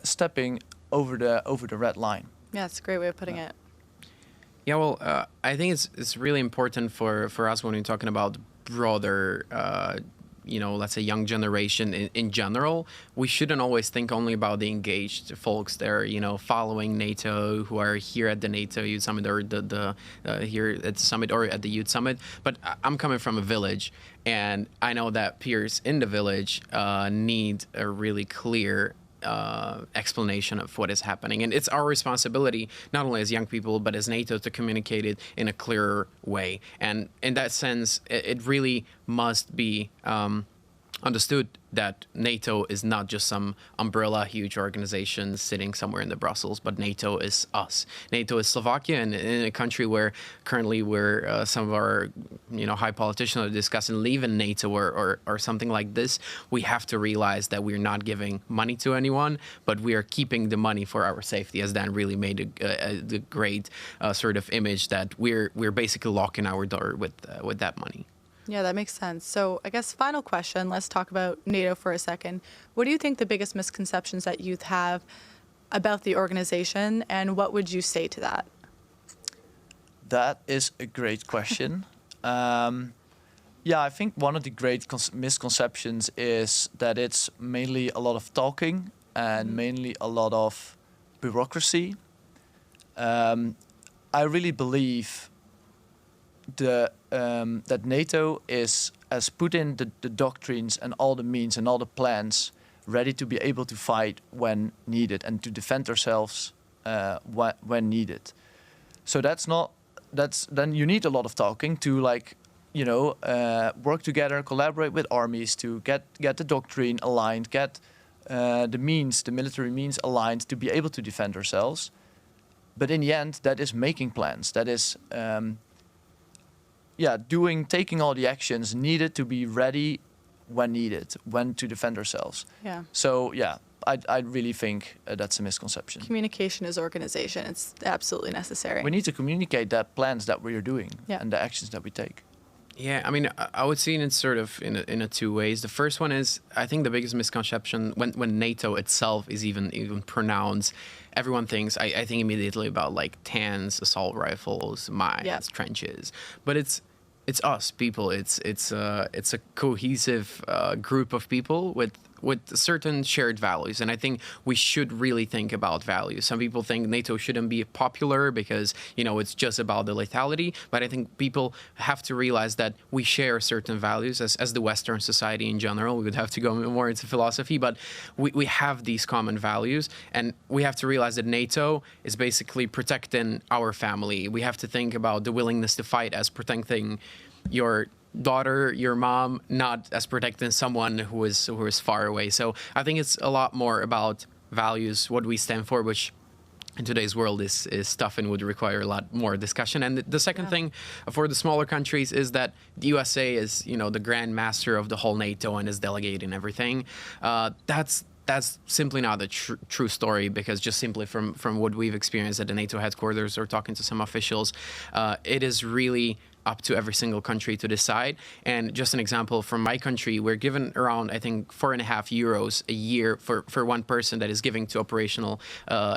stepping over the red line. Yeah, it's a great way of putting it. Yeah, well, I think it's really important for us when we're talking about broader, let's say young generation in general. We shouldn't always think only about the engaged folks that are, following NATO, who are here at the NATO Youth Summit or here at the summit or at the Youth Summit. But I'm coming from a village, and I know that peers in the village need a really clear explanation of what is happening. And it's our responsibility, not only as young people, but as NATO, to communicate it in a clearer way. And in that sense, it really must be understood that NATO is not just some umbrella huge organization sitting somewhere in the Brussels, but NATO is us. NATO is Slovakia, and in a country where currently some of our high politicians are discussing leaving NATO or something like this, we have to realize that we're not giving money to anyone, but we are keeping the money for our safety, as Dan really made the great sort of image that we're basically locking our door with that money. Yeah, that makes sense. So I guess final question, let's talk about NATO for a second. What do you think the biggest misconceptions that youth have about the organization, and what would you say to that? That is a great question. I think one of the great misconceptions is that it's mainly a lot of talking and mainly a lot of bureaucracy. I really believe that NATO is as put in the doctrines and all the means and all the plans ready to be able to fight when needed and to defend ourselves when needed. So then you need a lot of talking to work together, collaborate with armies to get the doctrine aligned, get the military means aligned to be able to defend ourselves. But in the end, that is making plans. That is, taking all the actions needed to be ready when needed, when to defend ourselves. Yeah. So I really think that's a misconception. Communication is organization. It's absolutely necessary. We need to communicate that plans that we are doing and the actions that we take. Yeah, I mean, I would see it sort of in a two ways. The first one is, I think the biggest misconception when NATO itself is even pronounced, everyone thinks, I think immediately about like tanks, assault rifles, mines, trenches. But it's us people. It's a cohesive group of people with certain shared values, and I think we should really think about values. Some people think NATO shouldn't be popular because it's just about the lethality, but I think people have to realize that we share certain values as the Western society in general. We would have to go more into philosophy, but we have these common values, and we have to realize that NATO is basically protecting our family. We have to think about the willingness to fight as protecting your daughter, your mom, not as protecting someone who is far away. So I think it's a lot more about values, what we stand for, which in today's world is tough and would require a lot more discussion. And the second thing for the smaller countries is that the USA is, the grand master of the whole NATO and is delegating everything. That's simply not a true story, because just simply from what we've experienced at the NATO headquarters or talking to some officials, it is really up to every single country to decide. And just an example from my country, we're given around, I think, €4.5 a year for one person that is giving to operational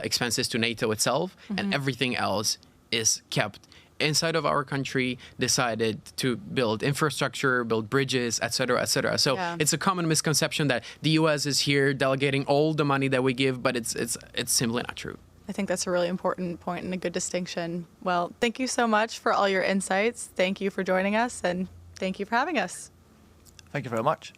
expenses to NATO itself, and everything else is kept inside of our country, decided to build infrastructure, build bridges, etc., etc. So it's a common misconception that the US is here delegating all the money that we give, but it's simply not true. I think that's a really important point and a good distinction. Well, thank you so much for all your insights. Thank you for joining us, and thank you for having us. Thank you very much.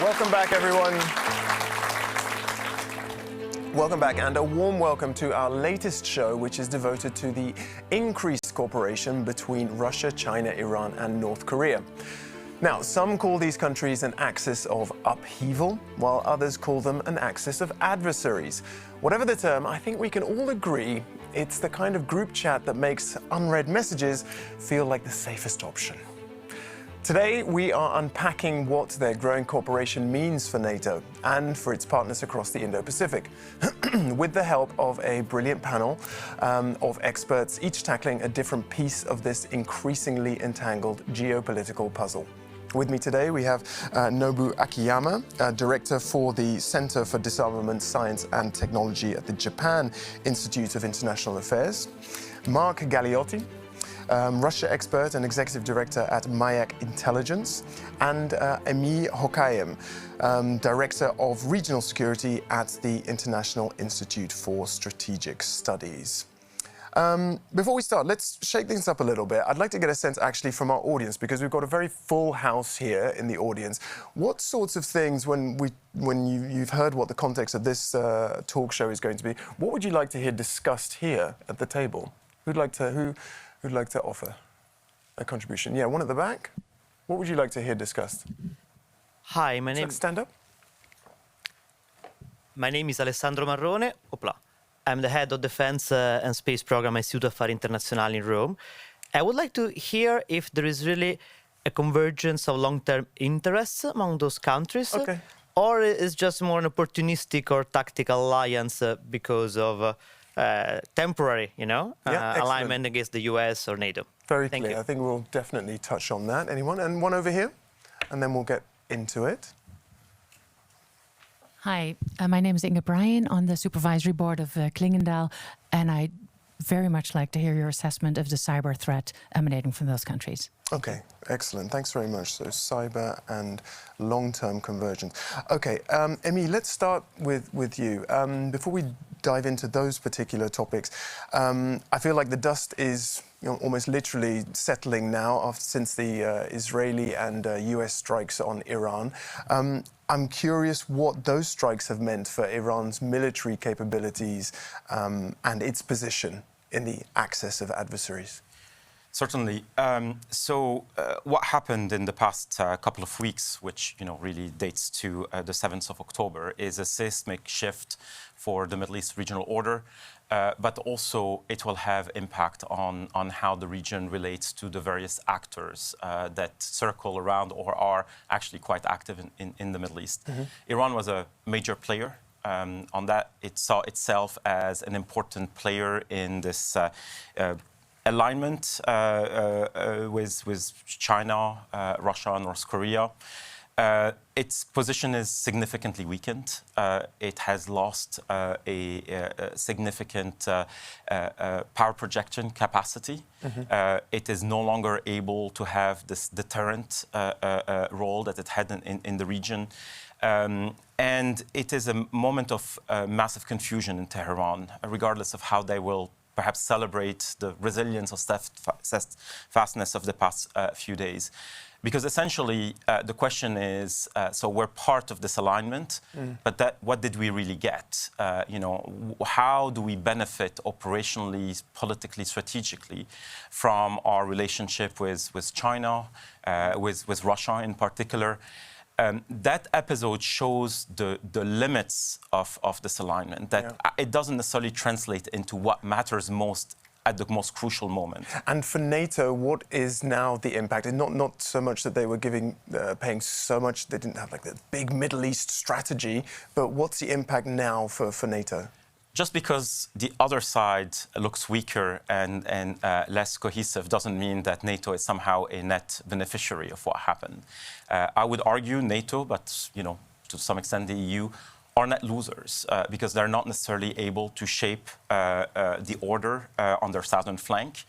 Welcome back, everyone. Welcome back, and a warm welcome to our latest show, which is devoted to the increased cooperation between Russia, China, Iran, and North Korea. Now, some call these countries an axis of upheaval, while others call them an axis of adversaries. Whatever the term, I think we can all agree it's the kind of group chat that makes unread messages feel like the safest option. Today, we are unpacking what their growing cooperation means for NATO and for its partners across the Indo-Pacific, with the help of a brilliant panel of experts, each tackling a different piece of this increasingly entangled geopolitical puzzle. With me today, we have Nobu Akiyama, Director for the Center for Disarmament Science and Technology at the Japan Institute of International Affairs, Mark Galliotti, Russia expert and executive director at Mayak Intelligence, and Emi Hokayem, director of regional security at the International Institute for Strategic Studies. Before we start, let's shake things up a little bit. I'd like to get a sense actually from our audience, because we've got a very full house here in the audience. What sorts of things, when you've heard what the context of this talk show is going to be, what would you like to hear discussed here at the table? Who'd like to offer a contribution? Yeah, one at the back. What would you like to hear discussed? Hi, my name... Stand up. My name is Alessandro Marrone. Opla. I'm the head of Defense and Space Program at Istituto Affari Internazionali in Rome. I would like to hear if there is really a convergence of long-term interests among those countries, or is just more an opportunistic or tactical alliance because of temporary, alignment against the US or NATO. Very clear. I think we'll definitely touch on that. Anyone? And one over here, and then we'll get into it. Hi, my name is Inge Bryan on the supervisory board of Klingendahl, and I'd very much like to hear your assessment of the cyber threat emanating from those countries. Okay, excellent. Thanks very much. So cyber and long-term convergence. Okay, Emmy, let's start with you. Before we dive into those particular topics, I feel like the dust is almost literally settling now since the Israeli and US strikes on Iran. I'm curious what those strikes have meant for Iran's military capabilities and its position in the axis of adversaries. Certainly. What happened in the past couple of weeks, which really dates to the 7th of October, is a seismic shift for the Middle East regional order, but also it will have impact on how the region relates to the various actors that circle around or are actually quite active in the Middle East. Mm-hmm. Iran was a major player. On that, it saw itself as an important player in this alignment with China, Russia, and North Korea. Its position is significantly weakened. It has lost a significant power projection capacity. Mm-hmm. It is no longer able to have this deterrent role that it had in the region. And it is a moment of massive confusion in Tehran, regardless of how they will perhaps celebrate the resilience or steadfastness of the past few days. Because essentially, the question is, so we're part of this alignment, but what did we really get? How do we benefit operationally, politically, strategically from our relationship with China, with Russia in particular? That episode shows the limits of this alignment, that it doesn't necessarily translate into what matters most at the most crucial moment. And for NATO, what is now the impact? And not so much that they were paying so much, they didn't have like the big Middle East strategy, but what's the impact now for NATO? Just because the other side looks weaker and less cohesive doesn't mean that NATO is somehow a net beneficiary of what happened. I would argue NATO, but to some extent the EU, are net losers because they're not necessarily able to shape the order on their southern flank.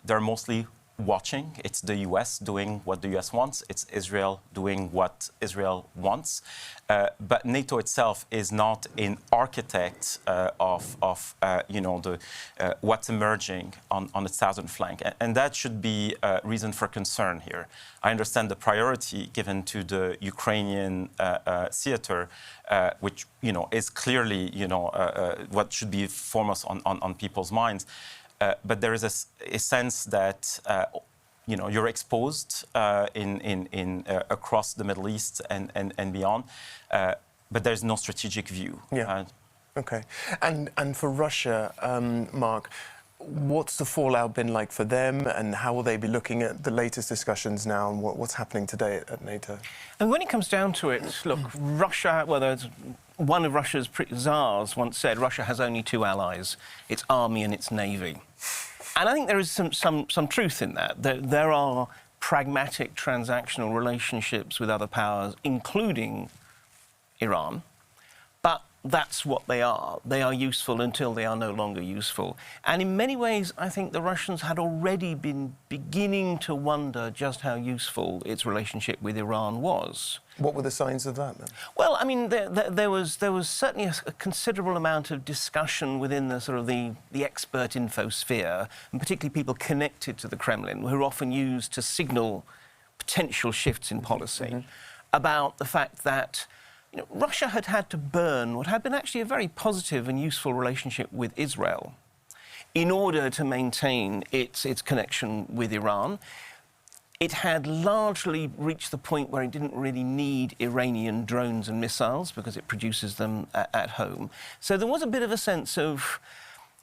They're mostly watching. It's the US doing what the US wants. It's Israel doing what Israel wants. But NATO itself is not an architect of what's emerging on its southern flank. And that should be a reason for concern here. I understand the priority given to the Ukrainian theater, which is clearly what should be foremost on people's minds. But there is a sense that you're exposed across the Middle East and beyond, but there's no strategic view. Yeah. Okay. And for Russia, Mark, what's the fallout been like for them, and how will they be looking at the latest discussions now and what's happening today at NATO? And when it comes down to it, look, Russia, one of Russia's czars once said Russia has only two allies, its army and its navy. And I think there is some truth in that. There are pragmatic transactional relationships with other powers, including Iran, but that's what they are. They are useful until they are no longer useful. And in many ways, I think the Russians had already been beginning to wonder just how useful its relationship with Iran was. What were the signs of that, then? Well, I mean, there was certainly a considerable amount of discussion within the sort of the expert infosphere, and particularly people connected to the Kremlin, who are often used to signal potential shifts in policy, about the fact that Russia had had to burn what had been actually a very positive and useful relationship with Israel in order to maintain its connection with Iran. It had largely reached the point where it didn't really need Iranian drones and missiles because it produces them at home. So there was a bit of a sense of,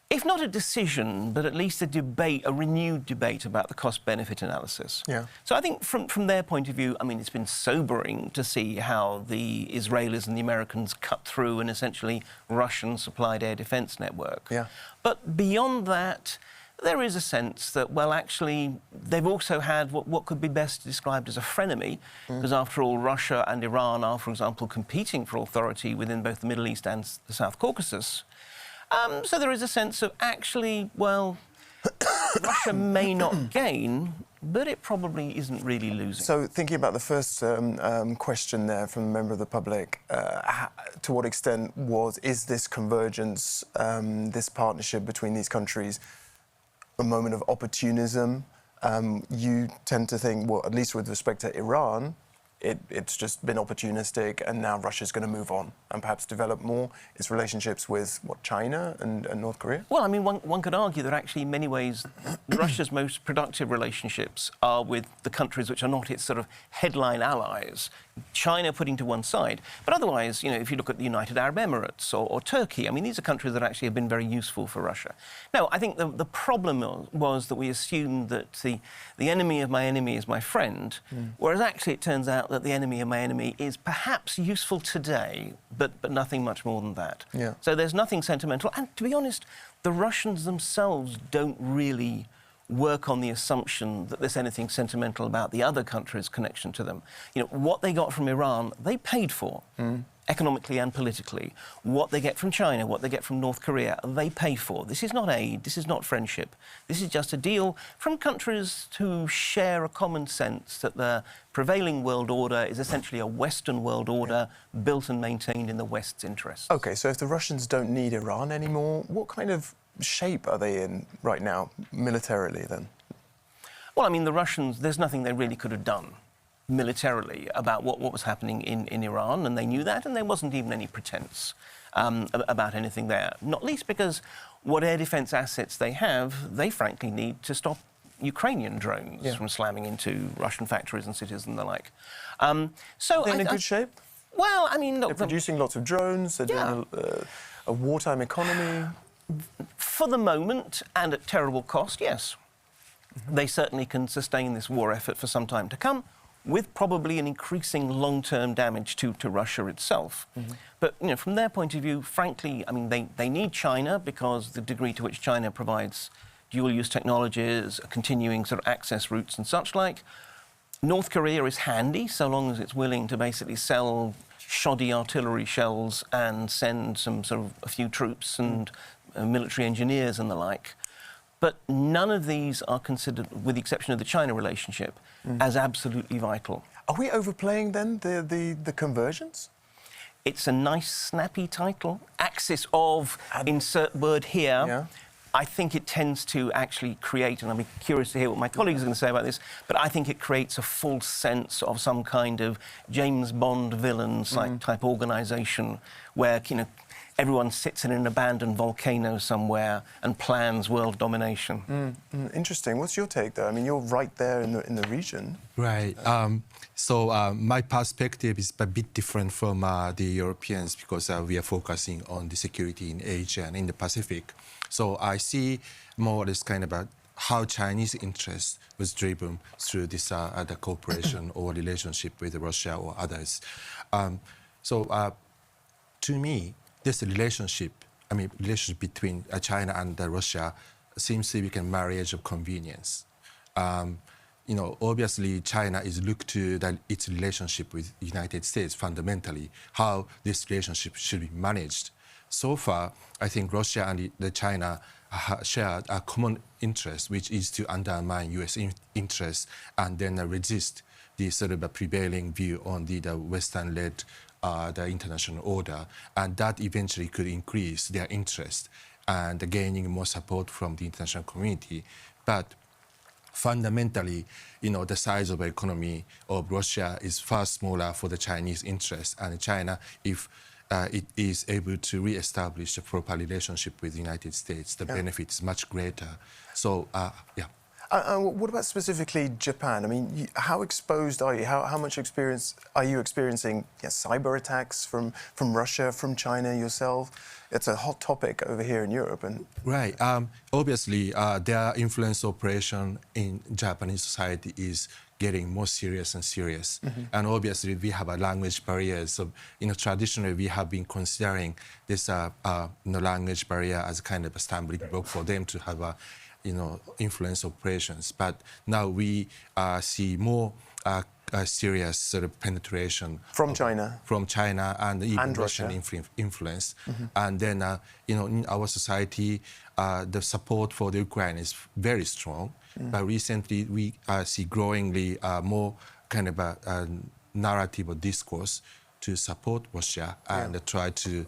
if not a decision, but at least a debate, a renewed debate about the cost-benefit analysis. Yeah. So I think from their point of view, I mean, it's been sobering to see how the Israelis and the Americans cut through an essentially Russian-supplied air defense network. Yeah. But beyond that, there is a sense that, well, actually, they've also had what could be best described as a frenemy, because after all, Russia and Iran are, for example, competing for authority within both the Middle East and the South Caucasus. So there is a sense of, actually, well, Russia may not gain, but it probably isn't really losing. So thinking about the first question there from a member of the public, to what extent is this convergence, this partnership between these countries, a moment of opportunism? You tend to think, well, at least with respect to Iran, it's just been opportunistic, and now Russia's going to move on and perhaps develop more its relationships with, China and North Korea? Well, I mean, one could argue that actually in many ways Russia's most productive relationships are with the countries which are not its sort of headline allies, China putting to one side. But otherwise, if you look at the United Arab Emirates or Turkey, I mean, these are countries that actually have been very useful for Russia. Now, I think the problem was that we assumed that the enemy of my enemy is my friend, whereas actually it turns out that the enemy of my enemy is perhaps useful today, but nothing much more than that. Yeah. So there's nothing sentimental. And to be honest, the Russians themselves don't really work on the assumption that there's anything sentimental about the other country's connection to them. What they got from Iran, they paid for, economically and politically. What they get from China, what they get from North Korea, they pay for. This is not aid, this is not friendship. This is just a deal from countries who share a common sense that the prevailing world order is essentially a Western world order built and maintained in the West's interests. OK, so if the Russians don't need Iran anymore, what kind of shape are they in right now, militarily, then? Well, I mean, the Russians, there's nothing they really could have done militarily about what was happening in Iran, and they knew that, and there wasn't even any pretense about anything there, not least because what air defence assets they have, they frankly need to stop Ukrainian drones from slamming into Russian factories and cities and the like. So they're in a good shape? Well, I mean, look, they're producing lots of drones, they're doing a wartime economy. For the moment, and at terrible cost, yes. They certainly can sustain this war effort for some time to come, with probably an increasing long-term damage to Russia itself. But, from their point of view, frankly, I mean, they need China because the degree to which China provides dual-use technologies, continuing sort of access routes and such like. North Korea is handy so long as it's willing to basically sell shoddy artillery shells and send a few troops and military engineers and the like. But none of these are considered, with the exception of the China relationship, as absolutely vital. Are we overplaying, then, the convergence? It's a nice, snappy title. Axis of, insert word here. Yeah. I think it tends to actually create, and I'll be curious to hear what my colleagues are going to say about this, but I think it creates a false sense of some kind of James Bond villain type organisation where, everyone sits in an abandoned volcano somewhere and plans world domination. Interesting. What's your take, though? I mean, you're right there in the region. Right. So my perspective is a bit different from the Europeans because we are focusing on the security in Asia and in the Pacific. So I see more or less kind of how Chinese interest was driven through this the cooperation or relationship with Russia or others. To me, this relationship between China and Russia seems to be a marriage of convenience. Obviously, China is looked to its relationship with the United States fundamentally, how this relationship should be managed. So far, I think Russia and China shared a common interest, which is to undermine U.S. interests and then resist the sort of prevailing view on the Western-led the international order, and that eventually could increase their interest and gaining more support from the international community. But fundamentally, the size of the economy of Russia is far smaller for the Chinese interest, and China, if it is able to re-establish a proper relationship with the United States, the benefit is much greater. So, what about specifically Japan? I mean, how exposed are you? How much experience are you experiencing cyber attacks from Russia, from China yourself? It's a hot topic over here in Europe. Right. Obviously, their influence operation in Japanese society is getting more serious and serious. And obviously, we have a language barrier. So, traditionally, we have been considering this language barrier as kind of a stumbling block for them to have influence operations. But now we see more serious sort of penetration from China and even and Russian influence. And then in our society, the support for the Ukraine is very strong. But recently we see growingly more kind of a narrative or discourse to support Russia and try to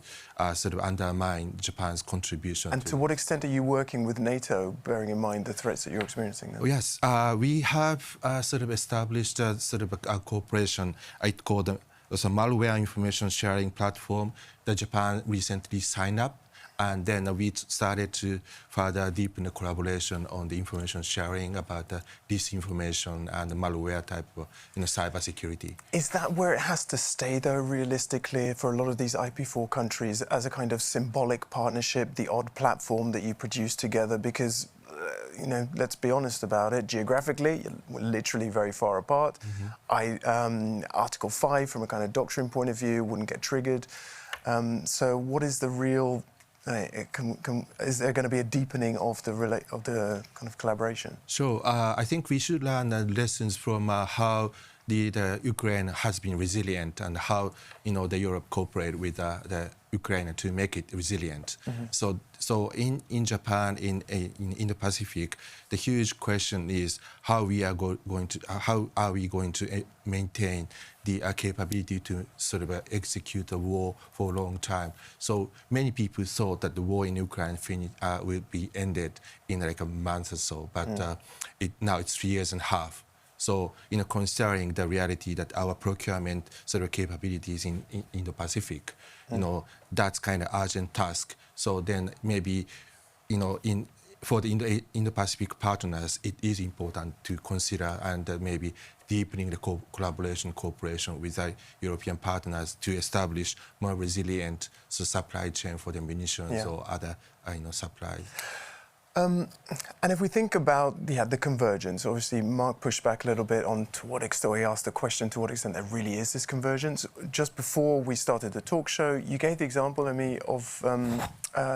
sort of undermine Japan's contribution. And to what extent are you working with NATO, bearing in mind the threats that you're experiencing now? Yes, we have sort of established sort of a cooperation. It's called a malware information sharing platform that Japan recently signed up. And then we started to further deepen the collaboration on the information sharing about disinformation and malware type of cybersecurity. Is that where it has to stay, though, realistically, for a lot of these IP4 countries, as a kind of symbolic partnership, the odd platform that you produce together? Because, let's be honest about it, geographically, we're literally very far apart. Article 5, from a kind of doctrine point of view, wouldn't get triggered. So what is the real... is there going to be a deepening of the kind of collaboration? Sure. I think we should learn lessons from how the Ukraine has been resilient and how the Europe cooperate with the Ukraine to make it resilient. So in Japan, in Indo-Pacific, the huge question is how are we going to maintain the capability to sort of execute a war for a long time. So many people thought that the war in Ukraine will be ended in like a month or so, but now it's 3.5 years. So, considering the reality that our procurement sort of capabilities in Indo-Pacific, that's kind of urgent task. So then maybe, for the Indo-Pacific partners, it is important to consider and maybe deepening the cooperation with our European partners to establish more resilient supply chain for the munitions or other supplies. And if we think about the convergence, obviously Mark pushed back a little bit on to what extent, he asked the question to what extent there really is this convergence. Just before we started the talk show, you gave the example, Amy, of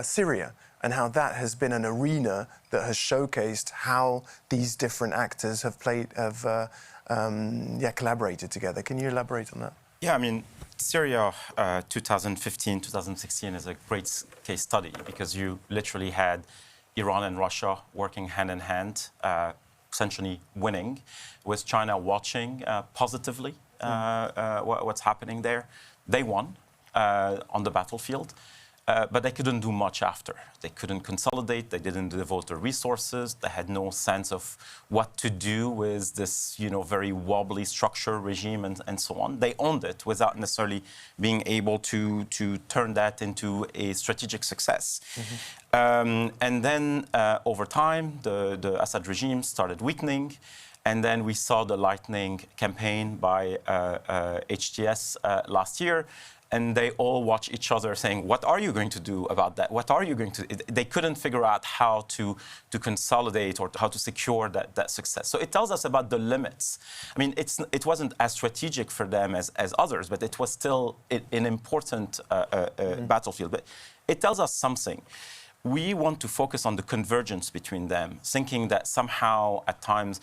Syria and how that has been an arena that has showcased how these different actors have collaborated together. Can you elaborate on that? Yeah, I mean, Syria 2015, 2016 is a great case study because you literally had Iran and Russia working hand in hand, essentially winning, with China watching positively what's happening there. They won on the battlefield, but they couldn't do much after. They couldn't consolidate, they didn't devote their resources, they had no sense of what to do with this very wobbly structure, regime, and so on. They owned it without necessarily being able to turn that into a strategic success. And then over time, the Assad regime started weakening. And then we saw the lightning campaign by HTS last year. And they all watch each other saying, what are you going to do about that? What are you going to... They couldn't figure out how to consolidate or how to secure that success. So it tells us about the limits. I mean, it wasn't as strategic for them as others, but it was still an important battlefield. But it tells us something. We want to focus on the convergence between them, thinking that somehow at times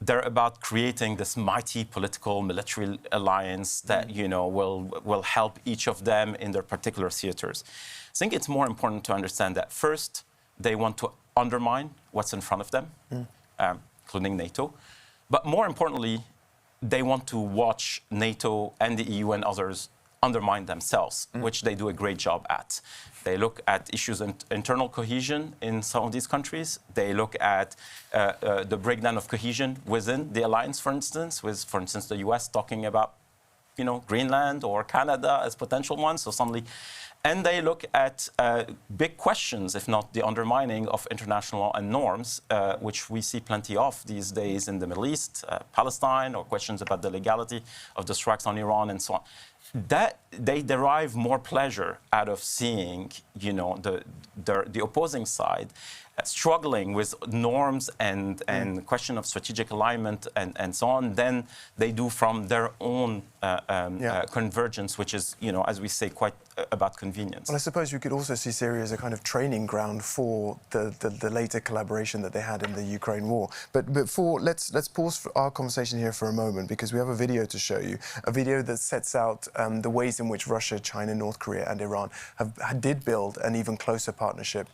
they're about creating this mighty political military alliance that will help each of them in their particular theaters. I think it's more important to understand that first they want to undermine what's in front of them, including NATO. But more importantly, they want to watch NATO and the EU and others undermine themselves, which they do a great job at. They look at issues of internal cohesion in some of these countries. They look at the breakdown of cohesion within the alliance, for instance, with, for instance, the US talking about, Greenland or Canada as potential ones. So suddenly, and they look at big questions, if not the undermining of international law and norms, which we see plenty of these days in the Middle East, Palestine, or questions about the legality of the strikes on Iran and so on. That they derive more pleasure out of seeing, the opposing side struggling with norms and question of strategic alignment and so on than they do from their own convergence, which is, as we say, quite about convenience. Well, I suppose we could also see Syria as a kind of training ground for the later collaboration that they had in the Ukraine war. But let's pause our conversation here for a moment, because we have a video to show you, a video that sets out the ways in which Russia, China, North Korea and Iran did build an even closer partnership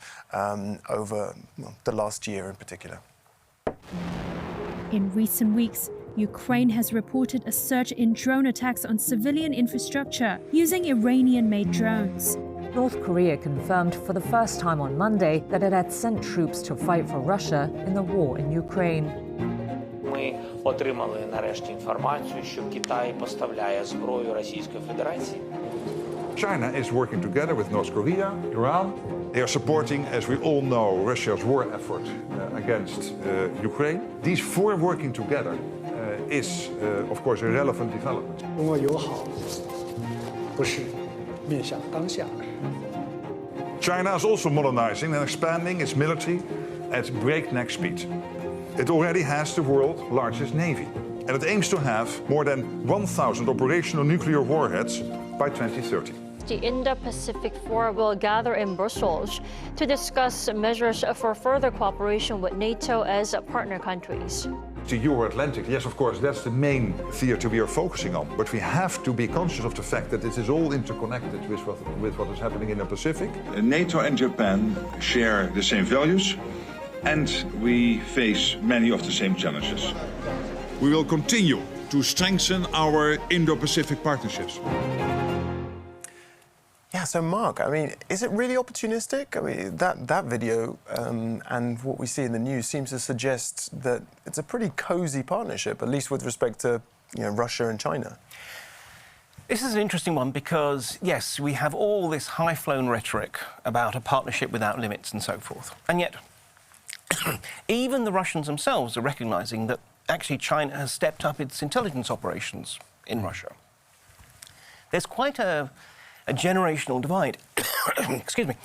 over the last year in particular. In recent weeks, Ukraine has reported a surge in drone attacks on civilian infrastructure using Iranian-made drones. North Korea confirmed for the first time on Monday that it had sent troops to fight for Russia in the war in Ukraine. Ми отримали нарешті інформацію, що Китай поставляє зброю Російської Федерації. China is working together with North Korea, Iran. They are supporting, as we all know, Russia's war effort against Ukraine. These four working together is, of course, a relevant development. China is also modernizing and expanding its military at breakneck speed. It already has the world's largest navy, and it aims to have more than 1,000 operational nuclear warheads by 2030. The Indo-Pacific Forum will gather in Brussels to discuss measures for further cooperation with NATO as partner countries. The Euro-Atlantic, yes, of course, that's the main theater we are focusing on. But we have to be conscious of the fact that this is all interconnected with what is happening in the Pacific. NATO and Japan share the same values, and we face many of the same challenges. We will continue to strengthen our Indo-Pacific partnerships. Yeah, so Mark, I mean, is it really opportunistic? I mean, that video and what we see in the news seems to suggest that it's a pretty cozy partnership, at least with respect to Russia and China. This is an interesting one because, yes, we have all this high-flown rhetoric about a partnership without limits and so forth. And yet, even the Russians themselves are recognizing that actually China has stepped up its intelligence operations in Russia. There's quite a generational divide, excuse me,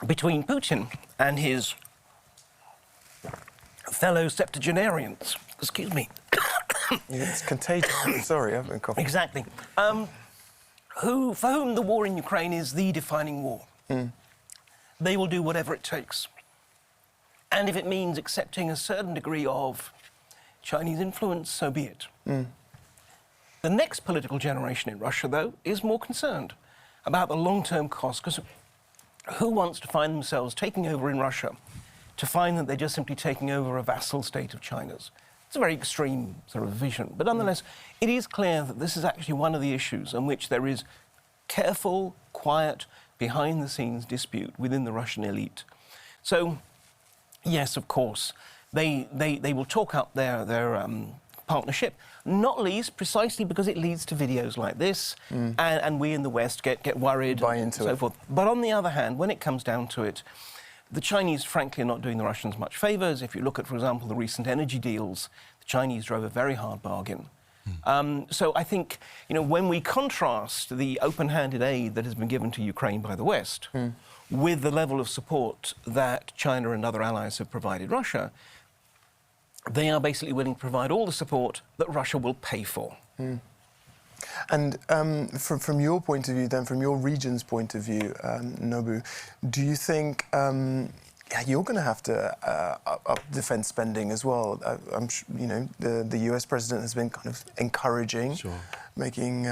between Putin and his fellow septuagenarians. Excuse me. It's contagious. Sorry, I've been coughing. Exactly. For whom the war in Ukraine is the defining war. They will do whatever it takes. And if it means accepting a certain degree of Chinese influence, so be it. The next political generation in Russia, though, is more concerned about the long-term cost, because who wants to find themselves taking over in Russia to find that they're just simply taking over a vassal state of China's? It's a very extreme sort of vision, but nonetheless, it is clear that this is actually one of the issues on which there is careful, quiet, behind-the-scenes dispute within the Russian elite. So, yes, of course, they will talk up their partnership, not least precisely because it leads to videos like this, and we in the West get worried and so forth. But on the other hand, when it comes down to it, the Chinese, frankly, are not doing the Russians much favours. If you look at, for example, the recent energy deals, the Chinese drove a very hard bargain. So I think, when we contrast the open-handed aid that has been given to Ukraine by the West with the level of support that China and other allies have provided Russia, they are basically willing to provide all the support that Russia will pay for. And from your point of view, then, from your region's point of view, Nobu, do you think you're going to have to up defence spending as well? The US president has been kind of encouraging, making,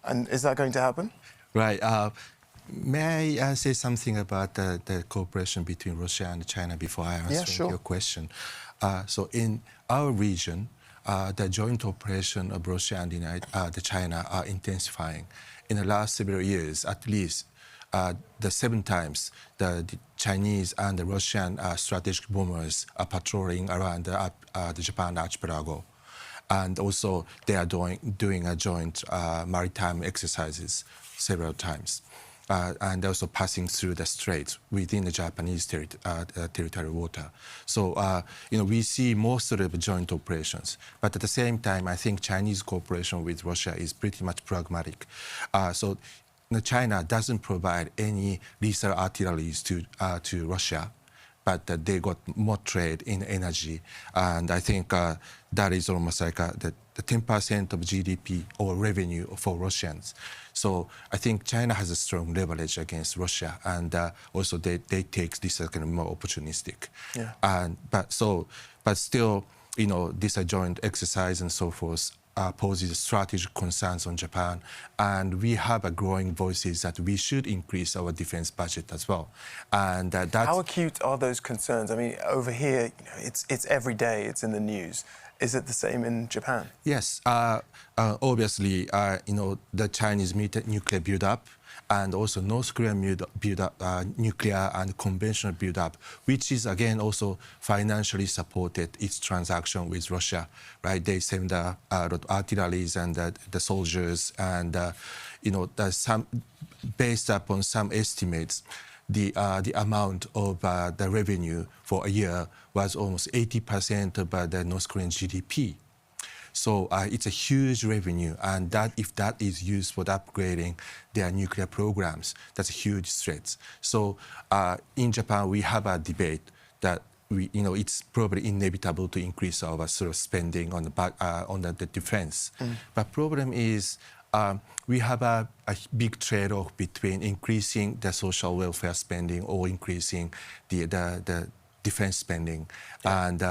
and is that going to happen? Right. May I say something about the cooperation between Russia and China before I answer your question? So in our region, the joint operation of Russia and China are intensifying. In the last several years, at least the 7 times the Chinese and the Russian strategic bombers are patrolling around the Japan archipelago. And also they are doing a joint maritime exercises several times. And also passing through the straits within the Japanese territorial water. So, we see more sort of joint operations. But at the same time, I think Chinese cooperation with Russia is pretty much pragmatic. So China doesn't provide any lethal artilleries to Russia. but they got more trade in energy. And I think that is almost like the 10% of GDP or revenue for Russians. So I think China has a strong leverage against Russia, and also they take this kind of more opportunistic. Yeah. But still, this joint exercise and so forth poses strategic concerns on Japan, and we have a growing voices that we should increase our defense budget as well. And how acute are those concerns? I mean, over here, it's every day, it's in the news. Is it the same in Japan? Yes, obviously, the Chinese nuclear build-up, and also North Korean build-up, nuclear and conventional build-up, which is again also financially supported its transaction with Russia, right? They send a lot of artilleries and the soldiers, and based upon some estimates, the amount of the revenue for a year was almost 80% of the North Korean GDP. So it's a huge revenue, and if that is used for upgrading their nuclear programs, that's a huge threat. So in Japan, we have a debate that it's probably inevitable to increase our sort of spending on the defense. But problem is, we have a big trade-off between increasing the social welfare spending or increasing the defense spending, and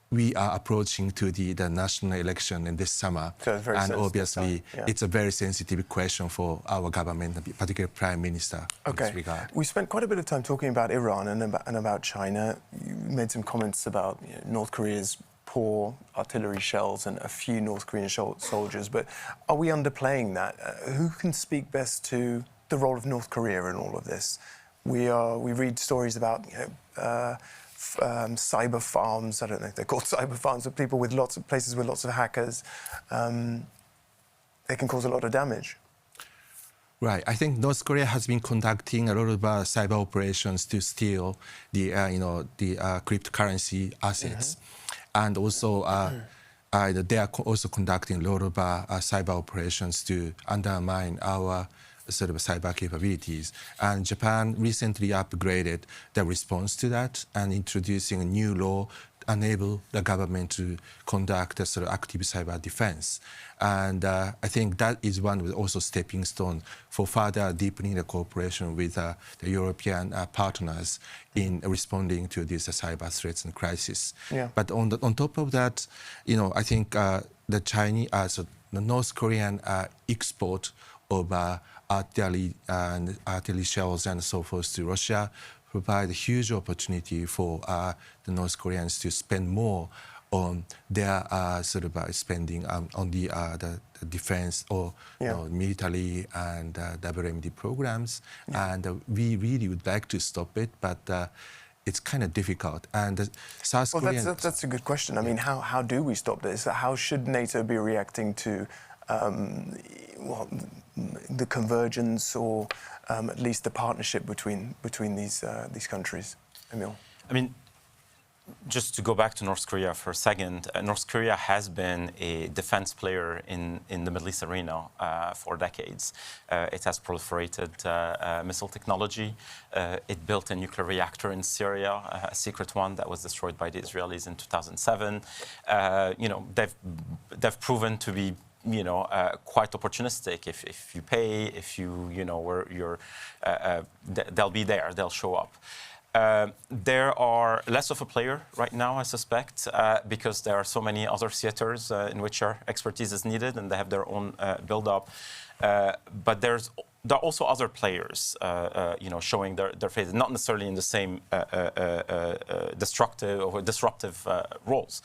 we are approaching to the national election in this summer, and obviously it's a very sensitive question for our government, particularly Prime Minister. In this regard. We spent quite a bit of time talking about Iran and about China. You made some comments about North Korea's poor artillery shells and a few North Korean soldiers, but are we underplaying that? Who can speak best to the role of North Korea in all of this? We read stories about cyber farms. I don't know if they're called cyber farms, but people with places with lots of hackers. They can cause a lot of damage. Right. I think North Korea has been conducting a lot of cyber operations to steal the cryptocurrency assets, and also they are also conducting a lot of cyber operations to undermine our sort of cyber capabilities. And Japan recently upgraded the response to that and introducing a new law to enable the government to conduct a sort of active cyber defense. And I think that is one of the also stepping stone for further deepening the cooperation with the European partners in responding to these cyber threats and crises. Yeah. But on top of that, I think the North Korean export of artillery shells and so forth to Russia provide a huge opportunity for the North Koreans to spend more on their sort of spending on the defense or military and WMD programs. And we really would like to stop it, but it's kind of difficult. And South Korea... That's a good question. I mean, how do we stop this? How should NATO be reacting to the convergence, or at least the partnership between these countries? Emil? I mean, just to go back to North Korea for a second, North Korea has been a defense player in the Middle East arena for decades. It has proliferated missile technology. It built a nuclear reactor in Syria, a secret one that was destroyed by the Israelis in 2007. They've proven to be quite opportunistic. If you pay, they'll be there, they'll show up. There are less of a player right now, I suspect, because there are so many other theaters in which our expertise is needed, and they have their own build-up. But there are also other players, showing their faces, not necessarily in the same destructive or disruptive roles.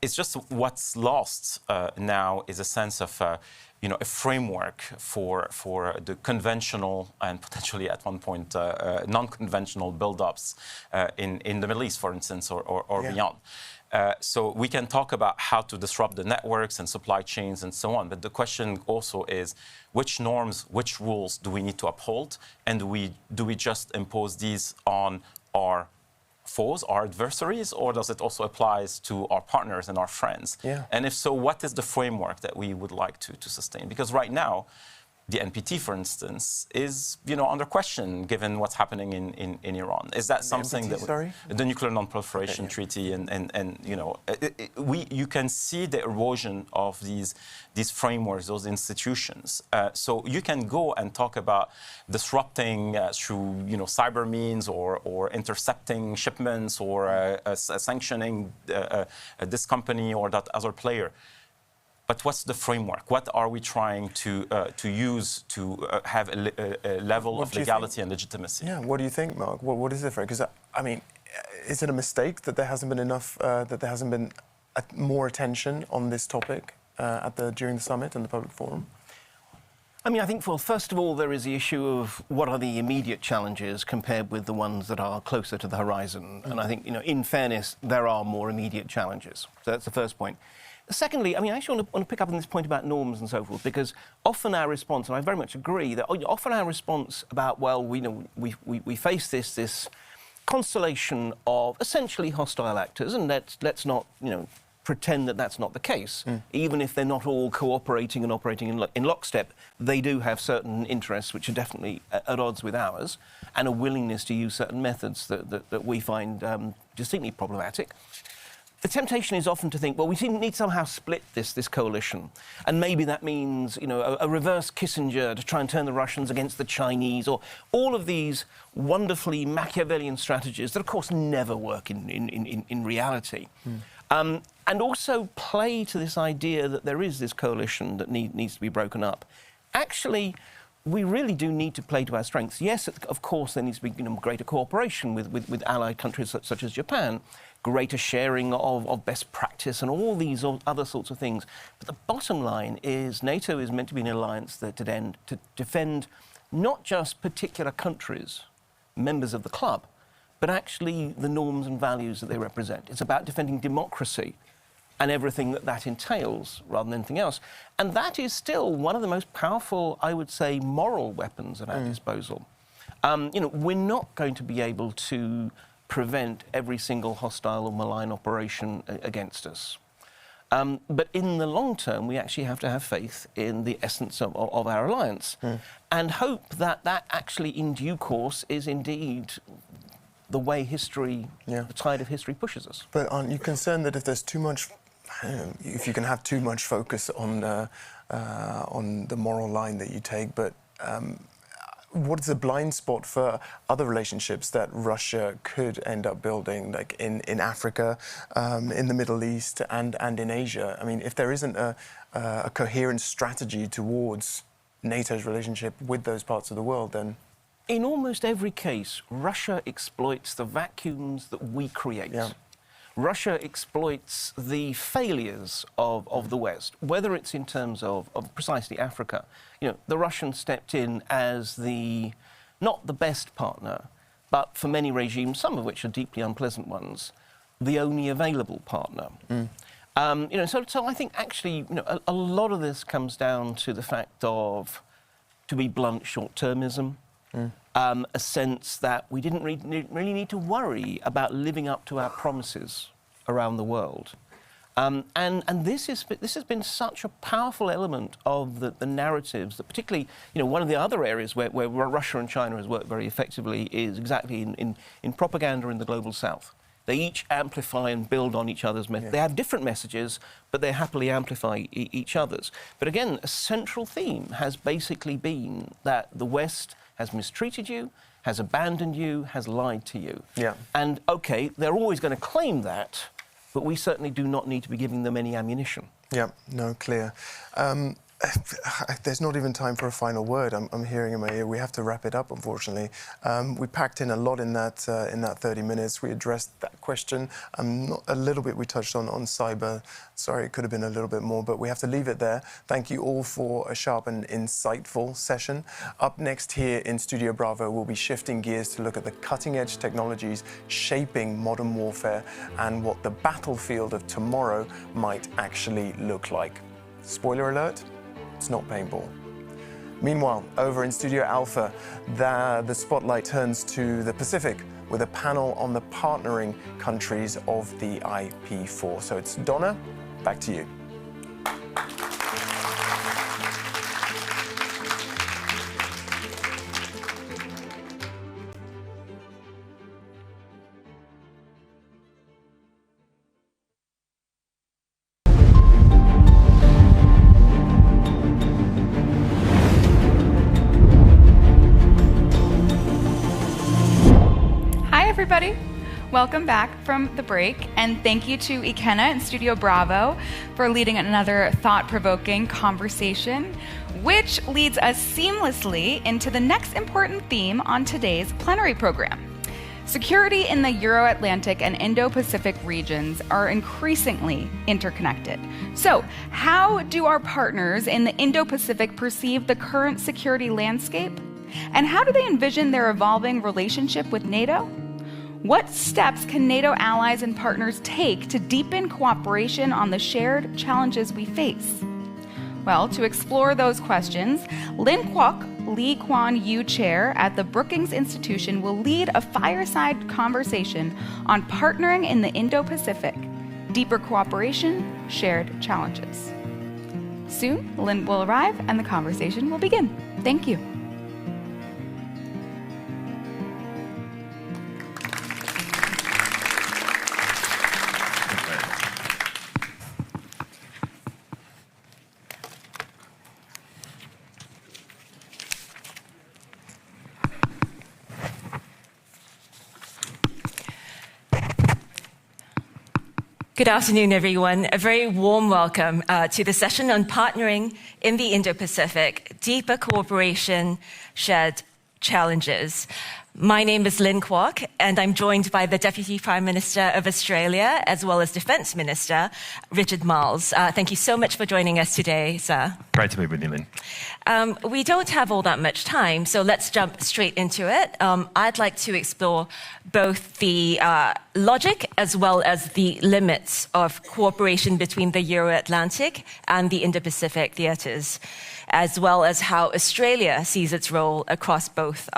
It's just what's lost now is a sense of a framework for the conventional and potentially at one point non-conventional build-ups in the Middle East, for instance, or beyond. So we can talk about how to disrupt the networks and supply chains and so on, but the question also is which norms, which rules do we need to uphold, and do we just impose these on our foes, our adversaries, or does it also apply to our partners and our friends? Yeah. And if so, what is the framework that we would like to sustain? Because right now, the NPT, for instance, is under question given what's happening in Iran. Is that something NPT, sorry? The Nuclear Non-Proliferation Treaty, and you can see the erosion of these frameworks, those institutions. So you can go and talk about disrupting through cyber means or intercepting shipments or sanctioning this company or that other player. But what's the framework? What are we trying to use to have a level of legality and legitimacy? Yeah. What do you think, Mark? What is the framework? Because I mean, is it a mistake that there hasn't been enough? That there hasn't been more attention on this topic during the summit and the public forum? I mean, I think, well, first of all, there is the issue of what are the immediate challenges compared with the ones that are closer to the horizon. And I think, in fairness, there are more immediate challenges. So that's the first point. Secondly, I mean, I actually want to pick up on this point about norms and so forth, because often our response, and I very much agree, that often our response about, well, we face this constellation of essentially hostile actors, and let's not, pretend that that's not the case. Even if they're not all cooperating and operating in lockstep, they do have certain interests which are definitely at odds with ours, and a willingness to use certain methods that we find distinctly problematic. The temptation is often to think, well, we need to somehow split this coalition. And maybe that means, a reverse Kissinger to try and turn the Russians against the Chinese, or all of these wonderfully Machiavellian strategies that, of course, never work in reality. And also play to this idea that there is this coalition that needs to be broken up. Actually, we really do need to play to our strengths. Yes, of course, there needs to be greater cooperation with allied countries such as Japan, greater sharing of best practice and all these other sorts of things. But the bottom line is NATO is meant to be an alliance that to defend not just particular countries, members of the club, but actually the norms and values that they represent. It's about defending democracy and everything that entails, rather than anything else. And that is still one of the most powerful, I would say, moral weapons at our disposal. We're not going to be able to prevent every single hostile or malign operation against us. But in the long term, we actually have to have faith in the essence of our alliance and hope that actually, in due course, is indeed the way history, the tide of history pushes us. But aren't you concerned that if there's too much, if you can have too much focus on the moral line that you take, but what is the blind spot for other relationships that Russia could end up building, like in Africa, in the Middle East, and in Asia? I mean, if there isn't a coherent strategy towards NATO's relationship with those parts of the world, then... In almost every case, Russia exploits the vacuums that we create. Russia exploits the failures of the West, whether it's in terms of precisely Africa. The Russians stepped in as not the best partner, but for many regimes, some of which are deeply unpleasant ones, the only available partner. So I think actually, a lot of this comes down to the fact of, to be blunt, short-termism. A sense that we didn't really need to worry about living up to our promises around the world. And this has been such a powerful element of the narratives that particularly, one of the other areas where Russia and China has worked very effectively is exactly in propaganda in the global south. They each amplify and build on each other's messages. They have different messages, but they happily amplify each other's. But again, a central theme has basically been that the West has mistreated you, has abandoned you, has lied to you. And, OK, they're always going to claim that, but we certainly do not need to be giving them any ammunition. No, clear. There's not even time for a final word. I'm hearing in my ear. We have to wrap it up, unfortunately. We packed in a lot in that 30 minutes. We addressed that question. A little bit we touched on cyber. Sorry, it could have been a little bit more, but we have to leave it there. Thank you all for a sharp and insightful session. Up next here in Studio Bravo, we'll be shifting gears to look at the cutting-edge technologies shaping modern warfare and what the battlefield of tomorrow might actually look like. Spoiler alert, it's not paintball. Meanwhile, over in Studio Alpha, the spotlight turns to the Pacific with a panel on the partnering countries of the IP4. So it's Donna, back to you. everybody. Welcome back from the break, and thank you to Ikenna and Studio Bravo for leading another thought-provoking conversation, which leads us seamlessly into the next important theme on today's plenary program. Security in the Euro-Atlantic and Indo-Pacific regions are increasingly interconnected. So, how do our partners in the Indo-Pacific perceive the current security landscape? And how do they envision their evolving relationship with NATO? What steps can NATO allies and partners take to deepen cooperation on the shared challenges we face? Well, to explore those questions, Lin Kwok, Lee Kuan Yew Chair at the Brookings Institution, will lead a fireside conversation on partnering in the Indo-Pacific, deeper cooperation, shared challenges. Soon, Lin will arrive and the conversation will begin. Thank you. Good afternoon, everyone. A very warm welcome to the session on partnering in the Indo-Pacific, deeper cooperation, shared challenges. My name is Lin Kwok, and I'm joined by the Deputy Prime Minister of Australia, as well as Defence Minister, Richard Marles. Thank you so much for joining us today, sir. Great to be with you, Lin. We don't have all that much time, so let's jump straight into it. I'd like to explore both the logic as well as the limits of cooperation between the Euro-Atlantic and the Indo-Pacific theatres, as well as how Australia sees its role across both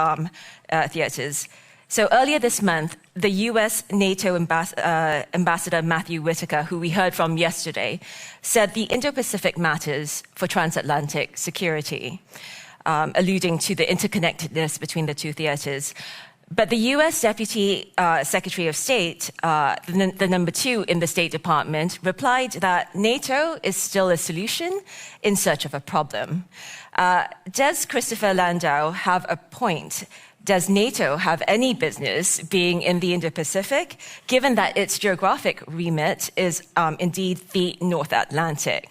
theatres. So earlier this month, the US NATO Ambassador Matthew Whitaker, who we heard from yesterday, said the Indo-Pacific matters for transatlantic security, alluding to the interconnectedness between the two theatres. But the US Deputy Secretary of State, the number 2 in the State Department, replied that NATO is still a solution in search of a problem. Does Christopher Landau have a point? Does NATO have any business being in the Indo-Pacific, given that its geographic remit is indeed the North Atlantic?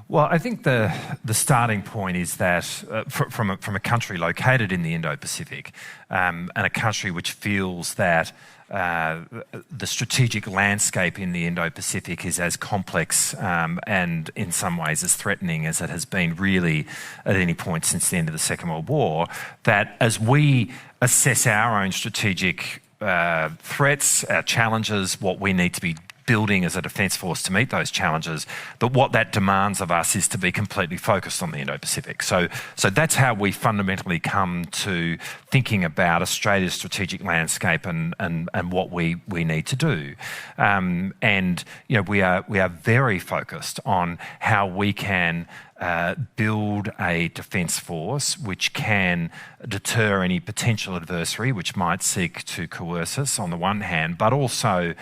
Well, I think the starting point is that from a country located in the Indo-Pacific and a country which feels that the strategic landscape in the Indo-Pacific is as complex and in some ways as threatening as it has been really at any point since the end of the Second World War, that as we assess our own strategic threats, our challenges, what we need to be building as a defence force to meet those challenges, but what that demands of us is to be completely focused on the Indo-Pacific. So that's how we fundamentally come to thinking about Australia's strategic landscape and what we need to do. And you know, we are very focused on how we can build a defence force which can deter any potential adversary which might seek to coerce us on the one hand, but also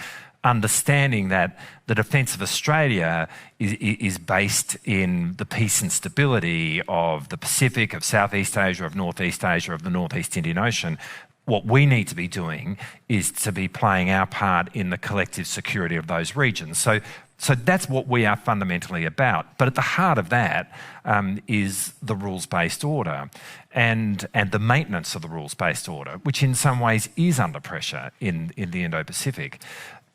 understanding that the defence of Australia is based in the peace and stability of the Pacific, of Southeast Asia, of Northeast Asia, of the Northeast Indian Ocean. What we need to be doing is to be playing our part in the collective security of those regions. So that's what we are fundamentally about. But at the heart of that is the rules-based order and the maintenance of the rules-based order, which in some ways is under pressure in the Indo-Pacific.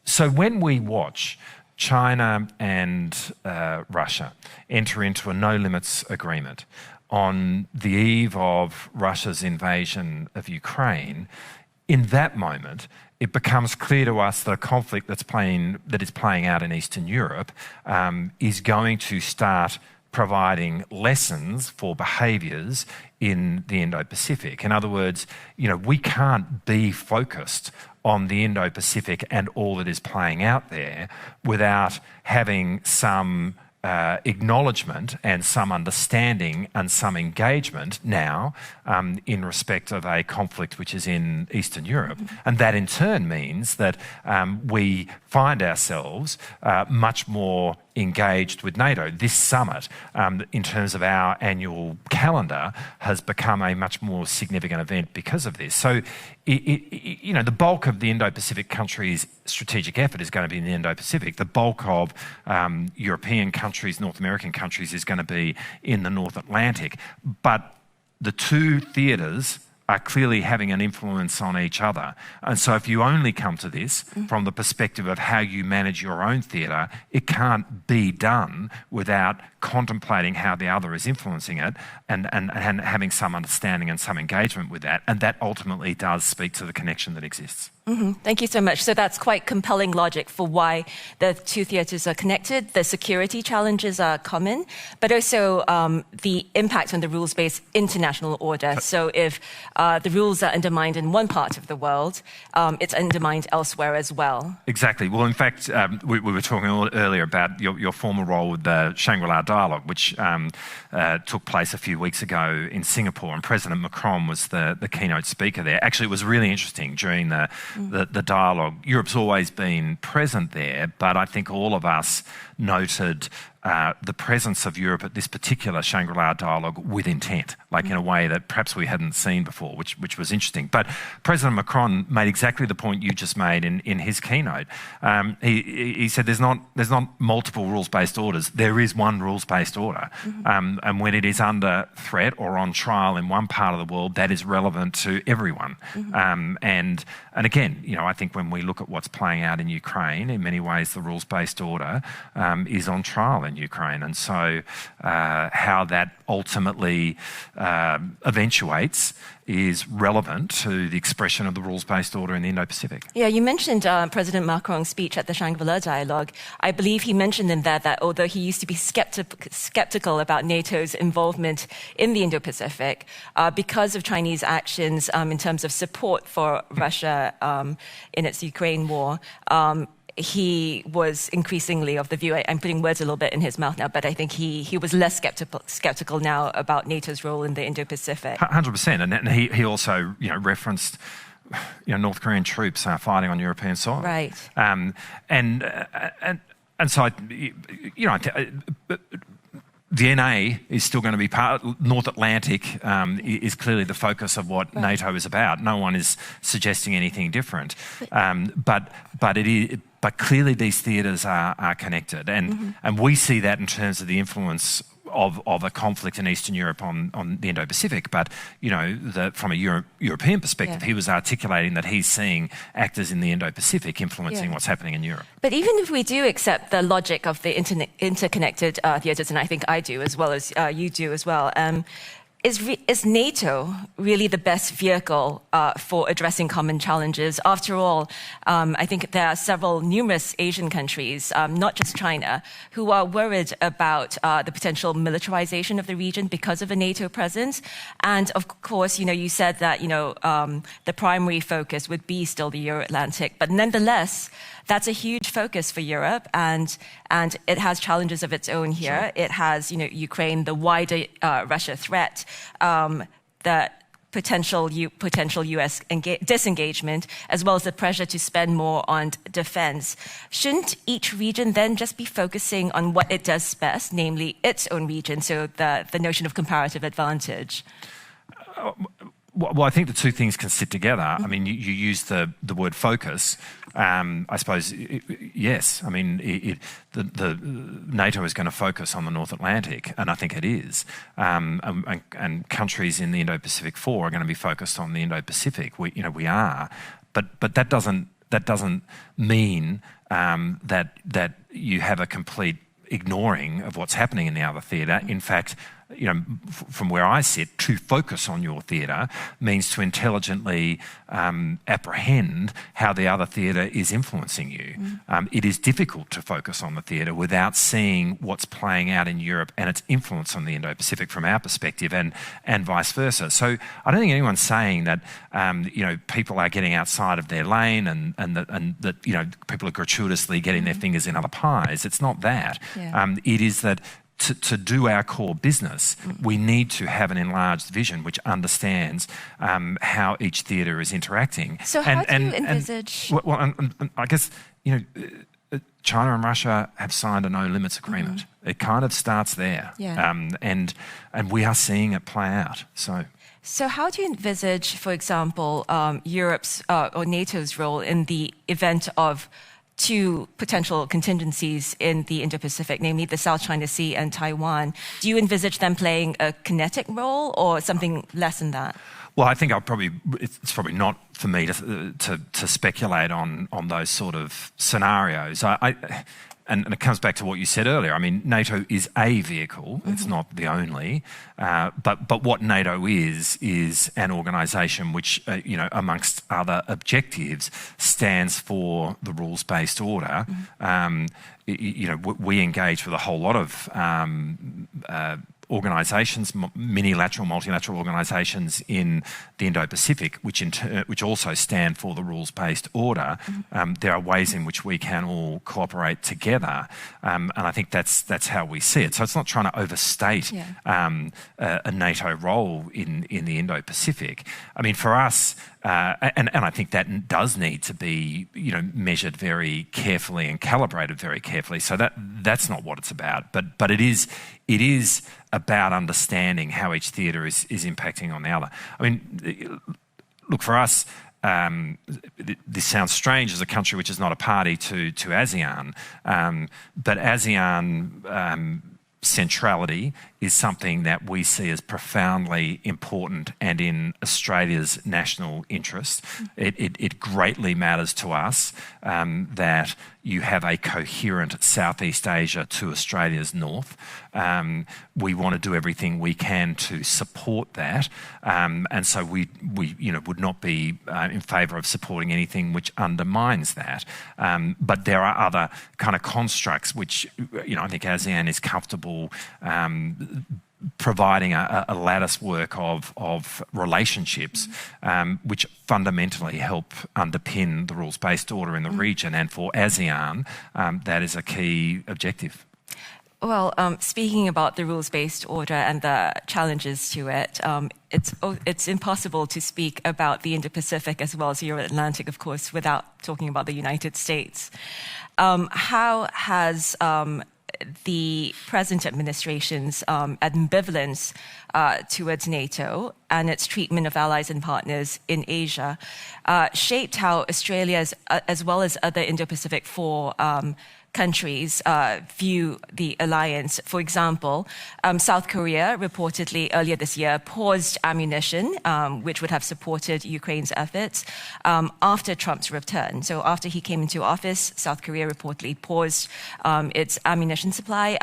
So when we watch China and Russia enter into a no-limits agreement on the eve of Russia's invasion of Ukraine, in that moment, it becomes clear to us that a conflict that is playing out in Eastern Europe is going to start providing lessons for behaviours in the Indo-Pacific. In other words, you know, we can't be focused on the Indo-Pacific and all that is playing out there without having some acknowledgement and some understanding and some engagement now in respect of a conflict which is in Eastern Europe. And that in turn means that we find ourselves much more engaged with NATO. This summit, in terms of our annual calendar, has become a much more significant event because of this. So, the bulk of the Indo-Pacific countries' strategic effort is going to be in the Indo-Pacific. The bulk of European countries, North American countries, is going to be in the North Atlantic. But the two theatres are clearly having an influence on each other. And so if you only come to this from the perspective of how you manage your own theatre, it can't be done without contemplating how the other is influencing it and having some understanding and some engagement with that. And that ultimately does speak to the connection that exists. Thank you so much. So that's quite compelling logic for why the two theatres are connected. The security challenges are common, but also the impact on the rules-based international order. So if the rules are undermined in one part of the world, it's undermined elsewhere as well. Exactly. Well, in fact, we were talking earlier about your former role with the Shangri-La Dialogue, which took place a few weeks ago in Singapore, and President Macron was the keynote speaker there. Actually, it was really interesting during the dialogue. Europe's always been present there, but I think all of us noted the presence of Europe at this particular Shangri-La Dialogue with intent, like in a way that perhaps we hadn't seen before, which was interesting. But President Macron made exactly the point you just made in his keynote. He said there's not multiple rules-based orders. There is one rules-based order. And when it is under threat or on trial in one part of the world, that is relevant to everyone. And again, I think when we look at what's playing out in Ukraine, in many ways the rules-based order is on trial in Ukraine. And so how that ultimately eventuates is relevant to the expression of the rules-based order in the Indo-Pacific. Yeah, you mentioned President Macron's speech at the Shangri-La Dialogue. I believe he mentioned in there that although he used to be skeptical about NATO's involvement in the Indo-Pacific, because of Chinese actions in terms of support for Russia in its Ukraine war, he was increasingally of the view, I'm putting words a little bit in his mouth now, but I think he was less skeptical now about NATO's role in the Indo-Pacific. 100%. And he also referenced North Korean troops fighting on European soil. Right. And so, the NA is still going to be part. North Atlantic is clearly the focus of what NATO is about. No one is suggesting anything different. But clearly these theatres are connected, and we see that in terms of the influence of a conflict in Eastern Europe on the Indo-Pacific. But from a European perspective, he was articulating that he's seeing actors in the Indo-Pacific influencing what's happening in Europe. But even if we do accept the logic of the interconnected theatres, and I think I do as well as you do as well, is NATO really the best vehicle for addressing common challenges? After all, I think there are numerous Asian countries, not just China, who are worried about the potential militarization of the region because of a NATO presence. And of course, you said that, the primary focus would be still the Euro-Atlantic, but nonetheless, that's a huge focus for Europe, and it has challenges of its own here. Sure. It has, Ukraine, the wider Russia threat, the potential U.S. disengagement, as well as the pressure to spend more on defense. Shouldn't each region then just be focusing on what it does best, namely its own region, so the notion of comparative advantage? Well, I think the two things can sit together. I mean, you use the word focus. I suppose, yes. I mean, the NATO is going to focus on the North Atlantic, and I think it is. And countries in the Indo-Pacific 4 are going to be focused on the Indo-Pacific. We are, but that doesn't mean that you have a complete ignoring of what's happening in the other theatre. In fact, from where I sit, to focus on your theatre means to intelligently apprehend how the other theatre is influencing you. It is difficult to focus on the theatre without seeing what's playing out in Europe and its influence on the Indo-Pacific from our perspective, and vice versa. So I don't think anyone's saying that people are getting outside of their lane and that people are gratuitously getting their fingers in other pies. It's not that. Yeah. It is that to do our core business, we need to have an enlarged vision which understands how each theatre is interacting. So how do you envisage? I guess, China and Russia have signed a no limits agreement. It kind of starts there, and we are seeing it play out. So how do you envisage, for example, Europe's or NATO's role in the event of two potential contingencies in the Indo-Pacific, namely the South China Sea and Taiwan? Do you envisage them playing a kinetic role or something less than that? Well, I think it's probably not for me to speculate on those sort of scenarios. And it comes back to what you said earlier. I mean, NATO is a vehicle. It's not the only. But what NATO is an organisation which, amongst other objectives, stands for the rules-based order. We engage with a whole lot of organisations, minilateral, multilateral organisations in the Indo-Pacific, which also stand for the rules-based order. There are ways in which we can all cooperate together, and I think that's how we see it. So it's not trying to overstate a NATO role in the Indo-Pacific. I mean, for us, and I think that does need to be, measured very carefully and calibrated very carefully. So that's not what it's about. But it is about understanding how each theatre is impacting on the other. I mean, look, for us, this sounds strange as a country which is not a party to ASEAN, but ASEAN centrality is something that we see as profoundly important and in Australia's national interest. It greatly matters to us that you have a coherent Southeast Asia to Australia's north. We want to do everything we can to support that, and so we would not be in favour of supporting anything which undermines that. But there are other kind of constructs which I think ASEAN is comfortable providing a lattice work of relationships which fundamentally help underpin the rules-based order in the region, and for ASEAN that is a key objective. Well, speaking about the rules-based order and the challenges to it, it's impossible to speak about the Indo-Pacific as well as the Euro-Atlantic, of course, without talking about the United States. How has the present administration's ambivalence towards NATO and its treatment of allies and partners in Asia shaped how Australia, as well as other Indo-Pacific countries view the alliance? For example, South Korea reportedly earlier this year paused ammunition, which would have supported Ukraine's efforts after Trump's return. So after he came into office, South Korea reportedly paused its ammunition supply,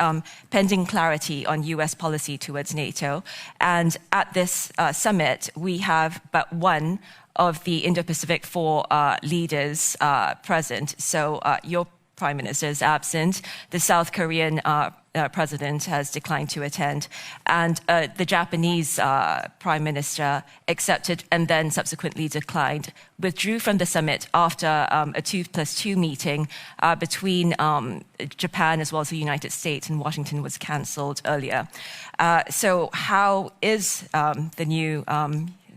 pending clarity on US policy towards NATO. And at this summit, we have but one of the Indo-Pacific leaders present. So your Prime Minister is absent. The South Korean president has declined to attend. And the Japanese Prime Minister accepted and then subsequently declined, withdrew from the summit after a 2+2 meeting between Japan as well as the United States in Washington was cancelled earlier. So how is the new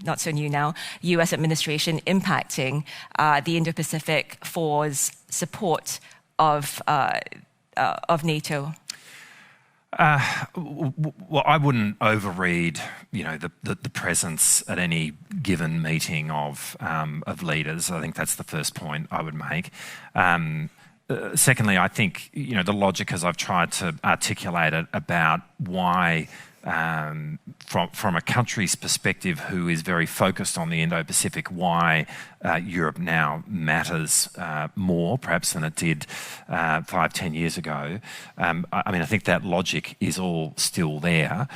not so new now, US administration impacting the Indo-Pacific Force's support of NATO? Well, I wouldn't overread, the presence at any given meeting of leaders. I think that's the first point I would make. Secondly, I think the logic, as I've tried to articulate it, about why. From a country's perspective who is very focused on the Indo-Pacific, why Europe now matters more perhaps than it did 5-10 years ago. I think that logic is all still there.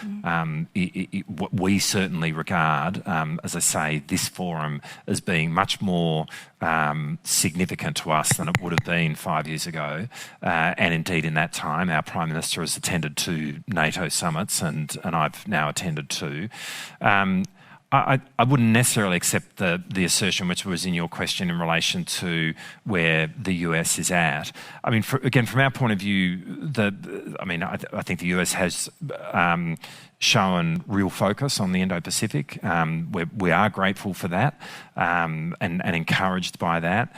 We certainly regard, as I say, this forum as being much more significant to us than it would have been 5 years ago. And indeed, in that time, our Prime Minister has attended 2 NATO summits, and I've now attended 2. I wouldn't necessarily accept the assertion which was in your question in relation to where the US is at. I mean, again, from our point of view, I think the US has shown real focus on the Indo-Pacific. We are grateful for that and encouraged by that.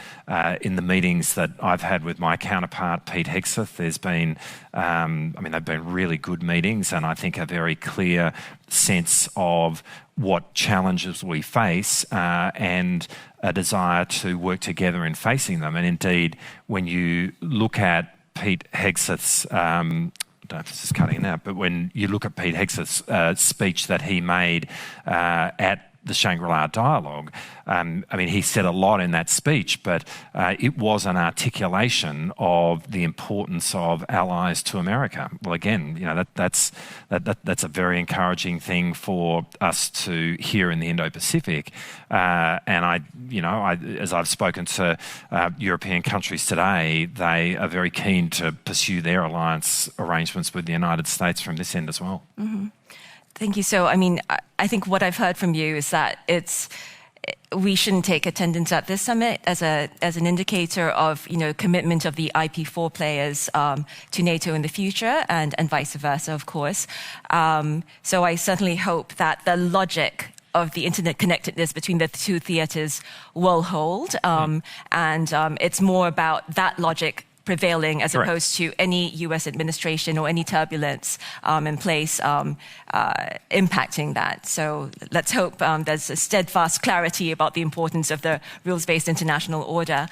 In the meetings that I've had with my counterpart, Pete Hegseth, there's been, they've been really good meetings, and I think a very clear sense of what challenges we face and a desire to work together in facing them. And indeed, when you look at Pete Hegseth's I don't know if this is cutting it out, but when you look at Pete Hegseth's speech that he made at the Shangri-La Dialogue, he said a lot in that speech, but it was an articulation of the importance of allies to America. Well, again, that's a very encouraging thing for us to hear in the Indo-Pacific. And as I've spoken to European countries today, they are very keen to pursue their alliance arrangements with the United States from this end as well. Mm-hmm. Thank you. So, I think what I've heard from you is that we shouldn't take attendance at this summit as an indicator of commitment of the IP4 players to NATO in the future, and vice versa, of course. So I certainly hope that the logic of the internet connectedness between the two theaters will hold, and it's more about that logic prevailing as opposed to any US administration or any turbulence in place impacting that. So let's hope there's a steadfast clarity about the importance of the rules-based international order.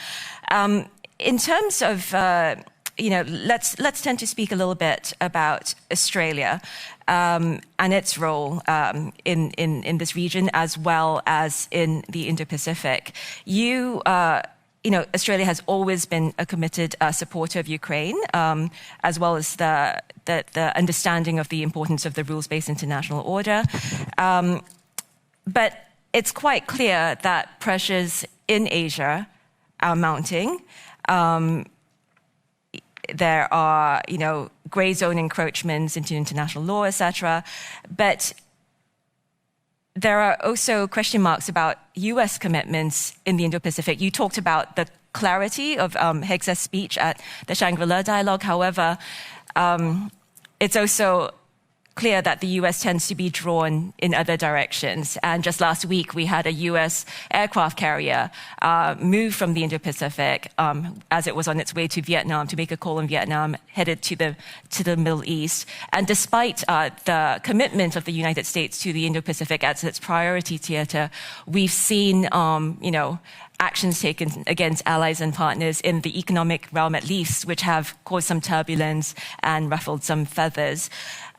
In terms of, let's tend to speak a little bit about Australia and its role in this region as well as in the Indo-Pacific. Australia has always been a committed supporter of Ukraine, as well as the understanding of the importance of the rules-based international order. But it's quite clear that pressures in Asia are mounting. There are, grey zone encroachments into international law, etc. But there are also question marks about US commitments in the Indo-Pacific. You talked about the clarity of Hegseth's speech at the Shangri-La Dialogue. However, it's also clear that the US tends to be drawn in other directions. And just last week, we had a US aircraft carrier move from the Indo-Pacific as it was on its way to Vietnam to make a call in Vietnam, headed to the Middle East. And despite the commitment of the United States to the Indo-Pacific as its priority theater, we've seen, actions taken against allies and partners in the economic realm at least, which have caused some turbulence and ruffled some feathers.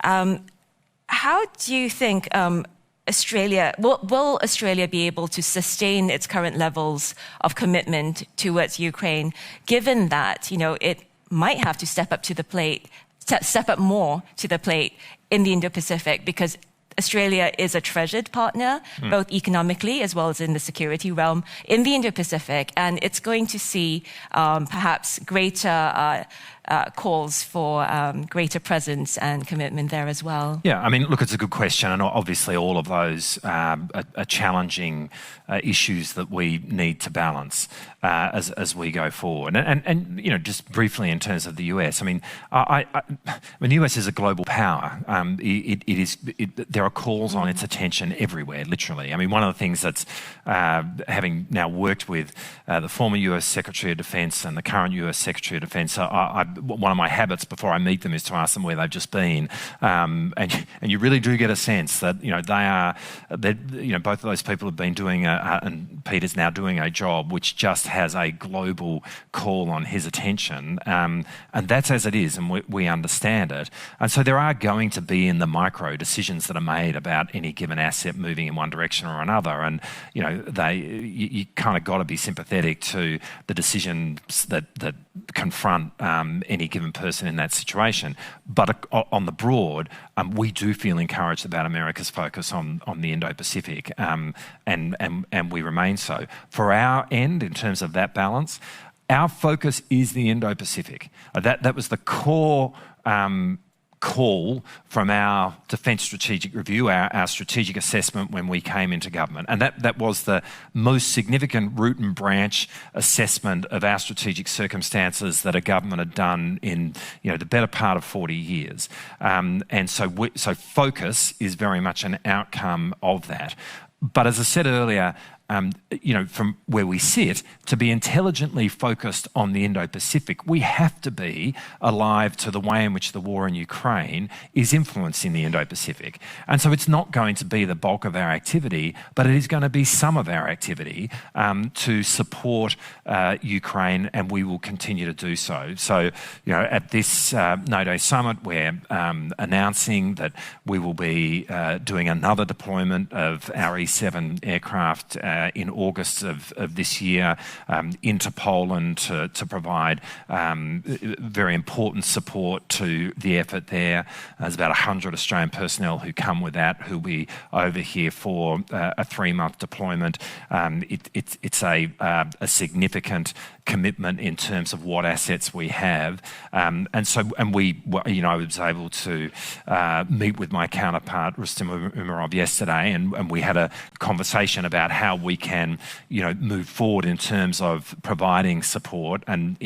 How do you think will Australia be able to sustain its current levels of commitment towards Ukraine, given that it might have to step up more to the plate in the Indo-Pacific, because Australia is a treasured partner, both economically as well as in the security realm in the Indo-Pacific, and it's going to see perhaps greater calls for greater presence and commitment there as well? Yeah, look, it's a good question, and obviously all of those are challenging issues that we need to balance as we go forward. And just briefly in terms of the US, the US is a global power. There are calls on its attention everywhere, literally. One of the things that's, having now worked with the former US Secretary of Defense and the current US Secretary of Defense, one of my habits before I meet them is to ask them where they've just been, and you really do get a sense that both of those people have been doing and Peter's now doing a job which just has a global call on his attention, and that's as it is, and we understand it. And so there are going to be in the micro decisions that are made about any given asset moving in one direction or another, and you kind of got to be sympathetic to the decisions that confront any given person in that situation. But on the broad, we do feel encouraged about America's focus on the Indo-Pacific, and we remain so. For our end, in terms of that balance, our focus is the Indo-Pacific. That was the core call from our Defence Strategic Review, our strategic assessment when we came into government. And that was the most significant root and branch assessment of our strategic circumstances that a government had done in the better part of 40 years. And so focus is very much an outcome of that. But as I said earlier, from where we sit, to be intelligently focused on the Indo-Pacific, we have to be alive to the way in which the war in Ukraine is influencing the Indo-Pacific. And so it's not going to be the bulk of our activity, but it is going to be some of our activity to support Ukraine, and we will continue to do so. So, at this NATO Summit, we're announcing that we will be doing another deployment of our E-7 aircraft in August of this year into Poland to provide very important support to the effort there. There's about 100 Australian personnel who come with that, who'll be over here for a 3-month deployment. It's a significant commitment in terms of what assets we have, and we I was able to meet with my counterpart Rustem Umerov yesterday, and we had a conversation about how we can move forward in terms of providing support and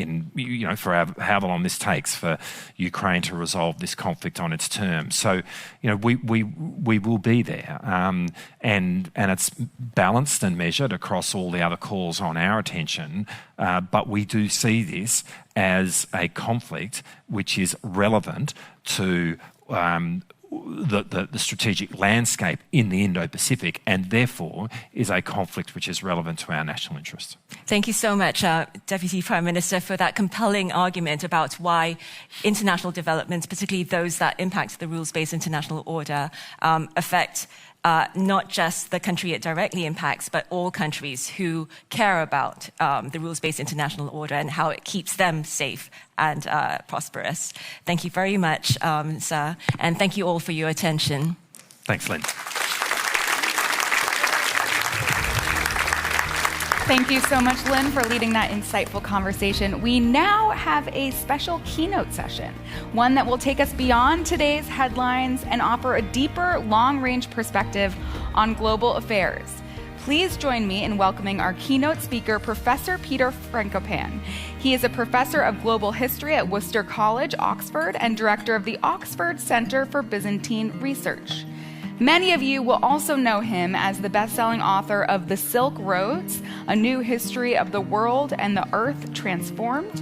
for however long this takes for Ukraine to resolve this conflict on its terms. So we will be there, and it's balanced and measured across all the other calls on our attention. But we do see this as a conflict which is relevant to the strategic landscape in the Indo-Pacific, and therefore is a conflict which is relevant to our national interests. Thank you so much, Deputy Prime Minister, for that compelling argument about why international developments, particularly those that impact the rules-based international order, affect not just the country it directly impacts, but all countries who care about the rules-based international order and how it keeps them safe and prosperous. Thank you very much, sir, and thank you all for your attention. Thanks, Lynn. Thank you so much, Lynn, for leading that insightful conversation. We now have a special keynote session, one that will take us beyond today's headlines and offer a deeper, long-range perspective on global affairs. Please join me in welcoming our keynote speaker, Professor Peter Frankopan. He is a professor of global history at Worcester College, Oxford, and director of the Oxford Centre for Byzantine Research. Many of you will also know him as the best-selling author of The Silk Roads, A New History of the World and the Earth Transformed.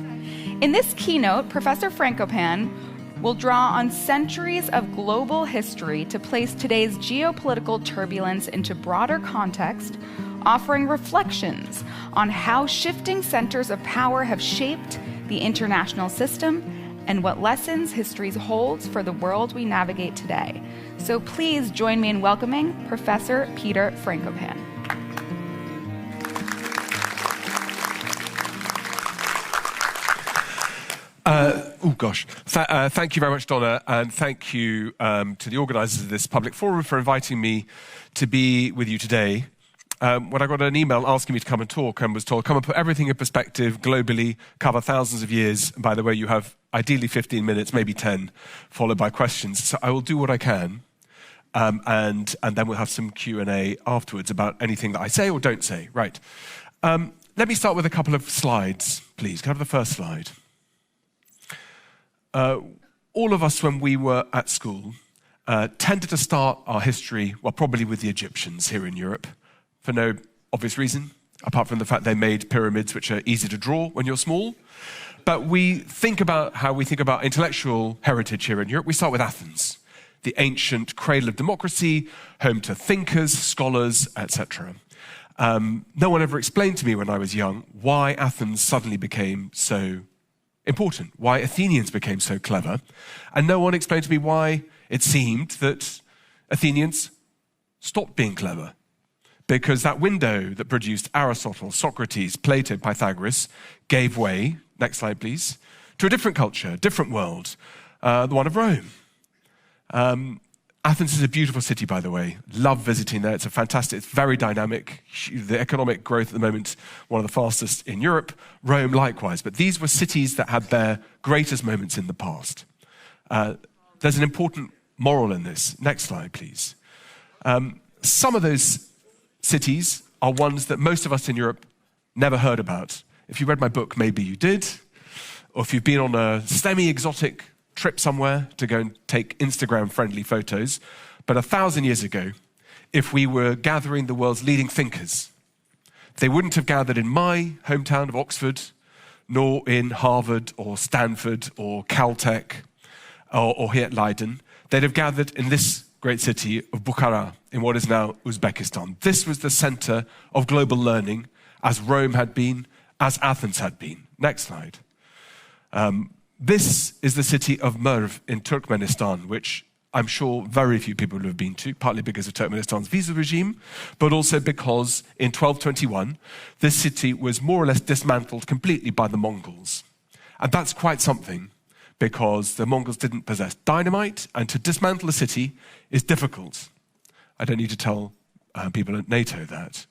In this keynote, Professor Frankopan will draw on centuries of global history to place today's geopolitical turbulence into broader context, offering reflections on how shifting centers of power have shaped the international system and what lessons history holds for the world we navigate today. So please join me in welcoming Professor Peter Frankopan. Thank you very much, Donna, and thank you to the organisers of this public forum for inviting me to be with you today. When I got an email asking me to come and talk and was told, come and put everything in perspective globally, cover thousands of years, and by the way, you have ideally 15 minutes, maybe 10, followed by questions. So I will do what I can, and then we'll have some Q&A afterwards about anything that I say or don't say. Right. Let me start with a couple of slides, please. Can I have the first slide? All of us, when we were at school, tended to start our history, well, probably with the Egyptians here in Europe, for no obvious reason, apart from the fact they made pyramids which are easy to draw when you're small. But we think about how we think about intellectual heritage here in Europe. We start with Athens, the ancient cradle of democracy, home to thinkers, scholars, etc. No one ever explained to me when I was young why Athens suddenly became so important, why Athenians became so clever, and no one explained to me why it seemed that Athenians stopped being clever, because that window that produced Aristotle, Socrates, Plato, Pythagoras gave way, next slide please, to a different culture, different world, the one of Rome. Athens is a beautiful city, by the way. Love visiting there. It's a fantastic, it's very dynamic. The economic growth at the moment, one of the fastest in Europe. Rome, likewise. But these were cities that had their greatest moments in the past. there's an important moral in this. Next slide, please. Some of those cities are ones that most of us in Europe never heard about. If you read my book, maybe you did. Or if you've been on a semi-exotic trip somewhere to go and take Instagram-friendly photos. But 1,000 years ago, if we were gathering the world's leading thinkers, they wouldn't have gathered in my hometown of Oxford, nor in Harvard or Stanford or Caltech or here at Leiden. They'd have gathered in this great city of Bukhara, in what is now Uzbekistan. This was the center of global learning, as Rome had been, as Athens had been. Next slide. This is the city of Merv in Turkmenistan, which I'm sure very few people have been to, partly because of Turkmenistan's visa regime, but also because in 1221, this city was more or less dismantled completely by the Mongols. And that's quite something, because the Mongols didn't possess dynamite, and to dismantle a city is difficult. I don't need to tell people at NATO that.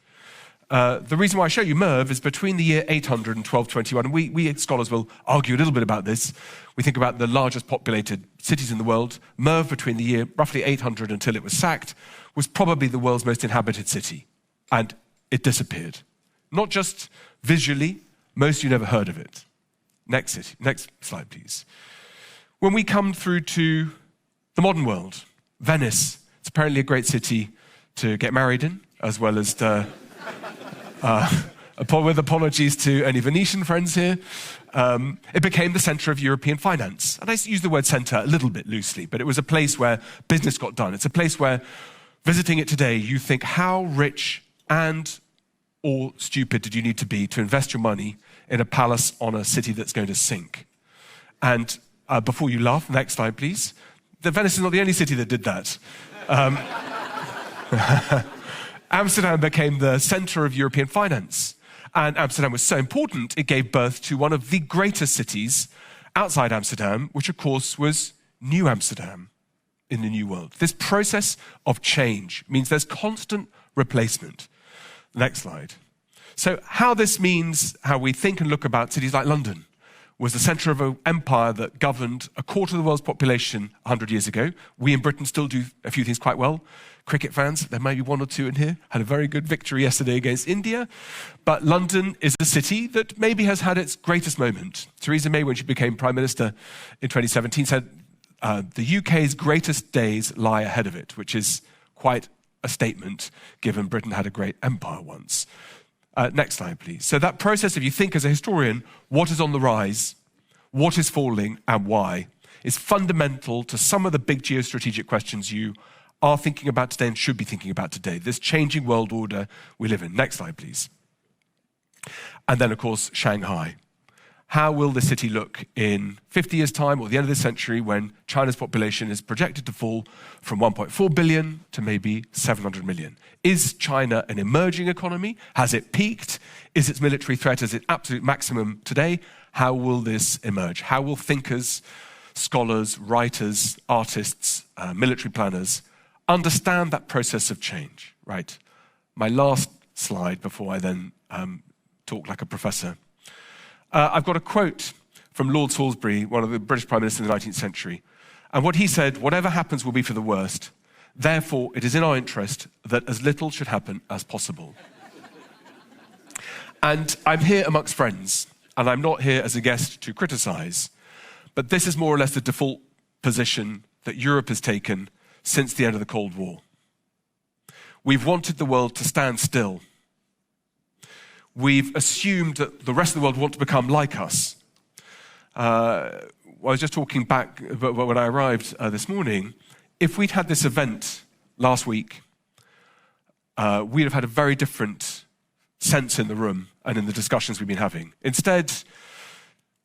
The reason why I show you Merv is between the year 800 and 1221, and we scholars will argue a little bit about this. We think about the largest populated cities in the world. Merv, between the year roughly 800 until it was sacked, was probably the world's most inhabited city, and it disappeared. Not just visually, most of you never heard of it. Next slide, please. When we come through to the modern world, Venice, it's apparently a great city to get married in, as well as to with apologies to any Venetian friends here, it became the center of European finance. And I use the word center a little bit loosely, but it was a place where business got done. It's a place where, visiting it today, you think, how rich and or stupid did you need to be to invest your money in a palace on a city that's going to sink? And before you laugh, next slide, please. Venice is not the only city that did that. Amsterdam became the center of European finance. And Amsterdam was so important, it gave birth to one of the greatest cities outside Amsterdam, which of course was New Amsterdam in the New World. This process of change means there's constant replacement. Next slide. So how this means how we think and look about cities like London was the center of an empire that governed a quarter of the world's population 100 years ago. We in Britain still do a few things quite well. Cricket fans, there may be one or two in here, had a very good victory yesterday against India. But London is a city that maybe has had its greatest moment. Theresa May, when she became Prime Minister in 2017, said the UK's greatest days lie ahead of it, which is quite a statement, given Britain had a great empire once. Next slide, please. So that process, if you think as a historian, what is on the rise, what is falling, and why, is fundamental to some of the big geostrategic questions you are thinking about today and should be thinking about today. This changing world order we live in. Next slide, please. And then, of course, Shanghai. How will the city look in 50 years' time or the end of this century when China's population is projected to fall from 1.4 billion to maybe 700 million? Is China an emerging economy? Has it peaked? Is its military threat at its absolute maximum today? How will this emerge? How will thinkers, scholars, writers, artists, military planners understand that process of change? Right. My last slide before I then talk like a professor. I've got a quote from Lord Salisbury, one of the British Prime Ministers in the 19th century. And what he said, whatever happens will be for the worst. Therefore, it is in our interest that as little should happen as possible. And I'm here amongst friends, and I'm not here as a guest to criticize, but this is more or less the default position that Europe has taken since the end of the Cold War. We've wanted the world to stand still. We've assumed that the rest of the world want to become like us. I was just talking back when I arrived this morning. If we'd had this event last week, we'd have had a very different sense in the room and in the discussions we've been having. Instead,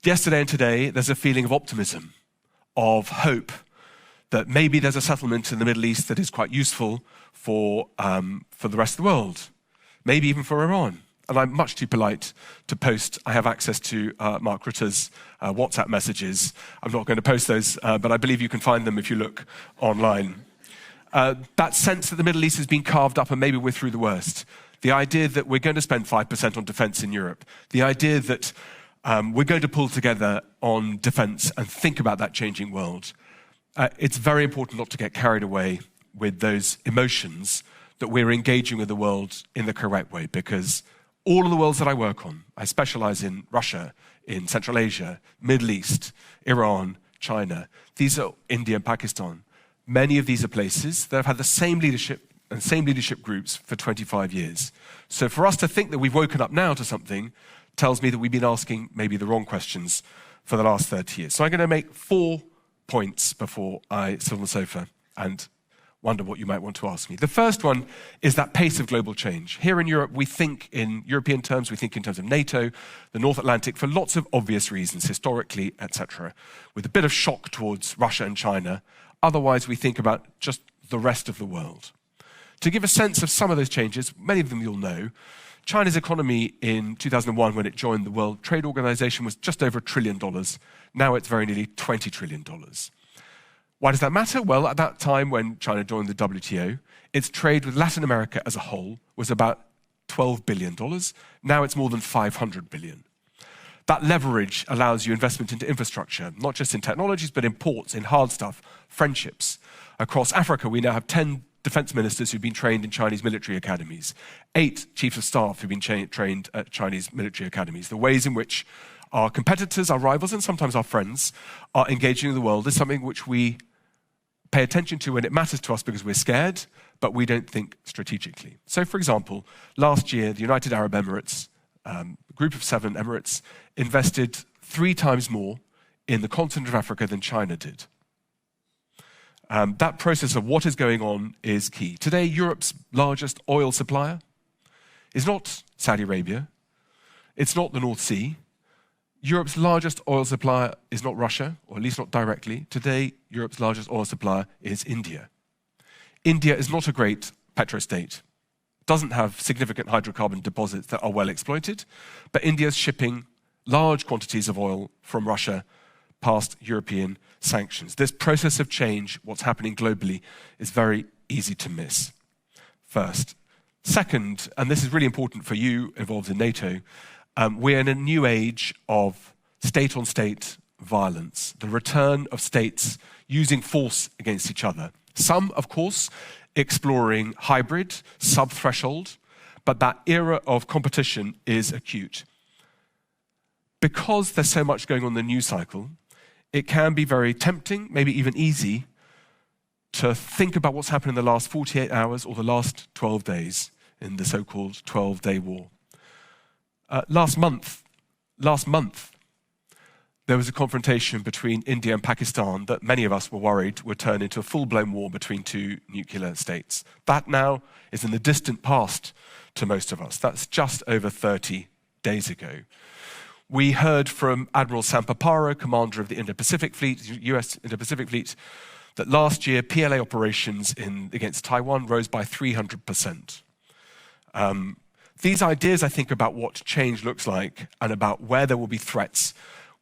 yesterday and today, there's a feeling of optimism, of hope, that maybe there's a settlement in the Middle East that is quite useful for the rest of the world, maybe even for Iran. And I'm much too polite to post. I have access to Mark Rutte's WhatsApp messages. I'm not going to post those, but I believe you can find them if you look online. That sense that the Middle East has been carved up and maybe we're through the worst. The idea that we're going to spend 5% on defense in Europe. The idea that we're going to pull together on defense and think about that changing world. it's very important not to get carried away with those emotions, that we're engaging with the world in the correct way, because all of the worlds that I work on, I specialize in Russia, in Central Asia, Middle East, Iran, China. These are India and Pakistan. Many of these are places that have had the same leadership and same leadership groups for 25 years. So for us to think that we've woken up now to something tells me that we've been asking maybe the wrong questions for the last 30 years. So I'm going to make 4 points before I sit on the sofa and wonder what you might want to ask me. The first one is that pace of global change. Here in Europe, we think in European terms, we think in terms of NATO, the North Atlantic, for lots of obvious reasons, historically, etc., with a bit of shock towards Russia and China. Otherwise, we think about just the rest of the world. To give a sense of some of those changes, many of them you'll know, China's economy in 2001, when it joined the World Trade Organization, was just over $1 trillion. Now it's very nearly $20 trillion. Why does that matter? Well, at that time when China joined the WTO, its trade with Latin America as a whole was about $12 billion. Now it's more than $500 billion. That leverage allows you investment into infrastructure, not just in technologies, but in ports, in hard stuff, friendships. Across Africa, we now have 10 defense ministers who've been trained in Chinese military academies, 8 chiefs of staff who've been trained at Chinese military academies. The ways in which our competitors, our rivals, and sometimes our friends are engaging in the world is something which we pay attention to when it matters to us because we're scared, but we don't think strategically. So, for example, last year, the United Arab Emirates, a group of 7 emirates, invested 3 times more in the continent of Africa than China did. That process of what is going on is key. Today, Europe's largest oil supplier is not Saudi Arabia. It's not the North Sea. Europe's largest oil supplier is not Russia, or at least not directly. Today, Europe's largest oil supplier is India. India is not a great petrostate. Doesn't have significant hydrocarbon deposits that are well exploited, but India's shipping large quantities of oil from Russia past European sanctions. This process of change, what's happening globally, is very easy to miss. First. Second, and this is really important for you involved in NATO, we're in a new age of state-on-state violence, the return of states using force against each other. Some, of course, exploring hybrid, sub-threshold, but that era of competition is acute. Because there's so much going on in the news cycle, it can be very tempting, maybe even easy, to think about what's happened in the last 48 hours or the last 12 days in the so-called 12-day war. Last month, there was a confrontation between India and Pakistan that many of us were worried would turn into a full-blown war between 2 nuclear states. That now is in the distant past to most of us. That's just over 30 days ago. We heard from Admiral Sampaparo, commander of the Indo-Pacific Fleet, US Indo-Pacific Fleet, that last year PLA operations against Taiwan rose by 300%. These ideas, I think, about what change looks like and about where there will be threats.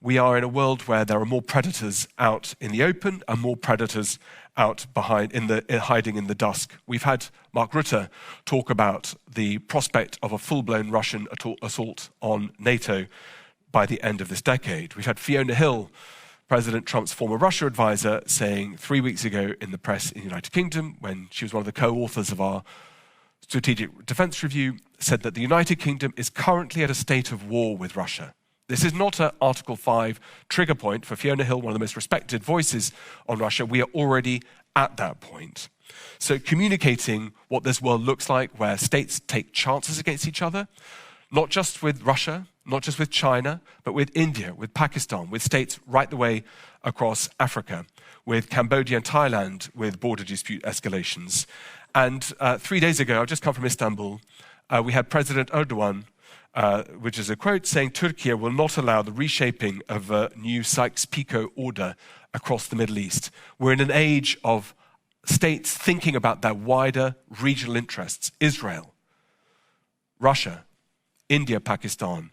We are in a world where there are more predators out in the open and more predators out hiding in the dusk. We've had Mark Rutte talk about the prospect of a full-blown Russian assault on NATO by the end of this decade. We've had Fiona Hill, President Trump's former Russia advisor, saying 3 weeks ago in the press in the United Kingdom, when she was one of the co-authors of our Strategic Defence Review, said that the United Kingdom is currently at a state of war with Russia. This is not an Article 5 trigger point for Fiona Hill, one of the most respected voices on Russia. We are already at that point. So communicating what this world looks like, where states take chances against each other, not just with Russia, not just with China, but with India, with Pakistan, with states right the way across Africa, with Cambodia and Thailand, with border dispute escalations. And 3 days ago, I've just come from Istanbul, we had President Erdogan, which is a quote, saying Turkey will not allow the reshaping of a new Sykes-Picot order across the Middle East. We're in an age of states thinking about their wider regional interests. Israel, Russia, India, Pakistan,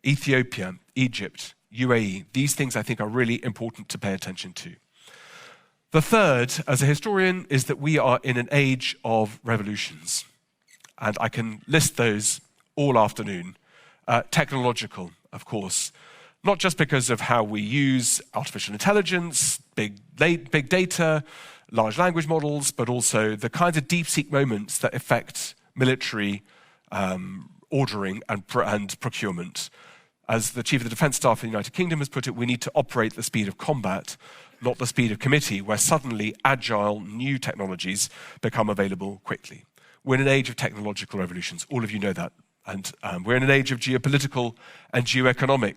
Ethiopia, Egypt, UAE. These things I think are really important to pay attention to. The third, as a historian, is that we are in an age of revolutions. And I can list those all afternoon. Technological, of course, not just because of how we use artificial intelligence, big data, large language models, but also the kinds of deep-seek moments that affect military ordering and procurement. As the Chief of the Defence Staff in the United Kingdom has put it, we need to operate at the speed of combat, not the speed of committee, where suddenly agile new technologies become available quickly. We're in an age of technological revolutions. All of you know that. And we're in an age of geopolitical and geoeconomic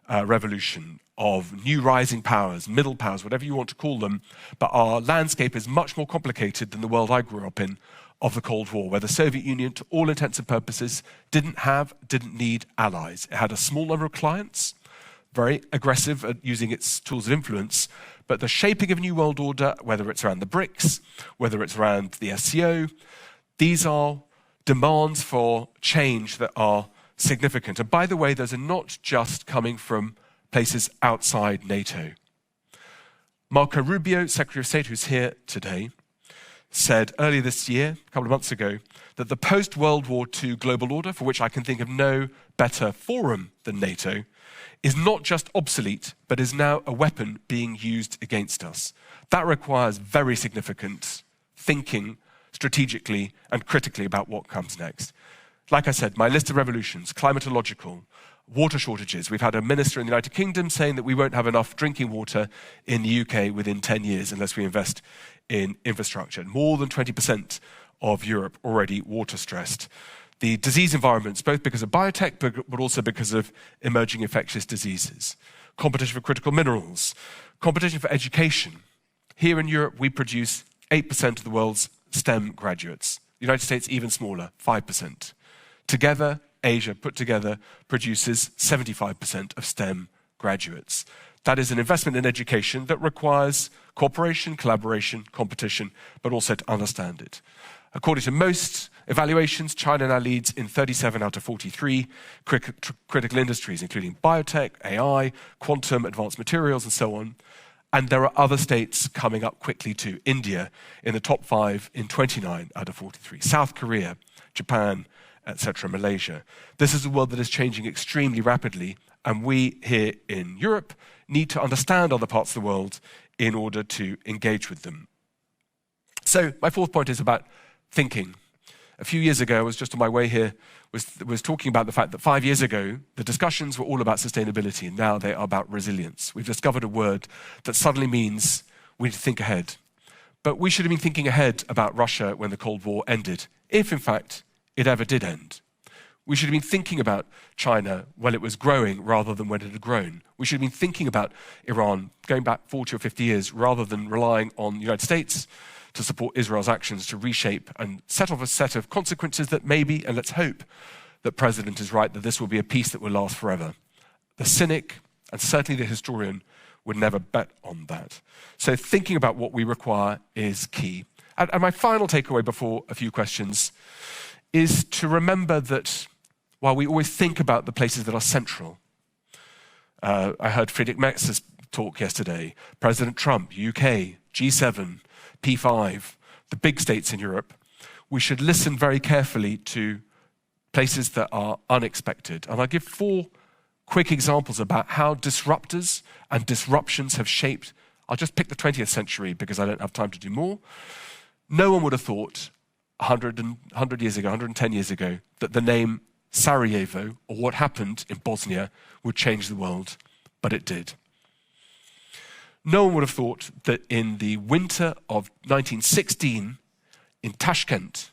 revolution, of new rising powers, middle powers, whatever you want to call them. But our landscape is much more complicated than the world I grew up in of the Cold War, where the Soviet Union, to all intents and purposes, didn't need allies. It had a small number of clients, very aggressive at using its tools of influence, but the shaping of a new world order, whether it's around the BRICS, whether it's around the SCO, these are demands for change that are significant. And by the way, those are not just coming from places outside NATO. Marco Rubio, Secretary of State, who's here today, said earlier this year, a couple of months ago, that the post-World War II global order, for which I can think of no better forum than NATO, is not just obsolete, but is now a weapon being used against us. That requires very significant thinking strategically and critically about what comes next. Like I said, my list of revolutions, climatological, water shortages. We've had a minister in the United Kingdom saying that we won't have enough drinking water in the UK within 10 years unless we invest in infrastructure. More than 20% of Europe already water stressed. The disease environments, both because of biotech, but also because of emerging infectious diseases. Competition for critical minerals. Competition for education. Here in Europe, we produce 8% of the world's STEM graduates. The United States, even smaller, 5%. Together, Asia put together produces 75% of STEM graduates. That is an investment in education that requires cooperation, collaboration, competition, but also to understand it. According to most evaluations, China now leads in 37 out of 43 critical industries, including biotech, AI, quantum, advanced materials, and so on. And there are other states coming up quickly too. India in the top 5 in 29 out of 43. South Korea, Japan, etc., Malaysia. This is a world that is changing extremely rapidly, and we here in Europe need to understand other parts of the world in order to engage with them. So my fourth point is about thinking. A few years ago, I was just on my way here, was talking about the fact that 5 years ago, the discussions were all about sustainability, and now they are about resilience. We've discovered a word that suddenly means we need to think ahead. But we should have been thinking ahead about Russia when the Cold War ended, if in fact it ever did end. We should have been thinking about China when it was growing rather than when it had grown. We should have been thinking about Iran going back 40 or 50 years rather than relying on the United States to support Israel's actions to reshape and set off a set of consequences that maybe, and let's hope, the President is right, that this will be a peace that will last forever. The cynic, and certainly the historian, would never bet on that. So thinking about what we require is key. And my final takeaway before a few questions is to remember that while we always think about the places that are central, I heard Friedrich Metz's talk yesterday, President Trump, UK, G7, P5, the big states in Europe, we should listen very carefully to places that are unexpected. And I'll give 4 quick examples about how disruptors and disruptions have shaped, I'll just pick the 20th century because I don't have time to do more. No one would have thought 100 years ago, 110 years ago, that the name Sarajevo, or what happened in Bosnia, would change the world, but it did. No one would have thought that in the winter of 1916, in Tashkent,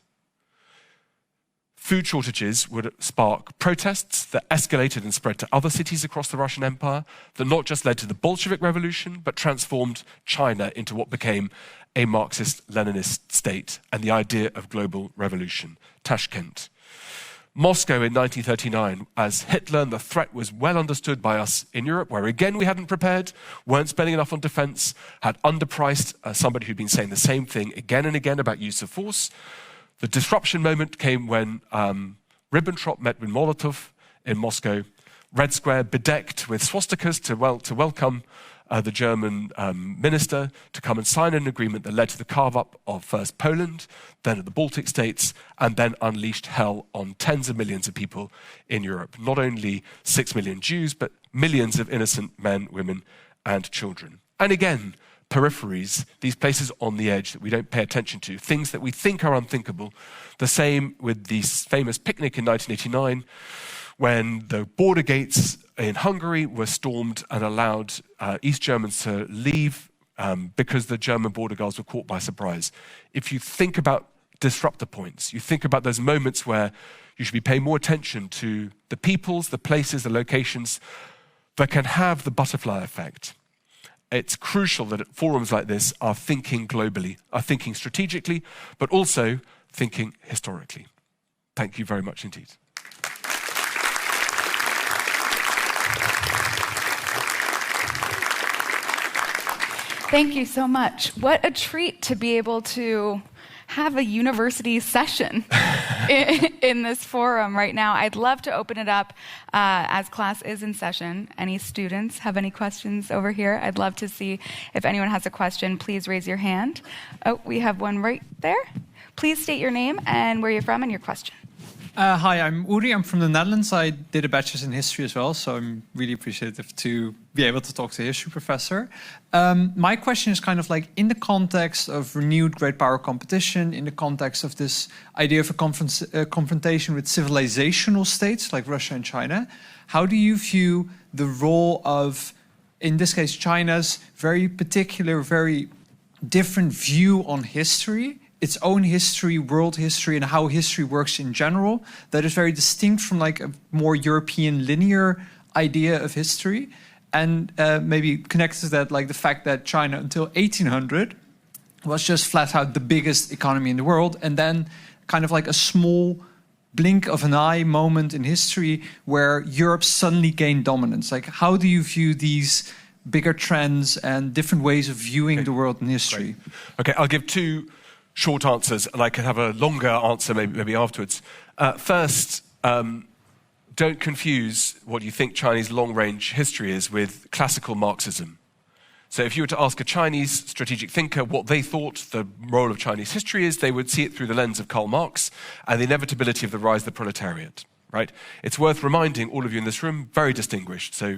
food shortages would spark protests that escalated and spread to other cities across the Russian Empire, that not just led to the Bolshevik Revolution, but transformed China into what became a Marxist-Leninist state and the idea of global revolution. Tashkent. Moscow in 1939, as Hitler and the threat was well understood by us in Europe, where again we hadn't prepared, weren't spending enough on defense, had underpriced somebody who'd been saying the same thing again and again about use of force. The disruption moment came when Ribbentrop met with Molotov in Moscow, Red Square bedecked with swastikas to welcome the German minister to come and sign an agreement that led to the carve-up of first Poland, then of the Baltic states, and then unleashed hell on tens of millions of people in Europe. Not only 6 million Jews, but millions of innocent men, women, and children. And again, peripheries, these places on the edge that we don't pay attention to, things that we think are unthinkable. The same with the famous picnic in 1989, when the border gates in Hungary were stormed and allowed East Germans to leave because the German border guards were caught by surprise. If you think about disruptor points, you think about those moments where you should be paying more attention to the peoples, the places, the locations that can have the butterfly effect. It's crucial that at forums like this are thinking globally, are thinking strategically, but also thinking historically. Thank you very much indeed. Thank you so much. What a treat to be able to have a university session in this forum right now. I'd love to open it up as class is in session. Any students have any questions over here? I'd love to see if anyone has a question. Please raise your hand. Oh, we have one right there. Please state your name and where you're from and your question. Hi, I'm Uri. I'm from the Netherlands. I did a bachelor's in history as well, so I'm really appreciative to be able to talk to a history professor. My question is kind of like in the context of renewed great power competition, in the context of this idea of a confrontation with civilizational states like Russia and China, how do you view the role of, in this case, China's very particular, very different view on history, its own history, world history, and how history works in general, that is very distinct from like a more European linear idea of history? And maybe connected to that, like the fact that China until 1800 was just flat out the biggest economy in the world, and then kind of like a small blink of an eye moment in history where Europe suddenly gained dominance. Like, how do you view these bigger trends and different ways of viewing the world in history? Great. Okay, I'll give two short answers, and I can have a longer answer maybe afterwards. First, don't confuse what you think Chinese long-range history is with classical Marxism. So if you were to ask a Chinese strategic thinker what they thought the role of Chinese history is, they would see it through the lens of Karl Marx and the inevitability of the rise of the proletariat, right? It's worth reminding all of you in this room, very distinguished, so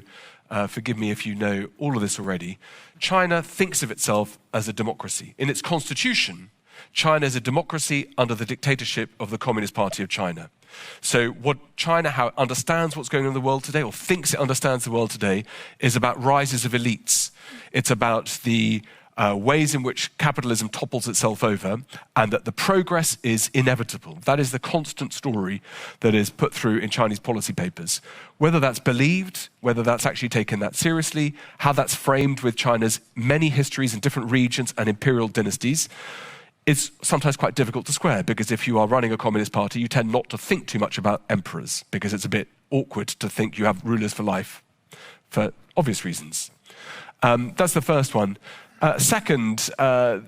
forgive me if you know all of this already. China thinks of itself as a democracy. In its constitution, China is a democracy under the dictatorship of the Communist Party of China. So what China, how it understands what's going on in the world today, or thinks it understands the world today, is about rises of elites. It's about the ways in which capitalism topples itself over, and that the progress is inevitable. That is the constant story that is put through in Chinese policy papers. Whether that's believed, whether that's actually taken that seriously, how that's framed with China's many histories in different regions and imperial dynasties, is sometimes quite difficult to square, because if you are running a communist party, you tend not to think too much about emperors, because it's a bit awkward to think you have rulers for life, for obvious reasons. That's the first one. Second,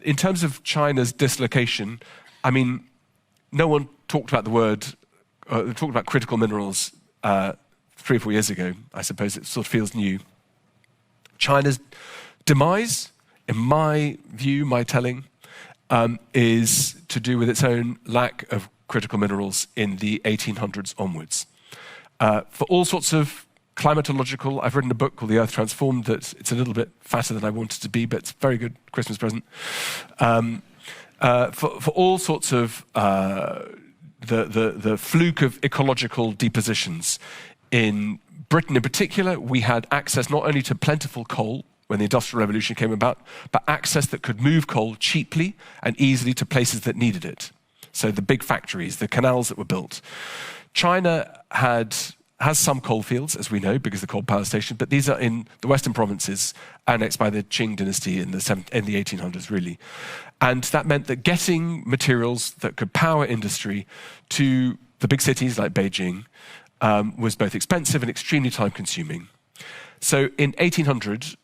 in terms of China's dislocation, I mean, no one talked about the word, talked about critical minerals 3 or 4 years ago. I suppose it sort of feels new. China's demise, in my view, my telling, is to do with its own lack of critical minerals in the 1800s onwards. For all sorts of climatological, I've written a book called The Earth Transformed that it's a little bit fatter than I wanted to be, but it's a very good Christmas present. For all sorts of the fluke of ecological depositions. In Britain in particular, we had access not only to plentiful coal, when the Industrial Revolution came about, but access that could move coal cheaply and easily to places that needed it. So the big factories, the canals that were built. China has some coal fields, as we know, because of the coal power station, but these are in the western provinces, annexed by the Qing dynasty in the 1800s, really. And that meant that getting materials that could power industry to the big cities like Beijing was both expensive and extremely time-consuming. So in 1800,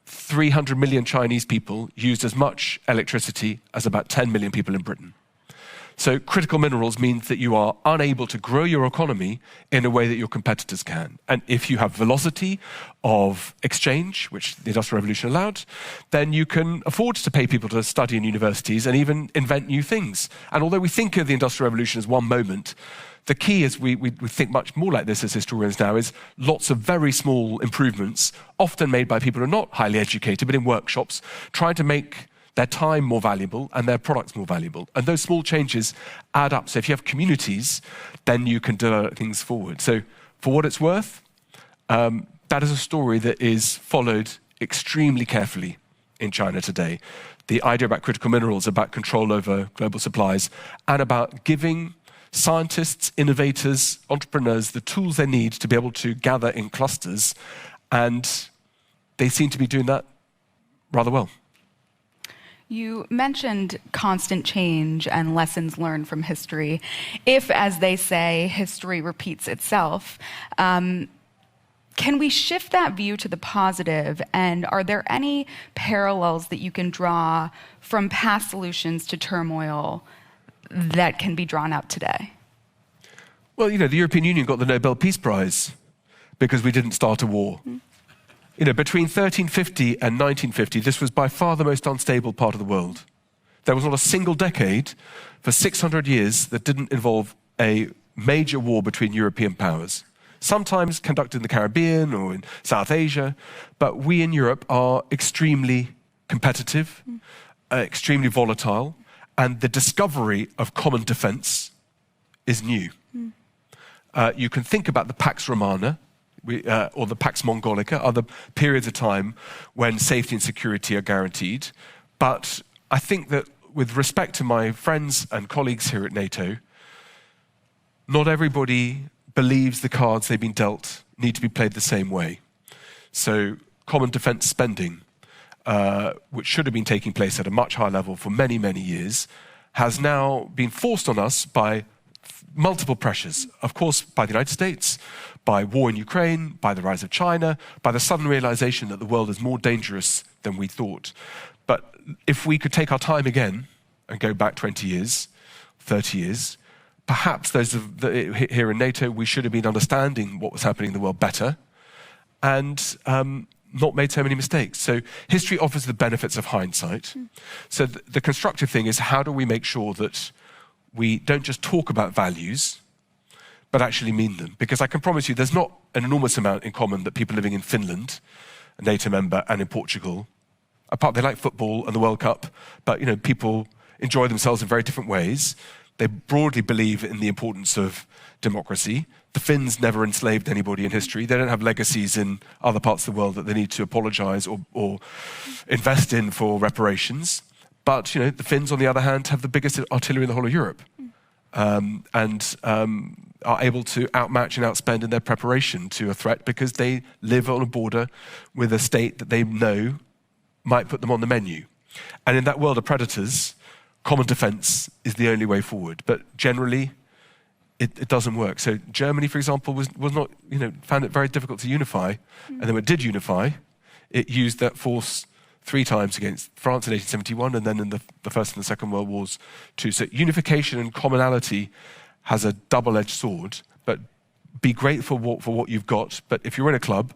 300 million Chinese people used as much electricity as about 10 million people in Britain. So critical minerals means that you are unable to grow your economy in a way that your competitors can. And if you have velocity of exchange, which the Industrial Revolution allowed, then you can afford to pay people to study in universities and even invent new things. And although we think of the Industrial Revolution as one moment, the key is we think much more like this as historians now, is lots of very small improvements, often made by people who are not highly educated, but in workshops, trying to make their time more valuable and their products more valuable. And those small changes add up. So if you have communities, then you can develop things forward. So for what it's worth, that is a story that is followed extremely carefully in China today. The idea about critical minerals, about control over global supplies, and about giving scientists, innovators, entrepreneurs the tools they need to be able to gather in clusters, and they seem to be doing that rather well. You mentioned constant change and lessons learned from history. If, as they say, history repeats itself, can we shift that view to the positive? And are there any parallels that you can draw from past solutions to turmoil that can be drawn out today? Well, you know, the European Union got the Nobel Peace Prize because we didn't start a war. You know, between 1350 and 1950, this was by far the most unstable part of the world. There was not a single decade for 600 years that didn't involve a major war between European powers. Sometimes conducted in the Caribbean or in South Asia, but we in Europe are extremely competitive, extremely volatile, and the discovery of common defense is new. You can think about the Pax Romana, or the Pax Mongolica, other periods of time when safety and security are guaranteed. But I think that with respect to my friends and colleagues here at NATO, not everybody believes the cards they've been dealt need to be played the same way. So common defense spending, which should have been taking place at a much higher level for many, many years, has now been forced on us by multiple pressures. Of course, by the United States, by war in Ukraine, by the rise of China, by the sudden realization that the world is more dangerous than we thought. But if we could take our time again and go back 20 years, 30 years, perhaps here in NATO, we should have been understanding what was happening in the world better and not made so many mistakes. So history offers the benefits of hindsight. So the constructive thing is, how do we make sure that we don't just talk about values, but actually mean them? Because I can promise you there's not an enormous amount in common that people living in Finland, a NATO member, and in Portugal, apart they like football and the World Cup, but you know, people enjoy themselves in very different ways. They broadly believe in the importance of democracy. The Finns never enslaved anybody in history. They don't have legacies in other parts of the world that they need to apologize or invest in for reparations. But you know, the Finns, on the other hand, have the biggest artillery in the whole of Europe, and are able to outmatch and outspend in their preparation to a threat because they live on a border with a state that they know might put them on the menu. And in that world of predators, common defense is the only way forward. But generally, it doesn't work. So Germany, for example, was not, you know, found it very difficult to unify, and then when it did unify, it used that force 3 times against France in 1871, and then in the First and the Second World Wars too. So unification and commonality has a double-edged sword, but be grateful for what you've got. But if you're in a club,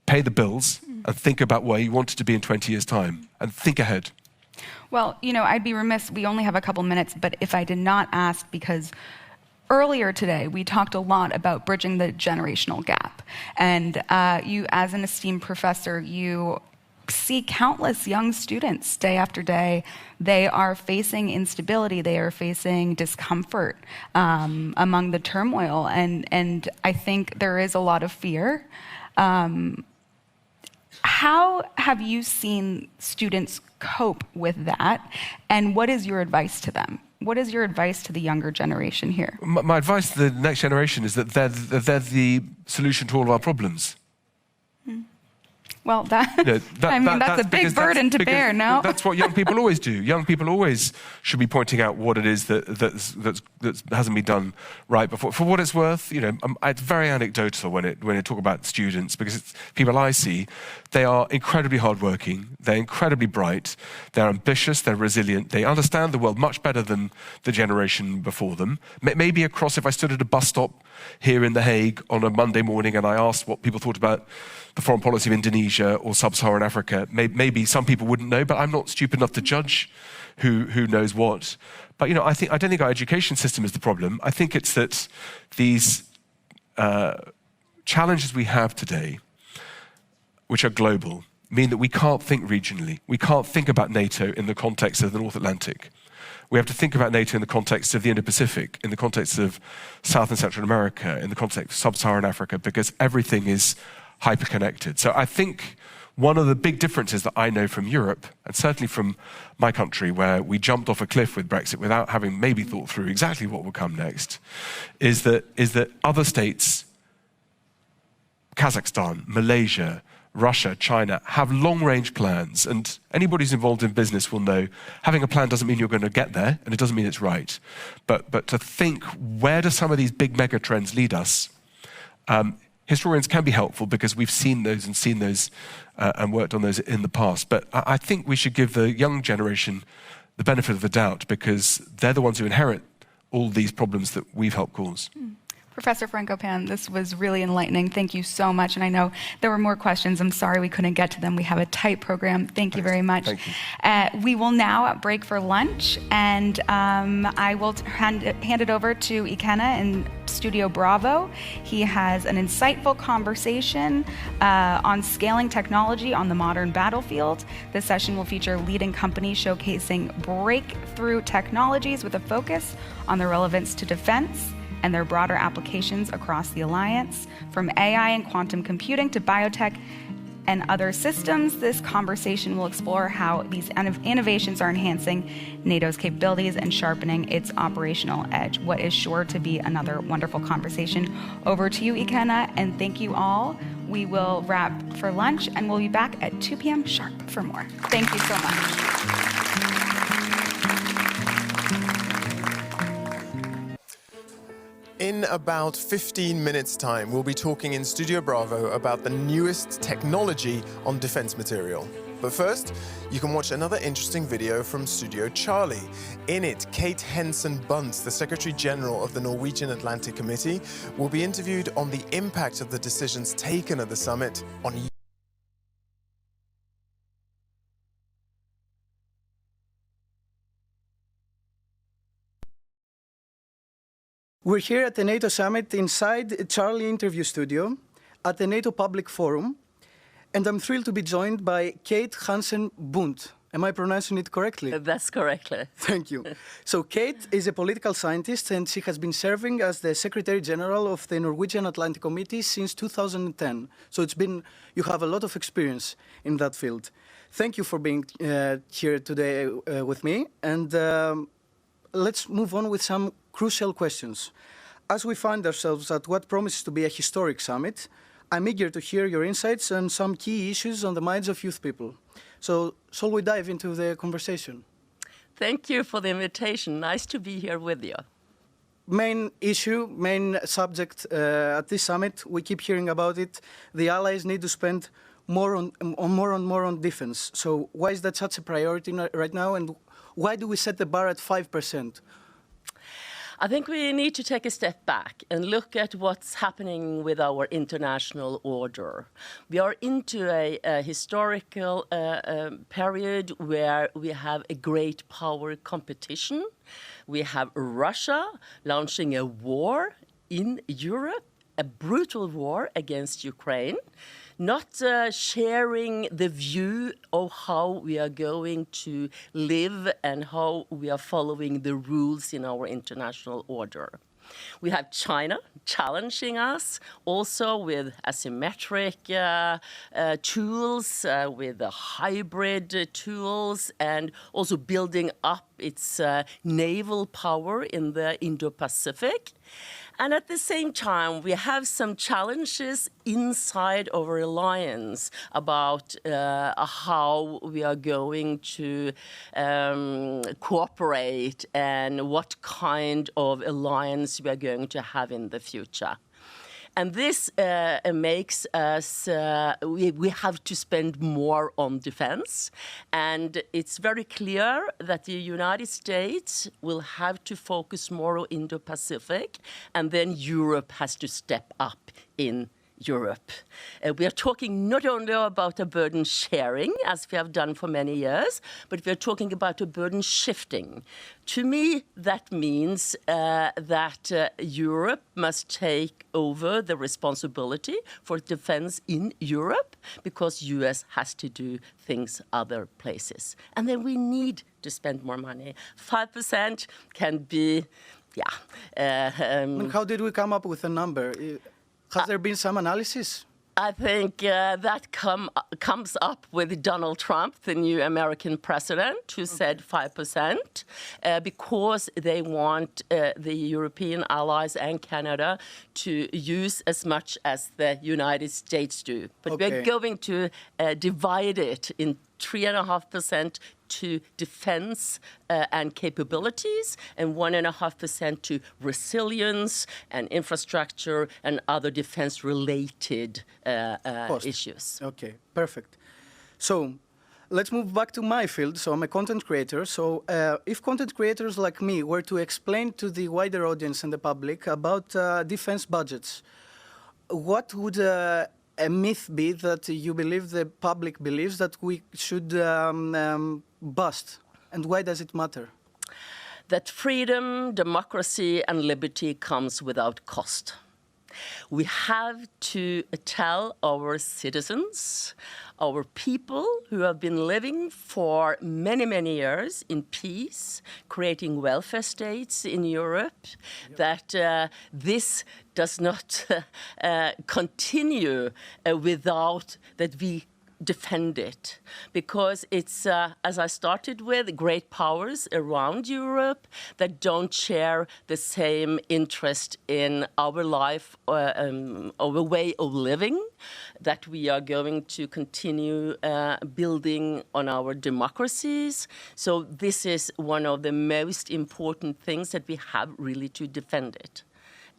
pay the bills and think about where you want it to be in 20 years' time, and think ahead. Well, you know, I'd be remiss, we only have a couple minutes, but if I did not ask, because earlier today, we talked a lot about bridging the generational gap. And you, as an esteemed professor, you see countless young students day after day. They are facing instability. They are facing discomfort among the turmoil. And I think there is a lot of fear. How have you seen students cope with that? And what is your advice to them? What is your advice to the younger generation here? My advice to the next generation is that they're the solution to all of our problems. Well, that's a big burden to bear, no? That's what young people always do. Young people always should be pointing out what it is that hasn't been done right before. For what it's worth, you know, it's very anecdotal when it talk about students, because it's people I see, They are incredibly hardworking, they're incredibly bright, they're ambitious, they're resilient, they understand the world much better than the generation before them. Maybe across, if I stood at a bus stop here in The Hague on a Monday morning and I asked what people thought about the foreign policy of Indonesia or sub-Saharan Africa, maybe some people wouldn't know, but I'm not stupid enough to judge who knows what. But I don't think our education system is the problem. I think it's that these challenges we have today, which are global, mean that we can't think regionally. We can't think about NATO in the context of the North Atlantic. We have to think about NATO in the context of the Indo-Pacific, in the context of South and Central America, in the context of sub-Saharan Africa, because everything is hyper-connected. So I think one of the big differences that I know from Europe, and certainly from my country, where we jumped off a cliff with Brexit without having maybe thought through exactly what will come next, is that other states, Kazakhstan, Malaysia, Russia, China, have long-range plans, and anybody who's involved in business will know having a plan doesn't mean you're going to get there, and it doesn't mean it's right. But to think, where do some of these big mega trends lead us? Historians can be helpful because we've seen those and worked on those in the past. But I think we should give the young generation the benefit of the doubt because they're the ones who inherit all these problems that we've helped cause. Professor Frankopan, this was really enlightening. Thank you so much. And I know there were more questions. I'm sorry we couldn't get to them. We have a tight program. Thank you very much. Thank you. We will now break for lunch, and I will hand it over to Ikenna in Studio Bravo. He has an insightful conversation on scaling technology on the modern battlefield. This session will feature leading companies showcasing breakthrough technologies with a focus on their relevance to defense and their broader applications across the alliance. From AI and quantum computing to biotech and other systems, this conversation will explore how these innovations are enhancing NATO's capabilities and sharpening its operational edge. What is sure to be another wonderful conversation. Over to you, Ikenna, and thank you all. We will wrap for lunch, and we'll be back at 2 p.m. sharp for more. Thank you so much. In about 15 minutes' time, we'll be talking in Studio Bravo about the newest technology on defense material. But first, you can watch another interesting video from Studio Charlie. In it, Kate Henson-Bunt, the Secretary General of the Norwegian Atlantic Committee, will be interviewed on the impact of the decisions taken at the summit on We're here at the NATO Summit inside Charlie Interview Studio at the NATO Public Forum, and I'm thrilled to be joined by Kate Hansen-Bundt. Am I pronouncing it correctly? That's correctly. Thank you. So Kate is a political scientist, and she has been serving as the Secretary General of the Norwegian Atlantic Committee since 2010. So you have a lot of experience in that field. Thank you for being here today with me, and let's move on with some crucial questions. As we find ourselves at what promises to be a historic summit, I'm eager to hear your insights on some key issues on the minds of youth people. So, shall we dive into the conversation? Thank you for the invitation. Nice to be here with you. Main subject at this summit, we keep hearing about it. The allies need to spend more on defense. So why is that such a priority right now, and why do we set the bar at 5%? I think we need to take a step back and look at what's happening with our international order. We are into a historical period where we have a great power competition. We have Russia launching a war in Europe, a brutal war against Ukraine, not sharing the view of how we are going to live and how we are following the rules in our international order. We have China challenging us also with asymmetric tools, with hybrid tools, and also building up its naval power in the Indo-Pacific. And at the same time, we have some challenges inside our alliance about how we are going to cooperate and what kind of alliance we are going to have in the future. And this makes us, we have to spend more on defense. And it's very clear that the United States will have to focus more on Indo-Pacific, and then Europe has to step up in Europe. We are talking not only about a burden sharing, as we have done for many years, but we are talking about a burden shifting. To me, that means that Europe must take over the responsibility for defense in Europe, because US has to do things other places. And then we need to spend more money. 5% can be, How did we come up with a number? Has there been some analysis? I think that comes up with Donald Trump, the new American president, who said 5%, because they want the European allies and Canada to use as much as the United States do. But we're going to divide it in 3.5% to defense and capabilities, and 1.5% to resilience and infrastructure and other defense-related issues. Okay, perfect. So let's move back to my field. So I'm a content creator. So if content creators like me were to explain to the wider audience and the public about defense budgets, what would a myth be that you believe the public believes that we should bust, and why does it matter? That freedom, democracy, and liberty comes without cost. We have to tell our citizens, our people who have been living for many, many years in peace, creating welfare states in Europe, that this does not continue without that we defend it, because it's, as I started with, great powers around Europe that don't share the same interest in our life, our way of living, that we are going to continue building on our democracies. So this is one of the most important things that we have really to defend it.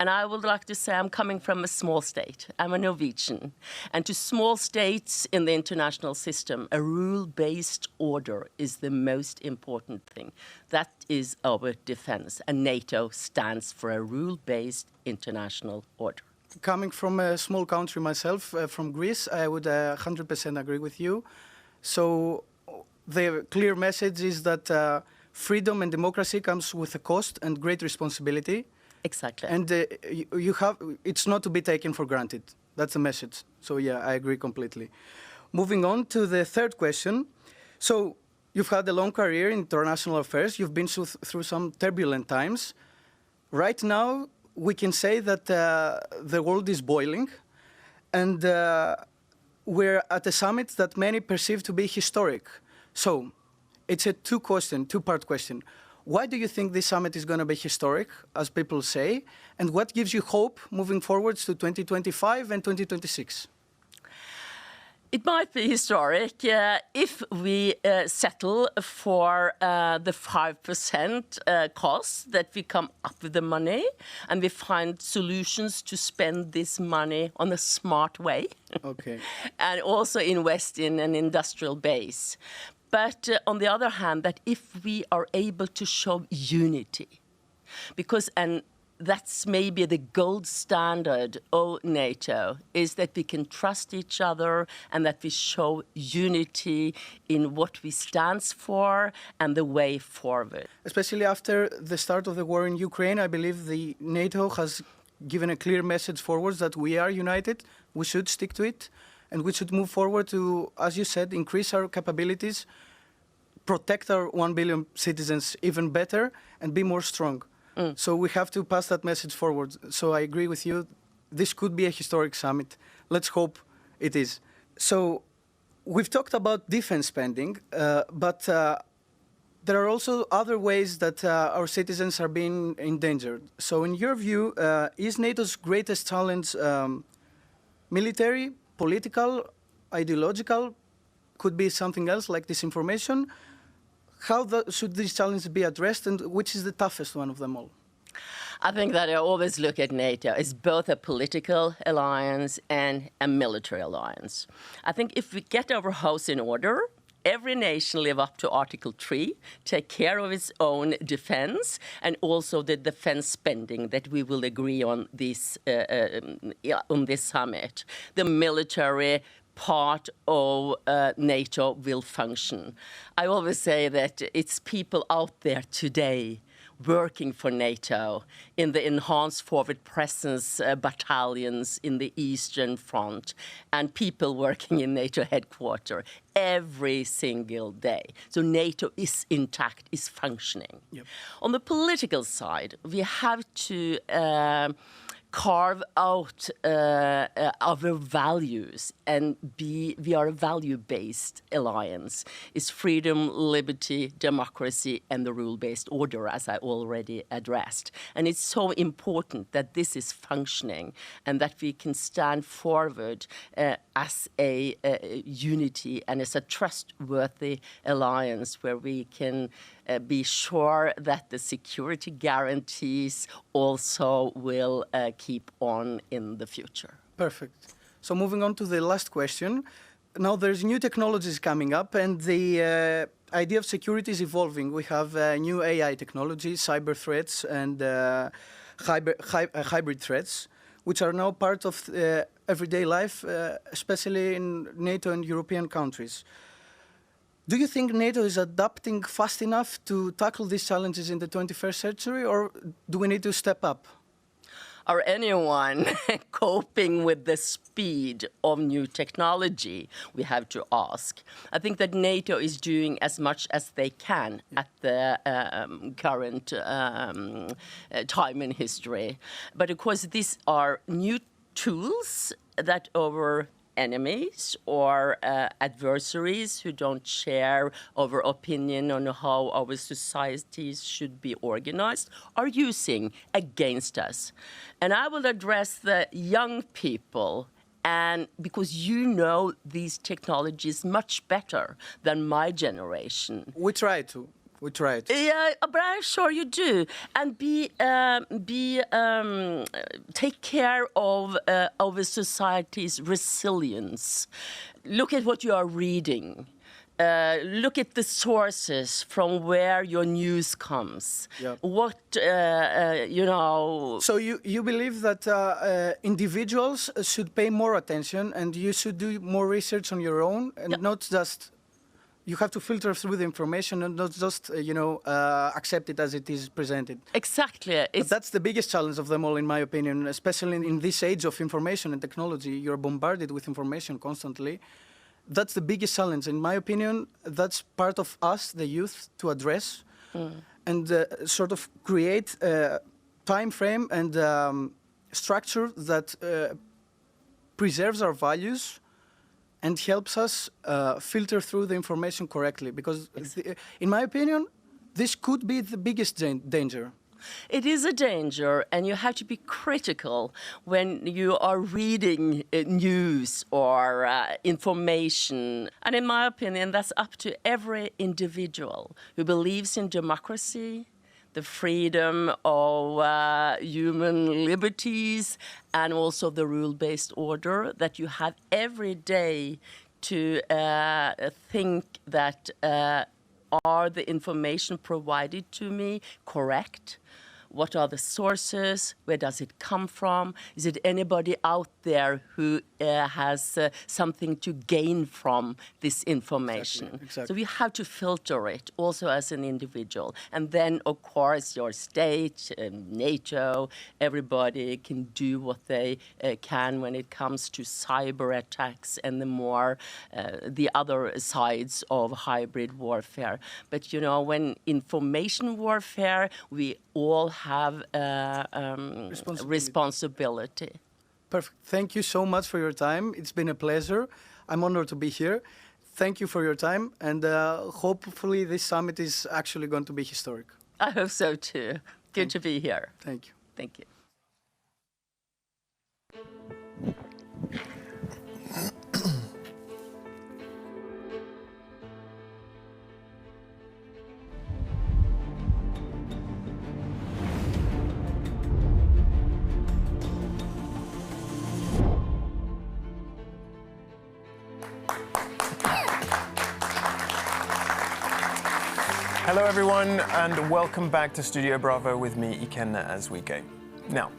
And I would like to say I'm coming from a small state. I'm a Norwegian. And to small states in the international system, a rule-based order is the most important thing. That is our defense. And NATO stands for a rule-based international order. Coming from a small country myself, from Greece, I would 100% agree with you. So the clear message is that freedom and democracy comes with a cost and great responsibility. Exactly. And it's not to be taken for granted. That's the message. So yeah, I agree completely. Moving on to the third question. So you've had a long career in international affairs. You've been through some turbulent times. Right now, we can say that the world is boiling, and we're at a summit that many perceive to be historic. So it's a two-part question. Why do you think this summit is going to be historic, as people say? And what gives you hope moving forwards to 2025 and 2026? It might be historic if we settle for the 5% cost, that we come up with the money and we find solutions to spend this money on a smart way. Okay. And also invest in an industrial base. But on the other hand, that if we are able to show unity, because, and that's maybe the gold standard of NATO, is that we can trust each other and that we show unity in what we stand for and the way forward. Especially after the start of the war in Ukraine, I believe the NATO has given a clear message forwards that we are united, we should stick to it, and we should move forward to, as you said, increase our capabilities, protect our 1 billion citizens even better, and be more strong. So we have to pass that message forward. So I agree with you. This could be a historic summit. Let's hope it is. So we've talked about defense spending, but there are also other ways that our citizens are being endangered. So in your view, is NATO's greatest challenge military, political, ideological? Could be something else like disinformation? How should these challenges be addressed, and which is the toughest one of them all? I think that I always look at NATO as both a political alliance and a military alliance. I think if we get our house in order, every nation live up to Article 3, take care of its own defense, and also the defense spending that we will agree on this summit. The military part of NATO will function. I always say that it's people out there today working for NATO in the enhanced forward presence battalions in the Eastern Front and people working in NATO headquarters every single day. So NATO is intact, is functioning. Yep. On the political side, we have to carve out our values and we are a value-based alliance. It's freedom, liberty, democracy, and the rule-based order, as I already addressed. And it's so important that this is functioning and that we can stand forward as a unity and as a trustworthy alliance where we can be sure that the security guarantees also will keep on in the future. Perfect. So moving on to the last question. Now there's new technologies coming up and the idea of security is evolving. We have new AI technology, cyber threats and hybrid threats, which are now part of everyday life, especially in NATO and European countries. Do you think NATO is adapting fast enough to tackle these challenges in the 21st century, or do we need to step up? Are anyone coping with the speed of new technology? We have to ask. I think that NATO is doing as much as they can at the current time in history. But of course, these are new tools that our enemies or adversaries who don't share our opinion on how our societies should be organized are using against us. And I will address the young people, and because you know these technologies much better than my generation. We try to. Yeah, but I'm sure you do. And take care of our society's resilience. Look at what you are reading. Look at the sources from where your news comes. Yep. What, So you believe that individuals should pay more attention and you should do more research on your own and not just... You have to filter through the information and not just, accept it as it is presented. Exactly. But that's the biggest challenge of them all, in my opinion, especially in this age of information and technology. You're bombarded with information constantly. That's the biggest challenge. In my opinion, that's part of us, the youth, to address and sort of create a time frame and structure that preserves our values and helps us filter through the information correctly. Because, in my opinion, this could be the biggest danger. It is a danger, and you have to be critical when you are reading news or information. And in my opinion, that's up to every individual who believes in democracy, the freedom of human liberties, and also the rule-based order, that you have every day to think that are the information provided to me correct? What are the sources? Where does it come from? Is it anybody out there who has something to gain from this information? Exactly. So we have to filter it also as an individual. And then, of course, your state, NATO, everybody can do what they can when it comes to cyber attacks and the other sides of hybrid warfare. But, when information warfare, we all have responsibility. Perfect. Thank you so much for your time. It's been a pleasure. I'm honored to be here. Thank you for your time, and hopefully this summit is actually going to be historic. I hope so too. Good to be here. Thank you. Thank you. Hello everyone, and welcome back to Studio Bravo with me, Ikenna Azwike. Now,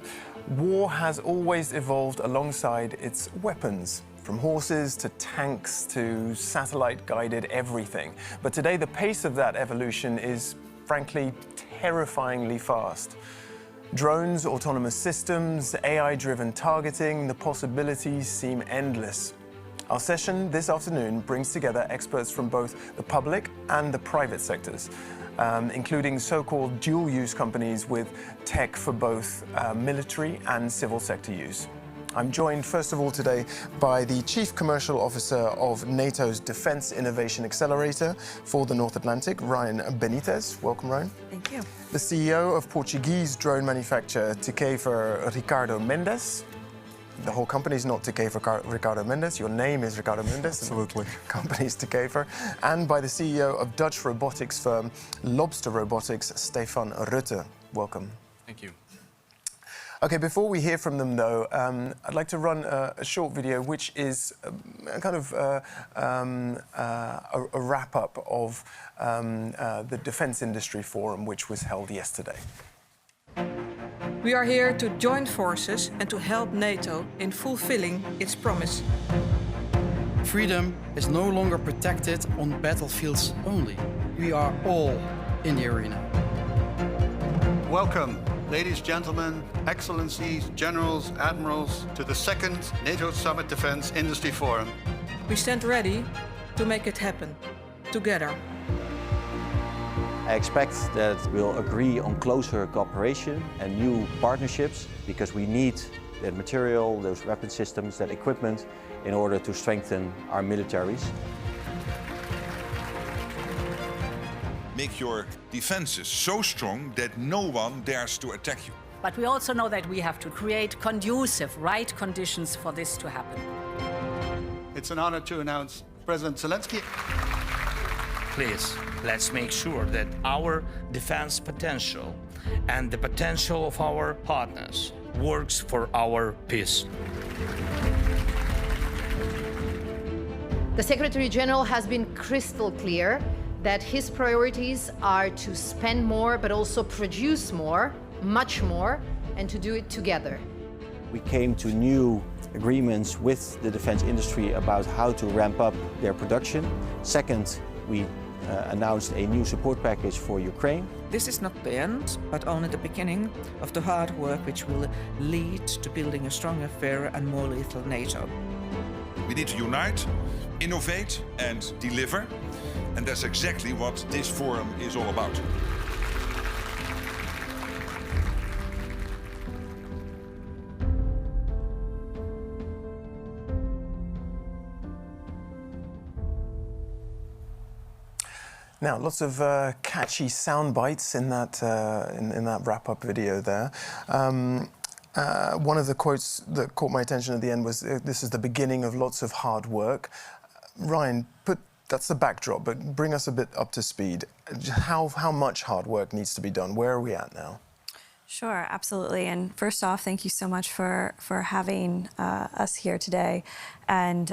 war has always evolved alongside its weapons, from horses to tanks to satellite-guided everything. But today the pace of that evolution is, frankly, terrifyingly fast. Drones, autonomous systems, AI-driven targeting, the possibilities seem endless. Our session this afternoon brings together experts from both the public and the private sectors, including so-called dual-use companies with tech for both military and civil sector use. I'm joined, first of all, today by the Chief Commercial Officer of NATO's Defence Innovation Accelerator for the North Atlantic, Ryan Benitez. Welcome, Ryan. Thank you. The CEO of Portuguese drone manufacturer Takefer, Ricardo Mendes. The whole company is not Takefer Ricardo Mendes. Your name is Ricardo Mendes. Absolutely. Company's Takefer. And by the CEO of Dutch robotics firm Lobster Robotics, Stefan Rutte. Welcome. Thank you. Okay, before we hear from them, though, I'd like to run a short video, which is kind of a wrap-up of the Defence Industry Forum, which was held yesterday. We are here to join forces and to help NATO in fulfilling its promise. Freedom is no longer protected on battlefields only. We are all in the arena. Welcome, ladies, gentlemen, excellencies, generals, admirals, to the second NATO Summit Defence Industry Forum. We stand ready to make it happen, together. I expect that we'll agree on closer cooperation and new partnerships because we need that material, those weapon systems, that equipment in order to strengthen our militaries. Make your defenses so strong that no one dares to attack you. But we also know that we have to create conducive, right conditions for this to happen. It's an honor to announce President Zelensky. Please, let's make sure that our defense potential and the potential of our partners works for our peace. The Secretary General has been crystal clear that his priorities are to spend more, but also produce more, much more, and to do it together. We came to new agreements with the defense industry about how to ramp up their production. Second, we announced a new support package for Ukraine. This is not the end, but only the beginning of the hard work which will lead to building a stronger, fairer and more lethal NATO. We need to unite, innovate and deliver. And that's exactly what this forum is all about. Now, lots of catchy sound bites in that wrap-up video there. One of the quotes that caught my attention at the end was, "This is the beginning of lots of hard work." Ryan, that's the backdrop, but bring us a bit up to speed. How much hard work needs to be done? Where are we at now? Sure, absolutely. And first off, thank you so much for having us here today. And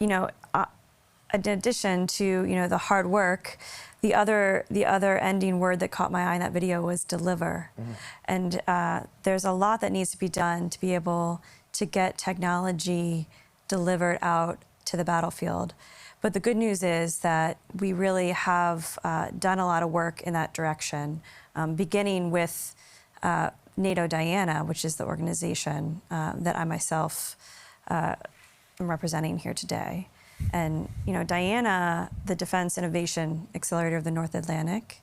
in addition to the hard work, the other ending word that caught my eye in that video was deliver. Mm-hmm. And there's a lot that needs to be done to be able to get technology delivered out to the battlefield. But the good news is that we really have done a lot of work in that direction, beginning with NATO Diana, which is the organization that I myself am representing here today. And Diana, the Defense Innovation Accelerator of the North Atlantic,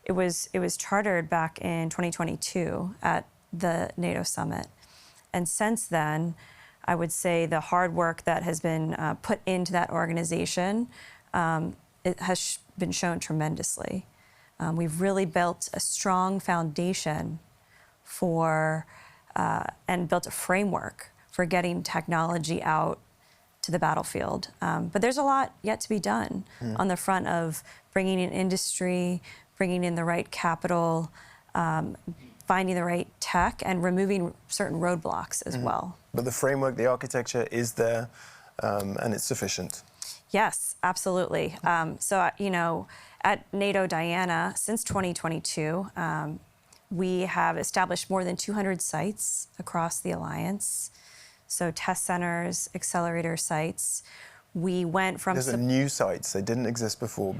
it was chartered back in 2022 at the NATO Summit. And since then, I would say the hard work that has been put into that organization, it has been shown tremendously. We've really built a strong foundation for, and built a framework for getting technology out to the battlefield. But there's a lot yet to be done on the front of bringing in industry, bringing in the right capital, finding the right tech, and removing certain roadblocks as well. But the framework, the architecture is there, and it's sufficient. Yes, absolutely. So, you know, at NATO Diana, since 2022, we have established more than 200 sites across the alliance. So test centers, accelerator sites. We went from... Those are new sites. They didn't exist before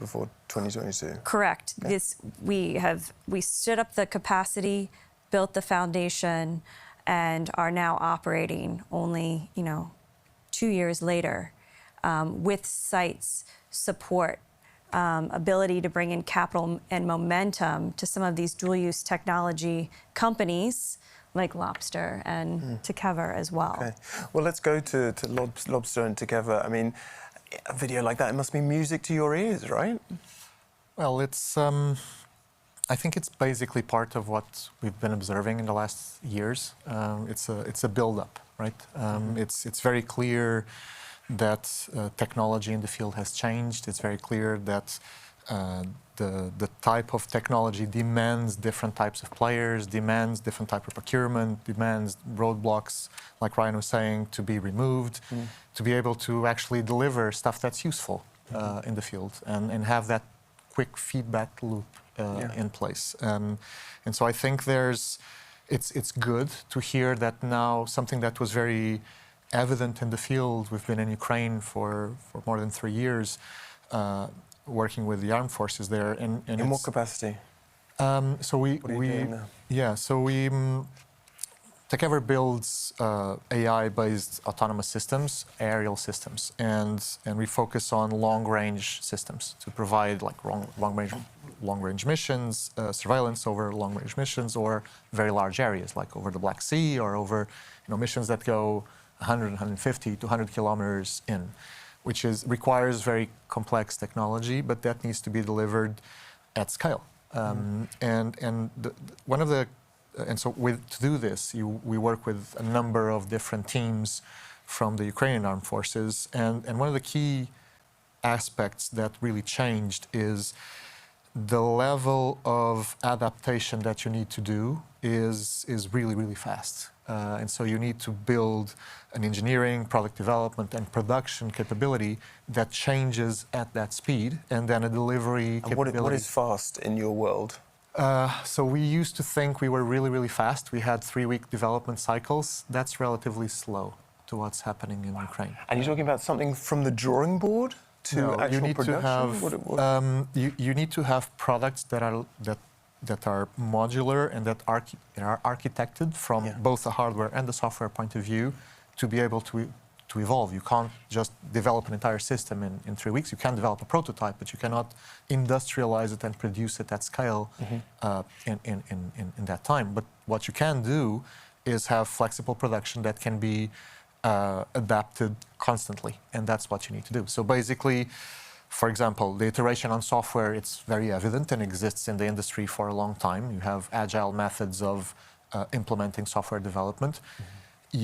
2022. Correct. Okay. We stood up the capacity, built the foundation, and are now operating only, you know, 2 years later, with sites, support, ability to bring in capital and momentum to some of these dual-use technology companies like Lobster and Together as well. Okay. Well, let's go to Lobster and Together. I mean, a video like that, it must be music to your ears, right? Well, it's... I think it's basically part of what we've been observing in the last years. It's a build-up, right? It's very clear that technology in the field has changed. It's very clear that the type of technology demands different types of players, demands different type of procurement, demands roadblocks, like Ryan was saying, to be removed, to be able to actually deliver stuff that's useful in the field and have that quick feedback loop in place. And so I think it's good to hear that now something that was very evident in the field. We've been in Ukraine for more than 3 years, working with the armed forces there. And in what capacity? So what are you doing now? Yeah, so we Together builds AI-based autonomous systems, aerial systems, and we focus on long-range systems to provide like long-range missions, surveillance over long-range missions, or very large areas like over the Black Sea or over missions that go 100, 150, 200 kilometers in, which requires very complex technology, but that needs to be delivered at scale. And so to do this, we work with a number of different teams from the Ukrainian armed forces. And one of the key aspects that really changed is the level of adaptation that you need to do is really, really fast. And so you need to build an engineering, product development, and production capability that changes at that speed, and then a delivery capability. What is fast in your world? So we used to think we were really, really fast. We had 3-week development cycles. That's relatively slow to what's happening in Ukraine. And you're talking about something from the drawing board to actual production? You need to have products that are modular and that are architected from both the hardware and the software point of view to be able to evolve. You can't just develop an entire system in 3 weeks. You can develop a prototype, but you cannot industrialize it and produce it at scale in that time. But what you can do is have flexible production that can be adapted constantly, and that's what you need to do. So basically, for example, the iteration on software, it's very evident and exists in the industry for a long time. You have agile methods of implementing software development.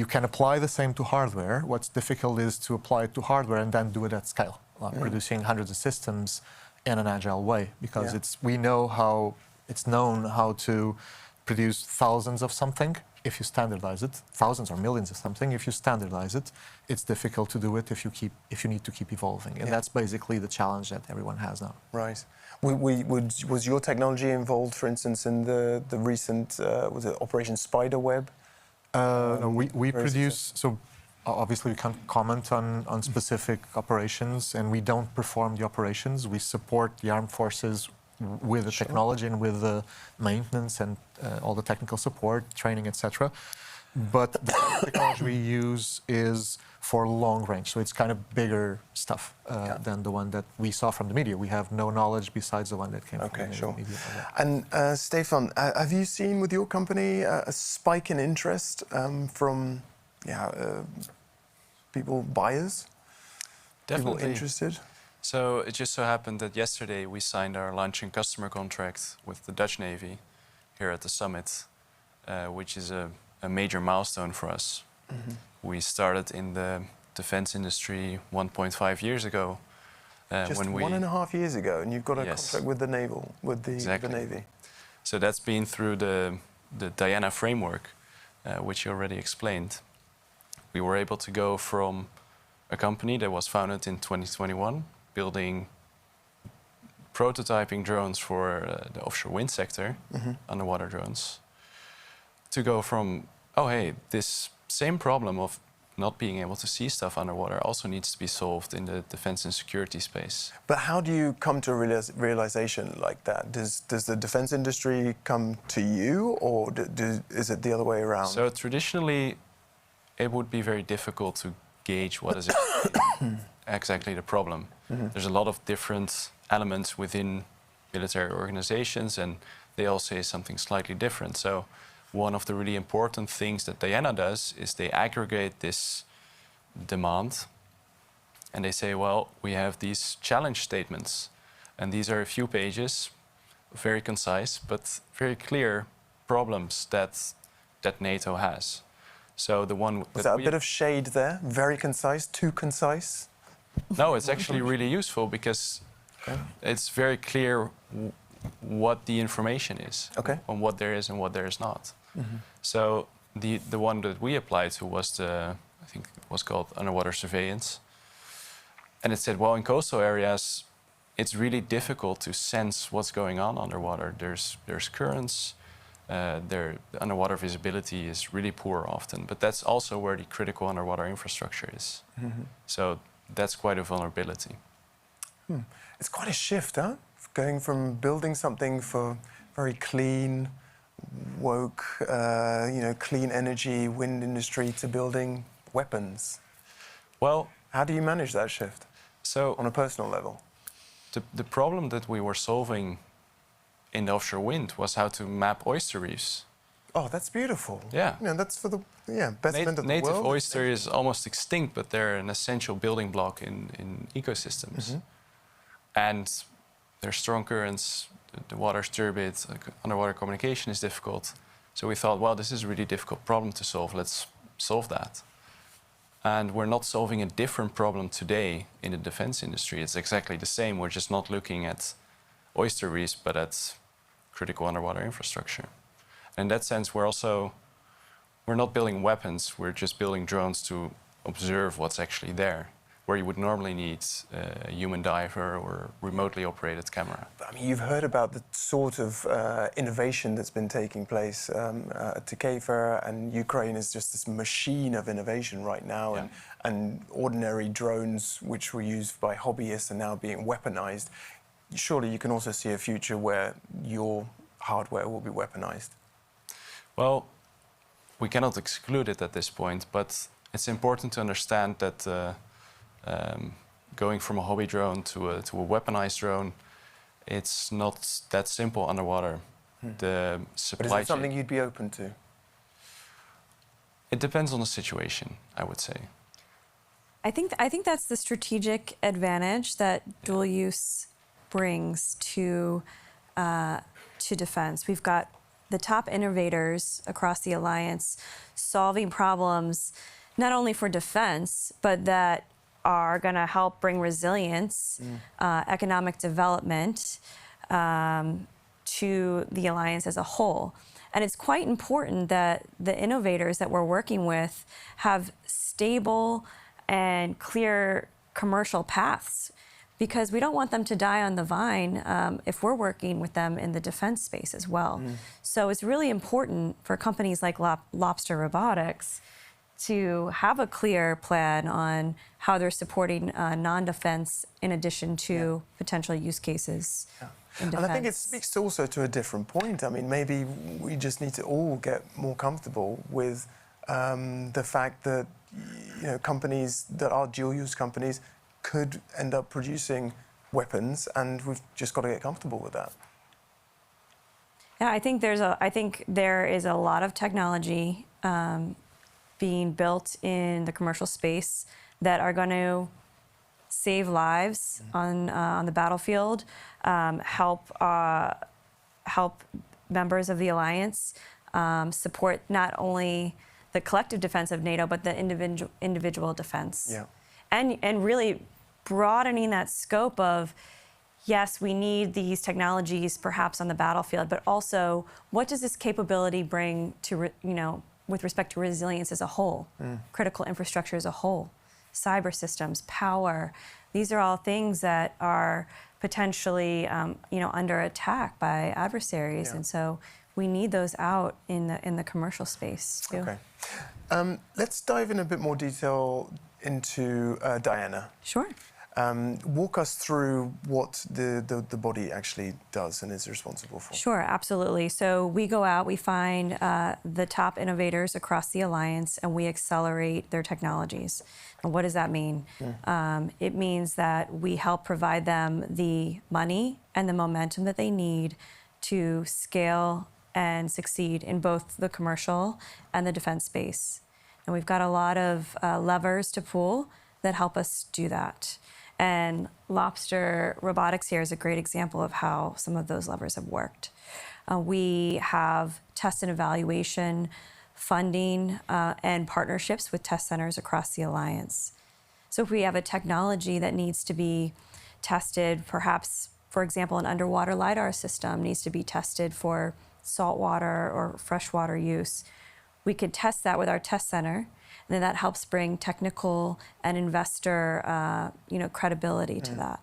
You can apply the same to hardware. What's difficult is to apply it to hardware and then do it at scale, producing hundreds of systems in an agile way, because it's known how to produce thousands of something if you standardize it, thousands or millions of something. If you standardize it, it's difficult to do it if you need to keep evolving. And that's basically the challenge that everyone has now. Right. Was your technology involved, for instance, in the recent was it Operation Spiderweb? No, we produce, so obviously we can't comment on specific operations, and we don't perform the operations. We support the armed forces with the technology and with the maintenance and all the technical support, training, etc. But the technology we use is for long range, so it's kind of bigger stuff than the one that we saw from the media. We have no knowledge besides the one that came from the media. And Stefan, have you seen with your company a spike in interest from buyers? Definitely. People interested? So it just so happened that yesterday we signed our launching customer contract with the Dutch Navy here at the summit, which is a major milestone for us. We started in the defense industry 1.5 years ago. Just 1.5 years ago, and you've got a contract with the the Navy. So that's been through the Diana framework, which you already explained. We were able to go from a company that was founded in 2021, building prototyping drones for the offshore wind sector, underwater drones, to go from, oh, hey, this same problem of not being able to see stuff underwater also needs to be solved in the defense and security space. But how do you come to a realization like that? Does the defense industry come to you, or is it the other way around? So traditionally, it would be very difficult to gauge what is exactly the problem. There's a lot of different elements within military organizations, and they all say something slightly different. So one of the really important things that Diana does is they aggregate this demand, and they say, well, we have these challenge statements, and these are a few pages, very concise, but very clear problems that NATO has. So the one Was that a bit of shade there? Very concise, too concise? No, it's actually really useful because it's very clear what the information is, on what there is and what there is not. So the one that we applied to was I think it was called underwater surveillance. And it said, well, in coastal areas, it's really difficult to sense what's going on underwater. There's currents, the underwater visibility is really poor often, but that's also where the critical underwater infrastructure is. So that's quite a vulnerability. It's quite a shift, huh? Going from building something for very clean, woke, clean energy, wind industry to building weapons. Well, how do you manage that shift? So, on a personal level, the problem that we were solving in the offshore wind was how to map oyster reefs. Oh, that's beautiful. Yeah. That's for the best wind of the world. Native oyster is almost extinct, but they're an essential building block in ecosystems. And there's strong currents, the water's turbid, underwater communication is difficult. So we thought, well, this is a really difficult problem to solve. Let's solve that. And we're not solving a different problem today in the defense industry. It's exactly the same. We're just not looking at oyster reefs, but at critical underwater infrastructure. And in that sense, we're not building weapons. We're just building drones to observe what's actually there, where you would normally need a human diver or remotely operated camera. I mean, you've heard about the sort of innovation that's been taking place at Takeva, and Ukraine is just this machine of innovation right now, and ordinary drones, which were used by hobbyists, are now being weaponized. Surely you can also see a future where your hardware will be weaponized. Well, we cannot exclude it at this point, but it's important to understand that going from a hobby drone to a weaponized drone, it's not that simple underwater. The supply But is it something you'd be open to? It depends on the situation, I would say. I think that's the strategic advantage that dual use brings to defense. We've got the top innovators across the alliance solving problems not only for defense, but that are going to help bring resilience, economic development to the alliance as a whole. And it's quite important that the innovators that we're working with have stable and clear commercial paths, because we don't want them to die on the vine if we're working with them in the defense space as well. So it's really important for companies like Lobster Robotics to have a clear plan on how they're supporting non-defense in addition to potential use cases in defense. And I think it speaks also to a different point. I mean, maybe we just need to all get more comfortable with the fact that companies that are dual-use companies could end up producing weapons, and we've just got to get comfortable with that. Yeah, I think there is a lot of technology being built in the commercial space that are going to save lives on the battlefield, help members of the alliance, support not only the collective defense of NATO, but the individual defense. Yeah. And really broadening that scope of, yes, we need these technologies perhaps on the battlefield, but also what does this capability bring to, with respect to resilience as a whole, critical infrastructure as a whole? cyber systems, power. These are all things that are potentially, under attack by adversaries, and so we need those out in the commercial space too. Okay, let's dive in a bit more detail into Diana. Sure. Walk us through what the body actually does and is responsible for. Sure, absolutely. So we go out, we find the top innovators across the alliance, and we accelerate their technologies. And what does that mean? It means that we help provide them the money and the momentum that they need to scale and succeed in both the commercial and the defense space. And we've got a lot of levers to pull that help us do that. And Lobster Robotics here is a great example of how some of those levers have worked. We have test and evaluation, funding, and partnerships with test centers across the alliance. So if we have a technology that needs to be tested, perhaps, for example, an underwater LiDAR system needs to be tested for saltwater or freshwater use, we could test that with our test center, and then that helps bring technical and investor, credibility to that.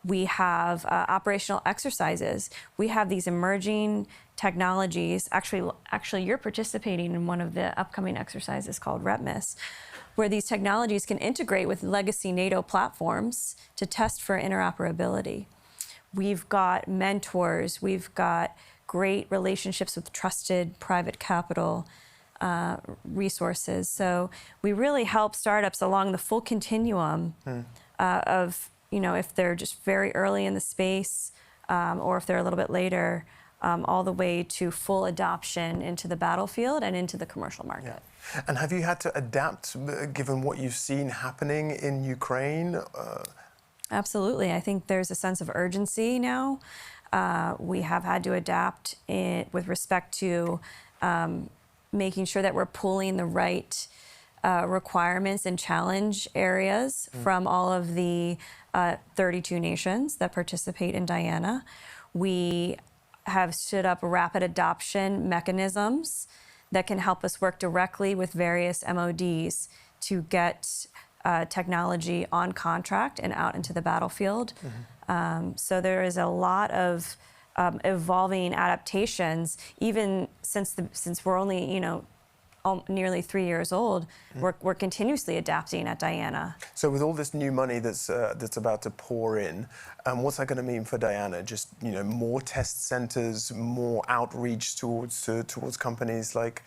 We have operational exercises. We have these emerging technologies. Actually, you're participating in one of the upcoming exercises called REPMIS, where these technologies can integrate with legacy NATO platforms to test for interoperability. We've got mentors. We've got great relationships with trusted private capital resources. So we really help startups along the full continuum of, if they're just very early in the space or if they're a little bit later, all the way to full adoption into the battlefield and into the commercial market. Yeah. And have you had to adapt given what you've seen happening in Ukraine? Absolutely. I think there's a sense of urgency now. We have had to adapt with respect to making sure that we're pulling the right requirements and challenge areas from all of the 32 nations that participate in Diana. We have stood up rapid adoption mechanisms that can help us work directly with various MODs to get technology on contract and out into the battlefield. So there is a lot of evolving adaptations, even since we're only, nearly 3 years old, we're continuously adapting at Diana. So with all this new money that's about to pour in, what's that going to mean for Diana? Just more test centers, more outreach towards companies like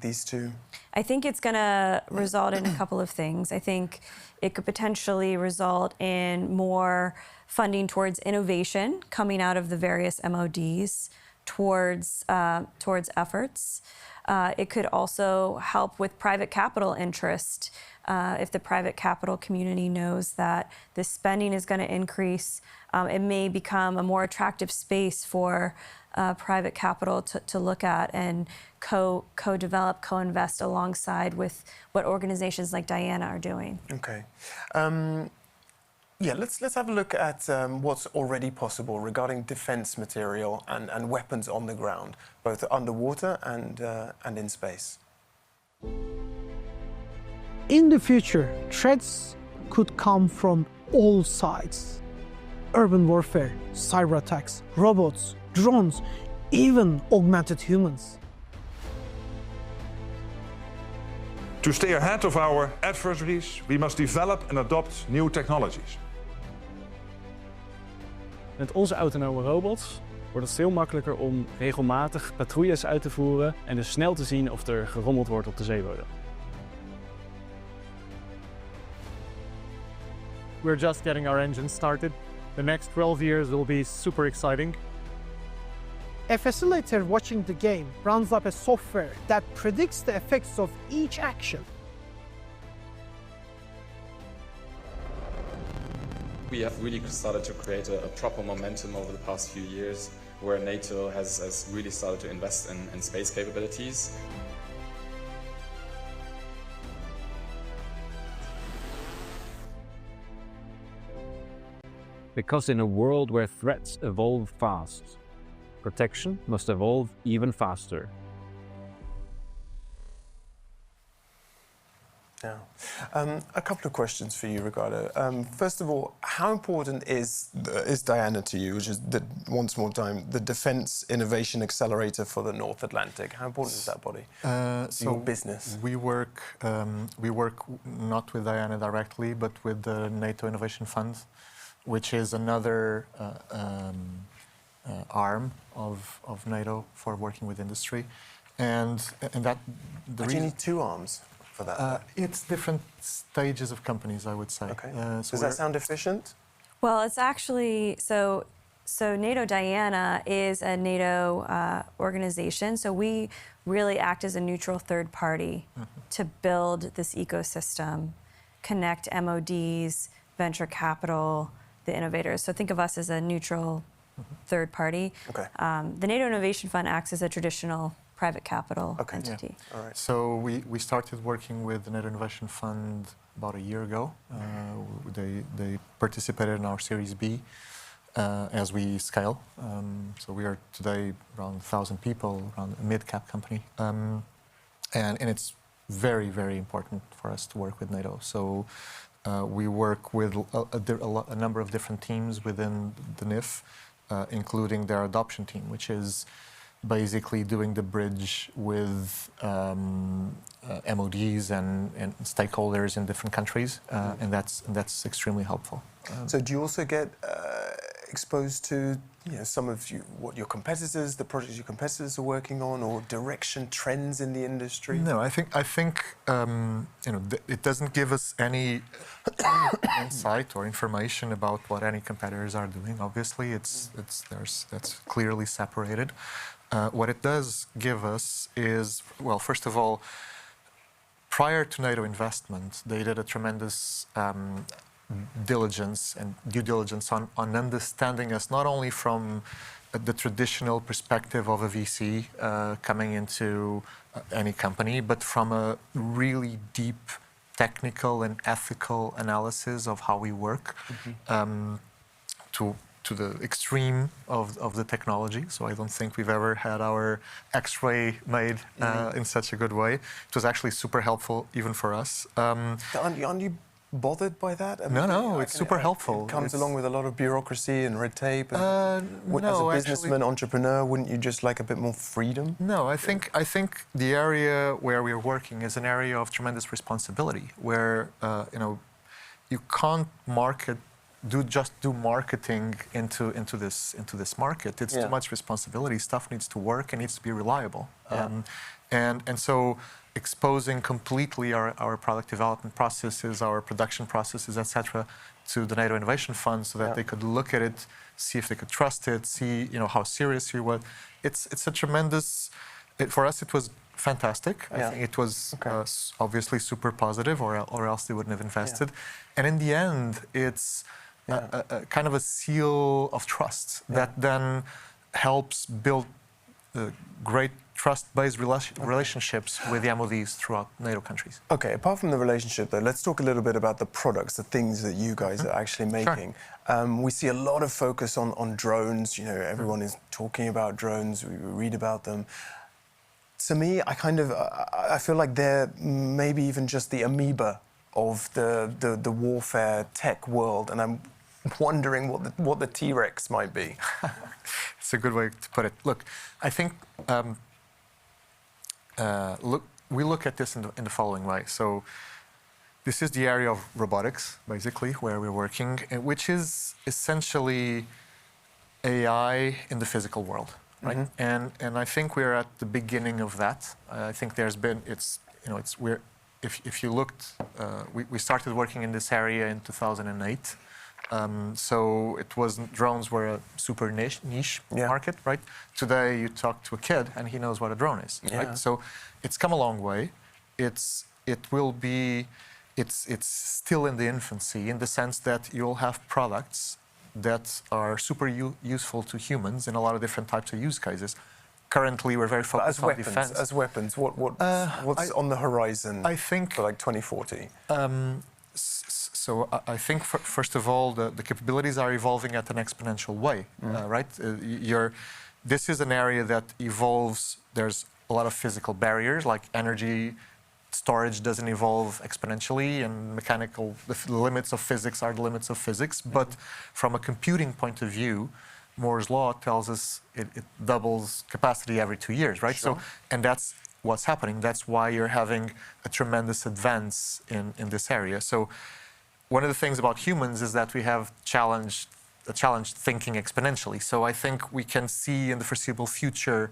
these two? I think it's going to result in a couple of things. I think it could potentially result in more funding towards innovation coming out of the various MODs towards efforts. It could also help with private capital interest. If the private capital community knows that this spending is going to increase, it may become a more attractive space for private capital to look at and co-develop, co-invest alongside with what organizations like Diana are doing. Okay. Let's have a look at what's already possible regarding defense material and weapons on the ground, both underwater and in space. In the future, threats could come from all sides. Urban warfare, cyber attacks, robots, drones, even augmented humans. To stay ahead of our adversaries, we must develop and adopt new technologies. Met onze autonome robots wordt het veel makkelijker om regelmatig patrouilles uit te voeren en dus snel te zien of er gerommeld wordt op de zeebodem. We're just getting our engines started. The next 12 years will be super exciting. A facilitator watching the game runs up a software that predicts the effects of each action. We have really started to create a proper momentum over the past few years where NATO has really started to invest in space capabilities. Because in a world where threats evolve fast, protection must evolve even faster. Yeah. A couple of questions for you, Ricardo. First of all, how important is Diana to you, which is, once more time, the Defence Innovation Accelerator for the North Atlantic? How important is that body to your business? We work not with Diana directly, but with the NATO Innovation Fund, which is another arm of NATO for working with industry. And that... Do you need two arms for that? It's different stages of companies, I would say. Okay. Does that sound efficient? Well, it's actually, so NATO Diana is a NATO organization, so we really act as a neutral third party to build this ecosystem, connect MODs, venture capital, the innovators. So think of us as a neutral third party. Okay. The NATO Innovation Fund acts as a traditional private capital entity. Yeah. All right. So we started working with the NATO Innovation Fund about a year ago. They participated in our Series B as we scale. So we are today around 1,000 people, around a mid-cap company. And it's very, very important for us to work with NATO. So we work with a number of different teams within the NIF, including their adoption team, which is basically doing the bridge with MODs and stakeholders in different countries, and that's extremely helpful. So do you also get exposed to some of what your competitors, the projects your competitors are working on, or direction trends in the industry? No, I think it doesn't give us any insight or information about what any competitors are doing. Obviously, that's clearly separated. What it does give us is, well, first of all, prior to NATO investment, they did a tremendous diligence and due diligence on understanding us not only from the traditional perspective of a VC coming into any company, but from a really deep technical and ethical analysis of how we work to the extreme of the technology. So I don't think we've ever had our X-ray made in such a good way. It was actually super helpful even for us. Aren't you bothered by that? I mean, no, it's super helpful. It comes along with a lot of bureaucracy and red tape. And no, as a businessman, entrepreneur, wouldn't you just like a bit more freedom? No, I think the area where we're working is an area of tremendous responsibility, where you can't do marketing into this market. It's too much responsibility. Stuff needs to work and needs to be reliable. And so exposing completely our product development processes, our production processes, etc., to the NATO Innovation Fund, so that they could look at it, see if they could trust it, see how serious you were. It's a tremendous. For us, it was fantastic. I think it was obviously super positive, or else they wouldn't have invested. And in the end, it's a kind of a seal of trust that then helps build great trust-based relationships with the MODs throughout NATO countries. Okay, apart from the relationship though, let's talk a little bit about the products, the things that you guys are actually making. Sure. We see a lot of focus on drones. Everyone is talking about drones, we read about them. To me, I feel like they're maybe even just the amoeba of the warfare tech world, and I'm wondering what the T-Rex might be. It's a good way to put it. Look, I think we look at this in the following way. So this is the area of robotics, basically, where we're working, which is essentially AI in the physical world, right? And I think we're at the beginning of that. I think there's been if you looked, we started working in this area in 2008. So it wasn't, drones were a super niche market, right? Today you talk to a kid and he knows what a drone is, right? So it's come a long way. It's still in the infancy, in the sense that you'll have products that are super useful to humans in a lot of different types of use cases. Currently, we're very focused on defense. As weapons, what's on the horizon? I think for like 2040. So I think, first of all, the capabilities are evolving at an exponential way, right? This is an area that evolves. There's a lot of physical barriers, like energy storage doesn't evolve exponentially, and the limits of physics are the limits of physics. But from a computing point of view, Moore's law tells us it doubles capacity every 2 years, right? Sure. So, and that's what's happening. That's why you're having a tremendous advance in this area. So one of the things about humans is that we have challenged thinking exponentially. So I think we can see in the foreseeable future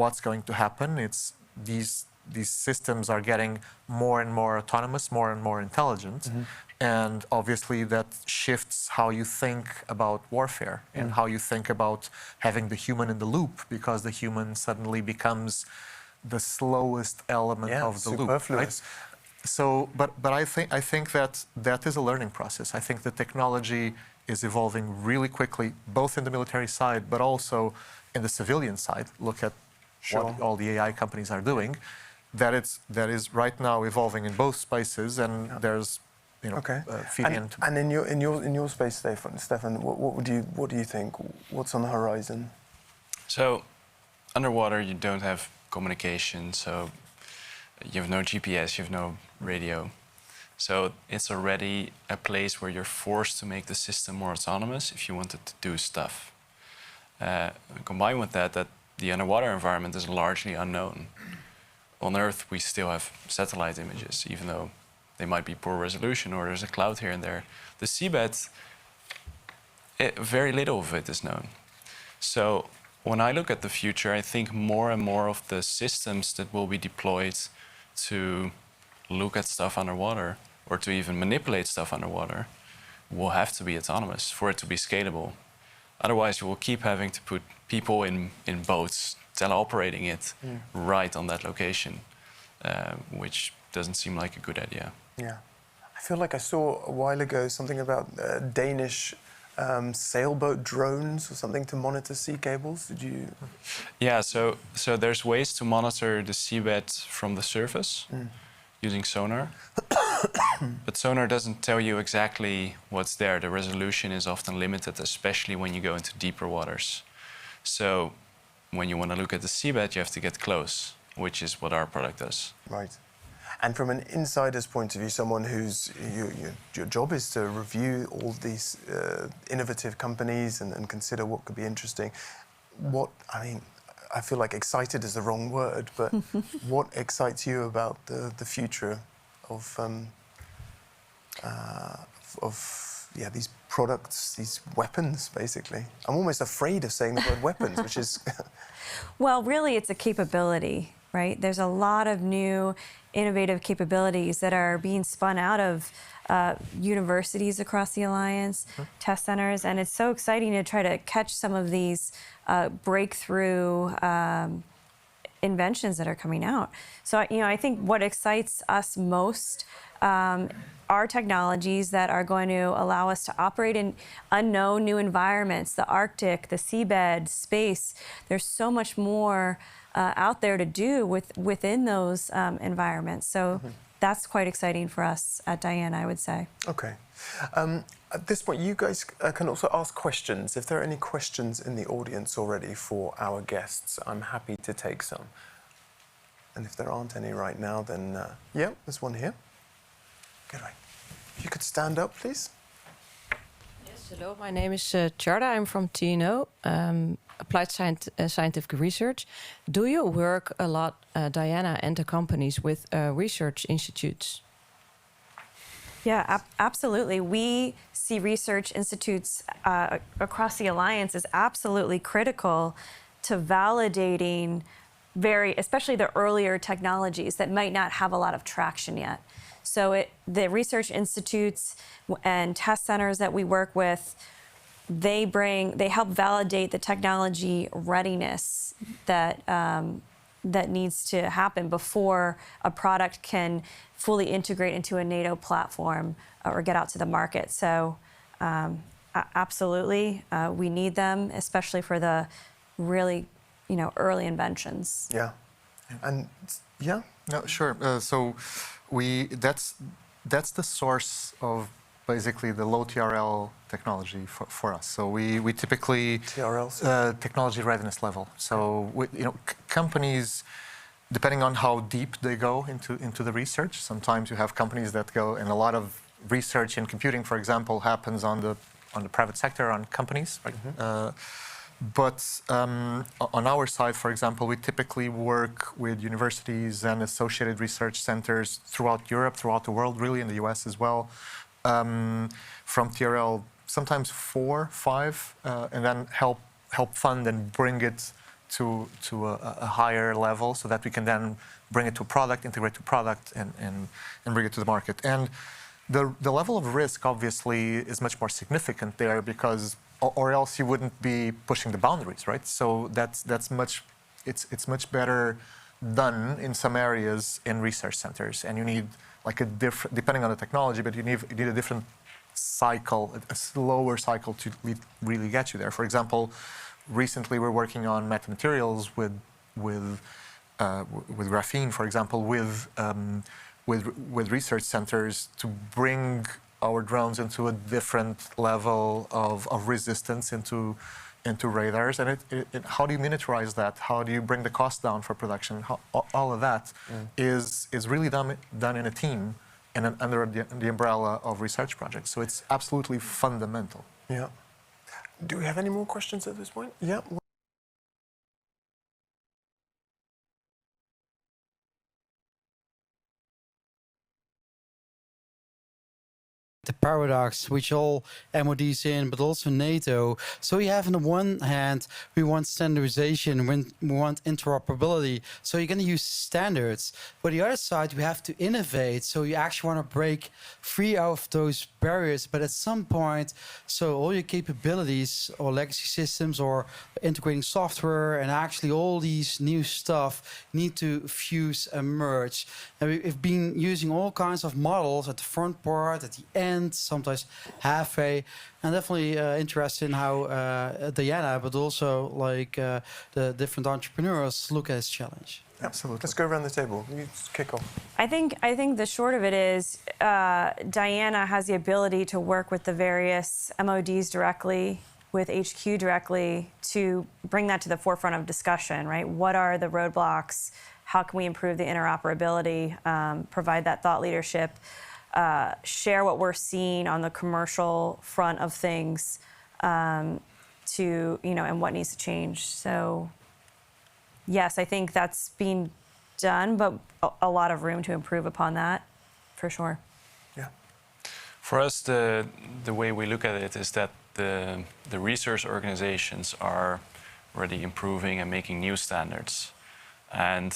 what's going to happen. It's these systems are getting more and more autonomous, more and more intelligent. And obviously that shifts how you think about warfare and how you think about having the human in the loop, because the human suddenly becomes the slowest element of the loop, right? So, but I think that is a learning process. I think the technology is evolving really quickly, both in the military side, but also in the civilian side. Look at what all the AI companies are doing. That is right now evolving in both spaces, and there's feeding into. And in your space, Stefan, what do you think? What's on the horizon? So, underwater, you don't have communication, so you have no GPS, you have no radio. So it's already a place where you're forced to make the system more autonomous if you wanted to do stuff. Combined with that the underwater environment is largely unknown. On Earth, we still have satellite images, even though they might be poor resolution or there's a cloud here and there. The seabed, very little of it is known. So when I look at the future, I think more and more of the systems that will be deployed to look at stuff underwater or to even manipulate stuff underwater will have to be autonomous for it to be scalable. Otherwise, you will keep having to put people in boats teleoperating it right on that location, which doesn't seem like a good idea. Yeah. I feel like I saw a while ago something about Danish sailboat drones or something to monitor sea cables. Did you? Yeah, so there's ways to monitor the seabed from the surface using sonar. But sonar doesn't tell you exactly what's there. The resolution is often limited, especially when you go into deeper waters. So when you want to look at the seabed, you have to get close, which is what our product does. Right. And from an insider's point of view, someone whose your job is to review all these innovative companies and consider what could be interesting. I feel like excited is the wrong word, but what excites you about the future of these products, these weapons, basically? I'm almost afraid of saying the word weapons, which is... Well, really, it's a capability, right? There's a lot of new innovative capabilities that are being spun out of universities across the Alliance, test centers, and it's so exciting to try to catch some of these breakthrough inventions that are coming out. So, I think what excites us most are technologies that are going to allow us to operate in unknown new environments, the Arctic, the seabed, space. There's so much more out there to do within those environments. So that's quite exciting for us at Diane, I would say. Okay. At this point, you guys can also ask questions. If there are any questions in the audience already for our guests, I'm happy to take some. And if there aren't any right now, then yeah, there's one here. Good. If you could stand up, please. Yes, hello, my name is Charda. I'm from TNO, Applied Scientific Research. Do you work a lot, Diana, and the companies with research institutes? Yeah, absolutely. We see research institutes across the Alliance as absolutely critical to validating especially the earlier technologies that might not have a lot of traction yet. So the research institutes and test centers that we work with, they help validate the technology readiness that needs to happen before a product can fully integrate into a NATO platform or get out to the market. So absolutely, we need them, especially for the really, early inventions. Yeah, and yeah. No, sure. So that's the source of basically the low TRL technology for us. So we typically TRL, technology readiness level. So companies depending on how deep they go into the research. Sometimes you have companies that go, and a lot of research in computing, for example, happens on the private sector, on companies. Right? But on our side, for example, we typically work with universities and associated research centers throughout Europe, throughout the world, really, in the US as well, from TRL, sometimes 4, 5, and then help fund and bring it to a higher level so that we can then bring it to a product, integrate to product, and bring it to the market. And the level of risk, obviously, is much more significant there because, or else you wouldn't be pushing the boundaries, right? So it's much better done in some areas in research centers, and you need like a different, depending on the technology, but you need a different cycle, a slower cycle to really get you there. For example, recently we're working on metamaterials with graphene, for example, with research centers to bring our drones into a different level of resistance into radars. And how do you miniaturize that? How do you bring the cost down for production? All of that is really done in a team and under the umbrella of research projects. So it's absolutely fundamental. Yeah. Do we have any more questions at this point? Yeah. The paradox which all MODs in, but also NATO. So we have on the one hand, we want standardization, we want interoperability. So you're going to use standards. But the other side, we have to innovate. So you actually want to break free out of those barriers. But at some point, so all your capabilities or legacy systems or integrating software and actually all these new stuff need to fuse and merge. And we've been using all kinds of models at the front part, at the end, sometimes halfway, and definitely interested in how Diana, but also like the different entrepreneurs look at this challenge. Absolutely. Let's go around the table. You kick off. I think the short of it is Diana has the ability to work with the various MODs directly, with HQ directly, to bring that to the forefront of discussion, right? What are the roadblocks? How can we improve the interoperability, provide that thought leadership, share what we're seeing on the commercial front of things, and what needs to change. So yes, I think that's being done, but a lot of room to improve upon that, for sure. Yeah. For us, the way we look at it is that the research organizations are already improving and making new standards. And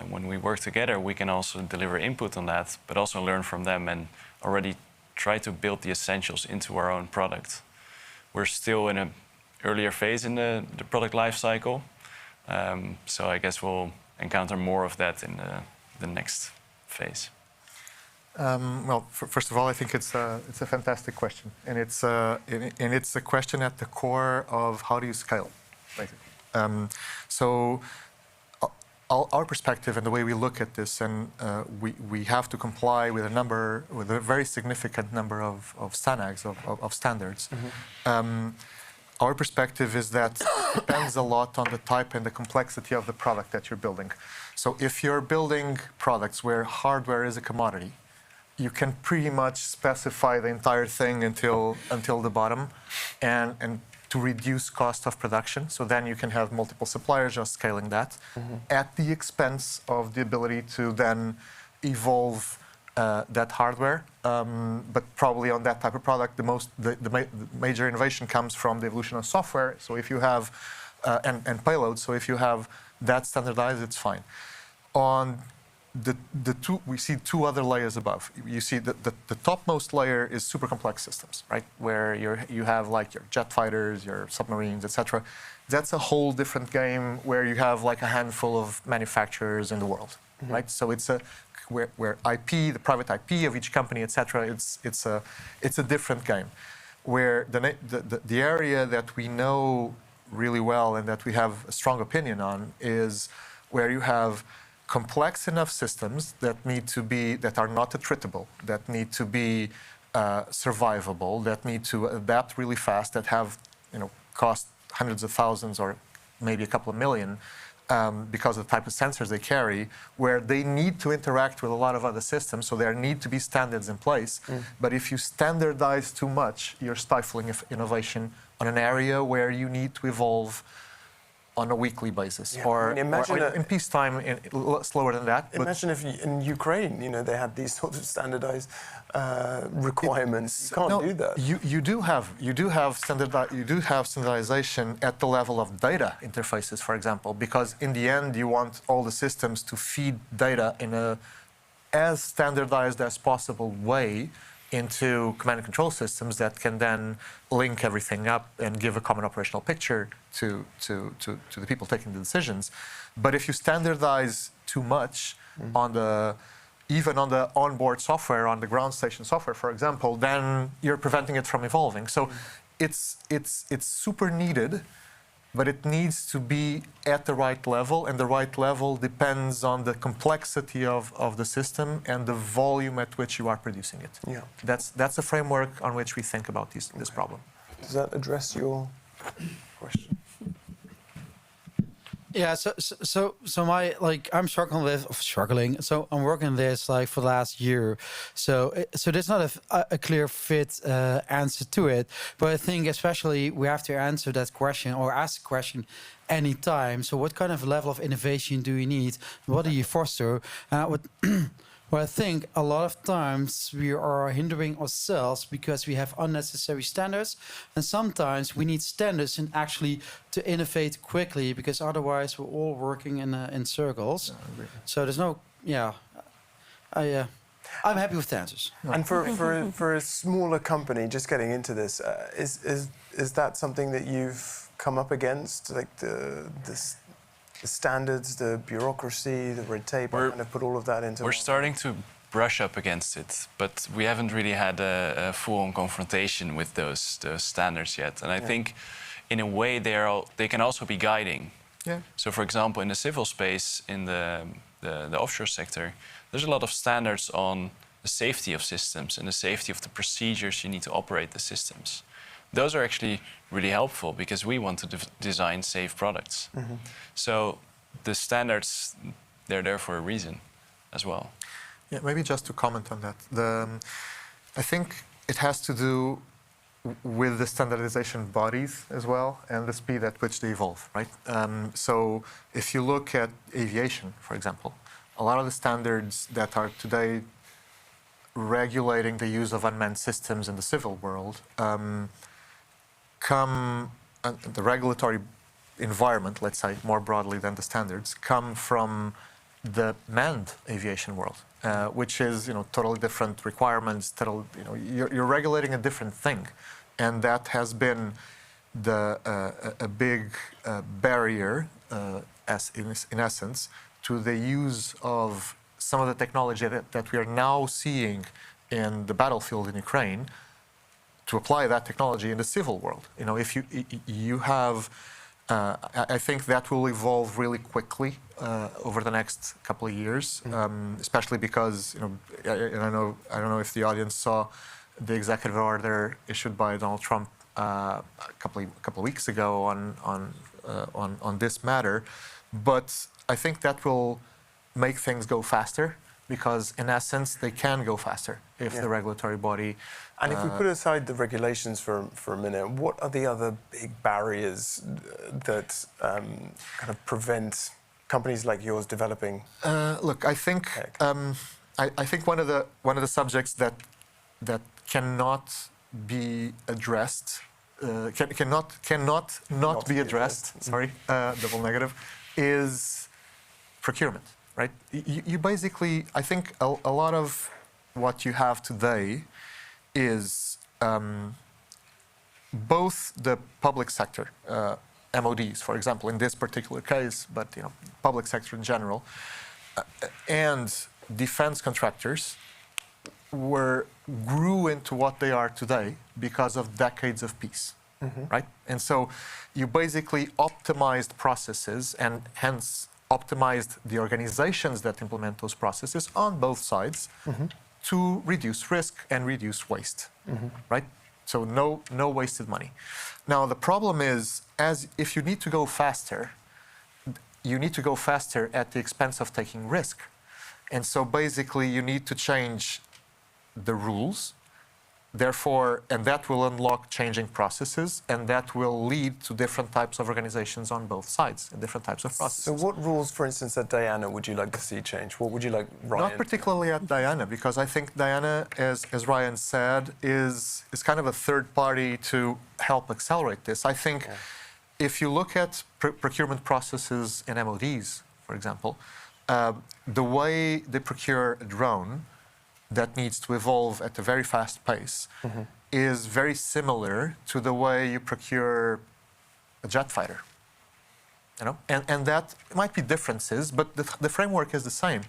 when we work together, we can also deliver input on that, but also learn from them and already try to build the essentials into our own product. We're still in an earlier phase in the product life cycle, so I guess we'll encounter more of that in the next phase. Well, first of all, I think it's a fantastic question, and it's a question at the core of how do you scale, basically. So our perspective and the way we look at this, and we have to comply with a very significant number of STANAGs, of standards. Our perspective is that it depends a lot on the type and the complexity of the product that you're building. So if you're building products where hardware is a commodity, you can pretty much specify the entire thing until the bottom, and to reduce cost of production. So then you can have multiple suppliers just scaling that at the expense of the ability to then evolve that hardware. But probably on that type of product, the major innovation comes from the evolution of software. So if you have, and payloads, so if you have that standardized, it's fine. On we see two other layers above. You see the topmost layer is super complex systems, right? Where you have like your jet fighters, your submarines, etc. That's a whole different game where you have like a handful of manufacturers in the world, right? So it's where IP, the private IP of each company, etc. It's a different game. Where the area that we know really well and that we have a strong opinion on is where you have complex enough systems that are not attritable, that need to be survivable, that need to adapt really fast, that have cost hundreds of thousands or maybe a couple of million, because of the type of sensors they carry, where they need to interact with a lot of other systems, so there need to be standards in place. But if you standardize too much, you're stifling innovation on an area where you need to evolve on a weekly basis, or in peacetime, slower than that. Imagine if in Ukraine, they had these sorts of standardized requirements. You can't do that. You do have standardization at the level of data interfaces, for example, because in the end you want all the systems to feed data in a as standardized as possible way into command and control systems that can then link everything up and give a common operational picture to the people taking the decisions. But if you standardize too much even on the onboard software, on the ground station software, for example, then you're preventing it from evolving. So it's super needed, but it needs to be at the right level, and the right level depends on the complexity of the system and the volume at which you are producing it. Yeah. That's the framework on which we think about this problem. Does that address your question? Yeah, so I'm struggling. So I'm working this for the last year. So there's not a clear fit answer to it. But I think especially we have to answer that question or ask the question anytime. So what kind of level of innovation do you need? What do you foster? Well, I think a lot of times we are hindering ourselves because we have unnecessary standards, and sometimes we need standards and actually to innovate quickly, because otherwise we're all working in circles. So there's no, I'm happy with the answers. And for a smaller company just getting into this, is that something that you've come up against, like the standards, the bureaucracy, the red tape? I'm going to put all of that into. We're starting to brush up against it, but we haven't really had a full-on confrontation with those standards yet. And I think, in a way, they can also be guiding. Yeah. So, for example, in the civil space, in the offshore sector, there's a lot of standards on the safety of systems and the safety of the procedures you need to operate the systems. Those are actually really helpful because we want to design safe products. So the standards, they're there for a reason as well. Yeah, maybe just to comment on that. I think it has to do with the standardization bodies as well and the speed at which they evolve, right? So if you look at aviation, for example, a lot of the standards that are today regulating the use of unmanned systems in the civil world the regulatory environment, let's say, more broadly than the standards, come from the manned aviation world, which is, totally different requirements. You're regulating a different thing, and that has been a big barrier, in essence, to the use of some of the technology that we are now seeing in the battlefield in Ukraine, to apply that technology in the civil world. If you have, I think that will evolve really quickly over the next couple of years, especially because, and I don't know if the audience saw the executive order issued by Donald Trump a couple of weeks ago on this matter, but I think that will make things go faster, because in essence they can go faster if the regulatory body. And if we put aside the regulations for a minute, what are the other big barriers that kind of prevent companies like yours developing? Look, I think I think one of the subjects that cannot be addressed, cannot not be addressed. Sorry, double negative, is procurement. Right? You basically, I think a lot of what you have today is both the public sector, MODs, for example, in this particular case, but public sector in general, and defense contractors grew into what they are today because of decades of peace, right? And so you basically optimized processes and hence optimized the organizations that implement those processes on both sides to reduce risk and reduce waste, right? So no wasted money. Now the problem is, if you need to go faster, you need to go faster at the expense of taking risk. And so basically you need to change the rules, therefore, and that will unlock changing processes, and that will lead to different types of organizations on both sides and different types of processes. So what rules, for instance, at Diana would you like to see change? What would you like Ryan? Not particularly at Diana, because I think Diana, as Ryan said, is kind of a third party to help accelerate this. I think if you look at procurement processes in MODs, for example, the way they procure a drone that needs to evolve at a very fast pace is very similar to the way you procure a jet fighter. You know, and that might be differences, but the framework is the same,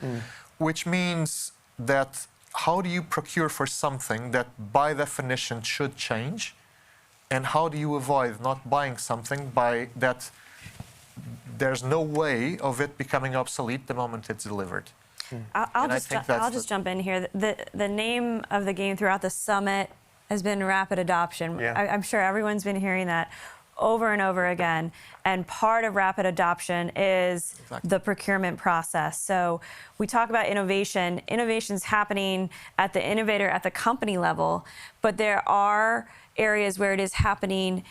which means that how do you procure for something that by definition should change, and how do you avoid not buying something by that there's no way of it becoming obsolete the moment it's delivered. I'll just jump in here. The name of the game throughout the summit has been rapid adoption. Yeah. I'm sure everyone's been hearing that over and over again. And part of rapid adoption is the procurement process. So we talk about innovation. Innovation's happening at the innovator, at the company level, but there are areas where it is happening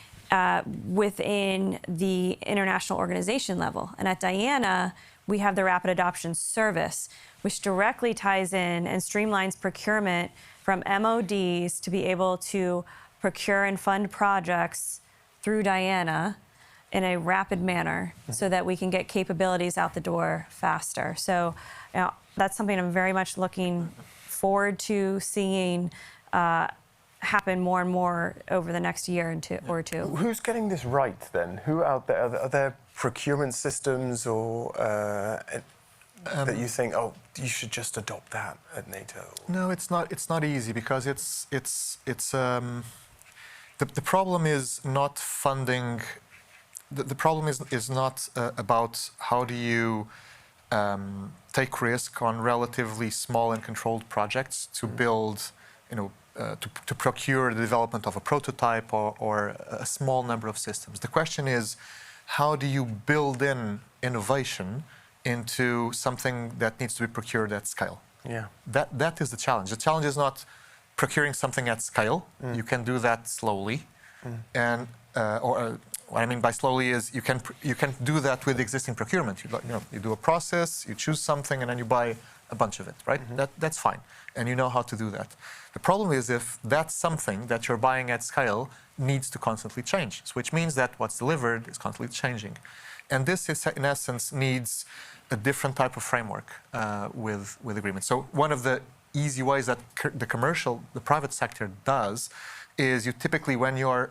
within the international organization level. And at Diana, we have the Rapid Adoption Service, which directly ties in and streamlines procurement from MODs to be able to procure and fund projects through Diana in a rapid manner so that we can get capabilities out the door faster. So that's something I'm very much looking forward to seeing happen more and more over the next year or two. Who's getting this right then? Who out there, are there procurement systems or that you think, oh, you should just adopt that at NATO? No, it's not easy because the problem is not funding. The problem is not about how do you take risk on relatively small and controlled projects to build, to procure the development of a prototype or a small number of systems. The question is, how do you build in innovation into something that needs to be procured at scale? Yeah. That is the challenge. The challenge is not procuring something at scale. You can do that slowly, and what I mean by slowly is you can do that with existing procurement. You do a process, you choose something, and then you buy a bunch of it, right? That's fine, and you know how to do that. The problem is if that's something that you're buying at scale needs to constantly change, which means that what's delivered is constantly changing, and this is in essence needs a different type of framework with agreement. So one of the easy ways that the private sector does is you typically when you're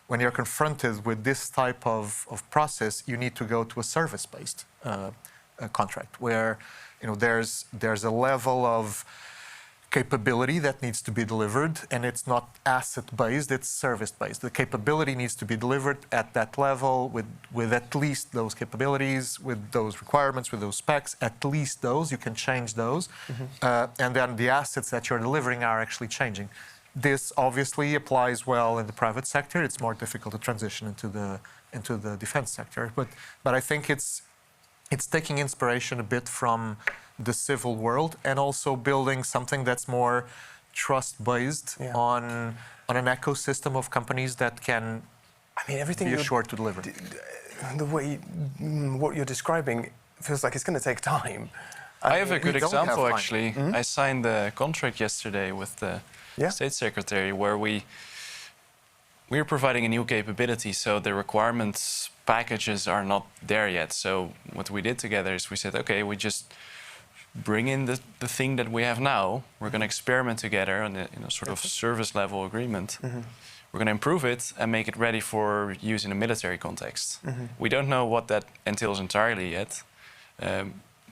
when you're confronted with this type of process, you need to go to a service-based contract where there's a level of capability that needs to be delivered, and it's not asset-based, it's service-based. The capability needs to be delivered at that level with at least those capabilities, with those requirements, with those specs, at least those, you can change those, and then the assets that you're delivering are actually changing. This obviously applies well in the private sector. It's more difficult to transition into the defense sector, but I think it's taking inspiration a bit from the civil world and also building something that's more trust-based on an ecosystem of companies that can be assured to deliver. The way what you're describing feels like it's going to take time. I have a good example actually. I signed the contract yesterday with the State Secretary where we're providing a new capability, so the requirements packages are not there yet. So what we did together is we said, okay, we just bring in the thing that we have now. We're going to experiment together on a sort of service level agreement. We're going to improve it and make it ready for use in a military context. We don't know what that entails entirely yet.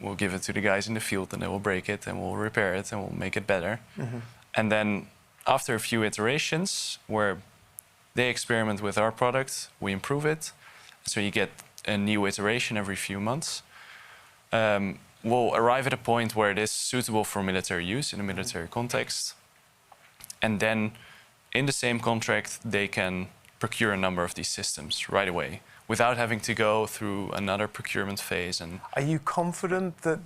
We'll give it to the guys in the field and they will break it and we'll repair it and we'll make it better. And then after a few iterations where they experiment with our product, we improve it. So you get a new iteration every few months. We'll arrive at a point where it is suitable for military use in a military context. And then in the same contract, they can procure a number of these systems right away without having to go through another procurement phase. And are you confident that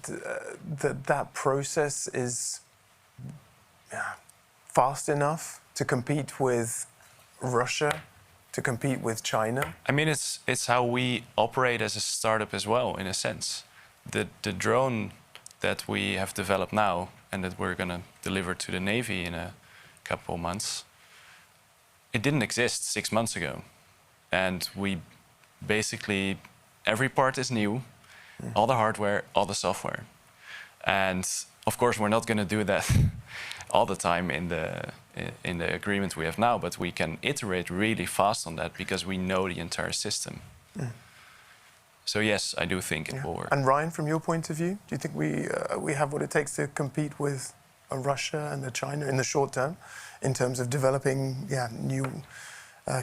that process is fast enough to compete with Russia, to compete with China? I mean, it's how we operate as a startup as well, in a sense. The drone that we have developed now and that we're going to deliver to the Navy in a couple of months, it didn't exist 6 months ago. And we basically, every part is new, all the hardware, all the software. And of course, we're not going to do that all the time in the agreement we have now, but we can iterate really fast on that because we know the entire system. So yes, I do think it will work. And Ryan, from your point of view, do you think we have what it takes to compete with Russia and China in the short term in terms of developing new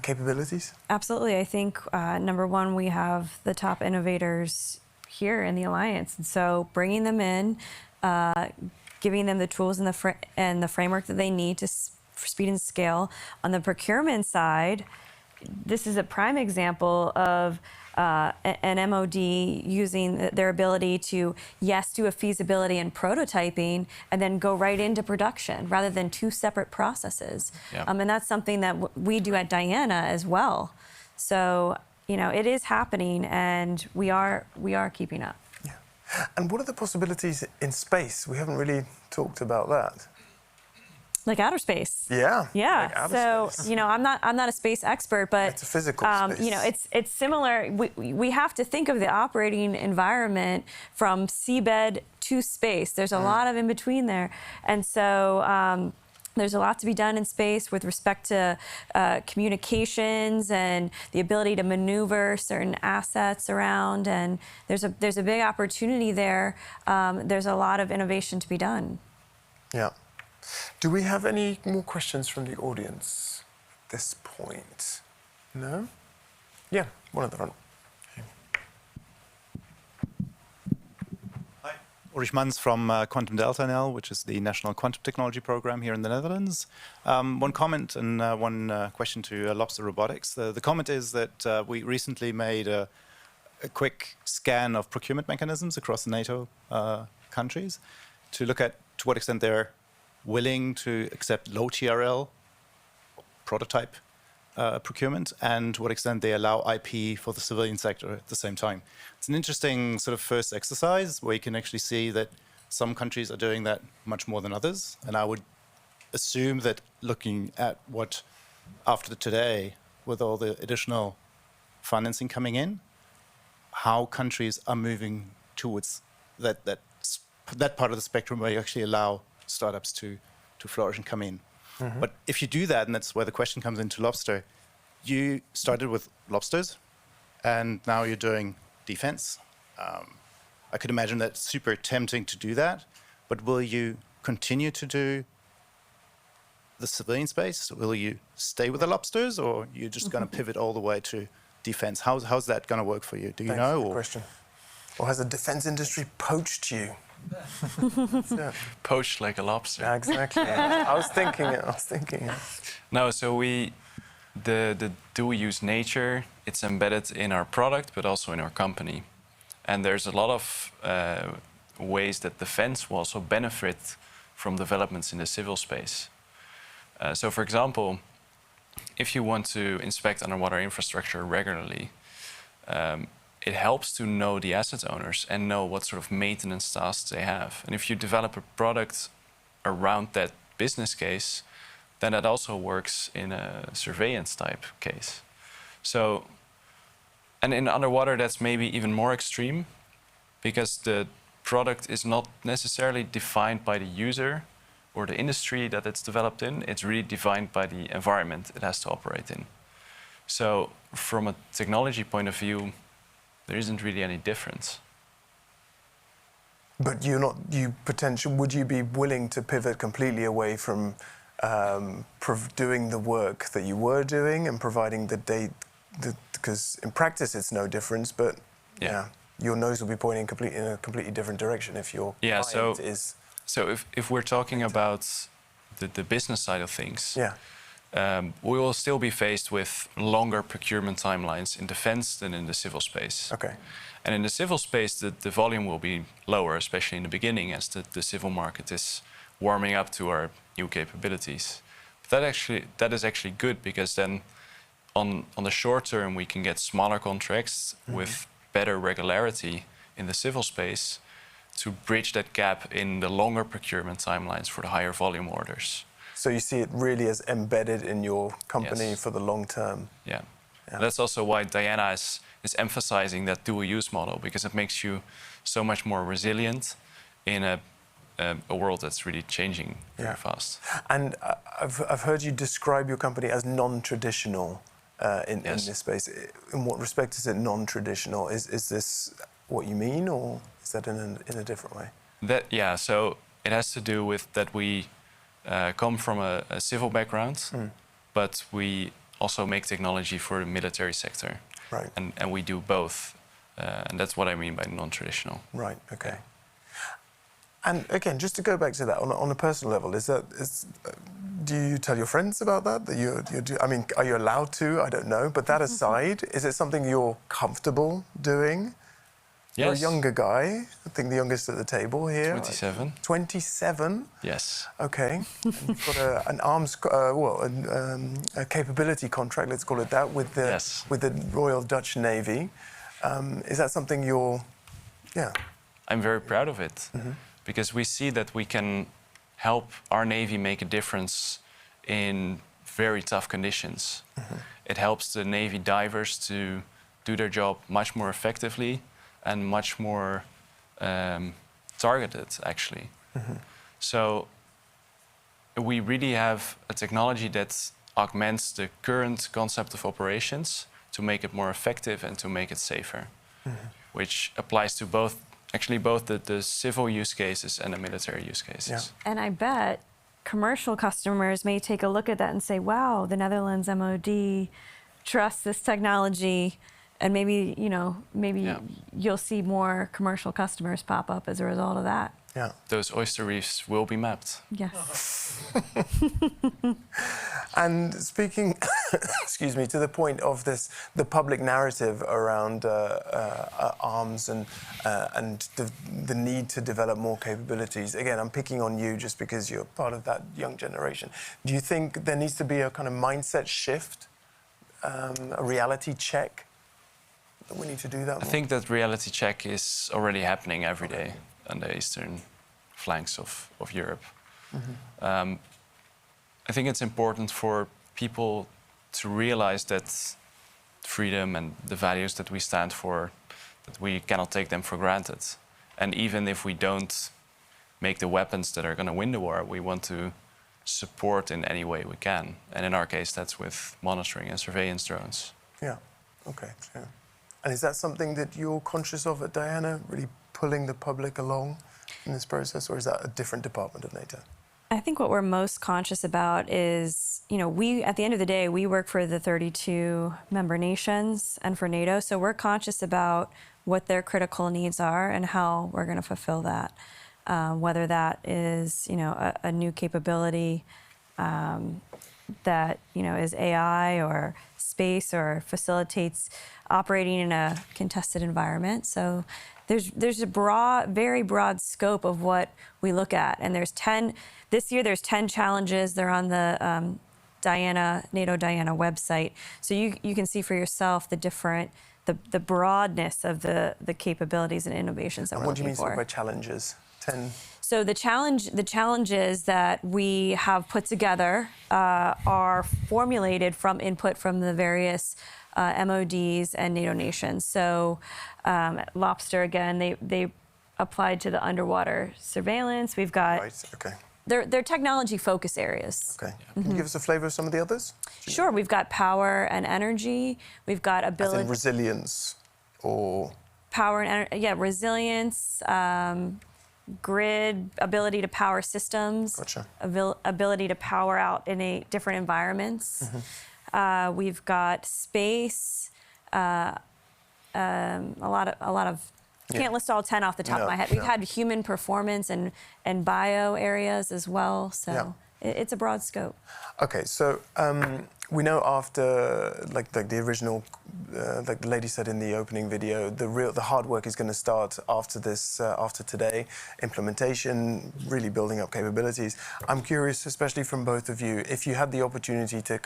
capabilities? Absolutely. I think, number one, we have the top innovators here in the alliance. And so bringing them in, giving them the tools and the framework that they need for speed and scale. On the procurement side, this is a prime example of an MOD using their ability to, yes, do a feasibility and prototyping and then go right into production rather than two separate processes. Yeah. And that's something that we do at Diana as well. So, you know, it is happening and we are keeping up. Yeah. And what are the possibilities in space? We haven't really talked about that. Like outer space. Yeah. Yeah. Like outer so space. you know, I'm not a space expert, but it's a physical space. You know, it's similar. We have to think of the operating environment from seabed to space. There's a lot of in between there, and so there's a lot to be done in space with respect to communications and the ability to maneuver certain assets around. And there's a big opportunity there. There's a lot of innovation to be done. Yeah. Do we have any more questions from the audience at this point? No? Yeah, one at the front. Hi, Ulrich Mans from Quantum Delta NL, which is the National Quantum Technology Program here in the Netherlands. One comment and one question to Lobster Robotics. The comment is that we recently made a quick scan of procurement mechanisms across the NATO countries to look at to what extent they're willing to accept low TRL prototype procurement and to what extent they allow IP for the civilian sector at the same time. It's an interesting sort of first exercise where you can actually see that some countries are doing that much more than others. And I would assume that looking at what after today, with all the additional financing coming in, how countries are moving towards that part of the spectrum where you actually allow startups to flourish and come in. Mm-hmm. But if you do that, and that's where the question comes into Lobster, you started with lobsters, and now you're doing defense. I could imagine that's super tempting to do that, but will you continue to do the civilian space? Will you stay with the lobsters, or you're just going to pivot all the way to defense? How's that going to work for you? Do you know? Or question. Or has the defense industry poached you? Yeah. Poached like a lobster. Yeah, exactly. I was thinking it. No, so the dual-use nature, it's embedded in our product, but also in our company. And there's a lot of ways that defense will also benefit from developments in the civil space. So, for example, if you want to inspect underwater infrastructure regularly, it helps to know the asset owners and know what sort of maintenance tasks they have. And if you develop a product around that business case, then that also works in a surveillance type case. So, and in underwater, that's maybe even more extreme because the product is not necessarily defined by the user or the industry that it's developed in. It's really defined by the environment it has to operate in. So from a technology point of view, there isn't really any difference. But would you be willing to pivot completely away from doing the work that you were doing and providing the data? Because in practice it's no difference, but your nose will be pointing in a completely different direction if your client is... So if we're talking about the business side of things, we will still be faced with longer procurement timelines in defense than in the civil space. Okay. And in the civil space, the volume will be lower, especially in the beginning, as the civil market is warming up to our new capabilities. But that is actually good, because then on the short term, we can get smaller contracts with better regularity in the civil space to bridge that gap in the longer procurement timelines for the higher volume orders. So you see it really as embedded in your company for the long term. Yeah. That's also why Diana is emphasizing that dual-use model, because it makes you so much more resilient in a world that's really changing very fast. And I've heard you describe your company as non-traditional in this space. In what respect is it non-traditional? Is this what you mean, or is that in a different way? So it has to do with that we come from a civil background, but we also make technology for the military sector. Right. And we do both. And that's what I mean by non-traditional. Right, okay. And again, just to go back to that, on a personal level, do you tell your friends about that? I mean, are you allowed to? I don't know. But that aside, is it something you're comfortable doing? Yes. You're a younger guy, I think the youngest at the table here. 27. 27? Yes. Okay. And you've got a capability contract, let's call it that, with the Royal Dutch Navy. Is that something you're... Yeah. I'm very proud of it, because we see that we can help our Navy make a difference in very tough conditions. It helps the Navy divers to do their job much more effectively and much more targeted, actually. So we really have a technology that augments the current concept of operations to make it more effective and to make it safer, which applies to both the civil use cases and the military use cases. Yeah. And I bet commercial customers may take a look at that and say, wow, the Netherlands MOD trusts this technology, and maybe, you'll see more commercial customers pop up as a result of that. Yeah. Those oyster reefs will be mapped. Yes. And speaking, excuse me, to the point of the public narrative around arms and the need to develop more capabilities. Again, I'm picking on you just because you're part of that young generation. Do you think there needs to be a kind of mindset shift, a reality check? That we need to do that more? I think that reality check is already happening every day on the eastern flanks of Europe. I think it's important for people to realize that freedom and the values that we stand for, that we cannot take them for granted. And even if we don't make the weapons that are going to win the war, we want to support in any way we can. And in our case, that's with monitoring and surveillance drones. Yeah, okay, clear. And is that something that you're conscious of at Diana, really pulling the public along in this process, or is that a different department of NATO? I think what we're most conscious about is, we, at the end of the day, we work for the 32 member nations and for NATO, so we're conscious about what their critical needs are and how we're going to fulfill that. Whether that is, a new capability that, is AI or space or facilitates operating in a contested environment. So there's a very broad scope of what we look at. And this year there's 10 challenges. They're on the NATO Diana website. So you can see for yourself the broadness of the capabilities and innovations that we're looking for. What do you mean by challenges? 10? So the challenges that we have put together are formulated from input from the various MODs and NATO nations. So Lobster, again, they applied to the underwater surveillance. We've got... Right, okay. They're technology focus areas. Okay. Can you give us a flavor of some of the others? Sure. We've got power and energy. We've got ability... As in resilience or... Power and energy, yeah, resilience, grid, ability to power systems, gotcha. Ability to power out in different environments. We've got space, a lot of. Can't list all 10 off the top of my head. We've had human performance and bio areas as well. So it's a broad scope. Okay, so we know after, like the original, like the lady said in the opening video, the hard work is going to start after this, after today. Implementation, really building up capabilities. I'm curious, especially from both of you, if you had the opportunity to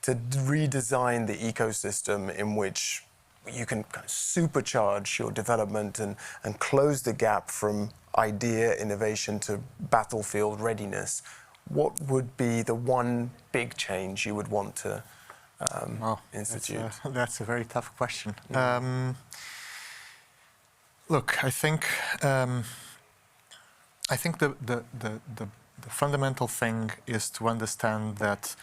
to redesign the ecosystem in which you can kind of supercharge your development and close the gap from idea, innovation to battlefield readiness. What would be the one big change you would want to institute? That's a very tough question. Look, I think the fundamental thing is to understand that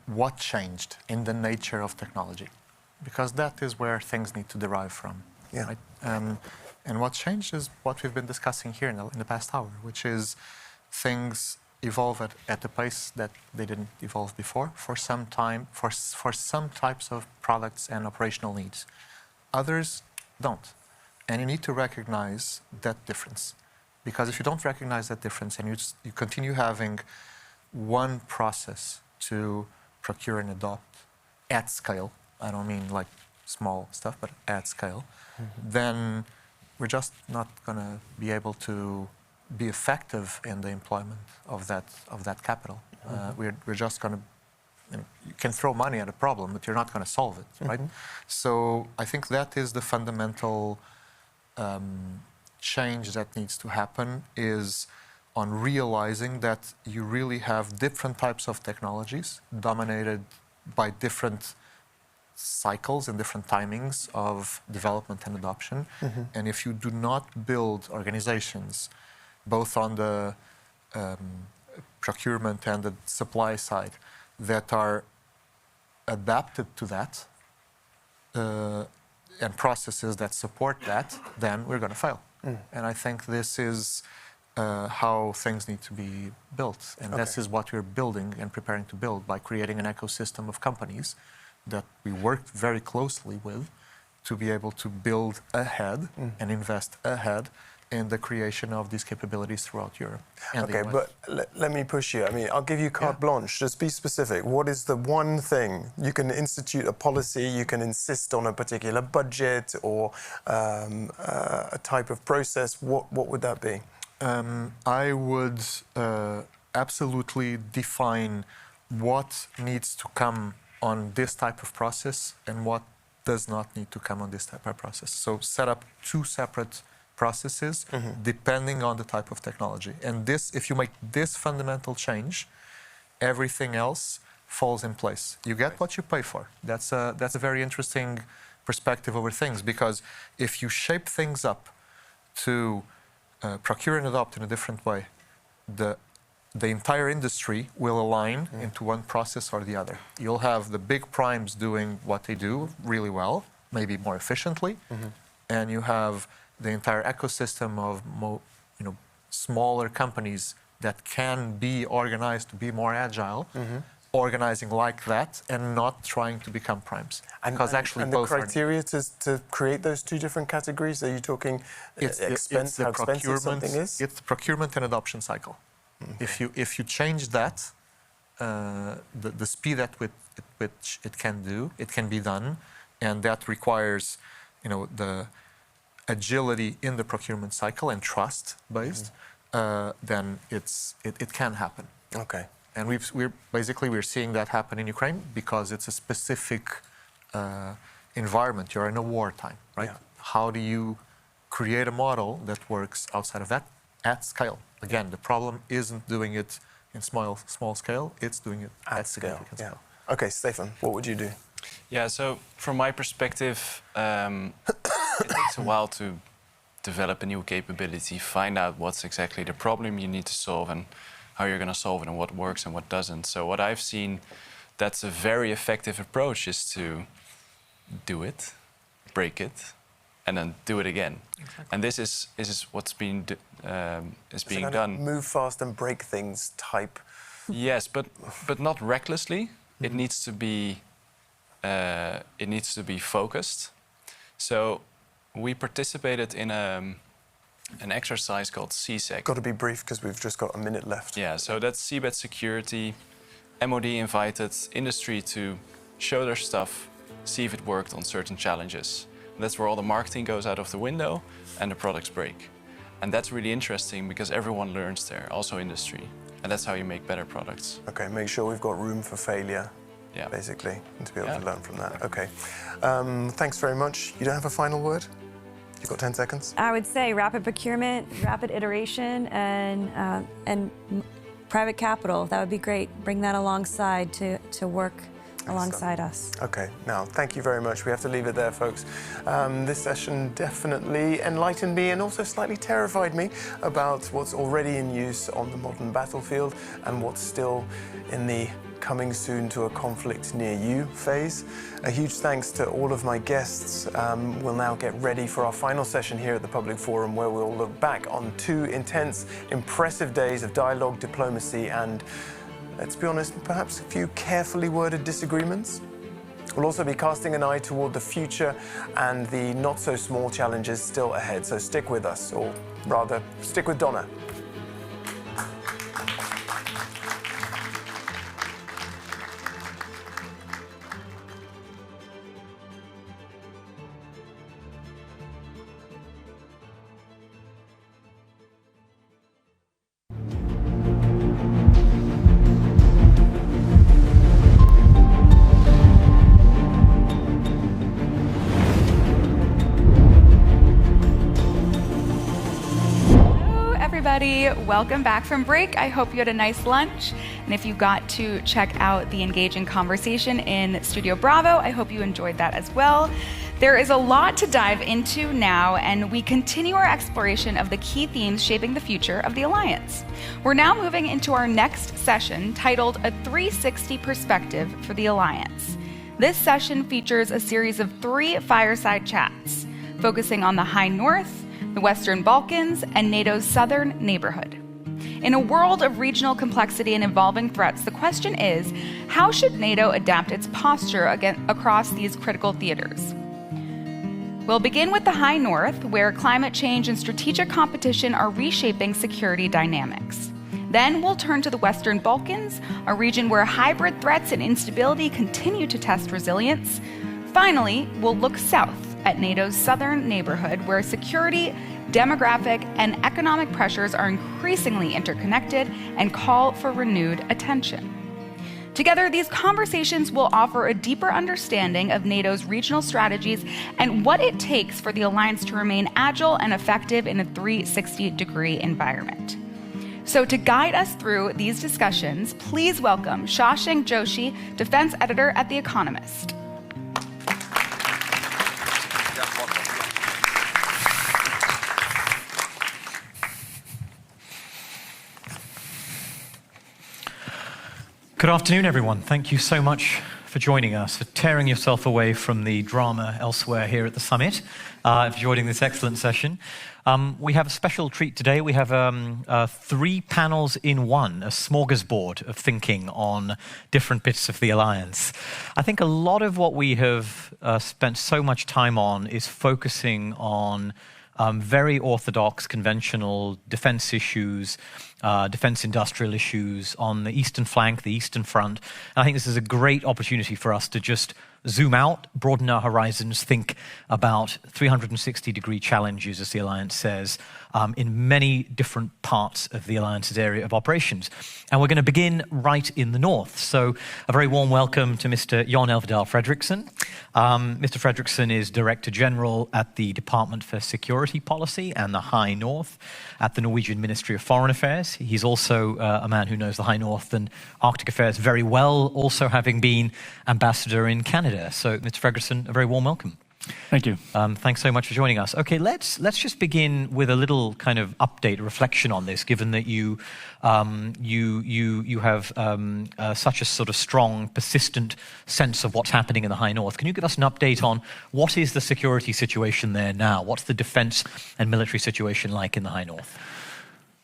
what changed in the nature of technology, because that is where things need to derive from. Yeah. Right? And what changed is what we've been discussing here in the past hour, which is things evolve at a pace that they didn't evolve before for some time, for some types of products and operational needs. Others don't. And you need to recognize that difference. Because if you don't recognize that difference and you continue having one process to procure and adopt at scale, I don't mean like small stuff, but at scale, then we're just not going to be able to be effective in the employment of that capital. We're just going to, you can throw money at a problem, but you're not going to solve it, right? So I think that is the fundamental change that needs to happen, is on realizing that you really have different types of technologies dominated by different cycles and different timings of development and adoption. And if you do not build organizations both on the procurement and the supply side that are adapted to that and processes that support that, then we're going to fail. And I think this is how things need to be built. And this is what we're building and preparing to build by creating an ecosystem of companies that we worked very closely with to be able to build ahead and invest ahead in the creation of these capabilities throughout Europe. Okay, but let me push you. I mean, I'll give you carte blanche. Just be specific. What is the one thing? You can institute a policy, you can insist on a particular budget or a type of process. What would that be? I would absolutely define what needs to come on this type of process and what does not need to come on this type of process. So set up two separate processes depending on the type of technology. And this, if you make this fundamental change, everything else falls in place. You get what you pay for. That's a very interesting perspective over things, because if you shape things up to procure and adopt in a different way, the entire industry will align into one process or the other. You'll have the big primes doing what they do really well, maybe more efficiently, and you have the entire ecosystem of smaller companies that can be organized to be more agile, organizing like that and not trying to become primes. Because actually and both the criteria to create those two different categories, are you talking expense, how expensive something is? It's the procurement and adoption cycle. If you change that, the speed at which it can be done, and that requires the agility in the procurement cycle and trust based, then it can happen. Okay. And we're seeing that happen in Ukraine because it's a specific environment. You're in a wartime, right? How do you create a model that works outside of that at scale? Again, the problem isn't doing it in small scale, it's doing it at significant scale. Okay, Stefan, what would you do? Yeah, so from my perspective, it takes a while to develop a new capability, find out what's exactly the problem you need to solve and how you're going to solve it and what works and what doesn't. So what I've seen that's a very effective approach is to do it, break it, and then do it again. Exactly. And this is what's being done. Move fast and break things type. Yes, but not recklessly. It needs to be focused. So we participated in an exercise called CSEC. Got to be brief because we've just got a minute left. Yeah, so that's seabed security. MOD invited industry to show their stuff, see if it worked on certain challenges. And that's where all the marketing goes out of the window and the products break. And that's really interesting because everyone learns there, also industry. And that's how you make better products. Okay, make sure we've got room for failure, basically, and to be able to learn from that. Okay, thanks very much. You don't have a final word? You've got 10 seconds. I would say rapid procurement, rapid iteration, and private capital. That would be great. Bring that alongside to work alongside us. Okay, now thank you very much. We have to leave it there, folks. This session definitely enlightened me and also slightly terrified me about what's already in use on the modern battlefield and what's still in the coming soon to a conflict near you phase. A huge thanks to all of my guests. We'll now get ready for our final session here at the Public Forum, where we'll look back on 2 intense, impressive days of dialogue, diplomacy, and, let's be honest, perhaps a few carefully worded disagreements. We'll also be casting an eye toward the future and the not-so-small challenges still ahead, so stick with us, or rather, stick with Donna. Welcome back from break. I hope you had a nice lunch. And if you got to check out the engaging conversation in Studio Bravo, I hope you enjoyed that as well. There is a lot to dive into now, and we continue our exploration of the key themes shaping the future of the Alliance. We're now moving into our next session, titled A 360 Perspective for the Alliance. This session features a series of 3 fireside chats, focusing on the High North, the Western Balkans, and NATO's southern neighborhood. In a world of regional complexity and evolving threats, the question is, how should NATO adapt its posture across these critical theaters? We'll begin with the High North, where climate change and strategic competition are reshaping security dynamics. Then we'll turn to the Western Balkans, a region where hybrid threats and instability continue to test resilience. Finally, we'll look south at NATO's southern neighborhood, where security, demographic, and economic pressures are increasingly interconnected and call for renewed attention. Together, these conversations will offer a deeper understanding of NATO's regional strategies and what it takes for the alliance to remain agile and effective in a 360-degree environment. So to guide us through these discussions, please welcome Shashank Joshi, defense editor at The Economist. Good afternoon, everyone. Thank you so much for joining us, for tearing yourself away from the drama elsewhere here at the summit, for joining this excellent session. We have a special treat today. We have 3 panels in one, a smorgasbord of thinking on different bits of the alliance. I think a lot of what we have spent so much time on is focusing on very orthodox, conventional defense issues, defense industrial issues on the eastern flank, the eastern front. And I think this is a great opportunity for us to just zoom out, broaden our horizons, think about 360-degree challenges, as the Alliance says, in many different parts of the Alliance's area of operations. And we're going to begin right in the north. So a very warm welcome to Mr. Jon Elvedal Fredriksson. Mr. Fredriksson is Director General at the Department for Security Policy and the High North at the Norwegian Ministry of Foreign Affairs. He's also a man who knows the High North and Arctic affairs very well, also having been ambassador in Canada. So, Mr. Fredriksson, a very warm welcome. Thank you. Thanks so much for joining us. Okay, let's just begin with a little kind of update, reflection on this, given that you have such a sort of strong, persistent sense of what's happening in the High North. Can you give us an update on what is the security situation there now? What's the defense and military situation like in the High North?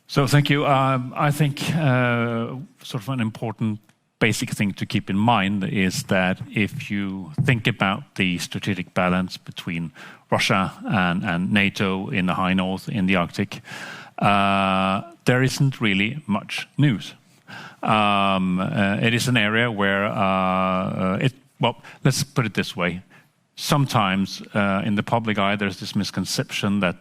So thank you. I think sort of an important basic thing to keep in mind is that if you think about the strategic balance between Russia and NATO in the high north, in the Arctic, there isn't really much news. It is an area where, well, let's put it this way. Sometimes in the public eye, there's this misconception that,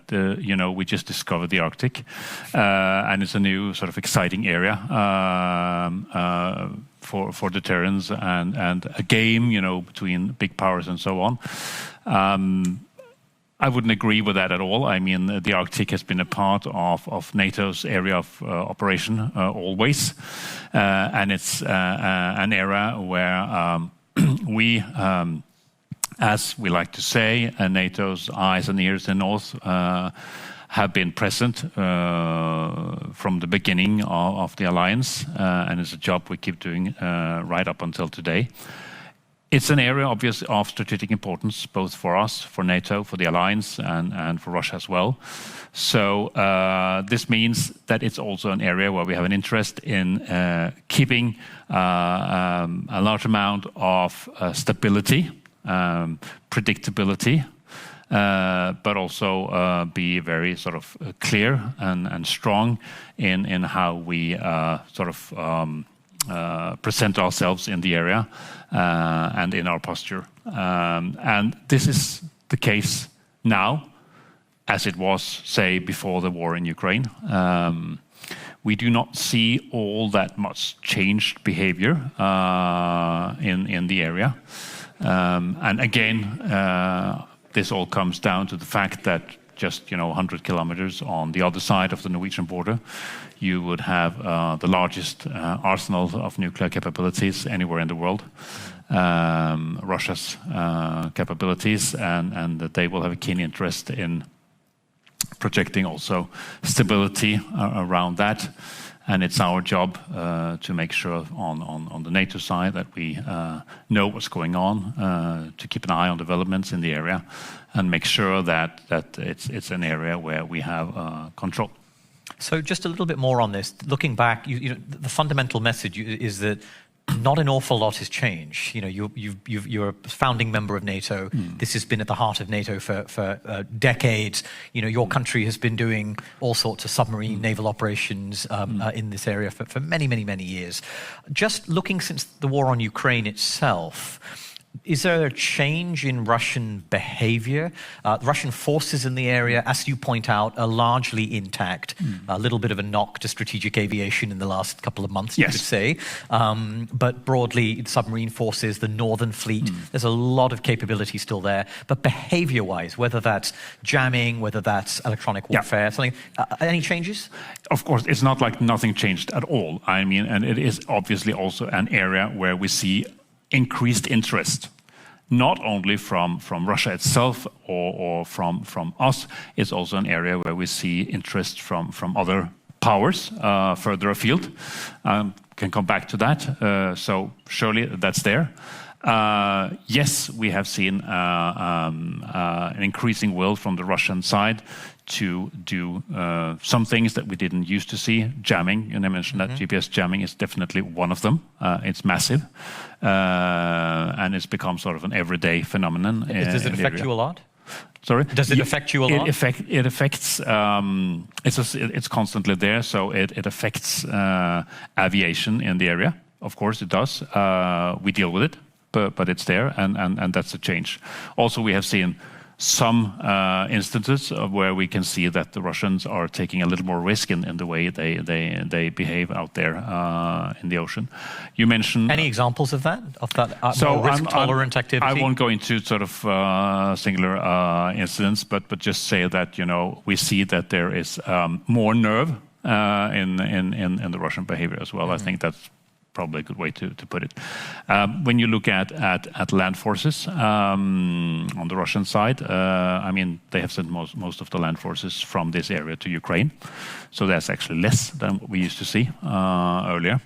we just discovered the Arctic and it's a new sort of exciting area for deterrence and a game, between big powers and so on. I wouldn't agree with that at all. I mean, the Arctic has been a part of NATO's area of operation always. And it's an area where we... as we like to say, NATO's eyes and ears in the north have been present from the beginning of the alliance, and it's a job we keep doing right up until today. It's an area, obviously, of strategic importance, both for us, for NATO, for the alliance, and for Russia as well. So this means that it's also an area where we have an interest in keeping a large amount of stability, predictability, but also be very sort of clear and strong in how we present ourselves in the area and in our posture. And this is the case now, as it was, say, before the war in Ukraine. We do not see all that much changed behavior in the area. And again, this all comes down to the fact that just 100 kilometers on the other side of the Norwegian border, you would have the largest arsenal of nuclear capabilities anywhere in the world. Russia's capabilities, and that they will have a keen interest in projecting also stability around that. And it's our job to make sure on the NATO side that we know what's going on, to keep an eye on developments in the area, and make sure that it's an area where we have control. So just a little bit more on this. Looking back, the fundamental message is that not an awful lot has changed. You're a founding member of NATO. This has been at the heart of NATO for decades. Your country has been doing all sorts of submarine naval operations in this area for many, many, many years. Just looking since the war on Ukraine itself, is there a change in Russian behavior? Russian forces in the area, as you point out, are largely intact. A little bit of a knock to strategic aviation in the last couple of months, you could say. But broadly, submarine forces, the Northern Fleet, there's a lot of capability still there. But behavior-wise, whether that's jamming, whether that's electronic warfare, something, any changes? Of course, it's not like nothing changed at all. I mean, and it is obviously also an area where we see increased interest, not only from Russia itself or from us. It's also an area where we see interest from other powers further afield. Can come back to that. So surely that's there. Yes, we have seen an increasing will from the Russian side to do some things that we didn't used to see. Jamming, and I mentioned that GPS jamming is definitely one of them. It's massive, and it's become sort of an everyday phenomenon. Does it affect you a lot? Sorry? Does it affect you a lot? It affects, it's constantly there, so it affects aviation in the area. Of course it does. We deal with it, but it's there, and that's a change. Also, we have seen some instances of where we can see that the Russians are taking a little more risk in the way they behave out there in the ocean. You mentioned any examples of that more risk-tolerant activity? I won't go into sort of singular incidents, but just say that we see that there is more nerve in the Russian behavior as well. I think that's probably a good way to put it. When you look at land forces on the Russian side, I mean, they have sent most of the land forces from this area to Ukraine. So that's actually less than what we used to see earlier.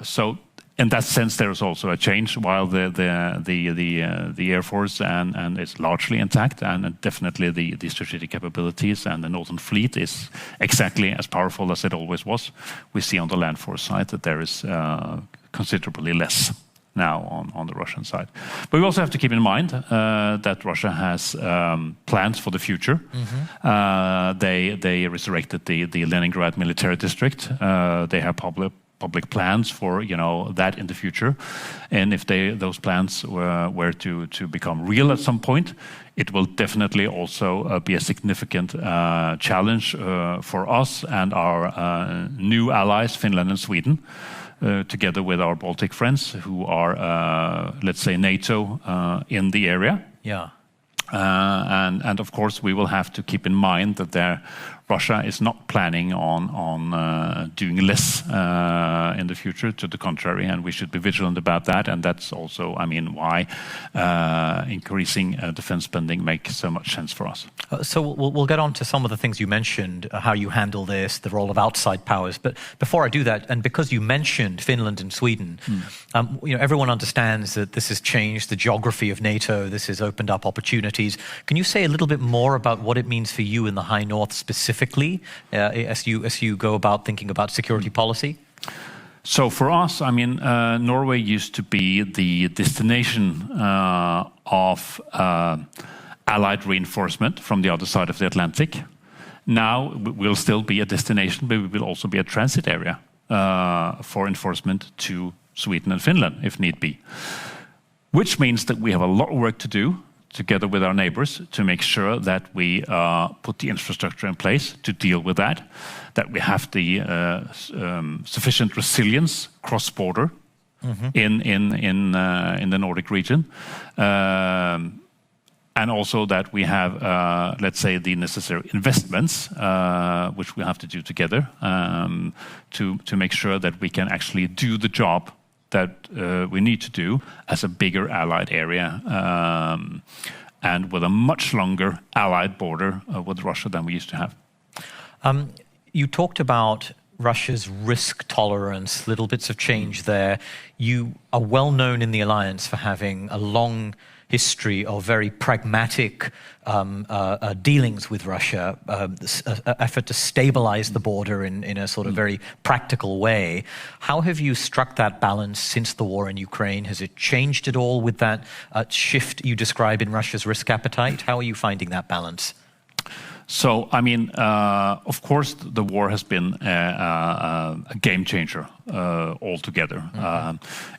So in that sense, there is also a change. While the Air Force and it's largely intact, and definitely the strategic capabilities and the Northern Fleet is exactly as powerful as it always was. We see on the land force side that there is considerably less now on the Russian side. But we also have to keep in mind that Russia has plans for the future. They resurrected the Leningrad military district. They have public plans for that in the future, and if those plans were to become real at some point, it will definitely also be a significant challenge for us and our new allies, Finland and Sweden, together with our Baltic friends who are, let's say, NATO in the area. Yeah. And of course, we will have to keep in mind that Russia is not planning on doing less in the future. To the contrary, and we should be vigilant about that. And that's also, why increasing defense spending makes so much sense for us. So we'll get on to some of the things you mentioned, how you handle this, the role of outside powers. But before I do that, and because you mentioned Finland and Sweden, everyone understands that this has changed the geography of NATO. This has opened up opportunities. Can you say a little bit more about what it means for you in the High North specifically, as you go about thinking about security policy? So for us, Norway used to be the destination of Allied reinforcement from the other side of the Atlantic. Now we'll still be a destination, but we will also be a transit area for enforcement to Sweden and Finland, if need be. Which means that we have a lot of work to do together with our neighbors to make sure that we put the infrastructure in place to deal with that we have the sufficient resilience cross-border in the Nordic region, and also that we have, let's say, the necessary investments which we have to do together to make sure that we can actually do the job that we need to do as a bigger allied area, and with a much longer allied border with Russia than we used to have. You talked about Russia's risk tolerance, little bits of change there. You are well known in the alliance for having a long history of very pragmatic dealings with Russia, effort to stabilize the border in a sort of very practical way. How have you struck that balance since the war in Ukraine? Has it changed at all with that shift you describe in Russia's risk appetite? How are you finding that balance? So, of course, the war has been a game changer altogether,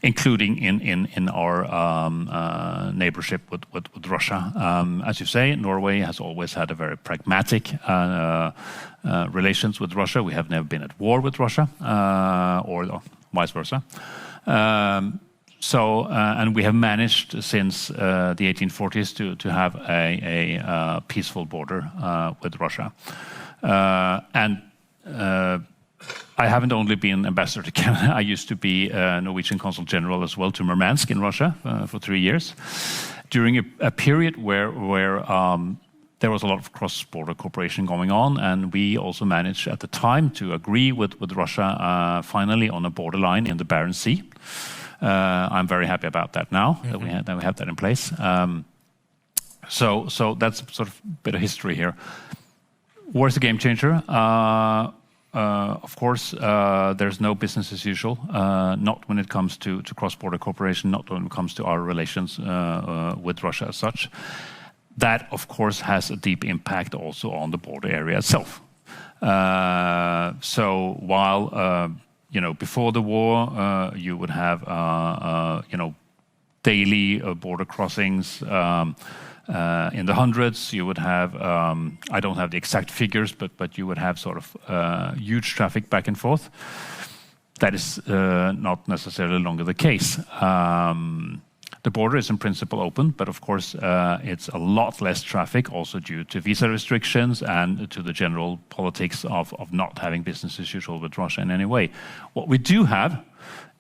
including in our neighborship with Russia. As you say, Norway has always had a very pragmatic relations with Russia. We have never been at war with Russia, or vice versa. And we have managed since the 1840s to have a peaceful border with Russia. I haven't only been ambassador to Canada. I used to be Norwegian Consul General as well to Murmansk in Russia for 3 years, during a period where there was a lot of cross-border cooperation going on, and we also managed at the time to agree with Russia finally on a borderline in the Barents Sea. I'm very happy about that now, that we have that in place. So that's sort of a bit of history here. War is a game changer. Of course, there's no business as usual, not when it comes to cross-border cooperation, not when it comes to our relations with Russia as such. That, of course, has a deep impact also on the border area itself. So while before the war, you would have, daily border crossings in the hundreds. You would have, I don't have the exact figures, but you would have sort of huge traffic back and forth. That is not necessarily longer the case. The border is in principle open, but of course it's a lot less traffic also due to visa restrictions and to the general politics of not having business as usual with Russia in any way. What we do have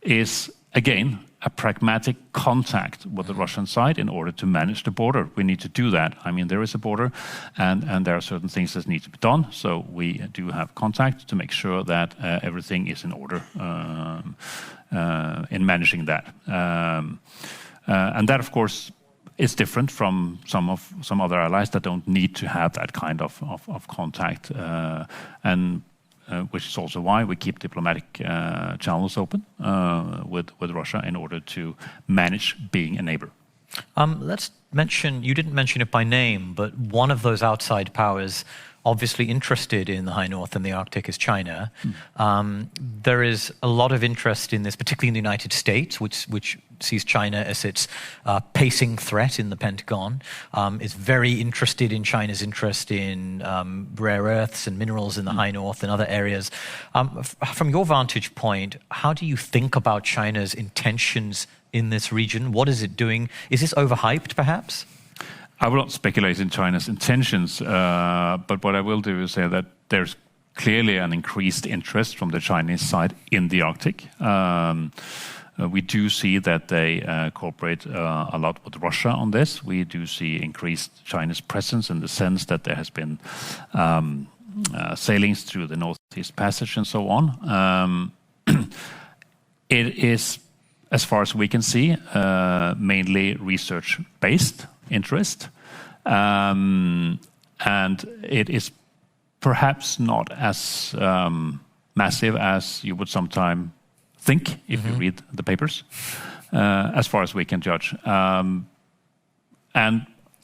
is, again, a pragmatic contact with the Russian side in order to manage the border. We need to do that. I mean, there is a border, and there are certain things that need to be done. So we do have contact to make sure that everything is in order in managing that. And that, of course, is different from some other allies that don't need to have that kind of contact, which is also why we keep diplomatic channels open with Russia in order to manage being a neighbor. Let's mention, you didn't mention it by name, but one of those outside powers obviously interested in the High North and the Arctic is China. There is a lot of interest in this, particularly in the United States, which sees China as its pacing threat in the Pentagon, is very interested in China's interest in rare earths and minerals in the High North and other areas. From your vantage point, how do you think about China's intentions in this region? What is it doing? Is this overhyped, perhaps? I will not speculate in China's intentions, but what I will do is say that there's clearly an increased interest from the Chinese side in the Arctic. We do see that they cooperate a lot with Russia on this. We do see increased Chinese presence in the sense that there has been sailings through the Northeast Passage and so on. It is, as far as we can see, mainly research-based interest, and it is perhaps not as massive as you would sometimes think if you read the papers, as far as we can judge. And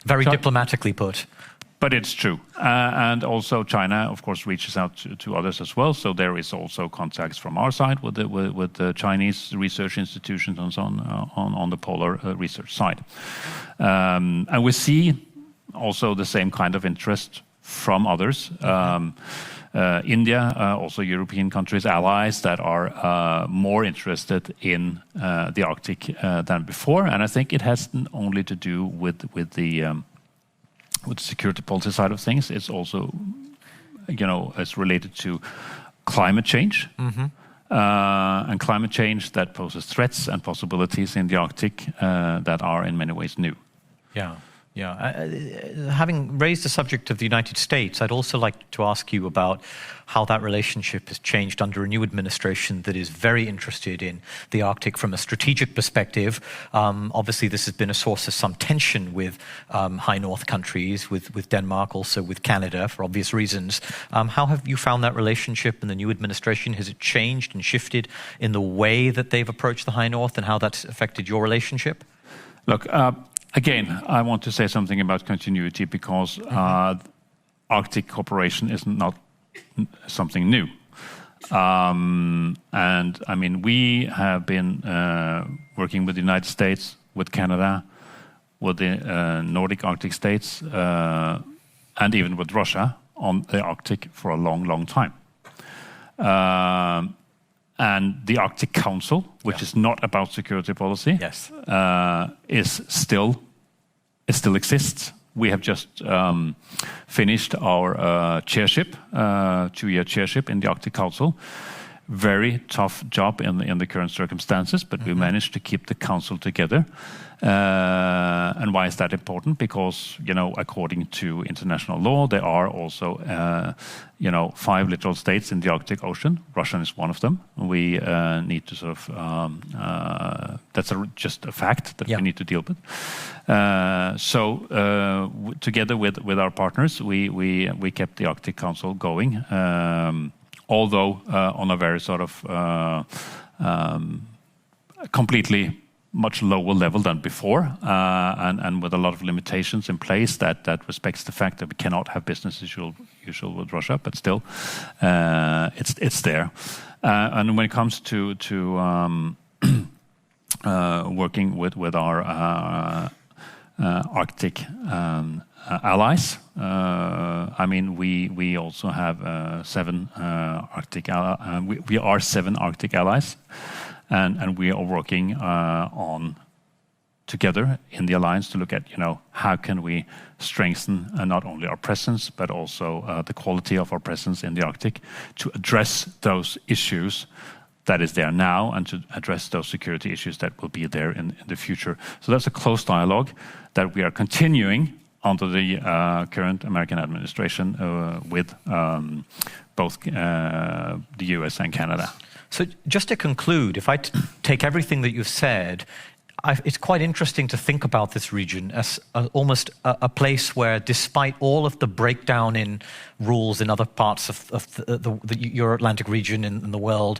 very diplomatically put. But it's true. And also China, of course, reaches out to others as well. So there is also contacts from our side with the Chinese research institutions and so on the polar research side. And we see also the same kind of interest from others. India, also European countries, allies that are more interested in the Arctic than before. And I think it has only to do with the security policy side of things. It's also, it's related to climate change. And climate change that poses threats and possibilities in the Arctic that are in many ways new. Yeah. Having raised the subject of the United States, I'd also like to ask you about how that relationship has changed under a new administration that is very interested in the Arctic from a strategic perspective. Obviously, this has been a source of some tension with High North countries, with Denmark, also with Canada, for obvious reasons. How have you found that relationship in the new administration? Has it changed and shifted in the way that they've approached the High North and how that's affected your relationship? Look, again, I want to say something about continuity because Arctic cooperation is not something new. And I mean, we have been working with the United States, with Canada, with the Nordic Arctic states, and even with Russia on the Arctic for a long, long time. And the Arctic Council, which is not about security policy, it still exists. We have just finished our chairship, 2-year chairship in the Arctic Council. Very tough job in the current circumstances, but we managed to keep the council together. And why is that important? Because, according to international law, there are also, 5 littoral states in the Arctic Ocean. Russia is one of them. We need to sort of, that's just a fact that we need to deal with. So together with our partners, we kept the Arctic Council going, although on a very sort of completely much lower level than before, and with a lot of limitations in place that respects the fact that we cannot have business as usual with Russia, but still, it's there. And when it comes to working with our Arctic allies, I mean, we also have 7 Arctic. We are 7 Arctic allies. And we are working on together in the alliance to look at, how can we strengthen not only our presence, but also the quality of our presence in the Arctic to address those issues that is there now and to address those security issues that will be there in the future. So that's a close dialogue that we are continuing under the current American administration with both the US and Canada. So just to conclude, if I take everything that you've said, it's quite interesting to think about this region as almost a place where, despite all of the breakdown in rules in other parts of the Euro-Atlantic region in the world,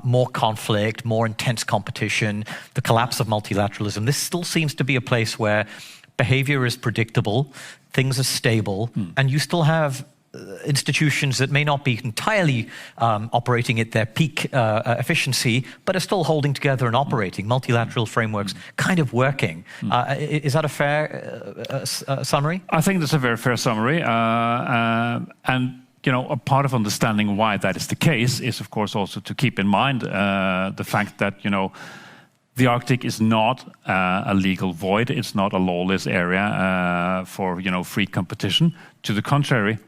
more conflict, more intense competition, the collapse of multilateralism, this still seems to be a place where behavior is predictable, things are stable, and you still have institutions that may not be entirely operating at their peak efficiency, but are still holding together and operating, multilateral frameworks kind of working. Is that a fair summary? I think that's a very fair summary. And a part of understanding why that is the case is, of course, also to keep in mind the fact that, the Arctic is not a legal void. It's not a lawless area for, free competition. To the contrary,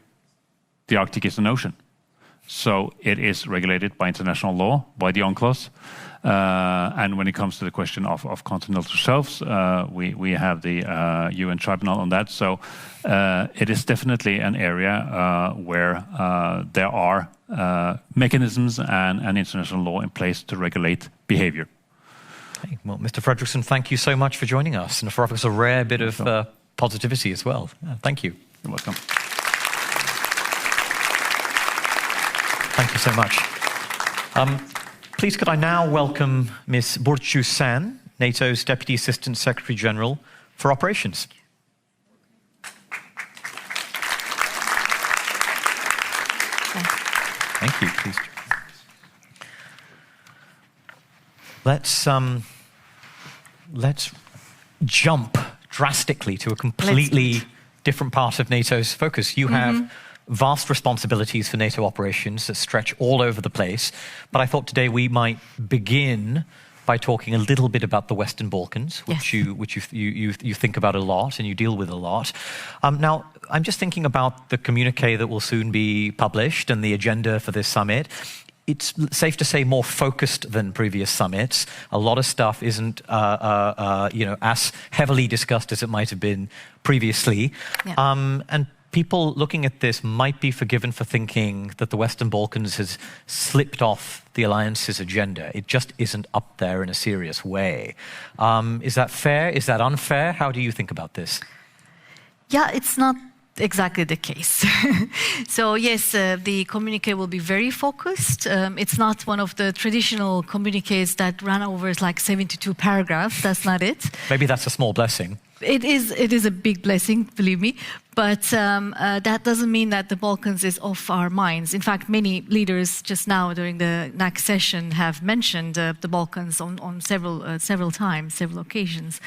the Arctic is an ocean. So it is regulated by international law, by the UNCLOS. And when it comes to the question of continental shelves, we have the UN tribunal on that. So it is definitely an area where there are mechanisms and international law in place to regulate behavior. Okay. Well, Mr. Fredriksson, thank you so much for joining us and for us a rare bit of positivity as well. Thank you. You're welcome. Thank you so much. Please could I now welcome Ms. Burcu Sen, NATO's Deputy Assistant Secretary General for Operations. Thank you. Please. Let's jump drastically to a completely different part of NATO's focus. You have vast responsibilities for NATO operations that stretch all over the place. But I thought today we might begin by talking a little bit about the Western Balkans, which you think about a lot and you deal with a lot. Now, I'm just thinking about the communique that will soon be published and the agenda for this summit. It's safe to say more focused than previous summits. A lot of stuff isn't, as heavily discussed as it might have been previously. Yeah. And people looking at this might be forgiven for thinking that the Western Balkans has slipped off the alliance's agenda. It just isn't up there in a serious way. Is that fair? Is that unfair? How do you think about this? Yeah, it's not exactly the case. So yes, the communique will be very focused. It's not one of the traditional communiques that run over like 72 paragraphs. That's not it. Maybe that's a small blessing. It is a big blessing, believe me. But that doesn't mean that the Balkans is off our minds. In fact, many leaders just now during the next session have mentioned the Balkans on several times, several occasions.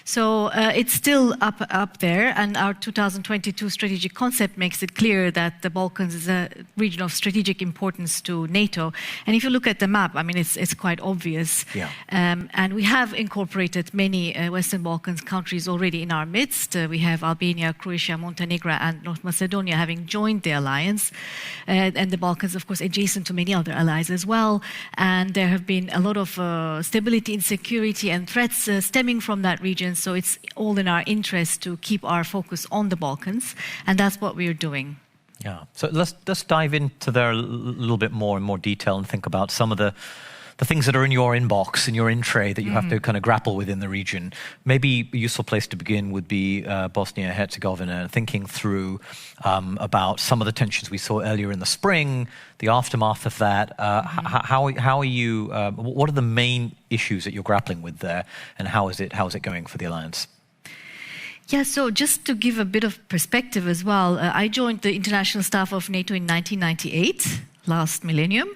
So it's still up there, and our 2022 strategic concept makes it clear that the Balkans is a region of strategic importance to NATO. And if you look at the map, I mean, it's quite obvious. Yeah. And we have incorporated many Western Balkans countries already in our midst. We have Albania, Croatia, Montenegro and North Macedonia having joined the alliance, and the Balkans, of course, adjacent to many other allies as well. And there have been a lot of stability, insecurity and threats stemming from that region. So it's all in our interest to keep our focus on the Balkans, and that's what we're doing. Yeah. So let's dive into there a little bit more in more detail and think about some of the things that are in your inbox, in your in tray that you have to kind of grapple with in the region. Maybe a useful place to begin would be Bosnia-Herzegovina, thinking through about some of the tensions we saw earlier in the spring, the aftermath of that. How are you, what are the main issues that you're grappling with there, and how is it going for the alliance? Yeah, so just to give a bit of perspective as well, I joined the international staff of NATO in 1998. Last millennium.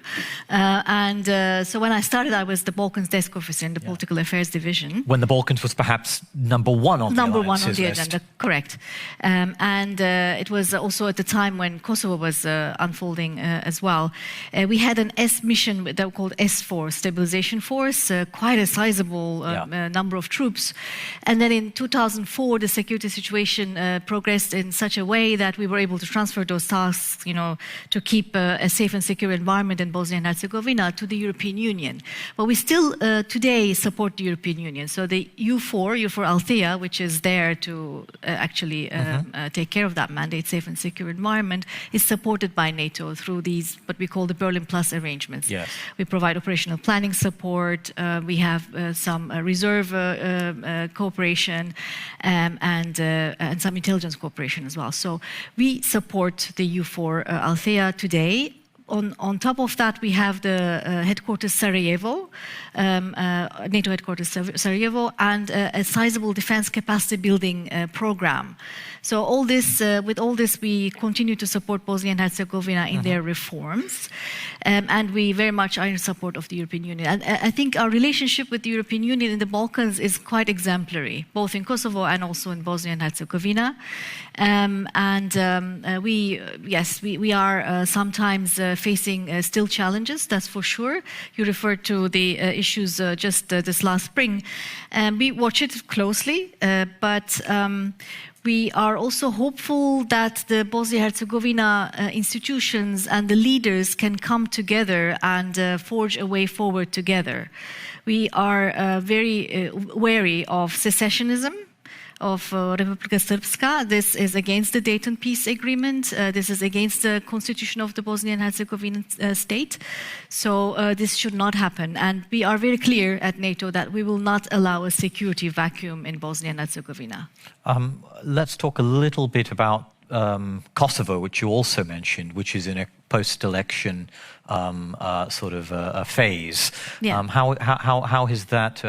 So when I started, I was the Balkans desk officer in the political affairs division. When the Balkans was perhaps number one on the agenda, correct. It was also at the time when Kosovo was unfolding as well. We had an S mission that we called S4, Stabilization Force, quite a sizable number of troops. And then in 2004, the security situation progressed in such a way that we were able to transfer those tasks, to keep a safe and secure environment in Bosnia and Herzegovina to the European Union. But we still today support the European Union. So the EUFOR Althea, which is there to actually take care of that mandate, safe and secure environment, is supported by NATO through these, what we call the Berlin Plus arrangements. Yes. We provide operational planning support. We have some reserve cooperation and some intelligence cooperation as well. So we support the EUFOR Althea today. On top of that, we have the headquarters Sarajevo, NATO headquarters Sarajevo, and a sizable defense capacity building program. So with all this, we continue to support Bosnia and Herzegovina in their reforms, and we very much are in support of the European Union. And I think our relationship with the European Union in the Balkans is quite exemplary, both in Kosovo and also in Bosnia and Herzegovina. We are sometimes facing still challenges, that's for sure. You referred to the issues just this last spring. We watch it closely, but we are also hopeful that the Bosnia-Herzegovina institutions and the leaders can come together and forge a way forward together. We are very wary of secessionism of Republika Srpska. This is against the Dayton Peace Agreement. This is against the constitution of the Bosnian Herzegovina state. So this should not happen. And we are very clear at NATO that we will not allow a security vacuum in Bosnia and Herzegovina. Let's talk a little bit about Kosovo, which you also mentioned, which is in a post-election sort of a phase. Yeah. How has that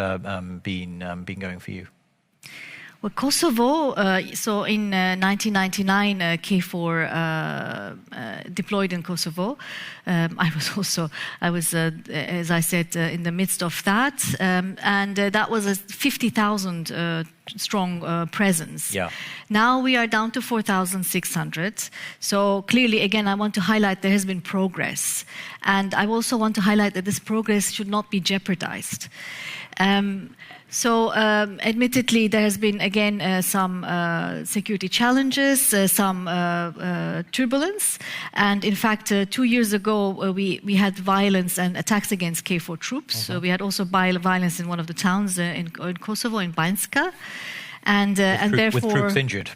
been going for you? Well, Kosovo, so in 1999, KFOR deployed in Kosovo. I was, as I said, in the midst of that. And that was a 50,000 strong presence. Yeah. Now we are down to 4,600. So clearly, again, I want to highlight there has been progress. And I also want to highlight that this progress should not be jeopardized. Admittedly, there has been, again, some security challenges, some turbulence. And in fact, 2 years ago, we had violence and attacks against KFOR troops. So we had also violence in one of the towns in Kosovo, in Banjska. And therefore... With troops injured?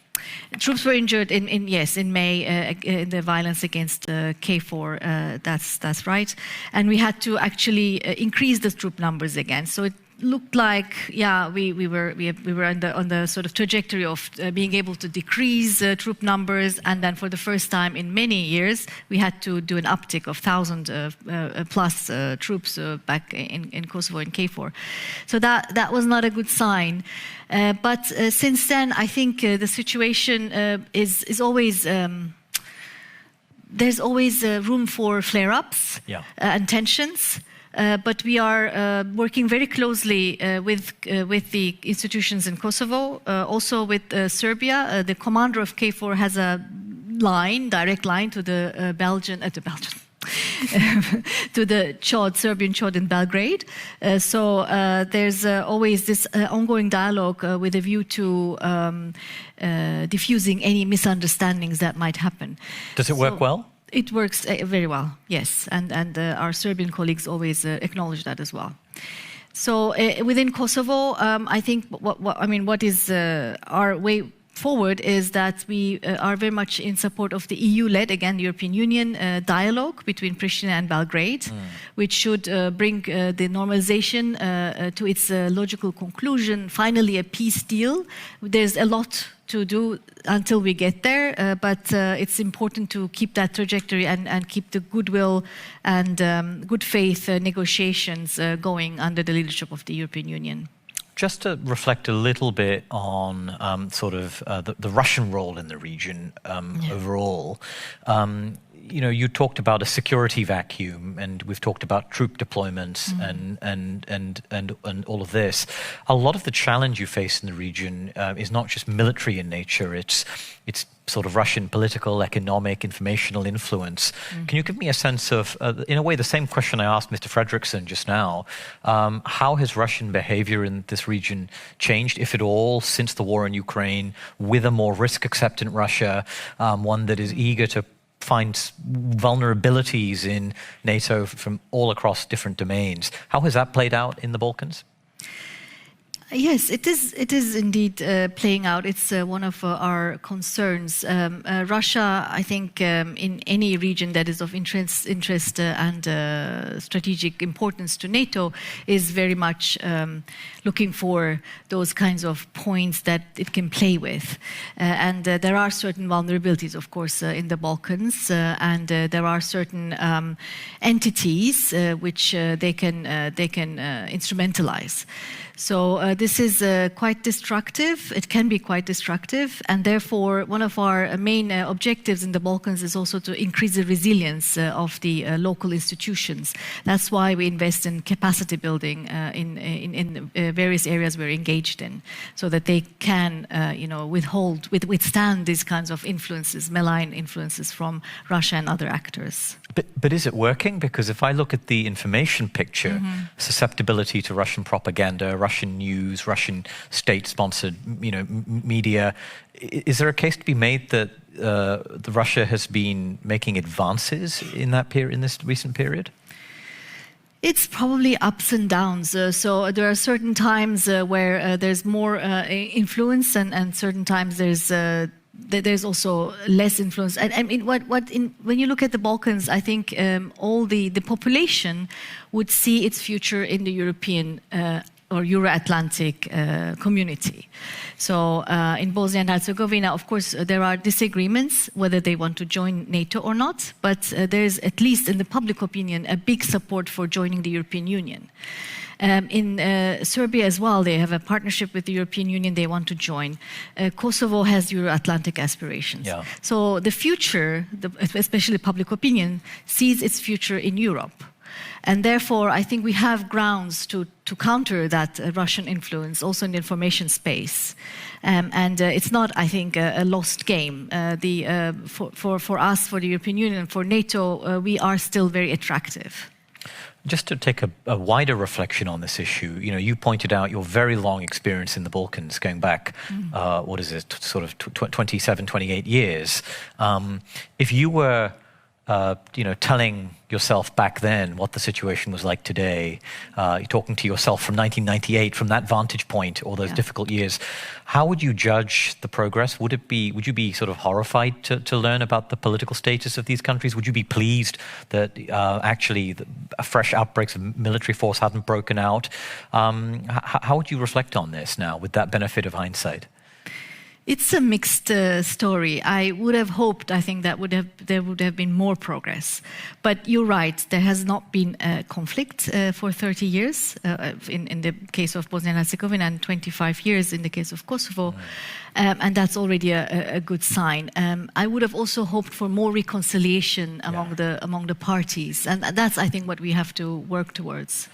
Troops were injured in May in the violence against KFOR. That's right. And we had to actually increase the troop numbers again. So it looked like, we were on the sort of trajectory of being able to decrease troop numbers, and then for the first time in many years, we had to do an uptick of 1,000 plus troops back in Kosovo and KFOR. So that was not a good sign. But since then, I think the situation is always... there's always room for flare-ups and tensions. But we are working very closely with the institutions in Kosovo, also with Serbia. The commander of KFOR has a direct line to the to the Serbian CHOD in Belgrade. So there's always this ongoing dialogue with a view to diffusing any misunderstandings that might happen. Does it work well? It works very well, yes, and our Serbian colleagues always acknowledge that as well. So within Kosovo, I think what is our way forward is that we are very much in support of the EU-led, again, the European Union dialogue between Pristina and Belgrade, which should bring the normalization to its logical conclusion, finally a peace deal. There's a lot to do until we get there, but it's important to keep that trajectory and keep the goodwill and good faith negotiations going under the leadership of the European Union. Just to reflect a little bit on the Russian role in the region overall. You talked about a security vacuum, and we've talked about troop deployments and all of this. A lot of the challenge you face in the region is not just military in nature. It's sort of Russian political, economic, informational influence. Can you give me a sense of, in a way, the same question I asked Mr. Fredriksson just now? How has Russian behavior in this region changed, if at all, since the war in Ukraine, with a more risk-acceptant Russia, one that is eager to finds vulnerabilities in NATO from all across different domains. How has that played out in the Balkans? Yes, it is indeed playing out. It's one of our concerns. Russia, I think, in any region that is of interest and strategic importance to NATO, is very much looking for those kinds of points that it can play with. And there are certain vulnerabilities, of course, in the Balkans, and there are certain entities which they can instrumentalize. So this is quite destructive. It can be quite destructive, and therefore one of our main objectives in the Balkans is also to increase the resilience of the local institutions. That's why we invest in capacity building in various areas we're engaged in, so that they can, withstand these kinds of influences, malign influences from Russia and other actors. But is it working? Because if I look at the information picture, susceptibility to Russian propaganda, Russian news, Russian state-sponsored, media, is there a case to be made that Russia has been making advances in this recent period? It's probably ups and downs. So there are certain times where there's more influence, and certain times there's also less influence. I mean, when you look at the Balkans, I think all the population would see its future in the European or Euro-Atlantic community. So in Bosnia and Herzegovina, of course, there are disagreements whether they want to join NATO or not, but there's, at least in the public opinion, a big support for joining the European Union. In Serbia as well, they have a partnership with the European Union, they want to join. Kosovo has Euro-Atlantic aspirations. Yeah. So the future, especially public opinion, sees its future in Europe. And therefore, I think we have grounds to counter that Russian influence also in the information space. And it's not, I think, a lost game. For us, for the European Union, for NATO, we are still very attractive. Just to take a wider reflection on this issue, you pointed out your very long experience in the Balkans, going back, sort of 27, 28 years. If you were telling yourself back then what the situation was like today, you're talking to yourself from 1998, from that vantage point, all those difficult years, how would you judge the progress? Would you be sort of horrified to learn about the political status of these countries? Would you be pleased that actually fresh outbreaks of military force hadn't broken out? How would you reflect on this now with that benefit of hindsight? It's a mixed story. I would have hoped, I think, there would have been more progress. But you're right, there has not been a conflict for 30 years in the case of Bosnia and Herzegovina, and 25 years in the case of Kosovo. And that's already a good sign. I would have also hoped for more reconciliation among the parties. And that's, I think, what we have to work towards.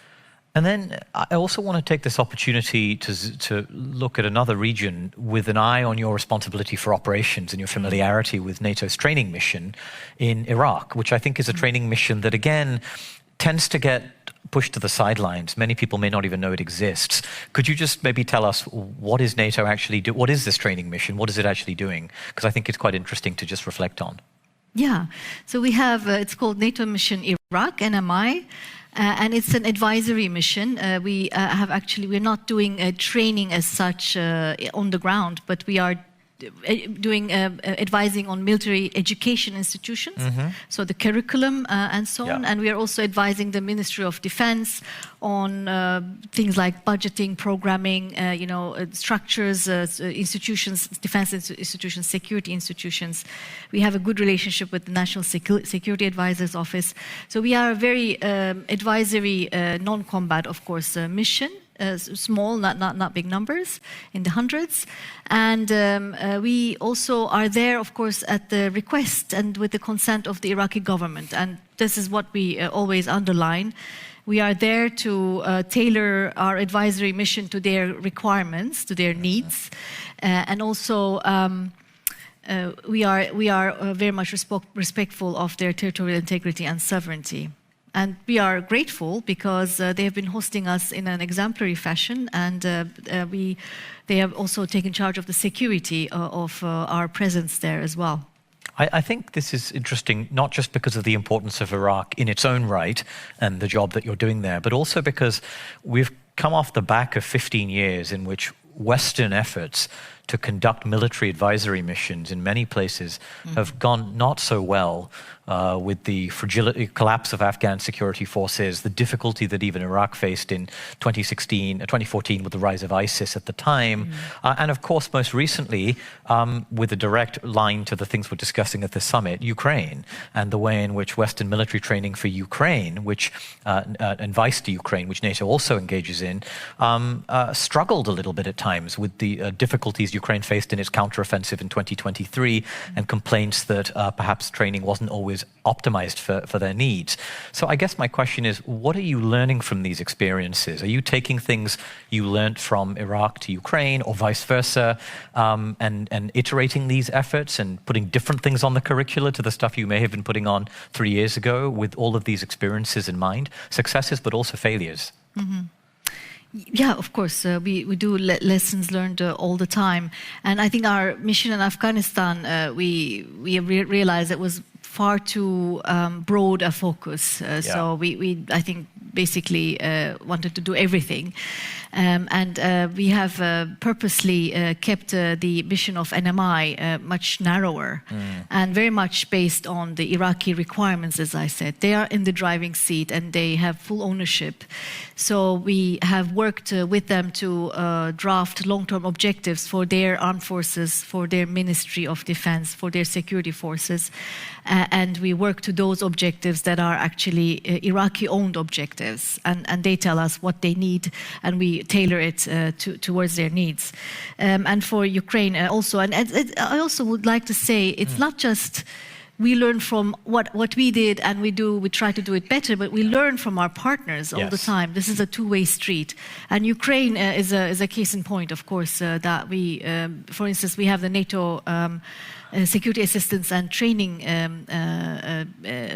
And then I also want to take this opportunity to look at another region with an eye on your responsibility for operations and your familiarity with NATO's training mission in Iraq, which I think is a training mission that, again, tends to get pushed to the sidelines. Many people may not even know it exists. Could you just maybe tell us, what is NATO actually doing? What is this training mission? What is it actually doing? Because I think it's quite interesting to just reflect on. Yeah, so we have, it's called NATO Mission Iraq, NMI. And it's an advisory mission. We're not doing training as such on the ground, but we are doing advising on military education institutions, so the curriculum and so on. And we are also advising the Ministry of Defense on things like budgeting, programming, structures, institutions, defense institutions, security institutions. We have a good relationship with the National Security Advisor's Office. So we are a very advisory, non-combat, of course, mission. Small, not big numbers, in the hundreds. And we also are there, of course, at the request and with the consent of the Iraqi government. And this is what we always underline. We are there to tailor our advisory mission to their requirements, to their needs. And also, we are very much respectful of their territorial integrity and sovereignty. And we are grateful because they have been hosting us in an exemplary fashion, and they have also taken charge of the security of our presence there as well. I think this is interesting, not just because of the importance of Iraq in its own right and the job that you're doing there, but also because we've come off the back of 15 years in which Western efforts to conduct military advisory missions in many places have gone not so well, with the fragility, collapse of Afghan security forces, the difficulty that even Iraq faced in 2014 with the rise of ISIS at the time, and of course most recently with a direct line to the things we're discussing at the summit, Ukraine, and the way in which Western military training for Ukraine, which advice to Ukraine, which NATO also engages in, struggled a little bit at times with the difficulties Ukraine faced in its counteroffensive in 2023 and complaints that perhaps training wasn't always optimized for their needs. So I guess my question is, what are you learning from these experiences? Are you taking things you learned from Iraq to Ukraine or vice versa, and iterating these efforts and putting different things on the curricula to the stuff you may have been putting on 3 years ago with all of these experiences in mind, successes but also failures? Yeah, of course. We do lessons learned all the time. And I think our mission in Afghanistan, we realized it was far too broad a focus. So we, I think, basically wanted to do everything. And we have purposely kept the mission of NMI much narrower and very much based on the Iraqi requirements, as I said. They are in the driving seat and they have full ownership. So we have worked with them to draft long-term objectives for their armed forces, for their Ministry of Defense, for their security forces. And we work to those objectives that are actually Iraqi-owned objectives. And they tell us what they need, and we tailor it towards their needs. And for Ukraine also, and I also would like to say, it's not just we learn from what we did and we try to do it better, but we learn from our partners all the time. This is a two-way street. And Ukraine is a case in point, of course, that we, for instance, we have the NATO Security Assistance and Training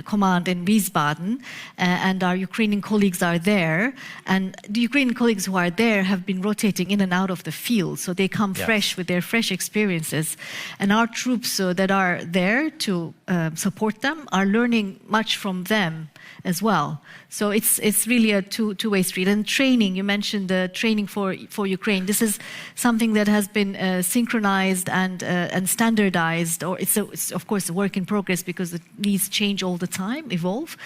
Command in Wiesbaden, and our Ukrainian colleagues are there. And the Ukrainian colleagues who are there have been rotating in and out of the field, so they come fresh with their fresh experiences. And our troops that are there to support them are learning much from them as well. So it's really a two-way street. And training, you mentioned the training for Ukraine. This is something that has been synchronized and standardized, or it's of course a work in progress because the needs change all the time, evolve.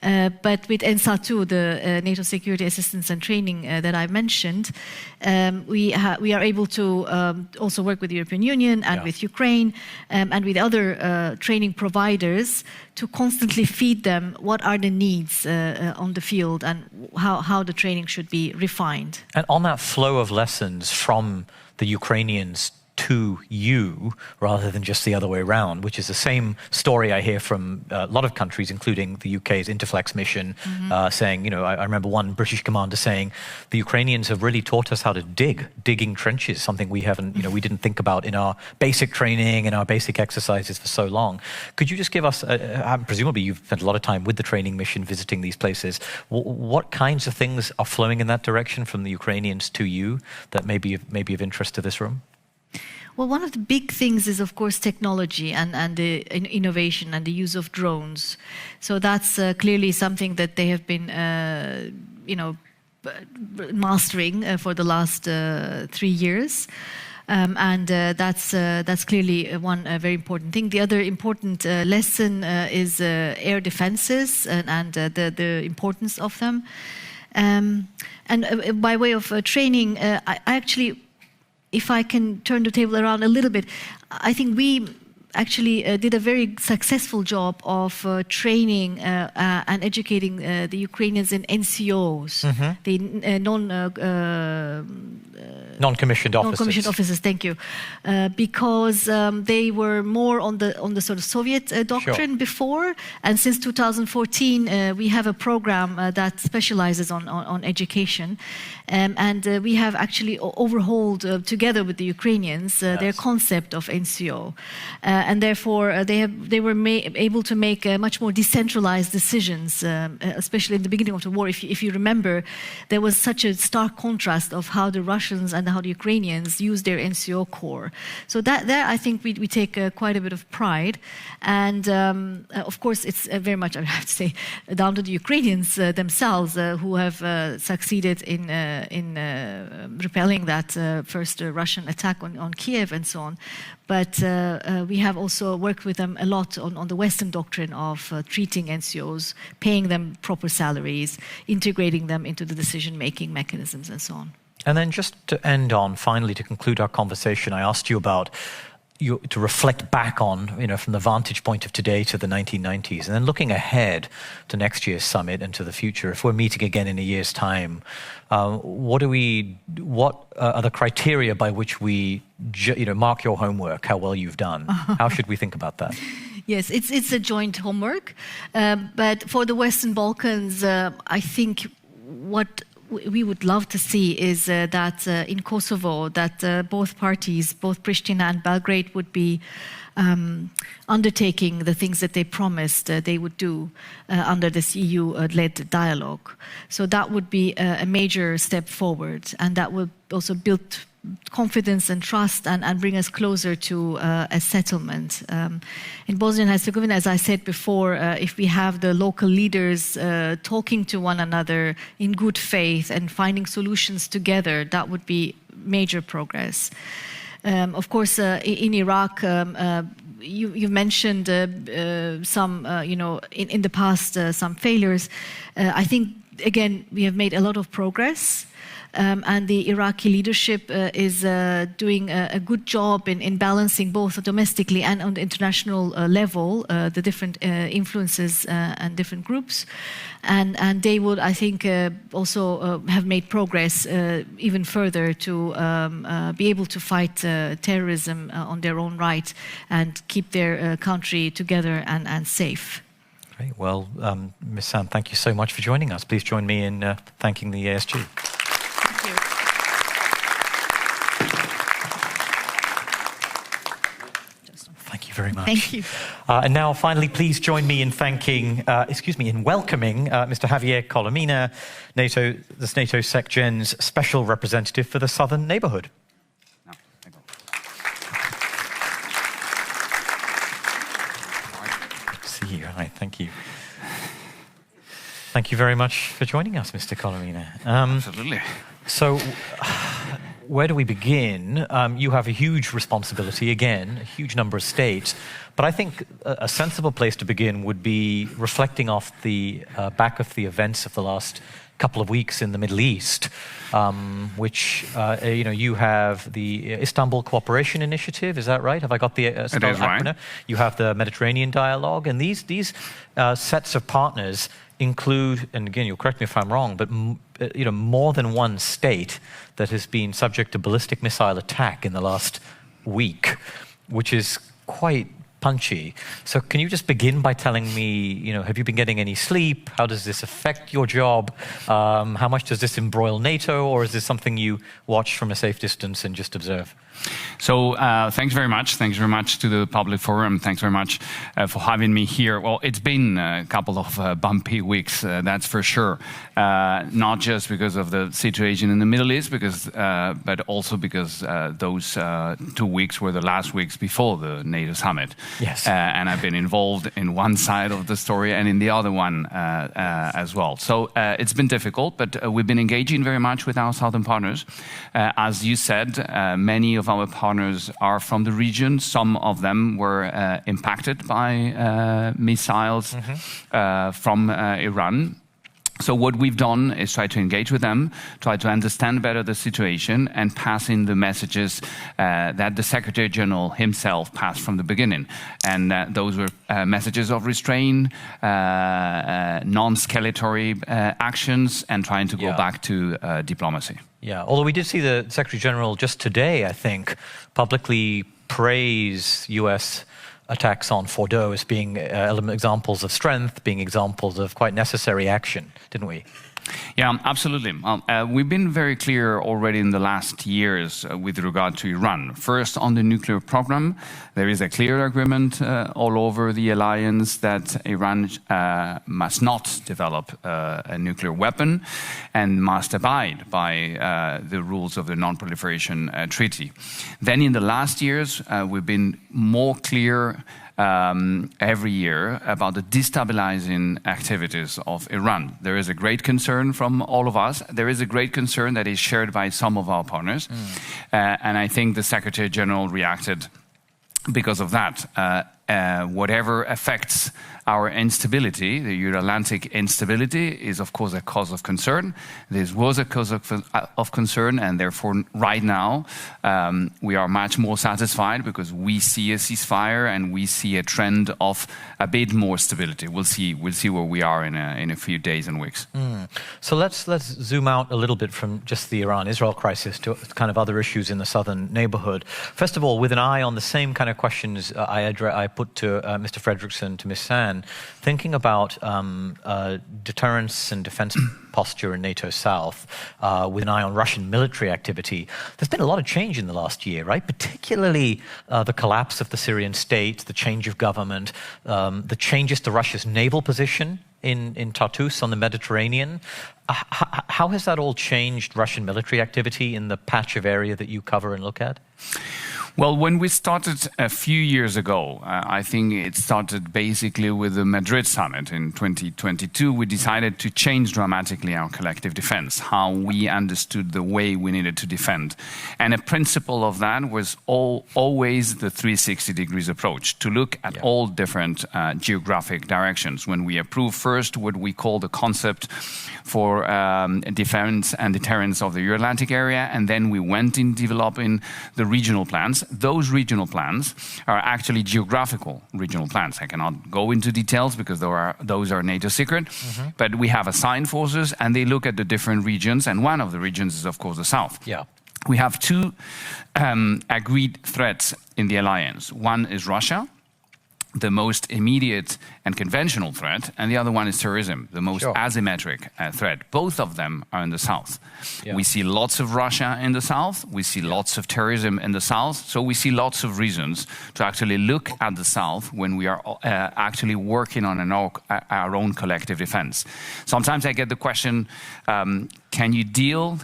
But with NSA2, the NATO Security Assistance and Training that I mentioned, we are able to also work with the European Union and with Ukraine and with other training providers to constantly feed them what are the needs on the field and how the training should be refined. And on that flow of lessons from the Ukrainians to you rather than just the other way around, which is the same story I hear from a lot of countries, including the UK's Interflex mission, saying, I remember one British commander saying, the Ukrainians have really taught us how to digging trenches, something we haven't, we didn't think about in our basic training and our basic exercises for so long. Could you just give us, presumably you've spent a lot of time with the training mission visiting these places, what kinds of things are flowing in that direction from the Ukrainians to you that may be of interest to this room? Well, one of the big things is, of course, technology and the innovation and the use of drones. So that's clearly something that they have been, mastering for the last 3 years. And that's clearly one very important thing. The other important lesson is air defenses and the importance of them. And by way of training, I actually, if I can turn the table around a little bit, I think we actually did a very successful job of training and educating the Ukrainians in NCOs, the non-commissioned officers. Non-commissioned officers, thank you, because they were more on the sort of Soviet doctrine before, and since 2014 we have a program that specializes on education, and we have actually overhauled together with the Ukrainians their concept of NCO. And therefore, they were able to make much more decentralized decisions, especially in the beginning of the war. If you remember, there was such a stark contrast of how the Russians and how the Ukrainians use their NCO core. So there I think we take quite a bit of pride. And of course, it's very much, I have to say, down to the Ukrainians themselves who have succeeded in repelling that first Russian attack on Kiev and so on. But we have also worked with them a lot on the Western doctrine of treating NCOs, paying them proper salaries, integrating them into the decision-making mechanisms and so on. And then just to end on, finally, to conclude our conversation, I asked you about to reflect back on, from the vantage point of today to the 1990s, and then looking ahead to next year's summit and to the future. If we're meeting again in a year's time, what are the criteria by which we, mark your homework, how well you've done? How should we think about that? Yes, it's a joint homework. But for the Western Balkans, I think what we would love to see is that in Kosovo, that both parties, both Pristina and Belgrade, would be undertaking the things that they promised they would do under this EU-led dialogue. So that would be a major step forward, and that will also build confidence and trust and bring us closer to a settlement. In Bosnia and Herzegovina, as I said before, if we have the local leaders talking to one another in good faith and finding solutions together, that would be major progress. Of course, in Iraq, you mentioned some, in the past, some failures. I think, again, we have made a lot of progress. And the Iraqi leadership is doing a good job in balancing both domestically and on the international level the different influences and different groups. And they would, I think, also have made progress even further to be able to fight terrorism on their own right and keep their country together and safe. Great. Well, Ms. Sand, thank you so much for joining us. Please join me in thanking the ASG. Thank you very much. Thank you. And now, finally, please join me in in welcoming Mr. Javier Colomina, this NATO SecGen's Special Representative for the Southern Neighbourhood. Good to see you. Hi, thank you. Thank you very much for joining us, Mr. Colomina. Absolutely. So, where do we begin? You have a huge responsibility, again, a huge number of states. But I think a sensible place to begin would be reflecting off the back of the events of the last couple of weeks in the Middle East, which, you have the Istanbul Cooperation Initiative, is that right? Have I got the spell acronym? Right. You have the Mediterranean Dialogue, and these sets of partners include, and again, you'll correct me if I'm wrong, but more than one state that has been subject to ballistic missile attack in the last week, which is quite punchy. So can you just begin by telling me, have you been getting any sleep? How does this affect your job? How much does this embroil NATO, or is this something you watch from a safe distance and just observe? So thanks very much. Thanks very much to the Public Forum. Thanks very much for having me here. Well, it's been a couple of bumpy weeks, that's for sure. Not just because of the situation in the Middle East, but also because those 2 weeks were the last weeks before the NATO Summit. Yes. And I've been involved in one side of the story and in the other one as well. So it's been difficult, but we've been engaging very much with our southern partners. As you said, many of our partners are from the region. Some of them were impacted by missiles from Iran. So what we've done is try to engage with them, try to understand better the situation, and pass in the messages that the Secretary General himself passed from the beginning. And those were messages of restraint, non-escalatory actions, and trying to go back to diplomacy. Yeah, although we did see the Secretary General just today, I think, publicly praise U.S. attacks on Fordow as being examples of strength, being examples of quite necessary action, didn't we? Yeah, absolutely. We've been very clear already in the last years with regard to Iran. First, on the nuclear program, there is a clear agreement all over the alliance that Iran must not develop a nuclear weapon and must abide by the rules of the Non-Proliferation Treaty. Then in the last years, we've been more clear every year about the destabilizing activities of Iran. There is a great concern from all of us. There is a great concern that is shared by some of our partners. And I think the Secretary General reacted because of that. Whatever affects our instability, the Euro-Atlantic instability, is of course a cause of concern. This was a cause of concern, and therefore right now we are much more satisfied because we see a ceasefire and we see a trend of a bit more stability. We'll see where we are in a few days and weeks. So let's zoom out a little bit from just the Iran-Israel crisis to kind of other issues in the southern neighborhood. First of all, with an eye on the same kind of questions I put to Mr. Fredrickson, to Ms. San, thinking about deterrence and defense posture in NATO South, with an eye on Russian military activity. There's been a lot of change in the last year, right? Particularly the collapse of the Syrian state, the change of government, the changes to Russia's naval position in Tartus on the Mediterranean. How has that all changed Russian military activity in the patch of area that you cover and look at? Well, when we started a few years ago, I think it started basically with the Madrid summit in 2022, we decided to change dramatically our collective defense, how we understood the way we needed to defend. And a principle of that was always the 360 degrees approach, to look at all different geographic directions. When we approved first what we call the concept for defense and deterrence of the Euro-Atlantic area, and then we went in developing the regional plans. Those regional plans are actually geographical regional plans. I cannot go into details because those are NATO secret, but we have assigned forces and they look at the different regions, and one of the regions is of course the south. Yeah. We have two agreed threats in the alliance. One is Russia, the most immediate and conventional threat, and the other one is terrorism, the most asymmetric threat. Both of them are in the south. Yeah. We see lots of Russia in the south, we see lots of terrorism in the south, so we see lots of reasons to actually look at the south when we are actually working on our own collective defense. Sometimes I get the question, can you deal,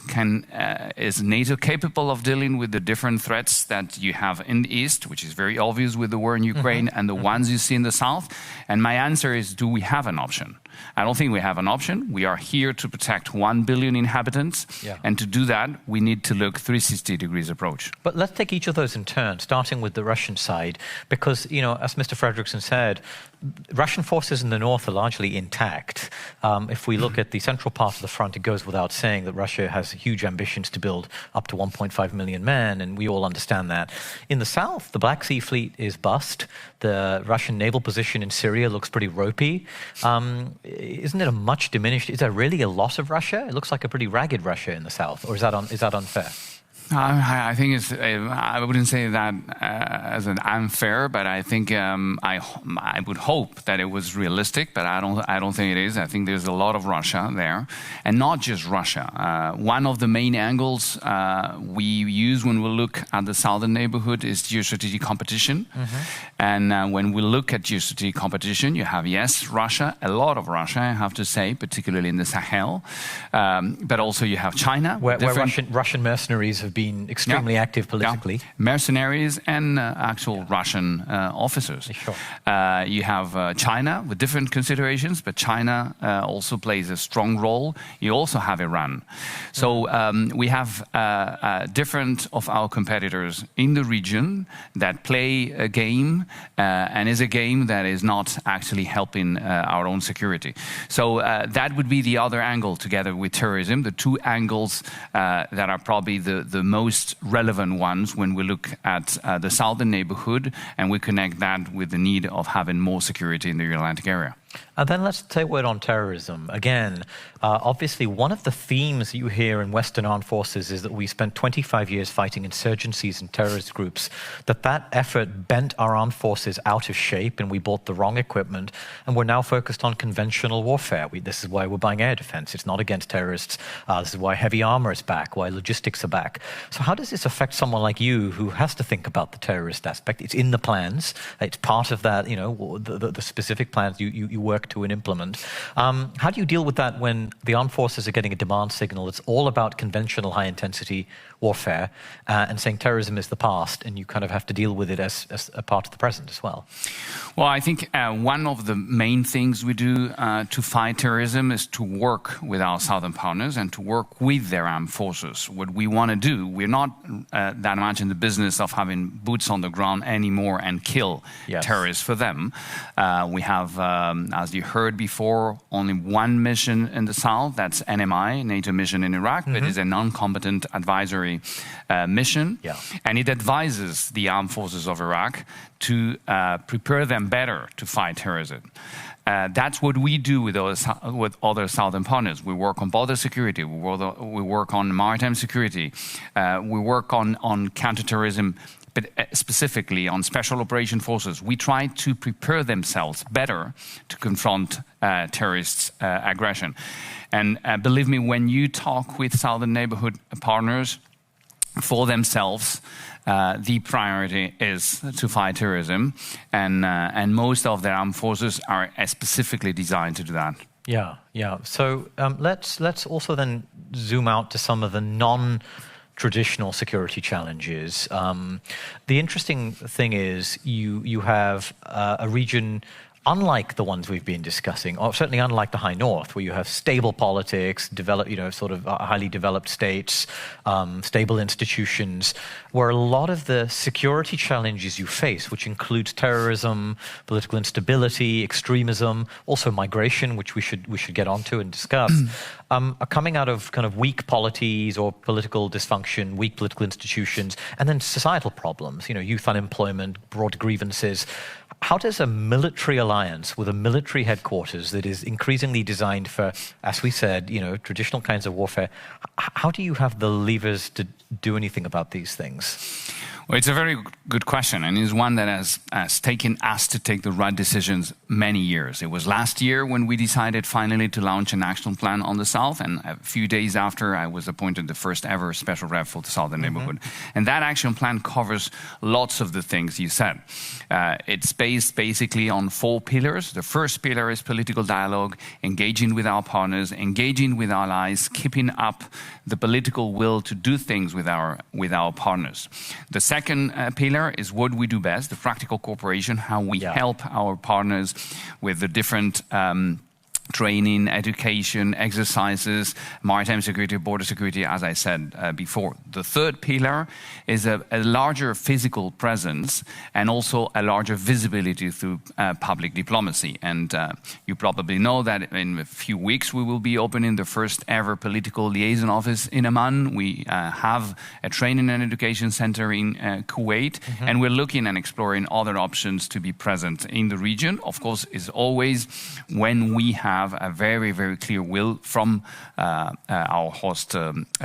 is NATO capable of dealing with the different threats that you have in the east, which is very obvious with the war in Ukraine, and the ones you see in the south? And my answer is, do we have an option? I don't think we have an option. We are here to protect 1 billion inhabitants, and to do that, we need to look 360 degrees approach. But let's take each of those in turn, starting with the Russian side, because, you know, as Mr. Fredrickson said, Russian forces in the north are largely intact. If we look at the central part of the front, it goes without saying that Russia has huge ambitions to build up to 1.5 million men, and we all understand that. In the south, the Black Sea Fleet is bust. The Russian naval position in Syria looks pretty ropey. Isn't it a much diminished? Is there really a loss of Russia? It looks like a pretty ragged Russia in the south, or is that unfair? I think it's. I wouldn't say that as an unfair, but I think I would hope that it was realistic, but I don't think it is. I think there's a lot of Russia there, and not just Russia. One of the main angles we use when we look at the southern neighborhood is geostrategic competition, and when we look at geostrategic competition, you have Russia, a lot of Russia, I have to say, particularly in the Sahel, but also you have China, where Russian mercenaries have been extremely active politically. Mercenaries and actual Russian officers. You have China with different considerations, but China also plays a strong role. You also have Iran. So we have different of our competitors in the region that play a game and is a game that is not actually helping our own security. So that would be the other angle together with terrorism, the two angles that are probably the most relevant ones when we look at the southern neighborhood and we connect that with the need of having more security in the Euro-Atlantic area. And then let's take a word on terrorism. Again, obviously, one of the themes you hear in Western armed forces is that we spent 25 years fighting insurgencies and terrorist groups, that effort bent our armed forces out of shape and we bought the wrong equipment, and we're now focused on conventional warfare. This is why we're buying air defense. It's not against terrorists. This is why heavy armor is back, why logistics are back. So how does this affect someone like you who has to think about the terrorist aspect? It's in the plans. It's part of that, the specific plans you work to and implement. How do you deal with that when the armed forces are getting a demand signal that's all about conventional high-intensity warfare and saying terrorism is the past, and you kind of have to deal with it as a part of the present as well? Well, I think one of the main things we do to fight terrorism is to work with our southern partners and to work with their armed forces. What we want to do, we're not that much in the business of having boots on the ground anymore and kill terrorists for them. We have, as you heard before, only one mission in the south, that's NMI, NATO mission in Iraq, but it's a non-combatant advisory mission, and it advises the armed forces of Iraq to prepare them better to fight terrorism. That's what we do with other southern partners. We work on border security, we work on maritime security, we work on counterterrorism, but specifically on special operation forces. We try to prepare themselves better to confront terrorist aggression. And believe me, when you talk with southern neighborhood partners, for themselves, the priority is to fight terrorism, and most of their armed forces are specifically designed to do that. Yeah. So let's also then zoom out to some of the non-traditional security challenges. The interesting thing is you have a region unlike the ones we've been discussing, or certainly unlike the High North, where you have stable politics, highly developed states, stable institutions, where a lot of the security challenges you face, which includes terrorism, political instability, extremism, also migration, which we should get onto and discuss, are coming out of kind of weak polities or political dysfunction, weak political institutions, and then societal problems, youth unemployment, broad grievances. How does a military alliance with a military headquarters that is increasingly designed for, as we said, traditional kinds of warfare, how do you have the levers to do anything about these things? Well, it's a very good question, and it's one that has taken us to take the right decisions many years. It was last year when we decided finally to launch an action plan on the South, and a few days after I was appointed the first ever special rep for the Southern neighborhood. And that action plan covers lots of the things you said. It's based basically on 4 pillars. The first pillar is political dialogue, engaging with our partners, engaging with our allies, keeping up the political will to do things with our partners. The second pillar is what we do best, the practical cooperation, how we help our partners with the different training, education, exercises, maritime security, border security, as I said before. The third pillar is a larger physical presence and also a larger visibility through public diplomacy. And you probably know that in a few weeks we will be opening the first ever political liaison office in Amman. We have a training and education center in Kuwait, and we're looking and exploring other options to be present in the region. Of course, it's always when we have a very, very clear will from our host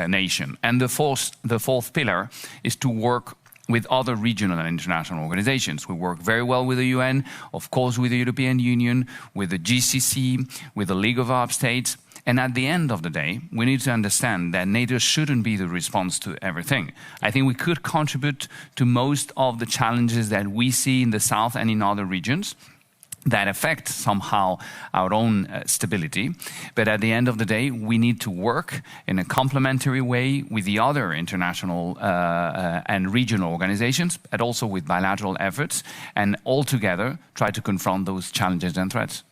nation. And the fourth pillar is to work with other regional and international organizations. We work very well with the UN, of course with the European Union, with the GCC, with the League of Arab States. And at the end of the day, we need to understand that NATO shouldn't be the response to everything. I think we could contribute to most of the challenges that we see in the South and in other regions that affect somehow our own stability. But at the end of the day, we need to work in a complementary way with the other international and regional organizations, but also with bilateral efforts, and all together try to confront those challenges and threats.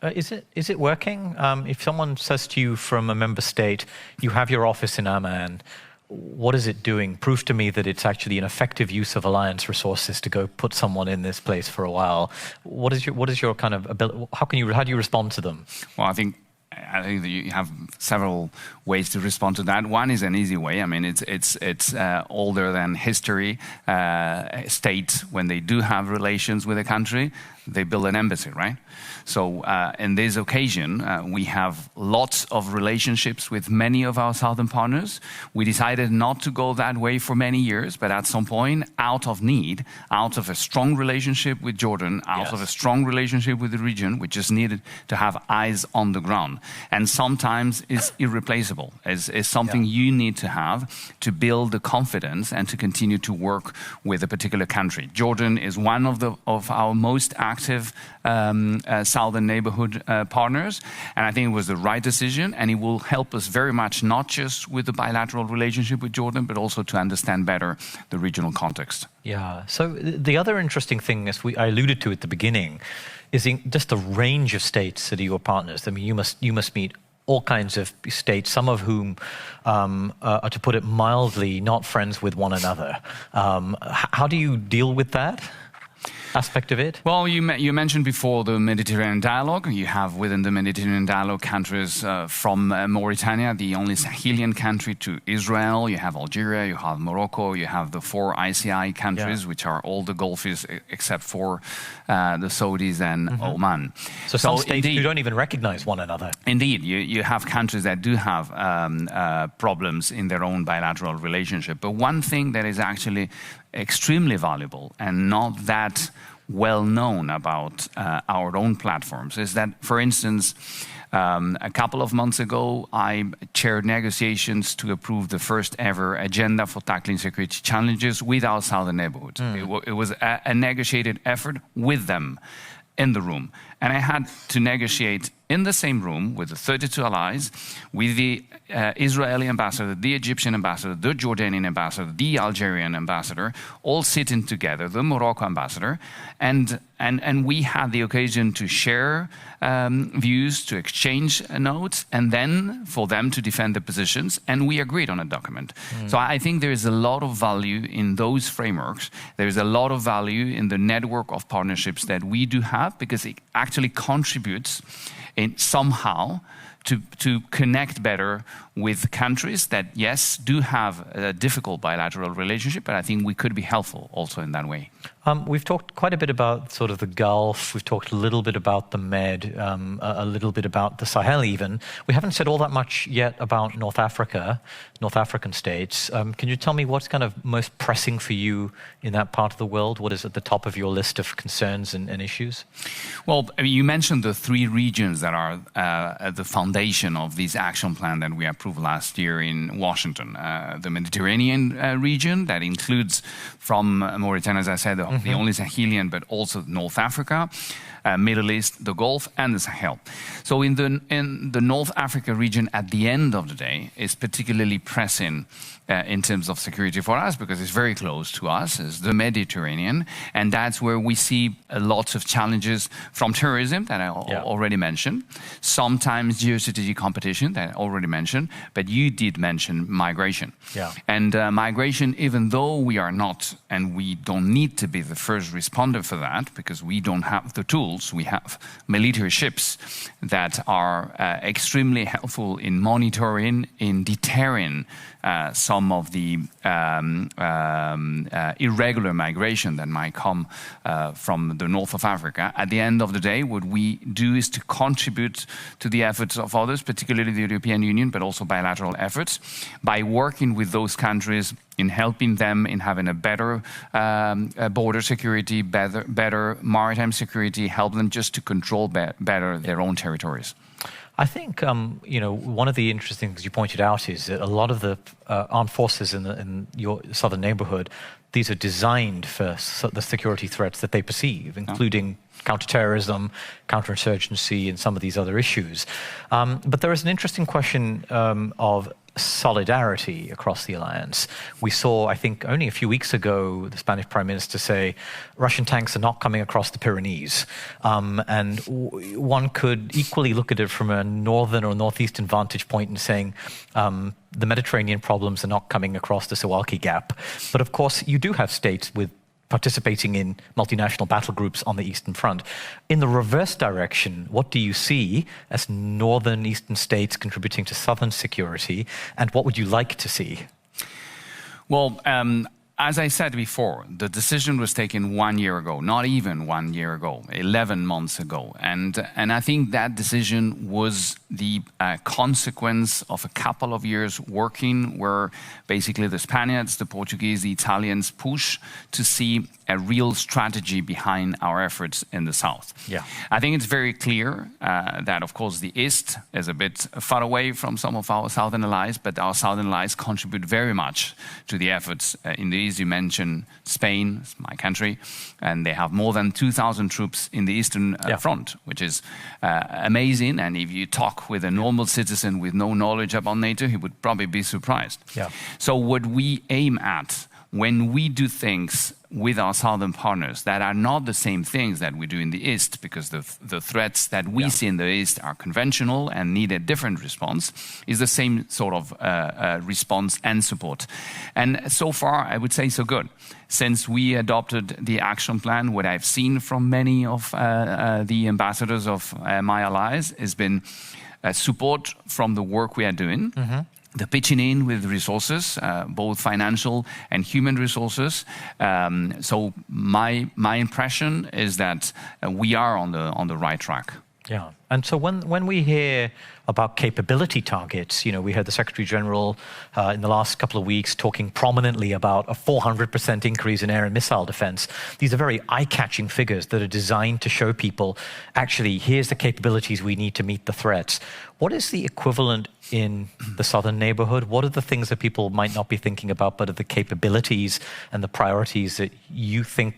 Is it working? If someone says to you from a member state, you have your office in Amman, what is it doing? Prove to me that it's actually an effective use of alliance resources to go put someone in this place for a while. What is your kind of ability? How do you respond to them? Well, I think that you have several ways to respond to that. One is an easy way. I mean, it's older than history. States, when they do have relations with a country, they build an embassy, right? So in this occasion, we have lots of relationships with many of our southern partners. We decided not to go that way for many years, but at some point, out of need, out of a strong relationship with Jordan, out of a strong relationship with the region, we just needed to have eyes on the ground. And sometimes it's irreplaceable. It's something you need to have to build the confidence and to continue to work with a particular country. Jordan is one of our most active southern neighborhood partners, and I think it was the right decision, and it will help us very much, not just with the bilateral relationship with Jordan, but also to understand better the regional context. Yeah, so the other interesting thing, as I alluded to at the beginning, is just the range of states that are your partners. I mean, you must meet all kinds of states, some of whom are, to put it mildly, not friends with one another. How do you deal with that aspect of it? Well, you mentioned before the Mediterranean dialogue. You have within the Mediterranean dialogue countries from Mauritania, the only Sahelian country, to Israel. You have Algeria, you have Morocco, you have the 4 ICI countries, which are all the Gulfies except for the Saudis and Oman. So some states who don't even recognize one another. Indeed, you have countries that do have problems in their own bilateral relationship. But one thing that is actually extremely valuable and not that well known about our own platforms is that, for instance, a couple of months ago, I chaired negotiations to approve the first ever agenda for tackling security challenges with our southern neighborhood. It was a negotiated effort with them in the room. And I had to negotiate in the same room with the 32 allies, with the Israeli ambassador, the Egyptian ambassador, the Jordanian ambassador, the Algerian ambassador, all sitting together, the Morocco ambassador, and we had the occasion to share views, to exchange notes, and then for them to defend the positions, and we agreed on a document. So I think there is a lot of value in those frameworks. There is a lot of value in the network of partnerships that we do have, because it actually contributes somehow to connect better with countries that, yes, do have a difficult bilateral relationship, but I think we could be helpful also in that way. We've talked quite a bit about sort of the Gulf. We've talked a little bit about the Med, a little bit about the Sahel even. We haven't said all that much yet about North Africa, North African states. Can you tell me what's kind of most pressing for you in that part of the world? What is at the top of your list of concerns and issues? Well, I mean, you mentioned the 3 regions that are at the foundation of this action plan that we approved last year in Washington. The Mediterranean region, that includes from Mauritania, as I said, the only Sahelian, but also North Africa, Middle East, the Gulf, and the Sahel. So in the North Africa region, at the end of the day, is particularly pressing in terms of security for us, because it's very close to us, is the Mediterranean, and that's where we see lots of challenges from terrorism that I already mentioned, sometimes geostrategic competition that I already mentioned, but you did mention migration. And migration, even though we are not, and we don't need to be the first responder for that, because we don't have the tools, we have military ships that are extremely helpful in monitoring, in deterring some of the irregular migration that might come from the north of Africa. At the end of the day, what we do is to contribute to the efforts of others, particularly the European Union, but also bilateral efforts, by working with those countries in helping them in having a better border security, better maritime security, help them just to control better their own territories. I think one of the interesting things you pointed out is that a lot of the armed forces in your southern neighborhood, these are designed for the security threats that they perceive, including counterterrorism, counterinsurgency, and some of these other issues. But there is an interesting question of solidarity across the alliance. We saw, I think, only a few weeks ago, the Spanish Prime Minister say Russian tanks are not coming across the Pyrenees. And one could equally look at it from a northern or northeastern vantage point and saying the Mediterranean problems are not coming across the Suwalki Gap. But of course, you do have states with participating in multinational battle groups on the Eastern Front. In the reverse direction, what do you see as northern eastern states contributing to southern security, and what would you like to see? Well, as I said before, the decision was taken 1 year ago, not even 1 year ago, 11 months ago. And I think that decision was the consequence of a couple of years working where basically the Spaniards, the Portuguese, the Italians push to see a real strategy behind our efforts in the south. Yeah. I think it's very clear that, of course, the East is a bit far away from some of our southern allies, but our southern allies contribute very much to the efforts in the East. You mentioned Spain, my country, and they have more than 2,000 troops in the Eastern Front, which is amazing. And if you talk with a normal citizen with no knowledge about NATO, he would probably be surprised. Yeah. So what we aim at when we do things with our southern partners that are not the same things that we do in the East, because the threats that we see in the East are conventional and need a different response, is the same sort of response and support. And so far, I would say so good. Since we adopted the action plan, what I've seen from many of the ambassadors of my allies has been support from the work we are doing. Mm-hmm. The pitching in with resources, both financial and human resources. So my impression is that we are on the right track. Yeah, and so when we hear about capability targets, you know, we heard the Secretary General in the last couple of weeks talking prominently about a 400% increase in air and missile defense. These are very eye-catching figures that are designed to show people, actually, here's the capabilities we need to meet the threats. What is the equivalent in the southern neighborhood? What are the things that people might not be thinking about, but are the capabilities and the priorities that you think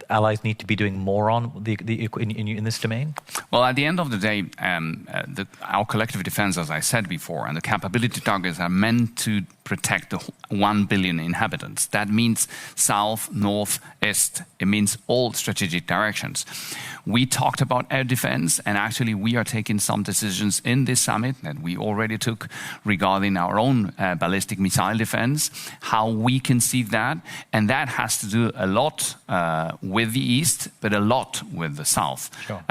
allies need to be doing more on in this domain? Well, at the end of the day, our collective defense, as I said before, and the capability targets are meant to protect the 1 billion inhabitants. That means south, north, east. It means all strategic directions. We talked about air defense, and actually we are taking some decisions in this summit that we already took regarding our own ballistic missile defense, how we conceive that, and that has to do a lot with the East, but a lot with the South. Sure.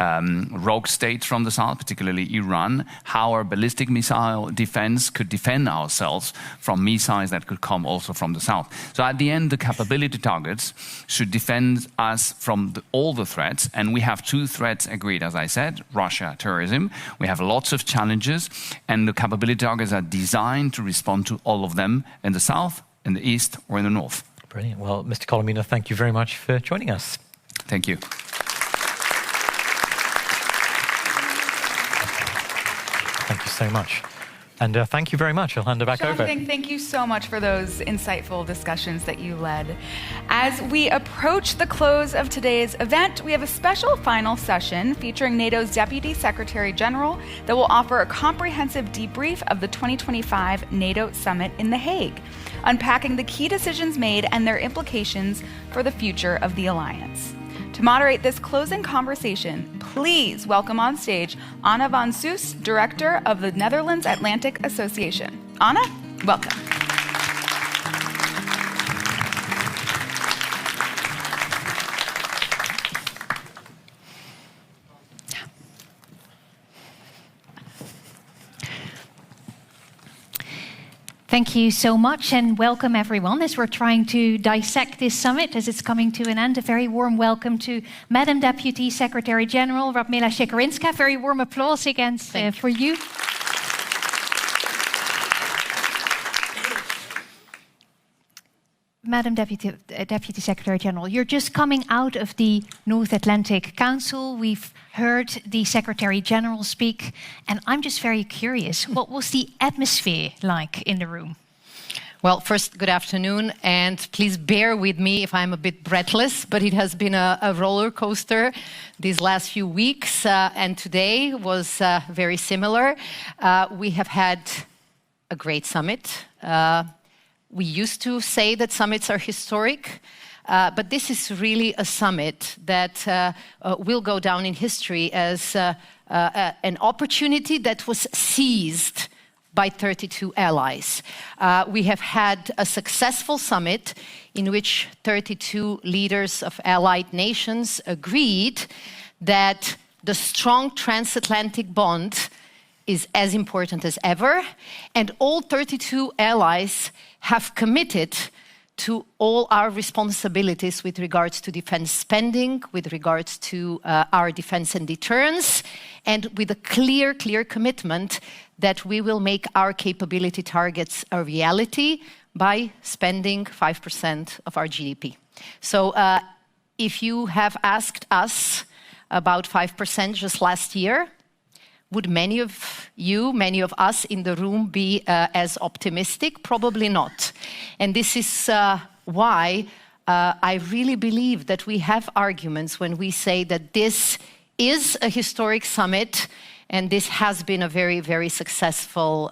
Rogue states from the South, particularly Iran, how our ballistic missile defense could defend ourselves from missiles that could come also from the South. So at the end, the capability targets should defend us from all the threats, and we have 2 threats agreed, as I said, Russia, terrorism. We have lots of challenges, and the capability targets are designed to respond to all of them in the South, in the East, or in the North. Brilliant. Well, Mr. Colomino, thank you very much for joining us. Thank you. Thank you so much. And thank you very much. I'll hand it back over. Thank you so much for those insightful discussions that you led. As we approach the close of today's event, we have a special final session featuring NATO's Deputy Secretary General that will offer a comprehensive debrief of the 2025 NATO Summit in The Hague, unpacking the key decisions made and their implications for the future of the alliance. To moderate this closing conversation, please welcome on stage Anna van Soes, Director of the Netherlands Atlantic Association. Anna, welcome. Thank you so much and welcome everyone as we're trying to dissect this summit as it's coming to an end. A very warm welcome to Madam Deputy Secretary General Radmila Siekierska. Very warm applause again for you. Madam Deputy Secretary General, you're just coming out of the North Atlantic Council. We've heard the Secretary General speak, and I'm just very curious, what was the atmosphere like in the room? Well, first, good afternoon, and please bear with me if I'm a bit breathless, but it has been a roller coaster these last few weeks, and today was very similar. We have had a great summit. We used to say that summits are historic, but this is really a summit that will go down in history as an opportunity that was seized by 32 allies. We have had a successful summit in which 32 leaders of allied nations agreed that the strong transatlantic bond is as important as ever, and all 32 allies have committed to all our responsibilities with regards to defense spending, with regards to our defense and deterrence, and with a clear commitment that we will make our capability targets a reality by spending 5% of our GDP. So if you have asked us about 5% just last year, would many of you, many of us in the room be as optimistic? Probably not. And this is why I really believe that we have arguments when we say that this is a historic summit and this has been a very successful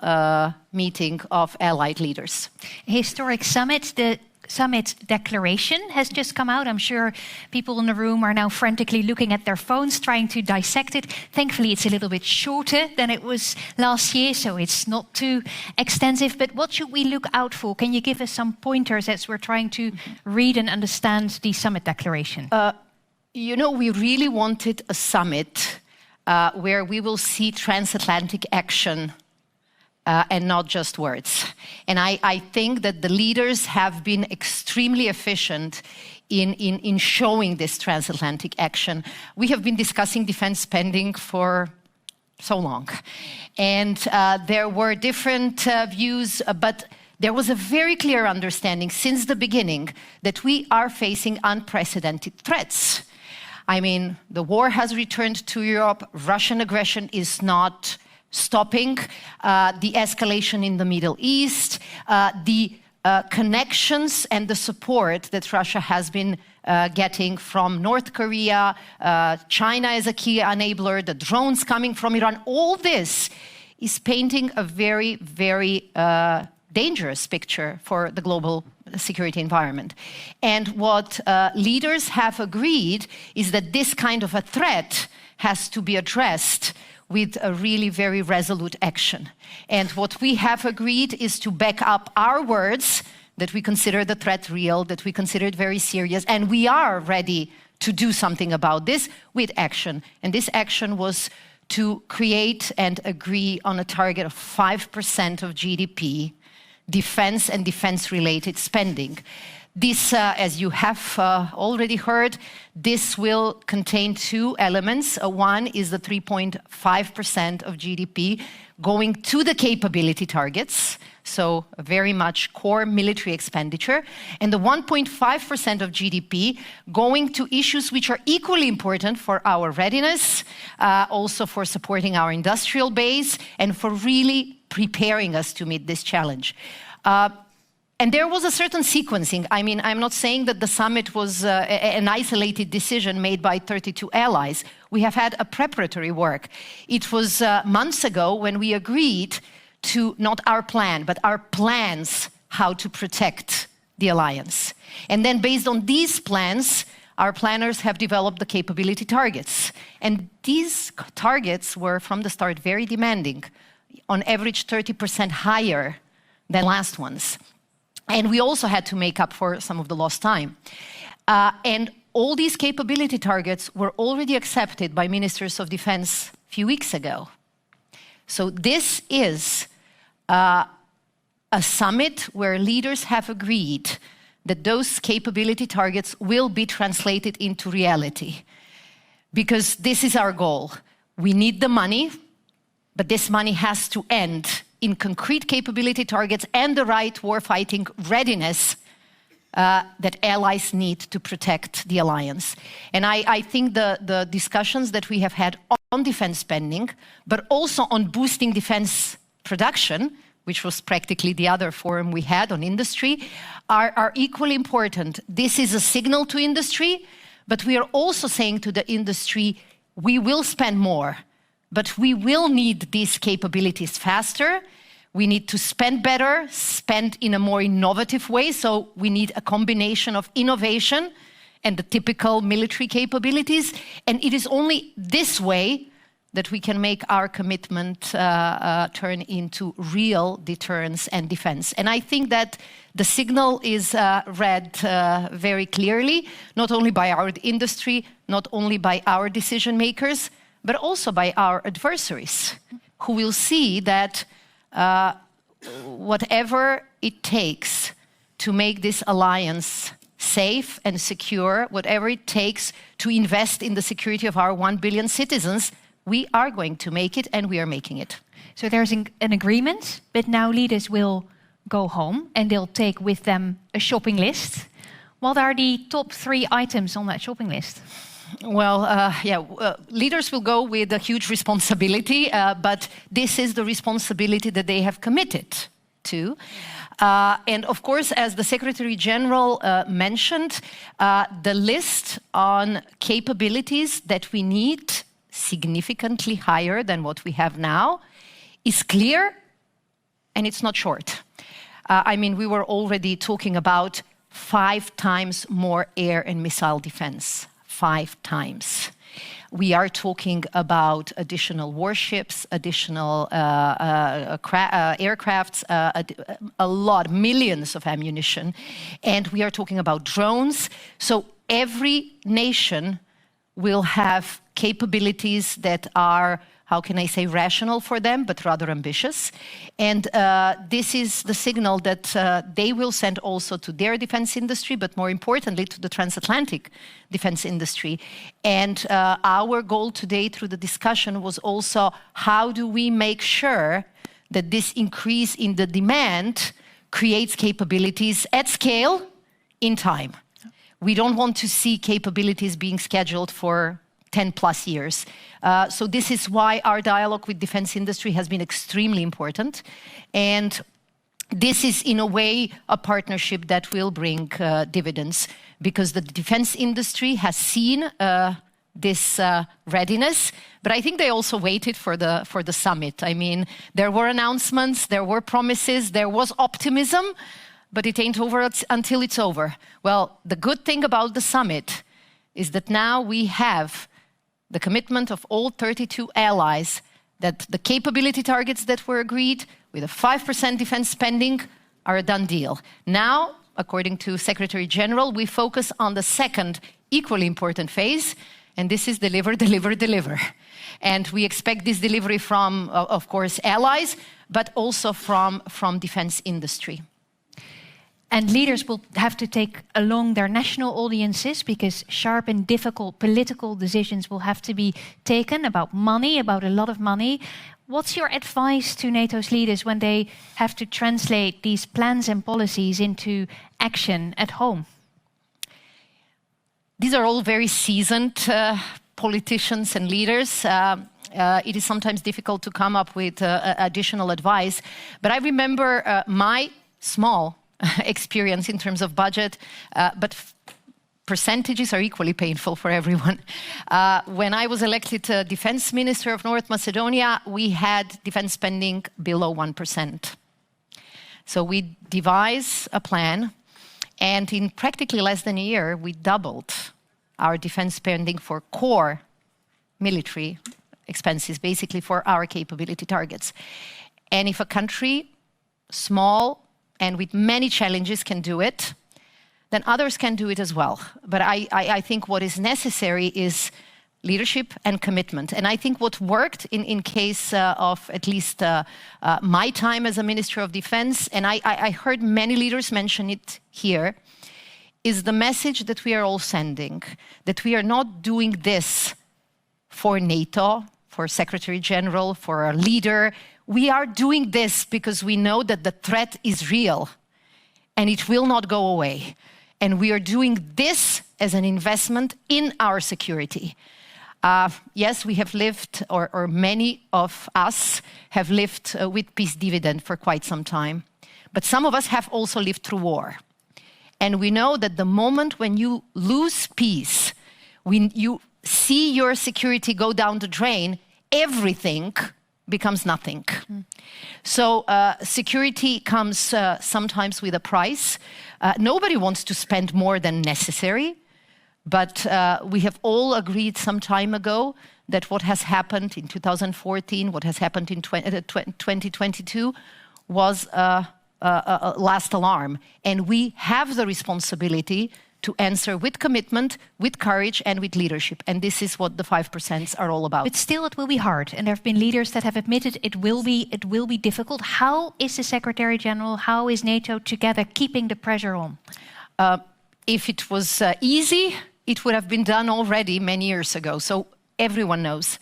meeting of allied leaders. A historic summit. The summit declaration has just come out. I'm sure people in the room are now frantically looking at their phones, trying to dissect it. Thankfully, it's a little bit shorter than it was last year, so it's not too extensive. But what should we look out for? Can you give us some pointers as we're trying to read and understand the summit declaration? You know, we really wanted a summit where we will see transatlantic action and not just words. And I think that the leaders have been extremely efficient in showing this transatlantic action. We have been discussing defense spending for so long. And there were different views, but there was a very clear understanding since the beginning that we are facing unprecedented threats. I mean, the war has returned to Europe. Russian aggression is not stopping, the escalation in the Middle East, the connections and the support that Russia has been getting from North Korea, China as a key enabler, the drones coming from Iran. All this is painting a very dangerous picture for the global security environment. And what leaders have agreed is that this kind of a threat has to be addressed with a really very resolute action. And what we have agreed is to back up our words, that we consider the threat real, that we consider it very serious, and we are ready to do something about this with action. And this action was to create and agree on a target of 5% of GDP, defense and defense-related spending. This, as you have already heard, this will contain two elements. One is the 3.5% of GDP going to the capability targets, so very much core military expenditure, and the 1.5% of GDP going to issues which are equally important for our readiness, also for supporting our industrial base, and for really preparing us to meet this challenge. And there was a certain sequencing. I mean, I'm not saying that the summit was an isolated decision made by 32 allies. We have had a preparatory work. It was months ago when we agreed to not our plan, but our plans how to protect the alliance. And then based on these plans, our planners have developed the capability targets. And these targets were from the start very demanding, on average 30% higher than last ones. And we also had to make up for some of the lost time. And all these capability targets were already accepted by ministers of defense a few weeks ago. So this is a summit where leaders have agreed that those capability targets will be translated into reality. Because this is our goal. We need the money, but this money has to end in concrete capability targets and the right warfighting readiness that allies need to protect the alliance. And I think the discussions that we have had on defense spending, but also on boosting defense production, which was practically the other forum we had on industry, are equally important. This is a signal to industry, but we are also saying to the industry, we will spend more, but we will need these capabilities faster. We need to spend better, spend in a more innovative way. So we need a combination of innovation and the typical military capabilities. And it is only this way that we can make our commitment turn into real deterrence and defense. And I think that the signal is read very clearly, not only by our industry, not only by our decision makers, but also by our adversaries, who will see that whatever it takes to make this alliance safe and secure, whatever it takes to invest in the security of our 1 billion citizens, we are going to make it, and we are making it. So there's an agreement, but now leaders will go home and they'll take with them a shopping list. What are the top 3 items on that shopping list? Well, leaders will go with a huge responsibility, but this is the responsibility that they have committed to. And of course, as the Secretary General mentioned, the list on capabilities that we need, significantly higher than what we have now, is clear, and it's not short. I mean, we were already talking about 5 times more air and missile defense. 5 times. We are talking about additional warships, additional aircrafts, a lot, millions of ammunition. And we are talking about drones. So every nation will have capabilities that are, how can I say, rational for them, but rather ambitious. And this is the signal that they will send also to their defense industry, but more importantly, to the transatlantic defense industry. And our goal today through the discussion was also, how do we make sure that this increase in the demand creates capabilities at scale in time? We don't want to see capabilities being scheduled for 10 plus years. So this is why our dialogue with defense industry has been extremely important. And this is, in a way, a partnership that will bring dividends, because the defense industry has seen this readiness, but I think they also waited for the summit. I mean, there were announcements, there were promises, there was optimism, but it ain't over until it's over. Well, the good thing about the summit is that now we have the commitment of all 32 allies that the capability targets that were agreed with a 5% defense spending are a done deal. Now, according to Secretary General, we focus on the second equally important phase, and this is deliver, deliver, deliver. And we expect this delivery from, of course, allies, but also from defense industry. And leaders will have to take along their national audiences, because sharp and difficult political decisions will have to be taken about money, about a lot of money. What's your advice to NATO's leaders when they have to translate these plans and policies into action at home? These are all very seasoned politicians and leaders. It is sometimes difficult to come up with additional advice. But I remember my small experience in terms of budget, but percentages are equally painful for everyone. When I was elected Defense Minister of North Macedonia, we had defense spending below 1%. So we devised a plan, and in practically less than a year, we doubled our defense spending for core military expenses, basically for our capability targets. And if a country, small and with many challenges, can do it, then others can do it as well. But I think what is necessary is leadership and commitment. And I think what worked in case of at least my time as a Minister of Defense, and I heard many leaders mention it here, is the message that we are all sending, that we are not doing this for NATO, for Secretary General, for our leader. We are doing this because we know that the threat is real and it will not go away. And we are doing this as an investment in our security. Yes, we have lived, or many of us have lived with peace dividend for quite some time. But some of us have also lived through war. And we know that the moment when you lose peace, when you see your security go down the drain, everything becomes nothing. So security comes sometimes with a price. Nobody wants to spend more than necessary, but we have all agreed some time ago that what has happened in 2014, what has happened in 2022 was a last alarm. And we have the responsibility to answer with commitment, with courage, and with leadership. And this is what the 5% are all about. But still, it will be hard. And there have been leaders that have admitted it will be difficult. How is the Secretary General, how is NATO together keeping the pressure on? If it was easy, it would have been done already many years ago. So everyone knows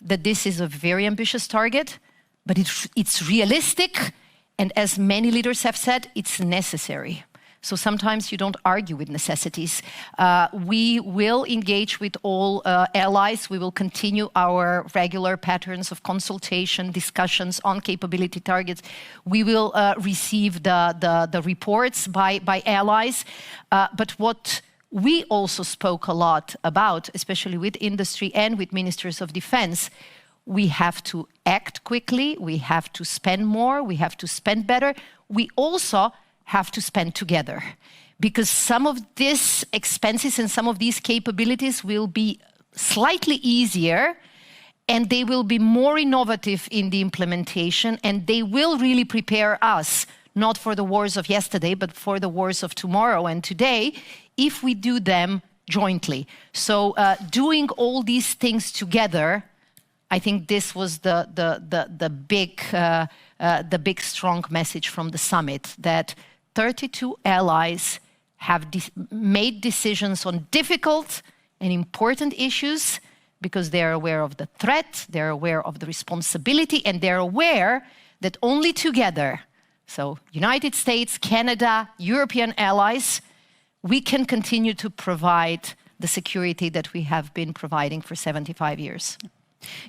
that this is a very ambitious target, but it's realistic. And as many leaders have said, it's necessary. So sometimes you don't argue with necessities. We will engage with all allies. We will continue our regular patterns of consultation, discussions on capability targets. We will receive the reports by allies. But what we also spoke a lot about, especially with industry and with ministers of defense, we have to act quickly, we have to spend more, we have to spend better. We also have to spend together, because some of these expenses and some of these capabilities will be slightly easier, and they will be more innovative in the implementation, and they will really prepare us, not for the wars of yesterday, but for the wars of tomorrow and today, if we do them jointly. So doing all these things together, I think this was the big strong message from the summit, that 32 allies have made decisions on difficult and important issues because they're aware of the threat, they're aware of the responsibility, and they're aware that only together, so United States, Canada, European allies, we can continue to provide the security that we have been providing for 75 years.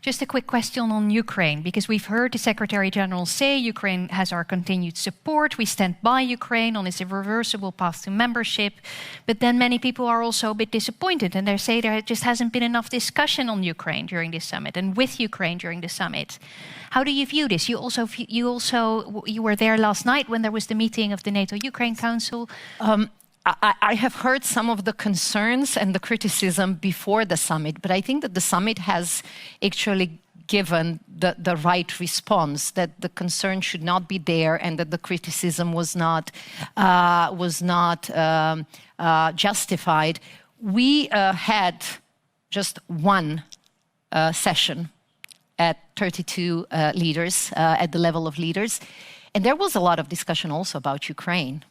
Just a quick question on Ukraine, because we've heard the Secretary General say Ukraine has our continued support. We stand by Ukraine on its irreversible path to membership. But then many people are also a bit disappointed, and they say there just hasn't been enough discussion on Ukraine during this summit and with Ukraine during the summit. How do you view this? You were there last night when there was the meeting of the NATO Ukraine Council. I have heard some of the concerns and the criticism before the summit, but I think that the summit has actually given the right response, that the concern should not be there and that the criticism was not justified. We had just one session at 32 leaders, at the level of leaders, and there was a lot of discussion also about Ukraine.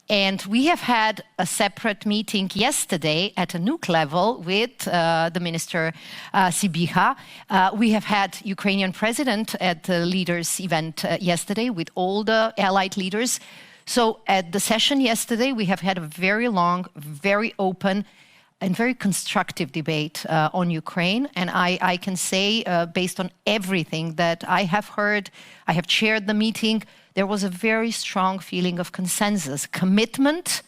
And we have had a separate meeting yesterday at a nuke level with the Minister Sibiha. We have had Ukrainian president at the leaders event yesterday with all the allied leaders. So at the session yesterday, we have had a very long, very open and very constructive debate on Ukraine. And I can say, based on everything that I have heard, I have chaired the meeting, there was a very strong feeling of consensus, commitment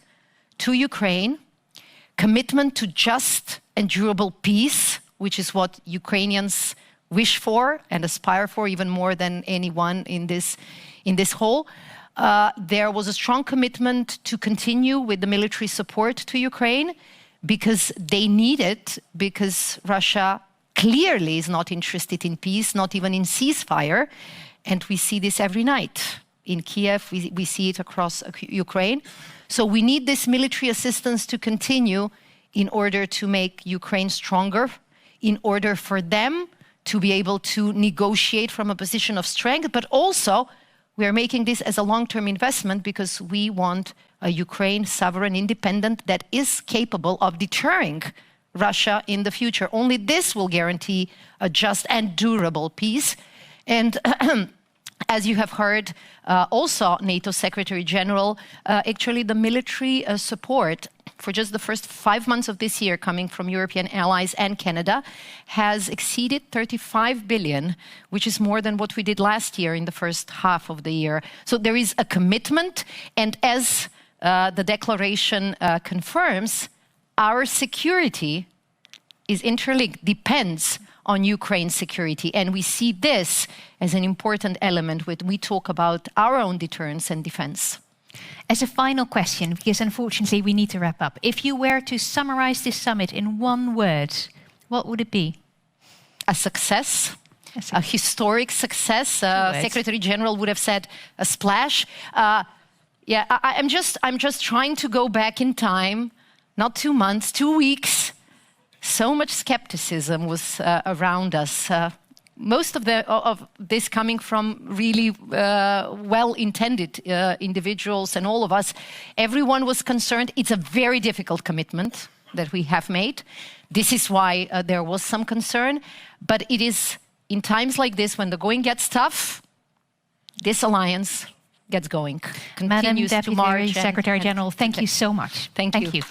to Ukraine, commitment to just and durable peace, which is what Ukrainians wish for and aspire for even more than anyone in this hall. There was a strong commitment to continue with the military support to Ukraine because they need it, because Russia clearly is not interested in peace, not even in ceasefire. And we see this every night. In Kiev, we see it across Ukraine. So we need this military assistance to continue in order to make Ukraine stronger, in order for them to be able to negotiate from a position of strength. But also, we are making this as a long-term investment because we want a Ukraine sovereign, independent, that is capable of deterring Russia in the future. Only this will guarantee a just and durable peace. And as you have heard, also NATO Secretary General, actually the military support for just the first 5 months of this year coming from European allies and Canada has exceeded 35 billion, which is more than what we did last year in the first half of the year. So there is a commitment, and as the declaration confirms, our security is interlinked, depends on Ukraine's security. And we see this as an important element when we talk about our own deterrence and defense. As a final question, because unfortunately we need to wrap up. If you were to summarize this summit in one word, what would it be? A success, a historic success. Secretary General would have said a splash. I'm just trying to go back in time not 2 months, 2 weeks, so much skepticism was around us. Most of this coming from really well-intended individuals and all of us. Everyone was concerned. It's a very difficult commitment that we have made. This is why there was some concern. But it is in times like this, when the going gets tough, this alliance gets going. Madam Continues to Deputy march Secretary General, thank you so much. Thank you.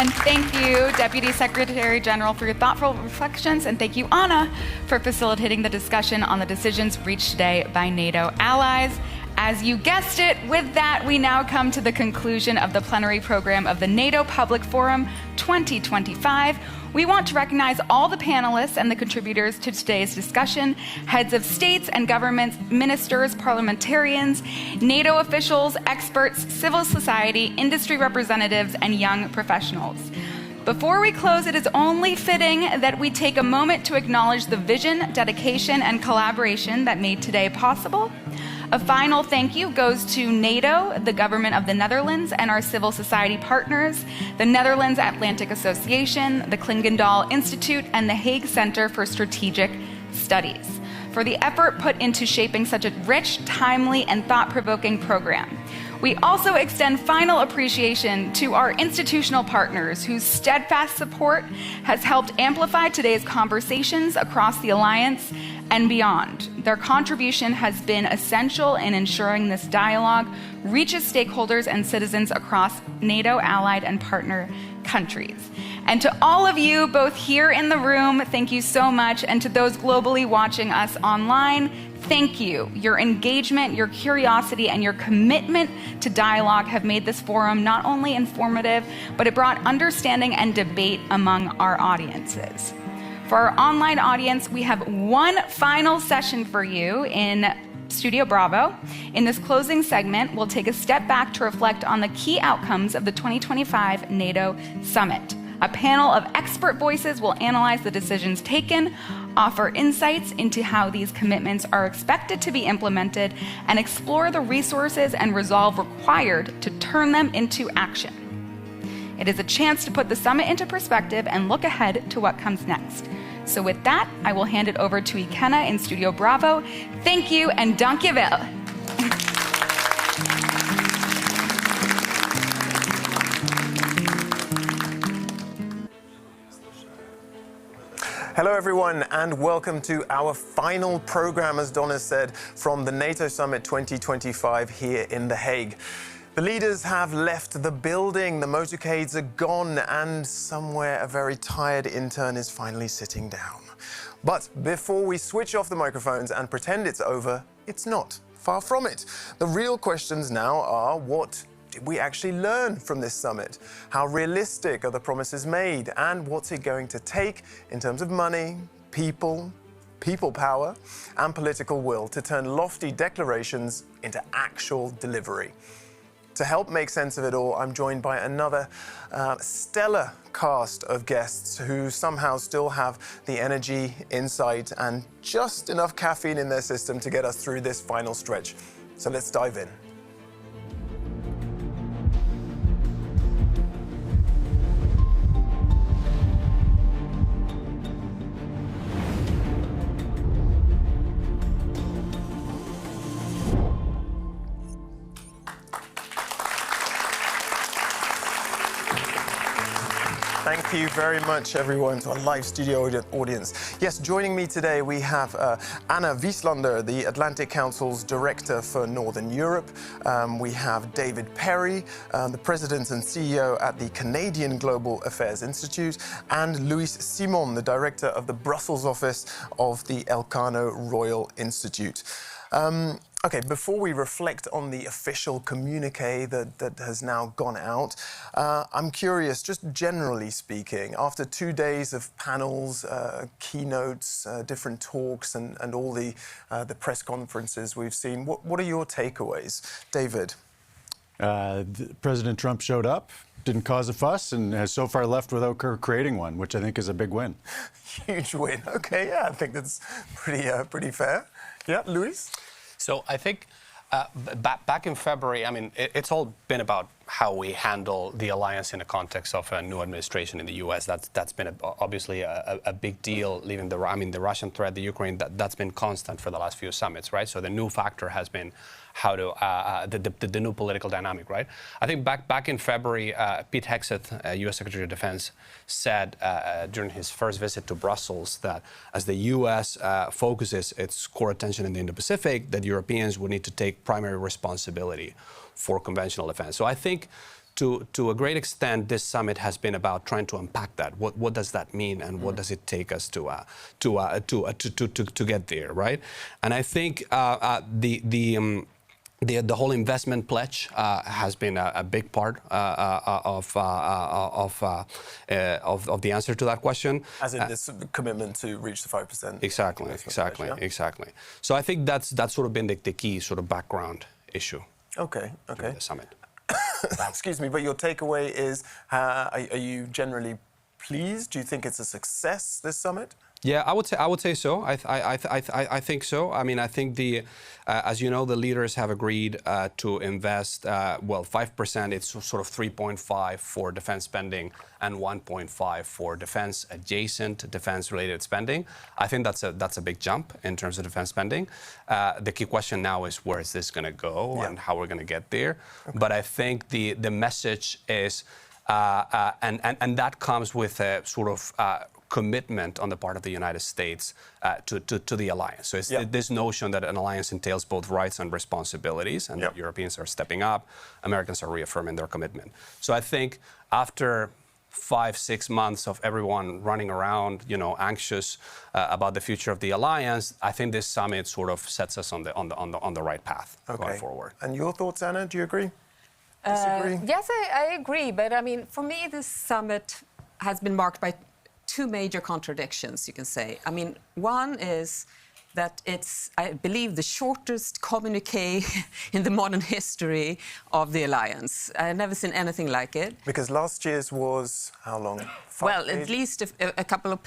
And thank you, Deputy Secretary General, for your thoughtful reflections. And thank you, Anna, for facilitating the discussion on the decisions reached today by NATO allies. As you guessed it, with that, we now come to the conclusion of the plenary program of the NATO Public Forum 2025. We want to recognize all the panelists and the contributors to today's discussion, heads of states and governments, ministers, parliamentarians, NATO officials, experts, civil society, industry representatives, and young professionals. Before we close, it is only fitting that we take a moment to acknowledge the vision, dedication, and collaboration that made today possible. A final thank you goes to NATO, the government of the Netherlands, and our civil society partners, the Netherlands Atlantic Association, the Klingendahl Institute, and the Hague Center for Strategic Studies, for the effort put into shaping such a rich, timely, and thought-provoking program. We also extend final appreciation to our institutional partners whose steadfast support has helped amplify today's conversations across the Alliance and beyond. Their contribution has been essential in ensuring this dialogue reaches stakeholders and citizens across NATO allied and partner countries. And to all of you, both here in the room, thank you so much. And to those globally watching us online, thank you. Your engagement, your curiosity, and your commitment to dialogue have made this forum not only informative, but it brought understanding and debate among our audiences. For our online audience, we have one final session for you in Studio Bravo. In this closing segment, we'll take a step back to reflect on the key outcomes of the 2025 NATO Summit. A panel of expert voices will analyze the decisions taken, offer insights into how these commitments are expected to be implemented, and explore the resources and resolve required to turn them into action. It is a chance to put the summit into perspective and look ahead to what comes next. So with that, I will hand it over to Ikenna in Studio Bravo. Thank you, and dank je wel. Hello everyone, and welcome to our final program, as Donna said, from the NATO Summit 2025 here in The Hague. The leaders have left the building, the motorcades are gone, and somewhere a very tired intern is finally sitting down. But before we switch off the microphones and pretend it's over, it's not. Far from it. The real questions now are, what did we actually learn from this summit? How realistic are the promises made? And what's it going to take in terms of money, people power, and political will to turn lofty declarations into actual delivery? To help make sense of it all, I'm joined by another stellar cast of guests who somehow still have the energy, insight, and just enough caffeine in their system to get us through this final stretch. So let's dive in. Thank you very much, everyone, to our live studio audience. Yes, joining me today, we have Anna Wieslander, the Atlantic Council's Director for Northern Europe. We have David Perry, the President and CEO at the Canadian Global Affairs Institute, and Luis Simon, the Director of the Brussels office of the Elcano Royal Institute. Okay, before we reflect on the official communique that has now gone out, I'm curious, just generally speaking, after 2 days of panels, keynotes, different talks, and all the press conferences we've seen, what are your takeaways? David? President Trump showed up, didn't cause a fuss, and has so far left without creating one, which I think is a big win. Huge win. Okay, yeah, I think that's pretty fair. Yeah, Luis? So I think Back in February, I mean, it's all been about how we handle the alliance in the context of a new administration in the U.S. That's been obviously a big deal. Leaving the Russian threat, the Ukraine, that's been constant for the last few summits, right? So the new factor has been how to the new political dynamic, right? I think back in February, Pete Hegseth, U.S. Secretary of Defense, said during his first visit to Brussels that as the U.S. focuses its core attention in the Indo-Pacific, that Europeans would need to take primary responsibility for conventional defense. So I think to a great extent, this summit has been about trying to unpack that. What does that mean, and what does it take us to get there, right? And I think the whole investment pledge has been a big part of the answer to that question. As in this commitment to reach the 5%. Exactly. So I think that's sort of been the key sort of background issue. Okay. The summit. Excuse me, but your takeaway is: are you generally pleased? Do you think it's a success, this summit? Yeah, I would say so. I think so. I mean, I think as you know, the leaders have agreed to invest 5%. It's sort of 3.5 for defense spending and 1.5 for defense adjacent, defense-related spending. I think that's a big jump in terms of defense spending. The key question now is where is this going to go and how we're going to get there. Okay. But I think the message is, and that comes with a sort of commitment on the part of the United States to the alliance. So it's this notion that an alliance entails both rights and responsibilities, and that Europeans are stepping up, Americans are reaffirming their commitment. So I think after 5-6 months of everyone running around, anxious about the future of the alliance, I think this summit sort of sets us on the right path going forward. And your thoughts, Anna? Do you agree? Disagree? Yes, I agree. But I mean, for me, this summit has been marked by two major contradictions, you can say. I mean, one is that it's, I believe, the shortest communique in the modern history of the alliance. I've never seen anything like it. Because last year's was how long? 5 pages? At least a couple of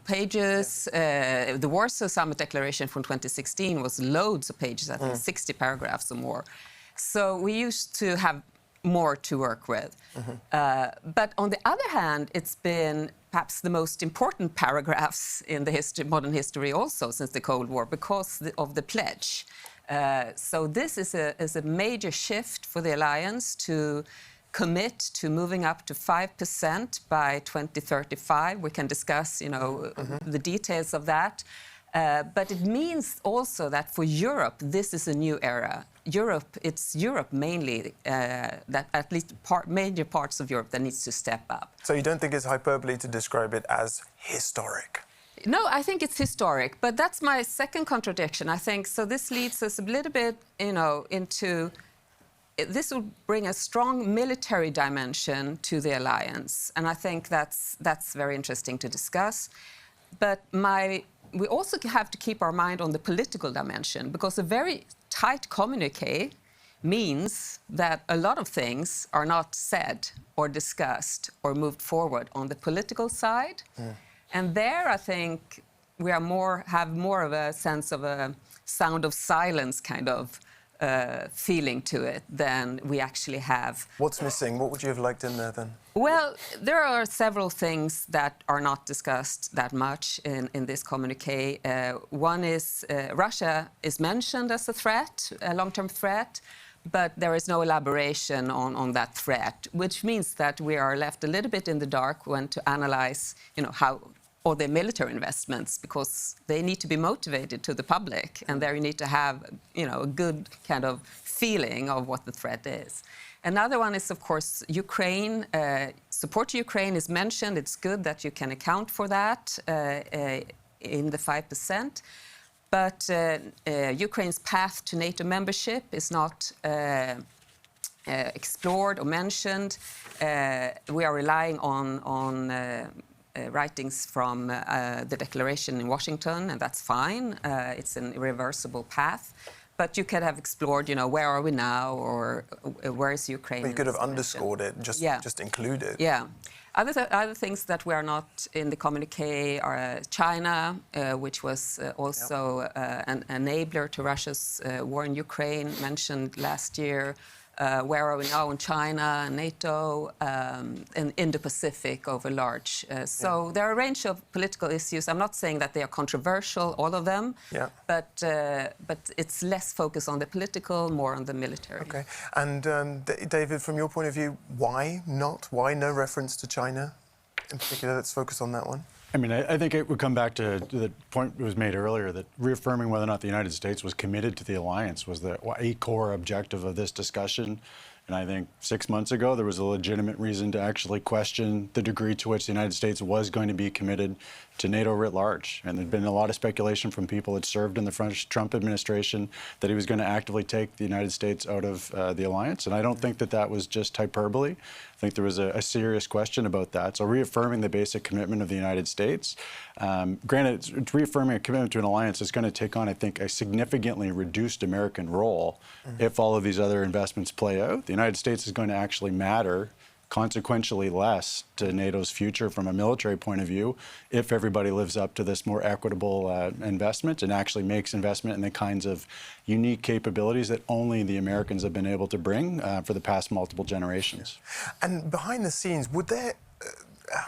pages. The Warsaw Summit Declaration from 2016 was loads of pages, I think 60 paragraphs or more. So we used to have more to work with. But on the other hand, it's been perhaps the most important paragraphs in the modern history also since the Cold War because of the pledge. So this is a major shift for the alliance to commit to moving up to 5% by 2035. We can discuss, the details of that. But it means also that for Europe, this is a new era. It's Europe mainly, that at least major parts of Europe that needs to step up. So you don't think it's hyperbole to describe it as historic? No, I think it's historic, but that's my second contradiction, I think. So this leads us a little bit, into... This will bring a strong military dimension to the alliance, and I think that's very interesting to discuss. But we also have to keep our mind on the political dimension, because a very tight communique means that a lot of things are not said or discussed or moved forward on the political side. And there, I think, we have more of a sense of a sound of silence kind of feeling to it than we actually have. What's missing? What would you have liked in there then? Well, there are several things that are not discussed that much in this communique. One is Russia is mentioned as a threat, a long-term threat, but there is no elaboration on that threat, which means that we are left a little bit in the dark when to analyze, how or their military investments, because they need to be motivated to the public, and there you need to have, a good kind of feeling of what the threat is. Another one is, of course, Ukraine. Support to Ukraine is mentioned. It's good that you can account for that in the 5%. But Ukraine's path to NATO membership is not explored or mentioned. We are relying on writings from the declaration in Washington, and that's fine. It's an irreversible path. But you could have explored, where are we now, or where is Ukraine? But you could have underscored it, just include it. Yeah. Other things that were not in the communique are China, which was also an enabler to Russia's war in Ukraine, mentioned last year. Where are we now in China and NATO and Indo-Pacific over large? So there are a range of political issues. I'm not saying that they are controversial, all of them, but it's less focus on the political, more on the military. Okay. And David, from your point of view, why not? Why no reference to China in particular? Let's focus on that one. I mean, I think it would come back to the point that was made earlier that reaffirming whether or not the United States was committed to the alliance was a core objective of this discussion. And I think 6 months ago, there was a legitimate reason to actually question the degree to which the United States was going to be committed to NATO writ large. And there'd been a lot of speculation from people that served in the Trump administration that he was going to actively take the United States out of the alliance. And I don't think that that was just hyperbole. I think there was a serious question about that. So reaffirming the basic commitment of the United States, granted, it's reaffirming a commitment to an alliance is going to take on, I think, a significantly reduced American role if all of these other investments play out. The United States is going to actually matter consequentially less to NATO's future from a military point of view if everybody lives up to this more equitable investment and actually makes investment in the kinds of unique capabilities that only the Americans have been able to bring for the past multiple generations. And behind the scenes, would there,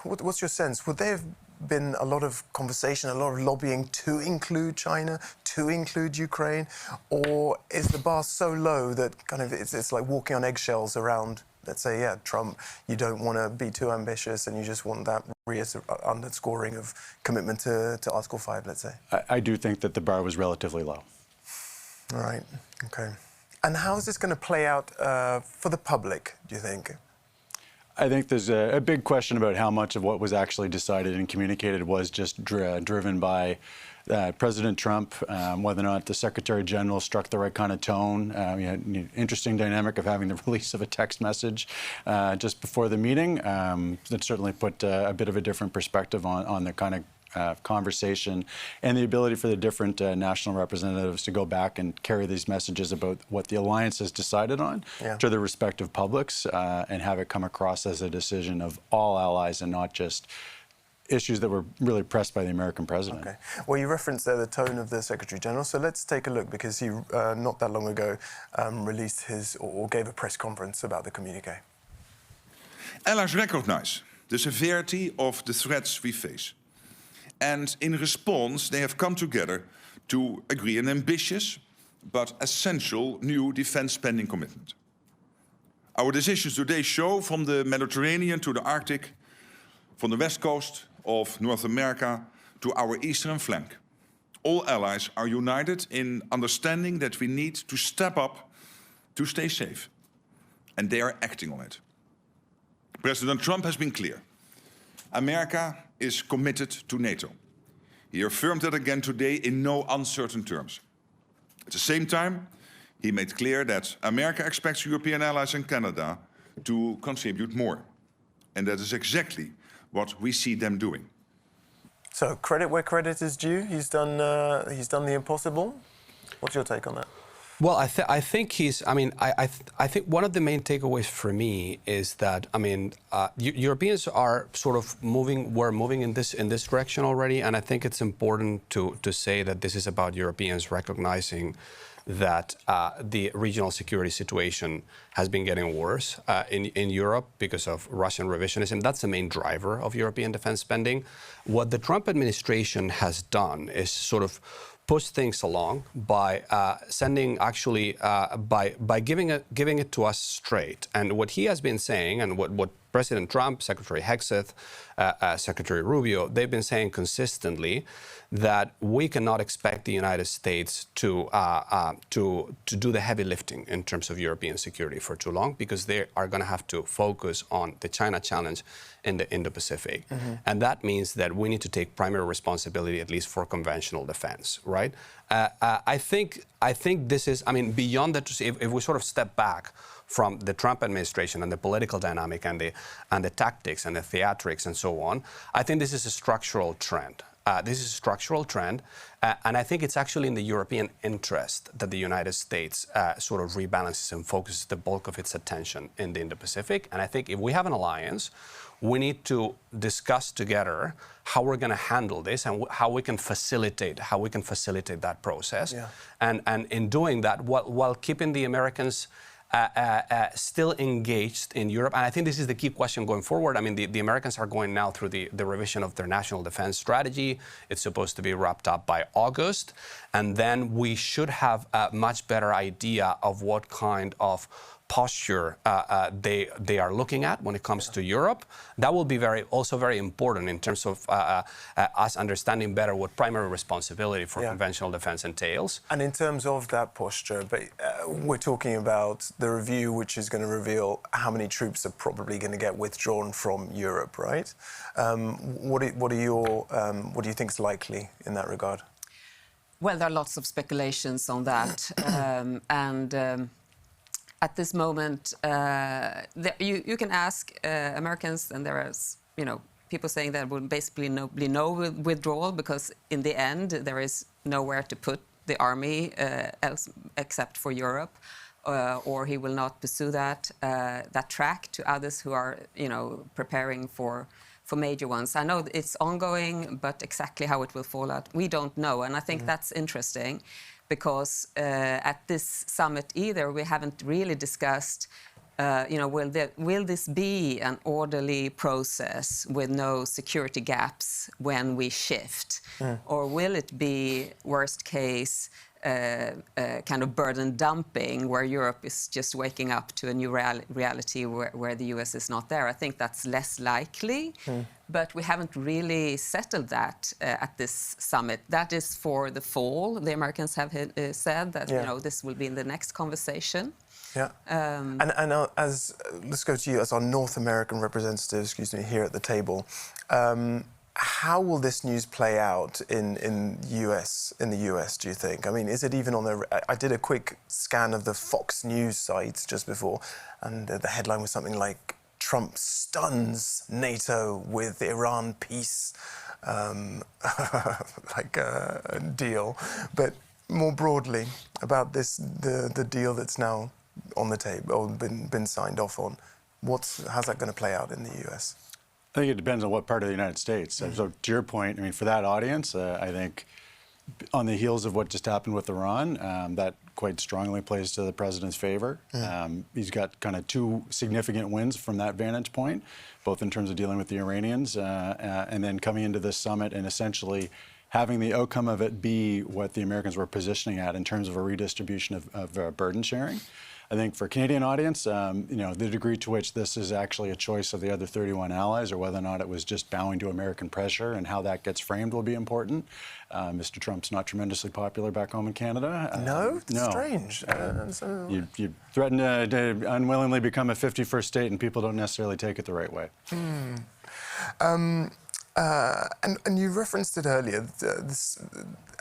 what's your sense, would there have been a lot of conversation, a lot of lobbying to include China, to include Ukraine, or is the bar so low that kind of it's like walking on eggshells around, let's say, Trump, you don't want to be too ambitious and you just want that underscoring of commitment to Article 5, let's say? I do think that the bar was relatively low. All right, okay. And how is this going to play out for the public, do you think? I think there's a big question about how much of what was actually decided and communicated was just driven by President Trump, whether or not the Secretary General struck the right kind of tone. We had an interesting dynamic of having the release of a text message just before the meeting that certainly put a bit of a different perspective on the kind of conversation and the ability for the different national representatives to go back and carry these messages about what the alliance has decided on to their respective publics and have it come across as a decision of all allies and not just issues that were really pressed by the American president. Okay. Well, you referenced there the tone of the Secretary General, so let's take a look because he, not that long ago, released his or gave a press conference about the communique. Allies recognize the severity of the threats we face. And in response, they have come together to agree an ambitious but essential new defense spending commitment. Our decisions today show from the Mediterranean to the Arctic, from the west coast of North America to our eastern flank. All allies are united in understanding that we need to step up to stay safe. And they are acting on it. President Trump has been clear. America is committed to NATO. He affirmed that again today in no uncertain terms. At the same time, he made clear that America expects European allies and Canada to contribute more. And that is exactly what we see them doing. So credit where credit is due. He's done the impossible. What's your take on that? Well, I think he's. I mean, I think one of the main takeaways for me is that Europeans are sort of moving. We're moving in this direction already, and I think it's important to say that this is about Europeans recognizing that the regional security situation has been getting worse in Europe because of Russian revisionism. That's the main driver of European defense spending. What the Trump administration has done is sort of push things along by by giving it to us straight. And what he has been saying, and what President Trump, Secretary Hegseth, Secretary Rubio, they've been saying consistently that we cannot expect the United States to do the heavy lifting in terms of European security for too long, because they are going to have to focus on the China challenge in the Indo-Pacific. And that means that we need to take primary responsibility, at least for conventional defense, right? I think this is, beyond that, if we sort of step back from the Trump administration and the political dynamic and the tactics and the theatrics and so on, I think this is a structural trend. This is a structural trend, and I think it's actually in the European interest that the United States sort of rebalances and focuses the bulk of its attention in the Indo-Pacific. And I think if we have an alliance we need to discuss together how we're going to handle this and how we can facilitate that process. Yeah. And in doing that, while keeping the Americans still engaged in Europe. And I think this is the key question going forward. I mean, the Americans are going now through the revision of their national defense strategy. It's supposed to be wrapped up by August. And then we should have a much better idea of what kind of posture they are looking at when it comes to Europe. That will be also very important in terms of us understanding better what primary responsibility for conventional defense entails. And in terms of that posture, but we're talking about the review, which is going to reveal how many troops are probably going to get withdrawn from Europe, right? What do you think is likely in that regard? Well, there are lots of speculations on that, at this moment, you can ask Americans, and there is, people saying there will basically be no withdrawal because in the end there is nowhere to put the army else except for Europe, or he will not pursue that track. To others who are, preparing for major ones. I know it's ongoing, but exactly how it will fall out, we don't know, and I think that's interesting. Because at this summit either, we haven't really discussed, will this be an orderly process with no security gaps when we shift? Or will it be, worst case, kind of burden dumping, where Europe is just waking up to a new reality where the US is not there? I think that's less likely. But we haven't really settled that at this summit. That is for the fall. The Americans have said that this will be in the next conversation. Yeah. And let's go to you as our North American representative, here at the table. How will this news play out in the US, do you think? I mean, is it even on I did a quick scan of the Fox News sites just before, and the headline was something like, Trump stuns NATO with Iran peace deal. But more broadly about the deal that's now on the table or been signed off on, how's that going to play out in the US? I think it depends on what part of the United States. So to your point, I mean, for that audience, I think on the heels of what just happened with Iran, that quite strongly plays to the president's favor. He's got kind of two significant wins from that vantage point, both in terms of dealing with the Iranians and then coming into this summit and essentially having the outcome of it be what the Americans were positioning at in terms of a redistribution of burden sharing. I think for Canadian audience, the degree to which this is actually a choice of the other 31 allies or whether or not it was just bowing to American pressure and how that gets framed will be important. Mr. Trump's not tremendously popular back home in Canada. No? No. Strange. You threaten to unwillingly become a 51st state and people don't necessarily take it the right way. And you referenced it earlier,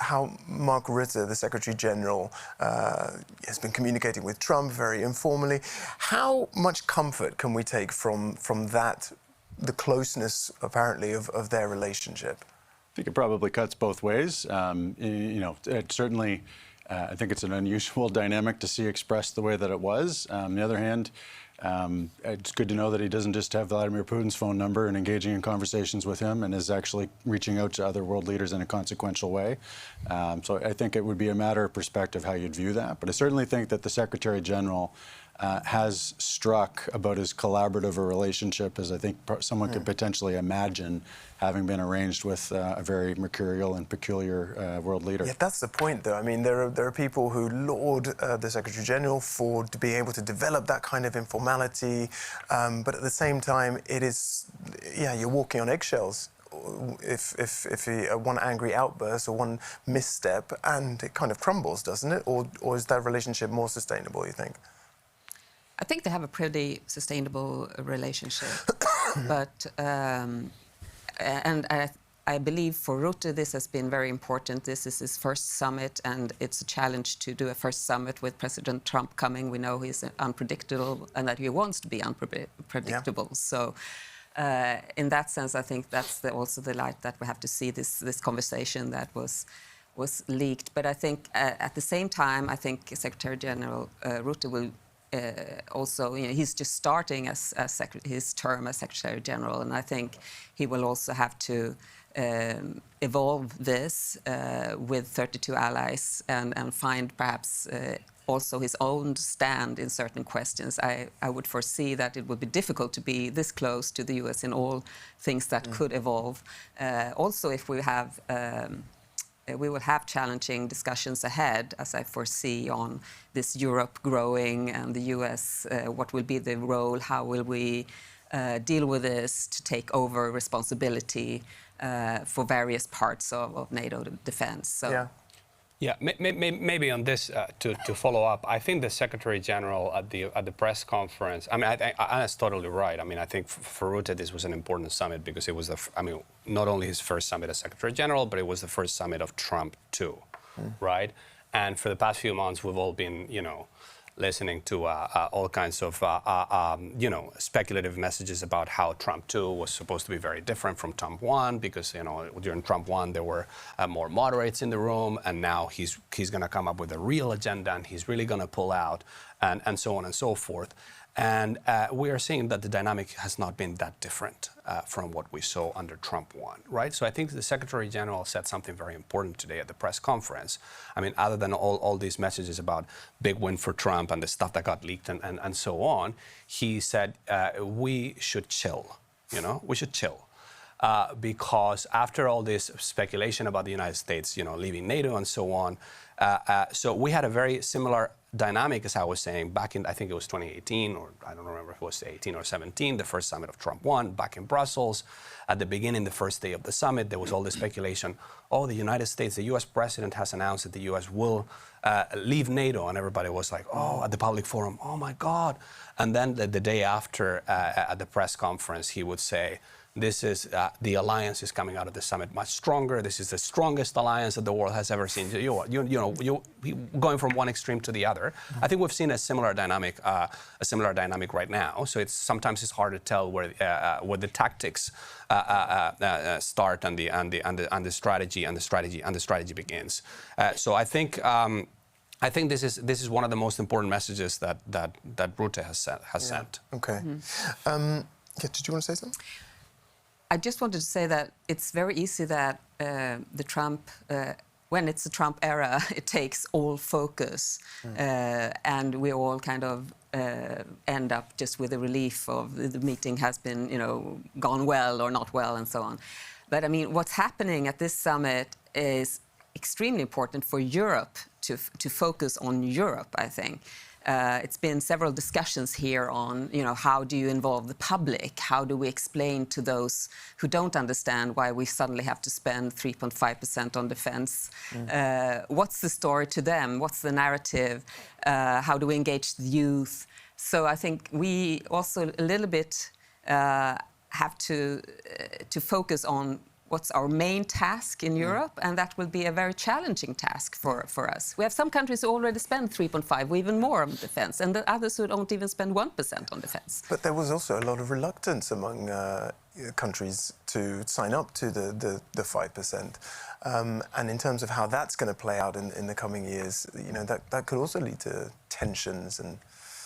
how Mark Rutte, the Secretary General, has been communicating with Trump very informally. How much comfort can we take from that, the closeness, apparently, of their relationship? I think it probably cuts both ways. It certainly, I think it's an unusual dynamic to see expressed the way that it was. On the other hand, it's good to know that he doesn't just have Vladimir Putin's phone number and engaging in conversations with him and is actually reaching out to other world leaders in a consequential way. So I think it would be a matter of perspective how you'd view that. But I certainly think that the Secretary General has struck about as collaborative a relationship as I think someone could potentially imagine, having been arranged with a very mercurial and peculiar world leader. Yeah, that's the point, though. I mean, there are people who laud the Secretary General for being able to develop that kind of informality, but at the same time, it is, you're walking on eggshells. If one angry outburst or one misstep, and it kind of crumbles, doesn't it? Or is that relationship more sustainable, you think? I think they have a pretty sustainable relationship, but and I believe for Rutte this has been very important. This is his first summit, and it's a challenge to do a first summit with President Trump coming. We know he's unpredictable and that he wants to be unpredictable. Yeah. So in that sense, I think that's also the light that we have to see this conversation that was leaked. But I think at the same time, I think Secretary General Rutte will also, he's just starting as his term as Secretary General, and I think he will also have to evolve this with 32 allies and find perhaps also his own stand in certain questions. I would foresee that it would be difficult to be this close to the US in all things that could evolve. Also, if we will have challenging discussions ahead, as I foresee, on this Europe growing and the US, what will be the role, how will we deal with this to take over responsibility for various parts of NATO defense. So. Yeah, maybe on this to follow up. I think the Secretary General at the press conference. I mean, Anna's totally right. I mean, I think for Rutte this was an important summit because it was not only his first summit as Secretary General, but it was the first summit of Trump too, right? And for the past few months, we've all been, listening to all kinds of, speculative messages about how Trump 2 was supposed to be very different from Trump 1 because, during Trump 1 there were more moderates in the room, and now he's going to come up with a real agenda and he's really going to pull out and so on and so forth. And we are seeing that the dynamic has not been that different from what we saw under Trump 1, right? So I think the Secretary General said something very important today at the press conference. I mean, other than all these messages about big win for Trump and the stuff that got leaked and so on, he said we should chill, we should chill. Because after all this speculation about the United States, leaving NATO and so on, so we had a very similar dynamic, as I was saying, back in, I think it was 2018, or I don't remember if it was 18 or 17, the first summit of Trump 1, back in Brussels. At the beginning, the first day of the summit, there was all this speculation, the United States, the US president has announced that the US will leave NATO, and everybody was like, at the public forum, oh my God. And then the day after, at the press conference, he would say, this is the alliance is coming out of the summit much stronger. This is the strongest alliance that the world has ever seen. Going from one extreme to the other. I think we've seen a similar dynamic right now. So sometimes it's hard to tell where the tactics start and the strategy begins. So I think this is one of the most important messages that Rutte has sent. Okay. Did you want to say something? I just wanted to say that it's very easy that when it's the Trump era, it takes all focus, and we all kind of end up just with a relief of the meeting has been, gone well or not well, and so on. But I mean, what's happening at this summit is extremely important for Europe to focus on Europe, I think. It's been several discussions here on, how do you involve the public? How do we explain to those who don't understand why we suddenly have to spend 3.5% on defense? What's the story to them? What's the narrative? How do we engage the youth? So I think we also a little bit have to focus on what's our main task in Europe, and that will be a very challenging task for us. We have some countries who already spend 3.5, or even more on defense, and the others who don't even spend 1% on defense. But there was also a lot of reluctance among countries to sign up to the 5%. And in terms of how that's going to play out in the coming years, that could also lead to tensions and...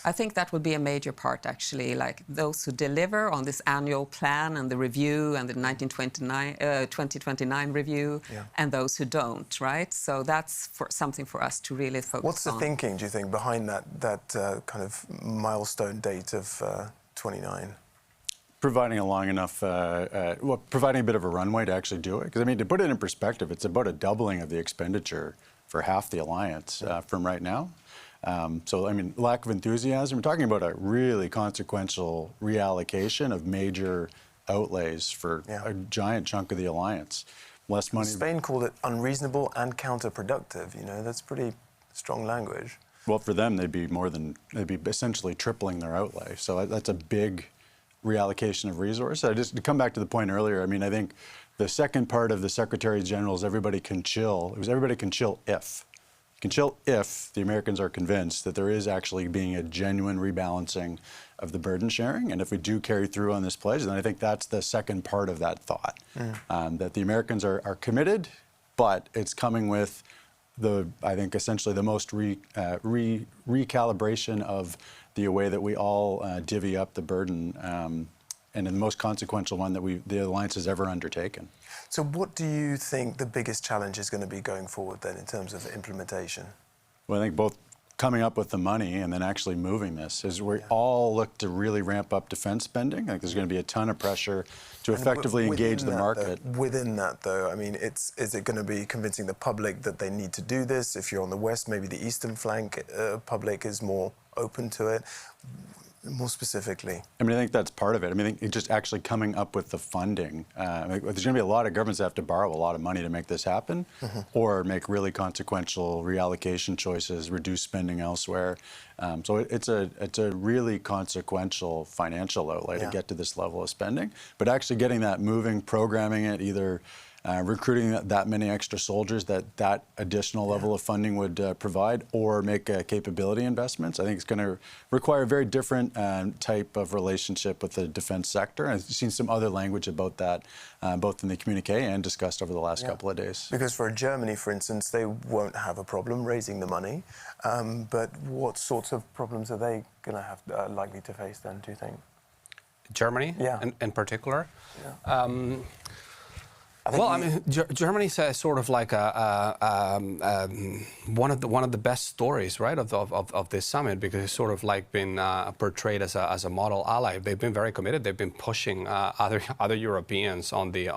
I think that will be a major part, actually, like those who deliver on this annual plan and the review and the 2029 review, and those who don't, right? So that's something for us to really focus on. What's the thinking, do you think, behind that kind of milestone date of 29? Providing a long enough, providing a bit of a runway to actually do it. Because, I mean, to put it in perspective, it's about a doubling of the expenditure for half the alliance from right now. So, I mean, lack of enthusiasm. We're talking about a really consequential reallocation of major outlays for a giant chunk of the alliance. Less money. Spain called it unreasonable and counterproductive. That's pretty strong language. Well, for them, they'd be essentially tripling their outlay. So that's a big reallocation of resources. Just to come back to the point earlier, I mean, I think the second part of the Secretary General's everybody can chill. It was everybody can chill if. Can chill if the Americans are convinced that there is actually being a genuine rebalancing of the burden sharing. And if we do carry through on this pledge, then I think that's the second part of that thought, that the Americans are committed, but it's coming with I think essentially the most recalibration of the way that we all divvy up the burden, and the most consequential one that the alliance has ever undertaken. So what do you think the biggest challenge is going to be going forward then in terms of implementation? Well, I think both coming up with the money and then actually moving this, as we all look to really ramp up defense spending. I think there's going to be a ton of pressure to effectively engage the market. Within that, though, I mean, is it going to be convincing the public that they need to do this? If you're on the west, maybe the eastern flank public is more open to it. More specifically? I mean, I think that's part of it. I mean, I think just actually coming up with the funding. There's going to be a lot of governments that have to borrow a lot of money to make this happen, or make really consequential reallocation choices, reduce spending elsewhere. So it's a really consequential financial outlay to get to this level of spending. But actually getting that moving, programming it, either recruiting that many extra soldiers that additional level of funding would provide, or make capability investments. I think it's going to require a very different type of relationship with the defense sector. I've seen some other language about that, both in the communique and discussed over the last couple of days. Because for Germany, for instance, they won't have a problem raising the money. But what sorts of problems are they going to have likely to face then, do you think? Germany, in particular? Yeah. Well, I mean, Germany's sort of like one of the best stories, right, of this summit, because it's sort of like been portrayed as a model ally. They've been very committed. They've been pushing other Europeans on the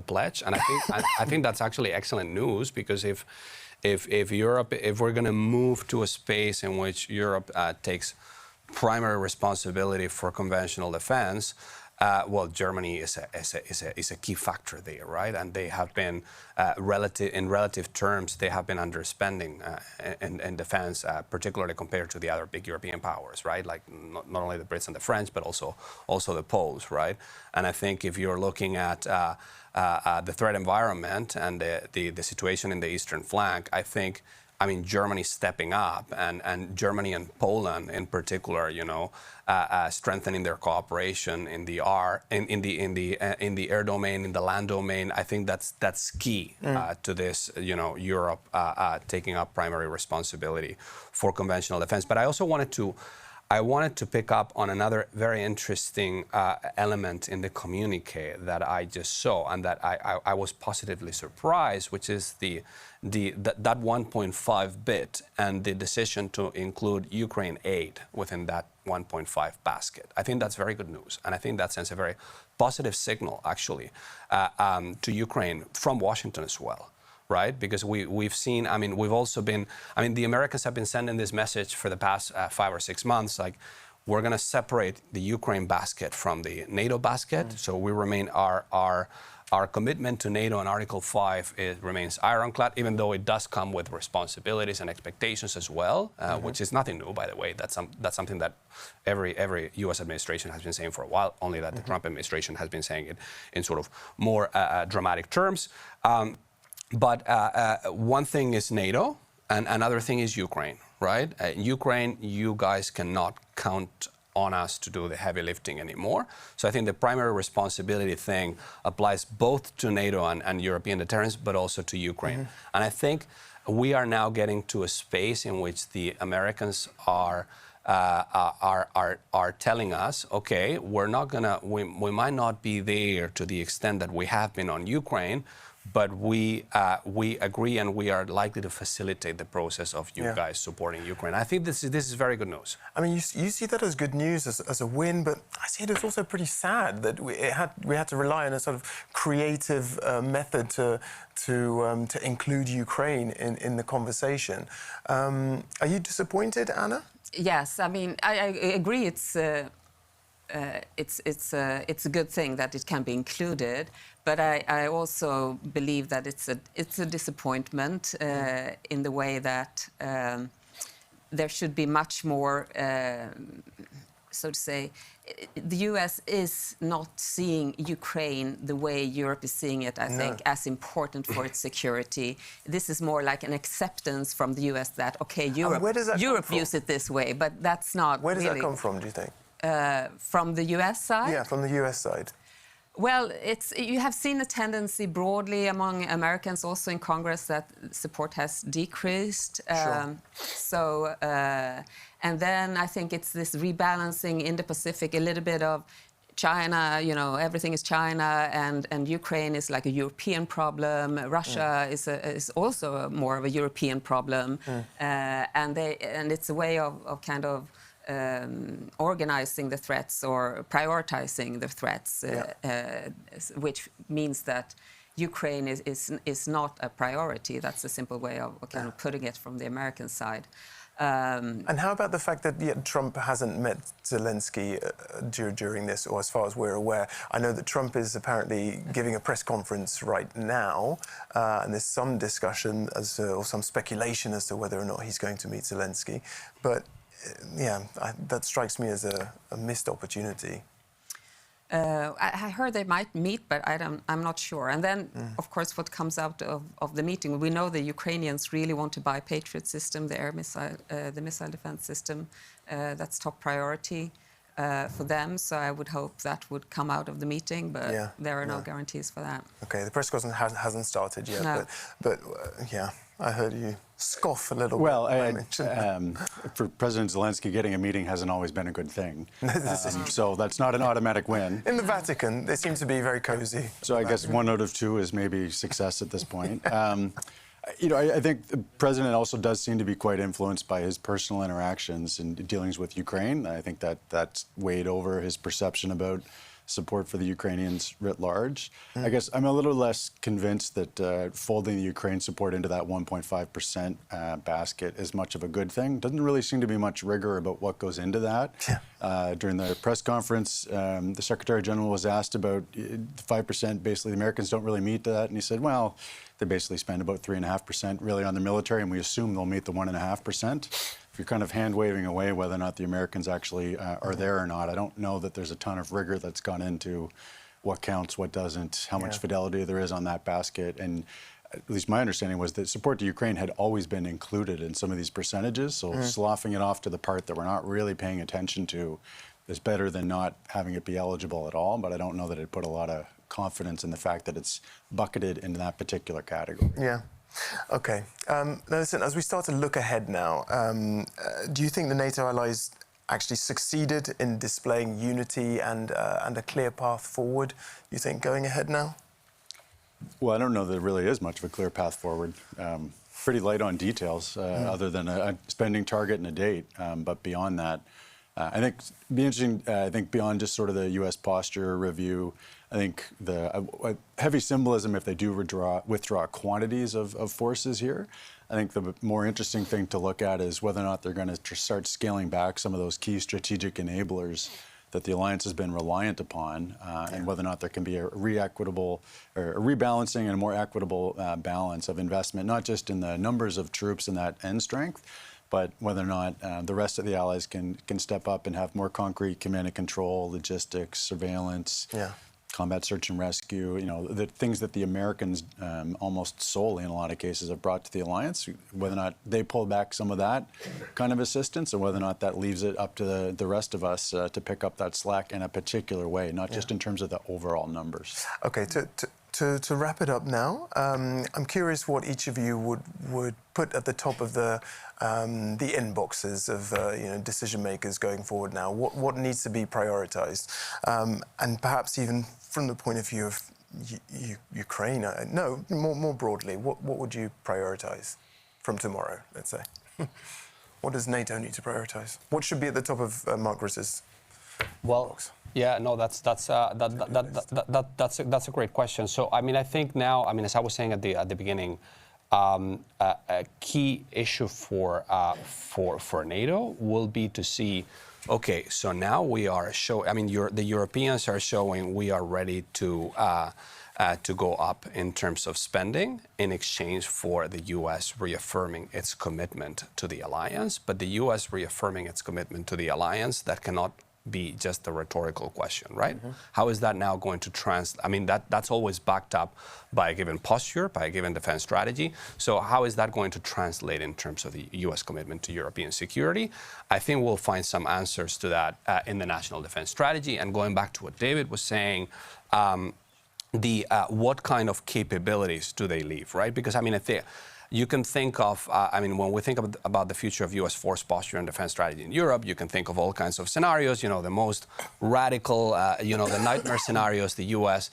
pledge, and I think that's actually excellent news, because if we're going to move to a space in which Europe takes primary responsibility for conventional defense. Well, Germany is a key factor there, right? And they have been, in relative terms, they have been underspending in defense, particularly compared to the other big European powers, right? Like not only the Brits and the French, but also the Poles, right? And I think if you're looking at the threat environment and the situation in the eastern flank, I mean, Germany stepping up, and Germany and Poland in particular, strengthening their cooperation in the air domain, in the land domain. I think that's key to this, Europe taking up primary responsibility for conventional defense. But I also wanted to pick up on another very interesting element in the communique that I just saw, and that I was positively surprised, which is that 1.5 bit and the decision to include Ukraine aid within that 1.5 basket. I think that's very good news, and I think that sends a very positive signal, actually, to Ukraine from Washington as well. Right, because we've seen. I mean, the Americans have been sending this message for the past 5 or 6 months. Like, we're going to separate the Ukraine basket from the NATO basket. So we remain our commitment to NATO and Article 5 remains ironclad, even though it does come with responsibilities and expectations as well, which is nothing new, by the way. That's something that every U.S. administration has been saying for a while. Only that the Trump administration has been saying it in sort of more dramatic terms. But one thing is NATO, and another thing is Ukraine, right? Ukraine, you guys cannot count on us to do the heavy lifting anymore. So I think the primary responsibility thing applies both to NATO and European deterrence, but also to Ukraine. And I think we are now getting to a space in which the Americans are telling us, okay, we might not be there to the extent that we have been on Ukraine, but we agree, and we are likely to facilitate the process of you guys supporting Ukraine. I think this is very good news. I mean, you see that as good news, as a win, but I see it as also pretty sad that we had to rely on a sort of creative method to include Ukraine in the conversation. Are you disappointed, Anna? Yes, I mean, I agree. It's a good thing that it can be included, but I also believe that it's a disappointment in the way that there should be much more, so to say. The U.S. is not seeing Ukraine the way Europe is seeing it, I think, as important for its security. This is more like an acceptance from the U.S. that, okay, Europe views it this way, but that's not Where does really. that come from, do you think? From the U.S. side? Yeah, from the U.S. side. Well, you have seen a tendency broadly among Americans, also in Congress, that support has decreased. Sure. And then I think it's this rebalancing Indo-Pacific, a little bit of China, everything is China, and Ukraine is like a European problem. Russia is also more of a European problem, and it's a way of kind of organizing the threats or prioritizing the threats, which means that Ukraine is not a priority. That's a simple way of kind of putting it from the American side. And how about the fact that Trump hasn't met Zelensky during this, or as far as we're aware? I know that Trump is apparently giving a press conference right now, and there's some discussion or some speculation as to whether or not he's going to meet Zelensky. But that strikes me as a missed opportunity. I heard they might meet, but I'm not sure. And then, of course, what comes out of the meeting, we know the Ukrainians really want to buy Patriot system, the the missile defense system. That's top priority for them. So I would hope that would come out of the meeting, but there are no guarantees for that. Okay, the press conference hasn't started yet, no. but I heard you scoff a little bit. Well, for President Zelensky, getting a meeting hasn't always been a good thing. So that's not an automatic win. In the Vatican, they seem to be very cozy. So I guess 1 out of 2 is maybe success at this point. I think the president also does seem to be quite influenced by his personal interactions and dealings with Ukraine. I think that's weighed over his perception about support for the Ukrainians writ large. I guess I'm a little less convinced that folding the Ukraine support into that 1.5% basket is much of a good thing. Doesn't really seem to be much rigor about what goes into that. During the press conference, the Secretary General was asked about 5%. Basically, the Americans don't really meet that, and he said, well, they basically spend about 3.5% really on the military, and we assume they'll meet the 1.5%. If you're kind of hand-waving away whether or not the Americans actually are there or not, I don't know that there's a ton of rigor that's gone into what counts, what doesn't, how much fidelity there is on that basket. And at least my understanding was that support to Ukraine had always been included in some of these percentages, so sloughing it off to the part that we're not really paying attention to is better than not having it be eligible at all, but I don't know that it put a lot of confidence in the fact that it's bucketed into that particular category. Yeah. Okay. Now listen, as we start to look ahead now, do you think the NATO allies actually succeeded in displaying unity and a clear path forward, you think, going ahead now? Well, I don't know that there really is much of a clear path forward. Pretty light on details, other than a spending target and a date. But beyond that, I think it'd be interesting, I think beyond just sort of the U.S. posture review, I think the heavy symbolism if they do withdraw quantities of forces here. I think the more interesting thing to look at is whether or not they're going to start scaling back some of those key strategic enablers that the alliance has been reliant upon, and whether or not there can be a rebalancing and a more equitable balance of investment, not just in the numbers of troops and that end strength, but whether or not the rest of the allies can step up and have more concrete command and control, logistics, surveillance, combat search and rescue, the things that the Americans almost solely in a lot of cases have brought to the alliance, whether or not they pull back some of that kind of assistance, and whether or not that leaves it up to the rest of us to pick up that slack in a particular way, not just in terms of the overall numbers. Okay, to wrap it up now, I'm curious what each of you would put at the top of the inboxes of decision makers going forward now. What needs to be prioritized, and perhaps even from the point of view of Ukraine. No, more broadly, what would you prioritize from tomorrow? Let's say, what does NATO need to prioritize? What should be at the top of Mark Griss's box? Yeah, no, that's a great question. So, I think now, as I was saying at the beginning, a key issue for NATO will be to see, okay, so now we are the Europeans are showing we are ready to go up in terms of spending in exchange for the U.S. reaffirming its commitment to the alliance. But the U.S. reaffirming its commitment to the alliance, that cannot be just a rhetorical question, right? How is that now going to translate? I mean, that's always backed up by a given posture, by a given defense strategy. So how is that going to translate in terms of the US commitment to European security? I think we'll find some answers to that in the national defense strategy. And going back to what David was saying, what kind of capabilities do they leave, right? Because I mean, you can think of, when we think about the future of US force posture and defense strategy in Europe, you can think of all kinds of scenarios, the most radical, the nightmare scenarios, the US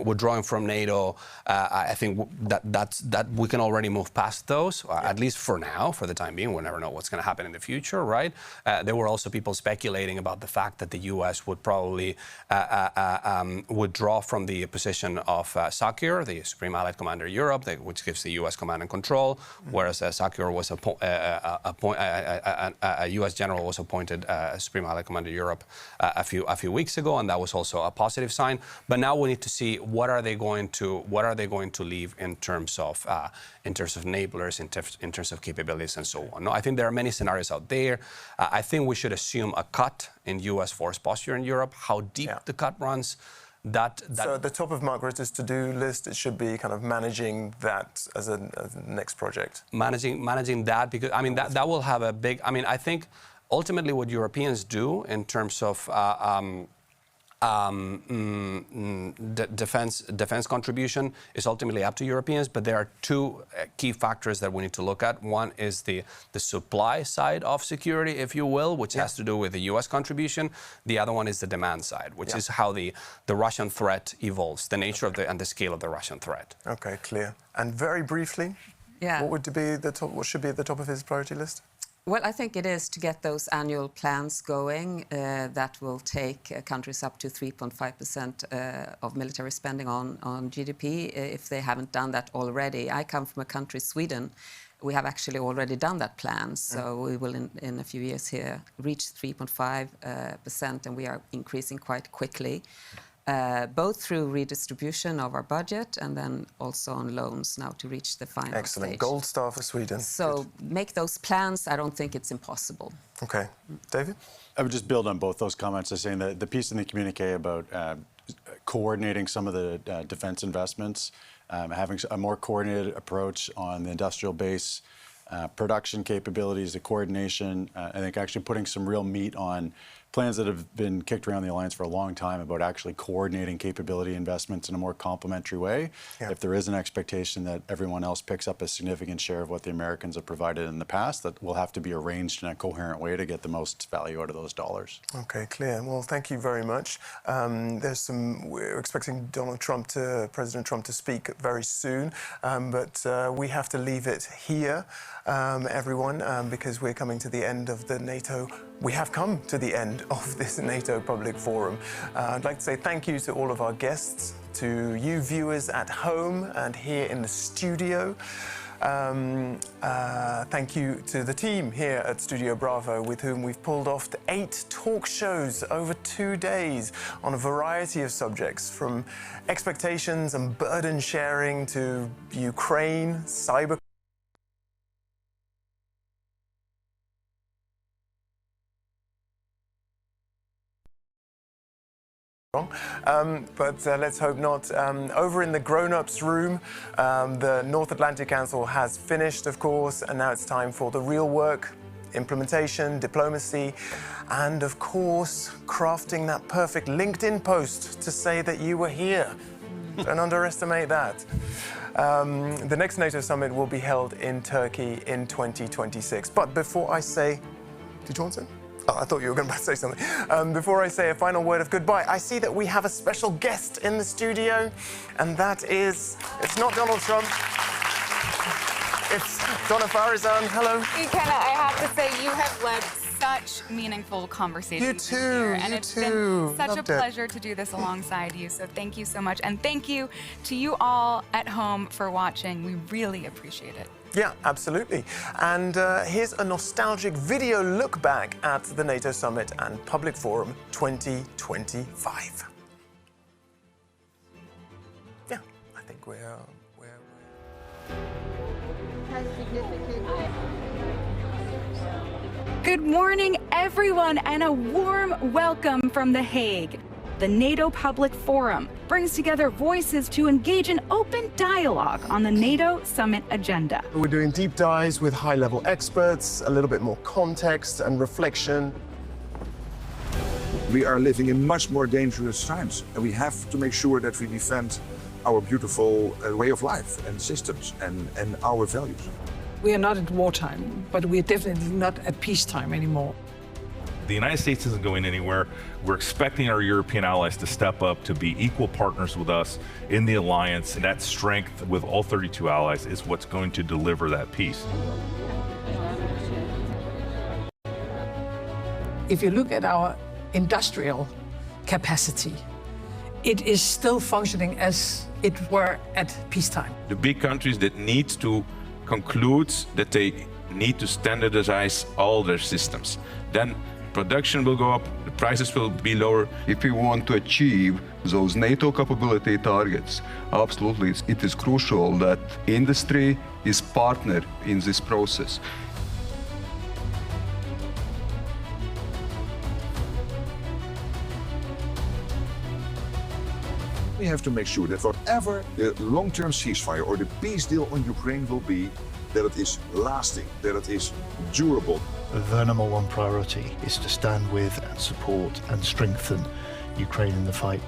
withdrawing from NATO. I think that we can already move past those, at least for now, for the time being. We'll never know what's going to happen in the future, right? There were also people speculating about the fact that the US would probably withdraw from the position of SACEUR, the Supreme Allied Commander of Europe, which gives the US command and control, whereas SACEUR was a US general was appointed Supreme Allied Commander of Europe a few weeks ago, and that was also a positive sign. But now we need to see what are they going to leave in terms of enablers, in terms of capabilities, and so on. No, I think there are many scenarios out there. I think we should assume a cut in U.S. force posture in Europe. How deep the cut runs, So at the top of Mark Rutte's to-do list, it should be kind of managing that as a next project. Managing that, because I mean that will have a big. I mean, I think ultimately what Europeans do in terms of defense contribution is ultimately up to Europeans, but there are two key factors that we need to look at. One is the supply side of security, if you will, which has to do with the US contribution. The other one is the demand side, which is how the Russian threat evolves, the nature of and the scale of the Russian threat. Okay, clear. And very briefly, what should be at the top of his priority list? Well, I think it is to get those annual plans going that will take countries up to 3.5% of military spending on GDP if they haven't done that already. I come from a country, Sweden. We have actually already done that plan. So we will, in a few years here, reach 3.5%, and we are increasing quite quickly. Both through redistribution of our budget and then also on loans now to reach the final Excellent. stage. Gold star for Sweden. So make those plans. I don't think it's impossible. Okay. David? I would just build on both those comments by saying that the piece in the communique about coordinating some of the defense investments, having a more coordinated approach on the industrial base, production capabilities, the coordination, I think actually putting some real meat on plans that have been kicked around the alliance for a long time about actually coordinating capability investments in a more complementary way. If there is an expectation that everyone else picks up a significant share of what the Americans have provided in the past, that will have to be arranged in a coherent way to get the most value out of those dollars. Okay, clear. Well, thank you very much. We're expecting President Trump to speak very soon, but we have to leave it here, everyone, because we're coming to the end of the NATO. We have come to the end of this NATO Public Forum. I'd like to say thank you to all of our guests, to you viewers at home and here in the studio. Thank you to the team here at Studio Bravo, with whom we've pulled off 8 talk shows over 2 days on a variety of subjects, from expectations and burden sharing to Ukraine, cyber. But let's hope not. Over in the grown-ups room, the North Atlantic Council has finished, of course, and now it's time for the real work: implementation, diplomacy, and of course, crafting that perfect LinkedIn post to say that you were here. Don't underestimate that. The next NATO Summit will be held in Turkey in 2026. But before I say... Did you want to say? Oh, I thought you were going to say something. Before I say a final word of goodbye, I see that we have a special guest in the studio, and that is... It's not Donald Trump. It's Donna Farizan. Hello. Ikenna, I have to say, you have led such meaningful conversations. You too. Here, and it's been such a pleasure to do this alongside you. So thank you so much. And thank you to you all at home for watching. We really appreciate it. Yeah, absolutely. And here's a nostalgic video look back at the NATO Summit and Public Forum 2025. Yeah, I think we're... Has significant... Good morning, everyone, and a warm welcome from The Hague. The NATO Public Forum brings together voices to engage in open dialogue on the NATO Summit agenda. We're doing deep dives with high-level experts, a little bit more context and reflection. We are living in much more dangerous times, and we have to make sure that we defend our beautiful way of life and systems and our values. We are not at wartime, but we're definitely not at peacetime anymore. The United States isn't going anywhere. We're expecting our European allies to step up to be equal partners with us in the alliance, and that strength with all 32 allies is what's going to deliver that peace. If you look at our industrial capacity, it is still functioning as it were at peacetime. The big countries that need to conclude that they need to standardize all their systems. Then production will go up, the prices will be lower. If we want to achieve those NATO capability targets, absolutely, it is crucial that industry is partner in this process. We have to make sure that whatever the long-term ceasefire or the peace deal on Ukraine will be, that it is lasting, that it is durable. The number one priority is to stand with and support and strengthen Ukraine in the fight